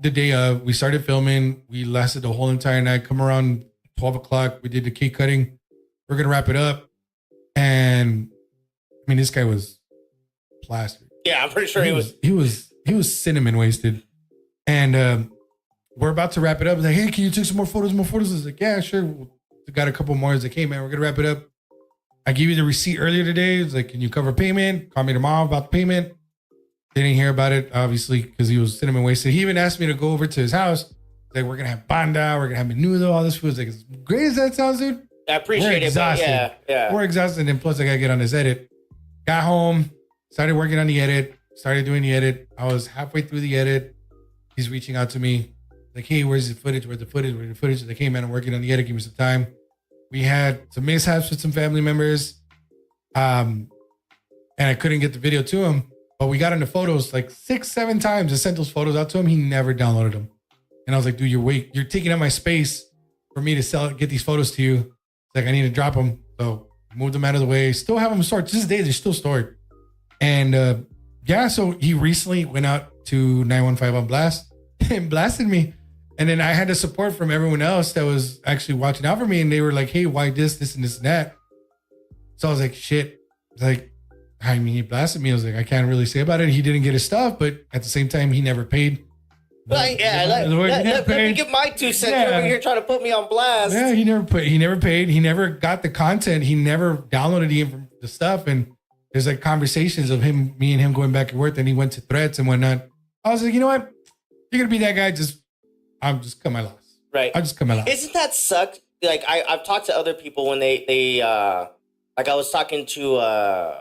the day of. We started filming. We lasted the whole entire night. Come around 12 o'clock. We did the cake cutting. We're going to wrap it up. And I mean, this guy was plastered. Yeah, I'm pretty sure he was cinnamon wasted. And we're about to wrap it up. He's like, hey, can you take some more photos? I was like, yeah, sure. We got a couple more. He's like, hey man, we're gonna wrap it up. I gave you the receipt earlier today. He's like, can you cover payment? Call me tomorrow about the payment. Didn't hear about it, obviously, because he was cinnamon wasted. He even asked me to go over to his house. He's like, we're gonna have banda, we're gonna have menudo, all this food. He's like, as great as that sounds, dude. I appreciate it, but yeah. We're exhausted, and plus I gotta get on this edit. Got home, started working on the edit, started doing the edit. I was halfway through the edit. He's reaching out to me, like, hey, where's the footage? Where's the footage? Like, hey, man, I'm working on the edit. Give me some time. We had some mishaps with some family members. And I couldn't get the video to him, but we got into photos like 6-7 times. I sent those photos out to him. He never downloaded them. And I was like, dude, you're taking up my space for me to get these photos to you. It's like, I need to drop them. So moved them out of the way. Still have them stored. To this day, they're still stored. And yeah, so he recently went out to 915 on blast and blasted me. And then I had the support from everyone else that was actually watching out for me. And they were like, hey, why this, and this, and that. So I was like, shit. Like, I mean, he blasted me. I was like, I can't really say about it. He didn't get his stuff, but at the same time, he never paid. Like, yeah, let me give my 2 cents over here trying to put me on blast. Yeah, he never paid. He never got the content. He never downloaded the stuff. And there's like conversations of me and him going back and forth. And he went to threats and whatnot. I was like, you know what? You're going to be that guy. I'll just cut my loss. Right. I'll just cut my loss. Isn't that suck? Like I've talked to other people when they like I was talking to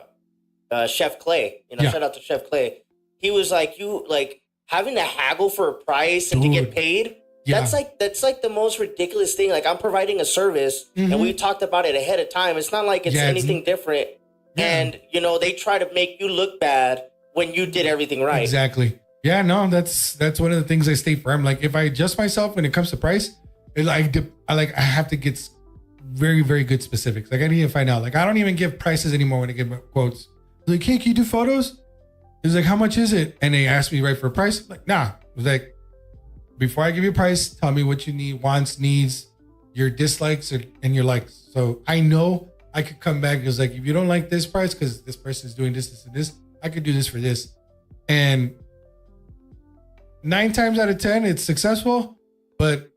Chef Clay, shout out to Chef Clay. He was like, you like having to haggle for a price and to get paid. Yeah. That's like the most ridiculous thing. Like I'm providing a service and we talked about it ahead of time. It's not like it's anything different. Yeah. And they try to make you look bad when you did everything right. Exactly. Yeah, no, that's one of the things I stay firm. Like if I adjust myself when it comes to price, I have to get very, very good specifics. Like I need to find out. Like I don't even give prices anymore when I give quotes. Like, hey, can you do photos? He's like, how much is it? And they asked me right for a price. I'm like, nah. I was like, before I give you a price, tell me what you need, wants, needs, your dislikes and your likes. So I know I could come back. It was like, if you don't like this price because this person is doing this, this, and this, I could do this for this. And 9 times out of 10, it's successful. But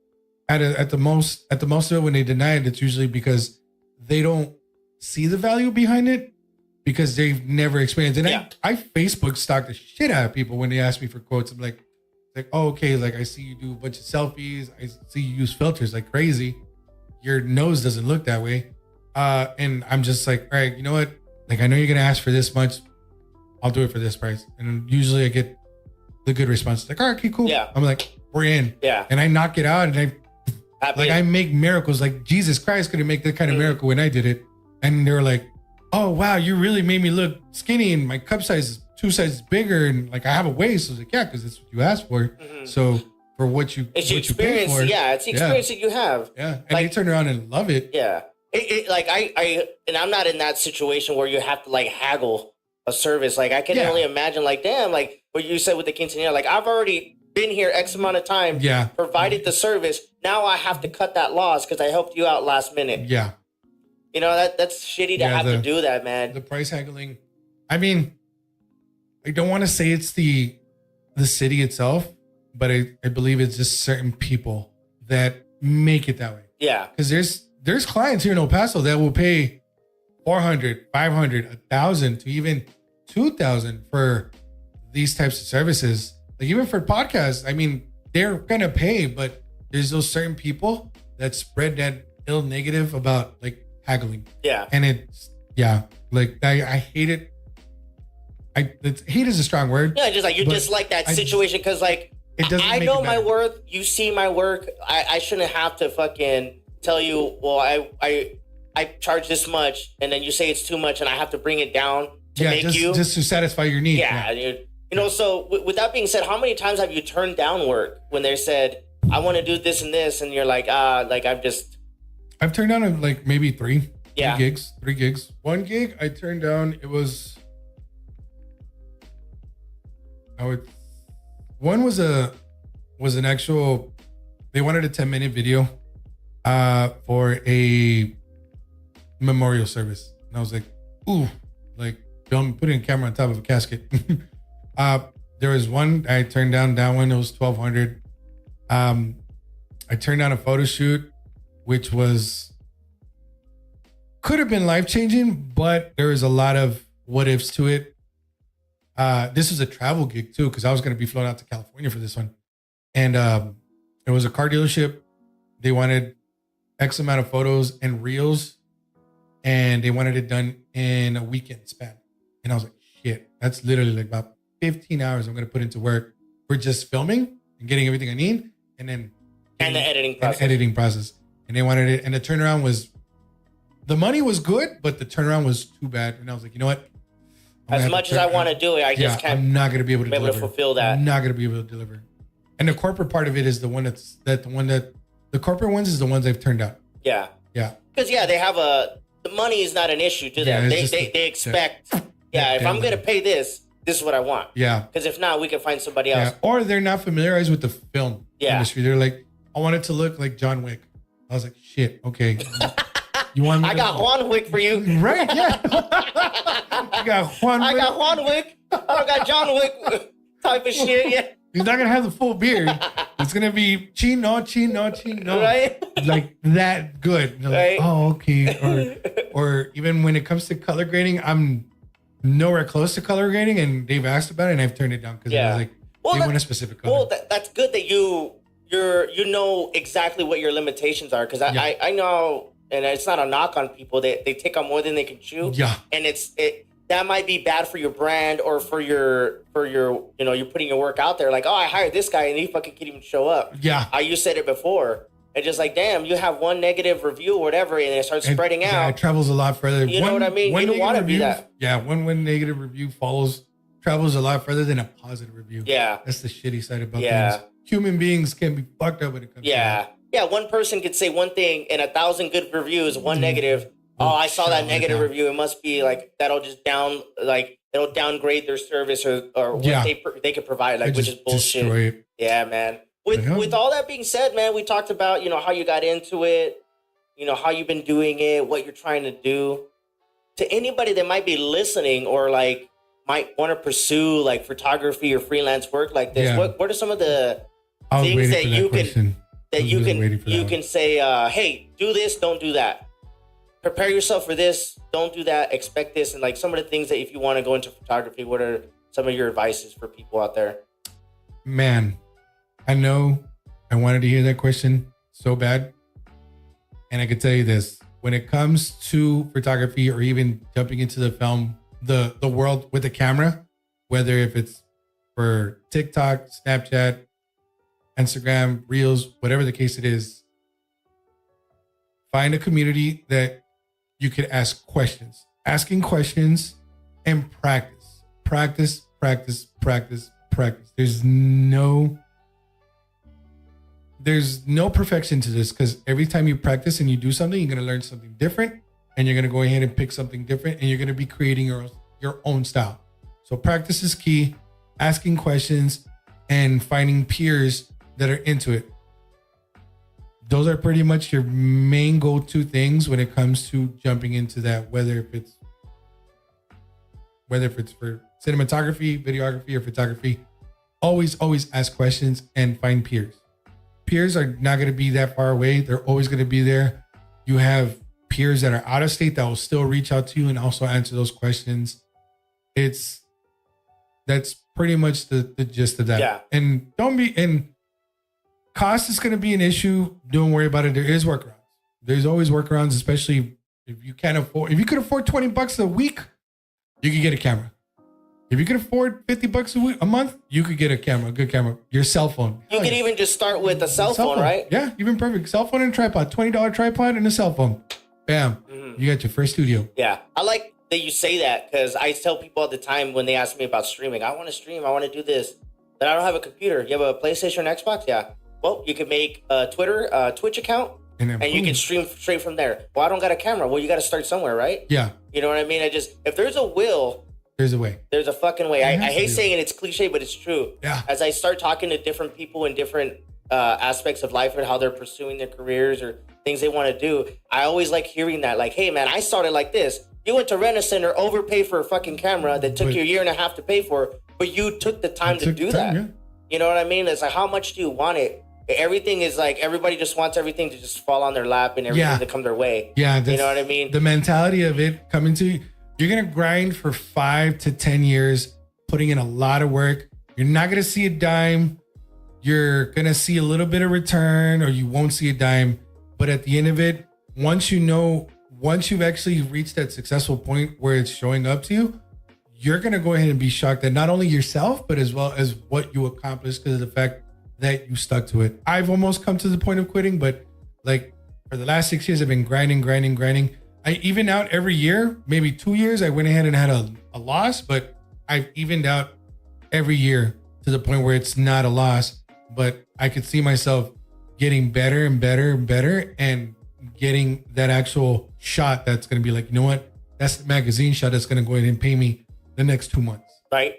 at the most of it, when they deny it, it's usually because they don't see the value behind it because they've never experienced it. And I Facebook stalk the shit out of people when they ask me for quotes. I'm like, oh, okay, like I see you do a bunch of selfies. I see you use filters like crazy. Your nose doesn't look that way. And I'm just like, all right, you know what? Like, I know you're going to ask for this much. I'll do it for this price. And usually I get the good response. Like, all right, okay, cool. Yeah. I'm like, we're in. Yeah. And I knock it out and I make miracles. Like Jesus Christ couldn't make that kind of miracle when I did it. And they were like, oh, wow, you really made me look skinny and my cup size is 2 sizes bigger. And like, I have a waist. I was like, yeah, because that's what you asked for. Mm-hmm. So for what you pay for. Yeah, it's the experience that you have. Yeah. And they turn around and love it. Yeah. Like and I'm not in that situation where you have to like haggle a service. Like I can only imagine, like, damn, like what you said with the quinceañera. Like I've already been here X amount of time, provided the service. Now I have to cut that loss because I helped you out last minute. Yeah. You know, that's shitty to have to do that, man. The price haggling. I mean, I don't want to say it's the city itself, but I believe it's just certain people that make it that way. Yeah. Because there's clients here in El Paso that will pay $400, $500, $1,000 to even $2,000 for these types of services. Like even for podcasts, I mean, they're gonna pay, but there's those certain people that spread that ill negative about like haggling. Yeah. And it's like I hate it. Hate is a strong word. Yeah, just like you dislike that situation because like I know my worth. You see my work. I shouldn't have to fucking tell you. Well, I charge this much, and then you say it's too much, and I have to bring it down to make just to satisfy your need. Yeah, you know. So with that being said, how many times have you turned down work when they said I want to do this and this, and you're like I've turned down like maybe three gigs. 1 gig I turned down. It was. One was an actual. They wanted a 10-minute video, for a memorial service, and I was like, ooh, like don't put in a camera on top of a casket. There was one I turned down. That one, it was $1,200. I turned down a photo shoot, which could have been life changing, but there was a lot of what ifs to it. This was a travel gig too, because I was going to be flown out to California for this one. And it was a car dealership. They wanted X amount of photos and reels, and they wanted it done in a weekend span. And I was like, shit, that's literally like about 15 hours I'm going to put into work for just filming and getting everything I need. And then the editing process. And they wanted it. And the turnaround the money was good, but the turnaround was too bad. And I was like, you know what? As much as I want to do it, I just can't. I'm not going to be able to fulfill that. I'm not going to be able to deliver. And the corporate part of it is the corporate ones is the ones I've turned out. Yeah. Yeah. Because they have the money is not an issue to them. They expect. If I'm going to pay this is what I want. Yeah. Because if not, we can find somebody else. Yeah. Or they're not familiarized with the film industry. They're like, I want it to look like John Wick. I was like, shit. Okay. You want me I got Juan Wick for you. Right, yeah. I got Juan Wick. I got John Wick type of shit, yeah. He's not going to have the full beard. It's going to be chino. Right? Like that good. Right? Like, oh, okay. Or even when it comes to color grading, I'm nowhere close to color grading, and they've asked about it, and I've turned it down because I was like, they want a specific color. Well, that's good that you know exactly what your limitations are, because I know. And it's not a knock on people. They take on more than they can chew. Yeah. And that might be bad for your brand or for your you're putting your work out there. Like, oh, I hired this guy and he fucking can't even show up. Yeah. You said it before. And just like, damn, you have one negative review or whatever, and it starts spreading out. Yeah, it travels a lot further. You know what I mean? You don't want to be that. Yeah, one negative review travels a lot further than a positive review. Yeah. That's the shitty side about things. Human beings can be fucked up when it comes to that. Yeah, one person could say one thing and 1,000 good reviews, one negative. Oh, I saw that negative review. It must be like that'll just it'll downgrade their service or what they could provide, like, which is bullshit. Yeah, man. With all that being said, man, we talked about how you got into it, how you've been doing it, what you're trying to do. To anybody that might be listening or like might want to pursue like photography or freelance work like this, what are some of the things that you can? You can say, hey, do this, don't do that. Prepare yourself for this, don't do that, expect this. And like some of the things that if you want to go into photography, what are some of your advices for people out there? Man, I know I wanted to hear that question so bad. And I could tell you this, when it comes to photography or even jumping into the film, the world with the camera, whether if it's for TikTok, Snapchat, Instagram, Reels, whatever the case it is, find a community that you can ask questions. Asking questions and practice. Practice. There's there's no perfection to this, because every time you practice and you do something, you're going to learn something different, and you're going to go ahead and pick something different, and you're going to be creating your own style. So practice is key, asking questions and finding peers that are into it. Those are pretty much your main go-to things when it comes to jumping into that, whether if it's for cinematography, videography, or photography. Always ask questions and find peers. Peers are not going to be that far away. They're always going to be there. You have peers that are out of state that will still reach out to you and also answer those questions. That's pretty much the gist of that. Yeah. And cost is going to be an issue. Don't worry about it. There is workarounds. There's always workarounds, especially if you could afford $20 a week, you could get a camera. If you could afford $50 a month, you could get a good camera. Your cell phone. You could even just start with a cell phone, right? Yeah, even perfect. Cell phone and tripod. $20 tripod and a cell phone. Bam. Mm-hmm. You got your first studio. Yeah. I like that you say that, because I tell people all the time when they ask me about streaming, I want to stream, I want to do this, but I don't have a computer. You have a PlayStation or an Xbox? Yeah. Well, you can make a Twitch account, and you can stream straight from there. Well, I don't got a camera. Well, you got to start somewhere, right? Yeah. You know what I mean? If there's a will, there's a way. There's a fucking way. I hate saying it. It's cliche, but it's true. Yeah. As I start talking to different people in different aspects of life and how they're pursuing their careers or things they want to do, I always like hearing that. Like, hey, man, I started like this. You went to rent a center, overpay for a fucking camera that took you a year and a half to pay for, but you took the time to do that. Yeah. You know what I mean? It's like, how much do you want it? Everything is like, everybody just wants everything to just fall on their lap and everything to come their way. Yeah. You know what I mean? The mentality of it coming to you, you're going to grind for 5 to 10 years, putting in a lot of work. You're not going to see a dime. You're going to see a little bit of return, or you won't see a dime. But at the end of it, once you've actually reached that successful point where it's showing up to you, you're going to go ahead and be shocked at not only yourself, but as well as what you accomplished because of the fact that you stuck to it. I've almost come to the point of quitting, but like for the last 6 years, I've been grinding. I even out every year, maybe 2 years, I went ahead and had a loss, but I've evened out every year to the point where it's not a loss, but I could see myself getting better and better and better and getting that actual shot that's going to be like, you know what? That's the magazine shot that's going to go ahead and pay me the next 2 months. Right.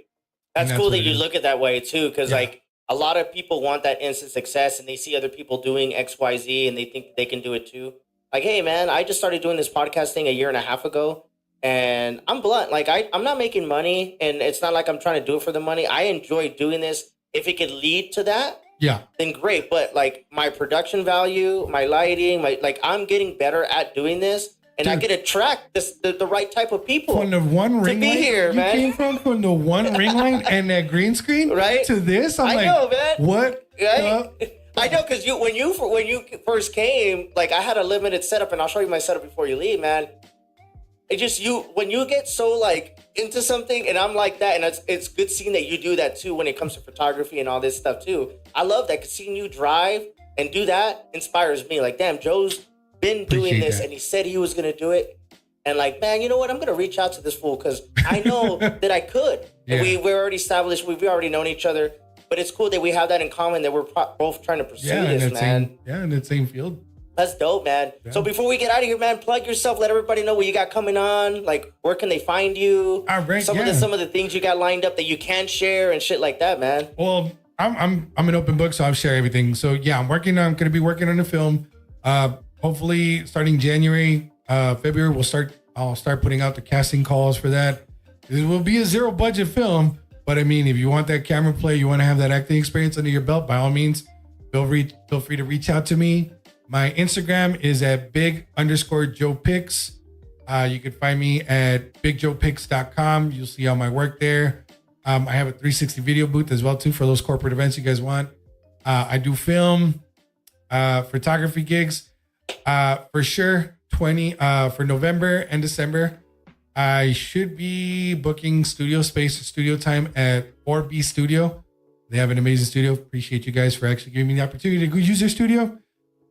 That's cool that you look at that way too. Cause like a lot of people want that instant success and they see other people doing X, Y, Z and they think they can do it too. Like, hey man, I just started doing this podcast thing a year and a half ago and I'm blunt. Like I'm not making money and it's not like I'm trying to do it for the money. I enjoy doing this. If it could lead to that, then great. But like my production value, my lighting, I'm getting better at doing this. And dude, I could attract the right type of people from the one ring light here, you man. came from the one ring light and that green screen, right? To this, I know, man. What? Right? I know, because when you first came, like I had a limited setup, and I'll show you my setup before you leave, man. It just when you get so like into something, and I'm like that, and it's good seeing that you do that too when it comes to photography and all this stuff too. I love that, because seeing you drive and do that inspires me. Like, damn, Joe's been doing this and he said he was gonna do it, and like, man, you know what, I'm gonna reach out to this fool because I know that I could. And we're already established, we've already known each other, but it's cool that we have that in common, that we're both trying to pursue this, man. In that same field. That's dope, man. So before we get out of here, man, plug yourself, let everybody know what you got coming on, like where can they find you, some of the things you got lined up that you can share and shit like that, man. Well, I'm an open book, so I'll share everything. So yeah, I'm gonna be working on a film. Hopefully starting January, February, I'll start putting out the casting calls for that. It will be a 0 budget film, but I mean, if you want that camera play, you want to have that acting experience under your belt, by all means, feel free to reach out to me. My Instagram is at big_JoePics. You can find me at bigjoepics.com. You'll see all my work there. I have a 360 video booth as well too for those corporate events you guys want. I do film, photography gigs. For sure, for November and December, I should be booking studio space or studio time at 4B Studio. They have an amazing studio. Appreciate you guys for actually giving me the opportunity to go use their studio.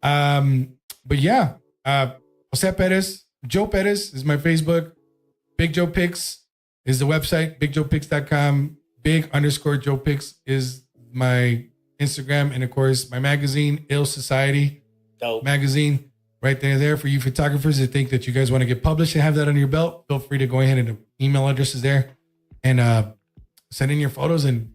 But yeah, Jose Perez, Joe Perez is my Facebook. Big Joe Pics is the website, bigjoepics.com. Big_Joe Pics is my Instagram, and of course my magazine, Ill Society Dope. magazine, right there for you photographers that think that you guys want to get published and have that under your belt. Feel free to go ahead and the email address is there, and send in your photos, and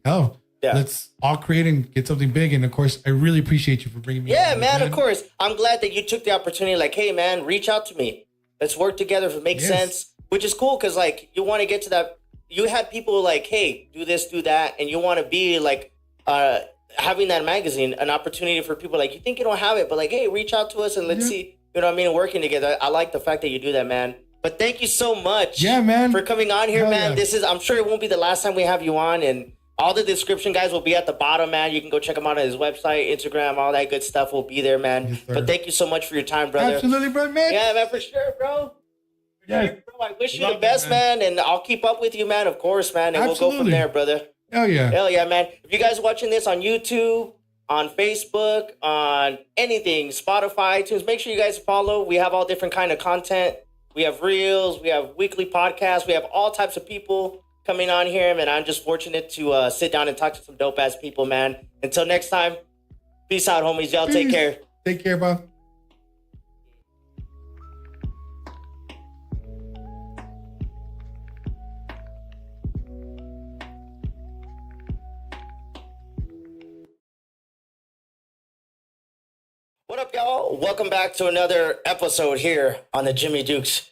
let's all create and get something big. And of course, I really appreciate you for bringing me. Yeah, on, man, of course. I'm glad that you took the opportunity. Like, hey, man, reach out to me. Let's work together if it makes sense. Which is cool because, like, you want to get to that. You had people like, hey, do this, do that, and you want to be like, having that magazine, an opportunity for people like, you think you don't have it, but like, hey, reach out to us and let's see, you know what I mean, working together. I like the fact that you do that, man. But thank you so much for coming on here, man. This is, I'm sure it won't be the last time we have you on, and all the description, guys, will be at the bottom, man. You can go check him out on his website, Instagram, all that good stuff will be there, man. Yes, but thank you so much for your time, brother. Absolutely, bro, man. Yeah, man, for sure, bro. Yeah. Bro, I wish you the best, man, and I'll keep up with you, man, of course, man, and we'll go from there, brother. Hell yeah. Hell yeah, man. If you guys watching this on YouTube, on Facebook, on anything, Spotify, iTunes, make sure you guys follow. We have all different kind of content. We have reels, we have weekly podcasts, we have all types of people coming on here, and I'm just fortunate to sit down and talk to some dope ass people, man. Until next time, peace out, homies. Y'all take care. Take care, bro. What up, y'all? Welcome back to another episode here on the Jimmy Dukes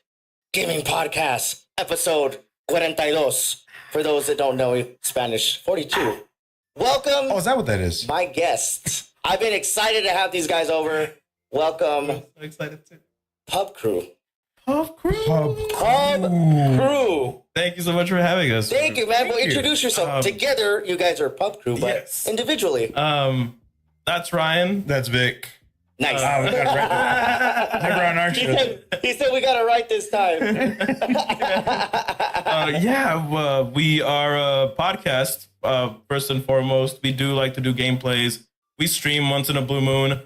Gaming Podcast, episode 42. For those that don't know Spanish, 42. Welcome. Oh, is that what that is? My guests. I've been excited to have these guys over. Welcome. I'm so excited too. Pub Crew. Pub Crew. Pub Crew. Thank you so much for having us. Thank you, man. Well, you. introduce yourself. Together, you guys are Pub Crew, but individually. That's Ryan. That's Vic. Nice. We got never on our show. He said we got it right this time. We are a podcast. First and foremost, we do like to do gameplays. We stream once in a blue moon.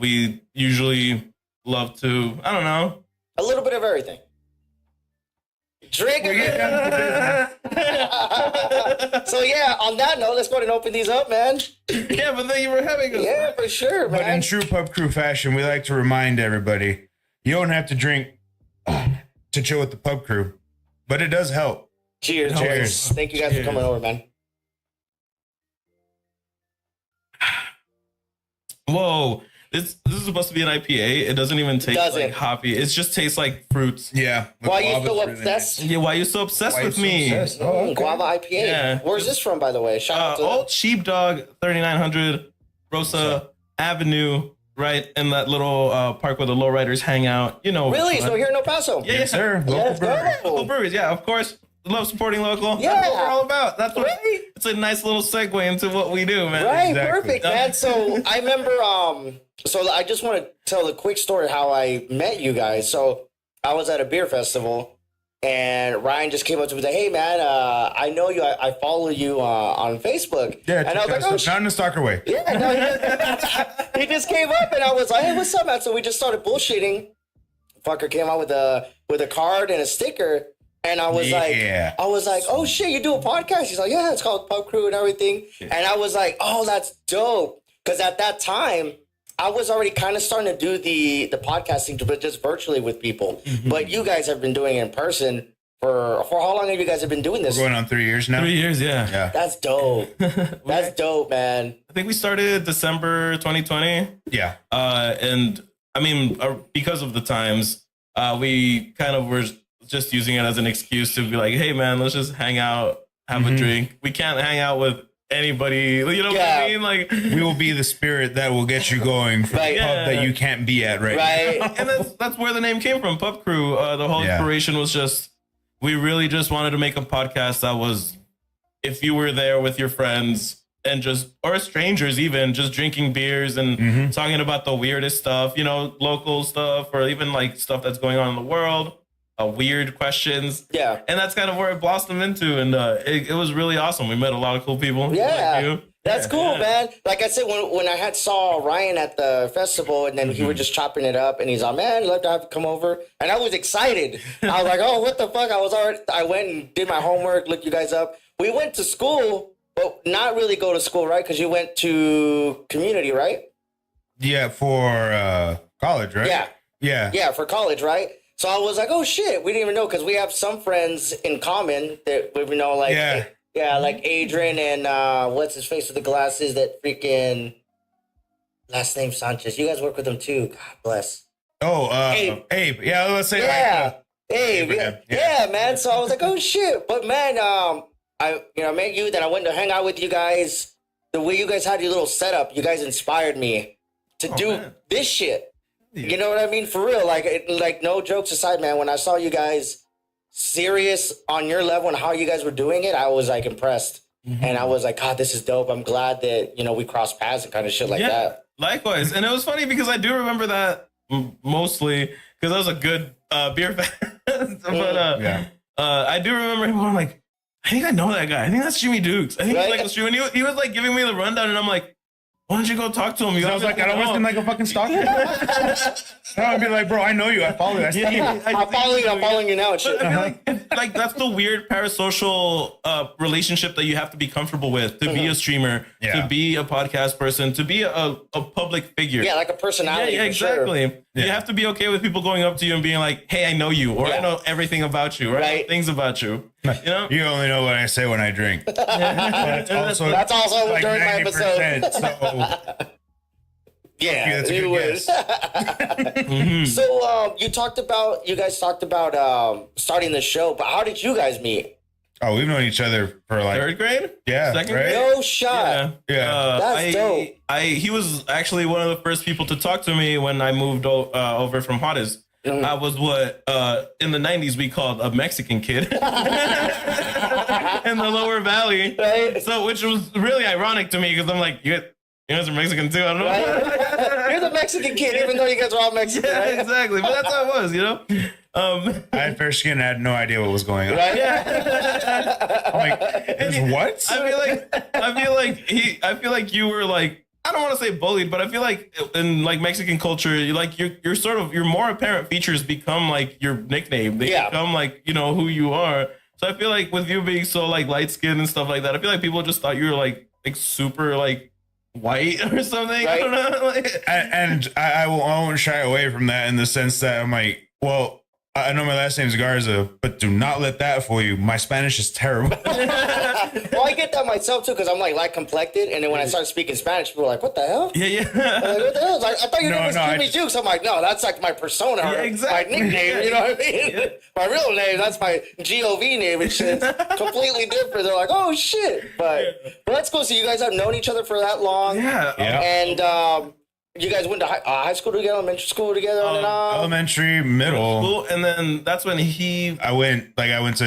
We usually love to, I don't know, a little bit of everything. Drink. So yeah, on that note, let's go ahead and open these up, man. Yeah, but thank you for having us. Yeah, for sure, man. But in true Pub Crew fashion, we like to remind everybody, you don't have to drink to chill with the Pub Crew, but it does help. Cheers. Cheers. Thank you guys for coming over, man. Whoa. This is supposed to be an IPA. It doesn't even taste like hoppy. It just tastes like fruits. Yeah. Why are you so obsessed? Yeah, why are you so obsessed with me? Guava IPA. Yeah. Where's this from, by the way? Shout out to Old Sheepdog, 3900 Rosa Avenue, right in that little park where the lowriders hang out. You know. Really? So here in El Paso? Yeah, yes, sir. Local breweries. Yeah, of course. Love supporting local. Yeah. That's what we're all about. That's what it's a nice little segue into what we do, man. Right, perfect, man. So I remember so I just want to tell a quick story how I met you guys. So I was at a beer festival and Ryan just came up to me and said, hey man, I know you, I follow you on Facebook. Yeah, and I was like, oh, not in a stalker way. Yeah, no, he just came up and I was like, hey, what's up, man? So we just started bullshitting. Fucker came out with a card and a sticker. And I was like, oh shit, you do a podcast? He's like, yeah, it's called Pub Crew and everything. Yeah. And I was like, oh, that's dope. Because at that time, I was already kind of starting to do the podcasting, but just virtually with people. Mm-hmm. But you guys have been doing it in person for how long have you guys been doing this? We're going on 3 years now. 3 years, yeah. That's dope. That's dope, man. I think we started December 2020. Yeah. And I mean, because of the times, we kind of were just using it as an excuse to be like, hey man, let's just hang out, have a drink. We can't hang out with anybody, you know what I mean? Like, we will be the spirit that will get you going for the pub that you can't be at right now. And that's where the name came from, Pub Crew. The whole inspiration was just, we really just wanted to make a podcast that was, if you were there with your friends and just, or strangers even, just drinking beers and talking about the weirdest stuff, you know, local stuff, or even like stuff that's going on in the world. Weird questions. Yeah. And that's kind of where it blossomed into. And it was really awesome. We met a lot of cool people. Yeah. Like you. That's cool, man. Like I said, when I saw Ryan at the festival and then he was just chopping it up and he's like, man, I'd love to have you come over. And I was excited. I was like, oh, what the fuck? I went and did my homework, looked you guys up. We went to school but not really go to school, right? Because you went to community, right? Yeah, for college, right? Yeah. Yeah. Yeah, for college, right? So I was like, oh shit, we didn't even know because we have some friends in common that we know, like, like Adrian and what's his face with the glasses, that freaking last name Sanchez. You guys work with him too. God bless. Oh, Abe. Yeah, let's say Abe. Yeah, man. So I was like, oh shit. But man, I met you, then I went to hang out with you guys. The way you guys had your little setup, you guys inspired me to do this shit. You know what I mean? For real. Like no jokes aside, man, when I saw you guys serious on your level and how you guys were doing it, I was like impressed. And I was like, God, this is dope. I'm glad that, we crossed paths and kind of shit like that. Likewise. And it was funny because I do remember that mostly because I was a good beer fan. But I do remember him going like, I think I know that guy. I think that's Jimmy Dukes. I think he's like the streamer. And he was like giving me the rundown, and I'm like, why don't you go talk to him? I was like, I don't want to like a fucking stalker. No, I'd be like, bro, I know you. I follow you. I'm following you now. And shit. I feel like that's the weird parasocial relationship that you have to be comfortable with to be a streamer, to be a podcast person, to be a public figure. Yeah, like a personality. Yeah, exactly. Sure. Yeah. You have to be okay with people going up to you and being like, hey, I know you, or I know everything about you, or I know things about you. You only know what I say when I drink. That's also like during my episode. So yeah, that's a good guess. So you guys talked about starting the show, but how did you guys meet? Oh, we've known each other for like 3rd grade? Yeah. 2nd right? grade? No shot. Yeah. That's dope. He was actually one of the first people to talk to me when I moved over from Juarez. I was what in the 90s we called a Mexican kid in the lower valley. Right. So which was really ironic to me because I'm like, you guys are Mexican too. I don't know. Right? You're the Mexican kid, even though you guys are all Mexican. Yeah, right? exactly. But that's how it was, I had fair skin and I had no idea what was going on. Right? I'm like, is what? I feel like you were like, I don't want to say bullied, but I feel like in like Mexican culture, your more apparent features become like your nickname. They become like, who you are. So I feel like with you being so like light skinned and stuff like that, I feel like people just thought you were like super like white or something. Right. I don't know. And I won't shy away from that in the sense that I'm like, well, I know my last name's Garza, but do not let that fool you. My Spanish is terrible. Well, I get that myself too, because I'm like light complected, and then when I start speaking Spanish, people are like, "What the hell?" Yeah. Like, what the hell? Like, I thought your name was Jimmy Dukes. I'm like, no, that's like my persona, or my nickname. You know what I mean? My real name, that's my GOV name and shit. It's completely different. They're like, oh shit, but that's cool. So you guys have known each other for that long, and you guys went to high school together, elementary school together, on and on. Elementary, middle School, and then that's when I went to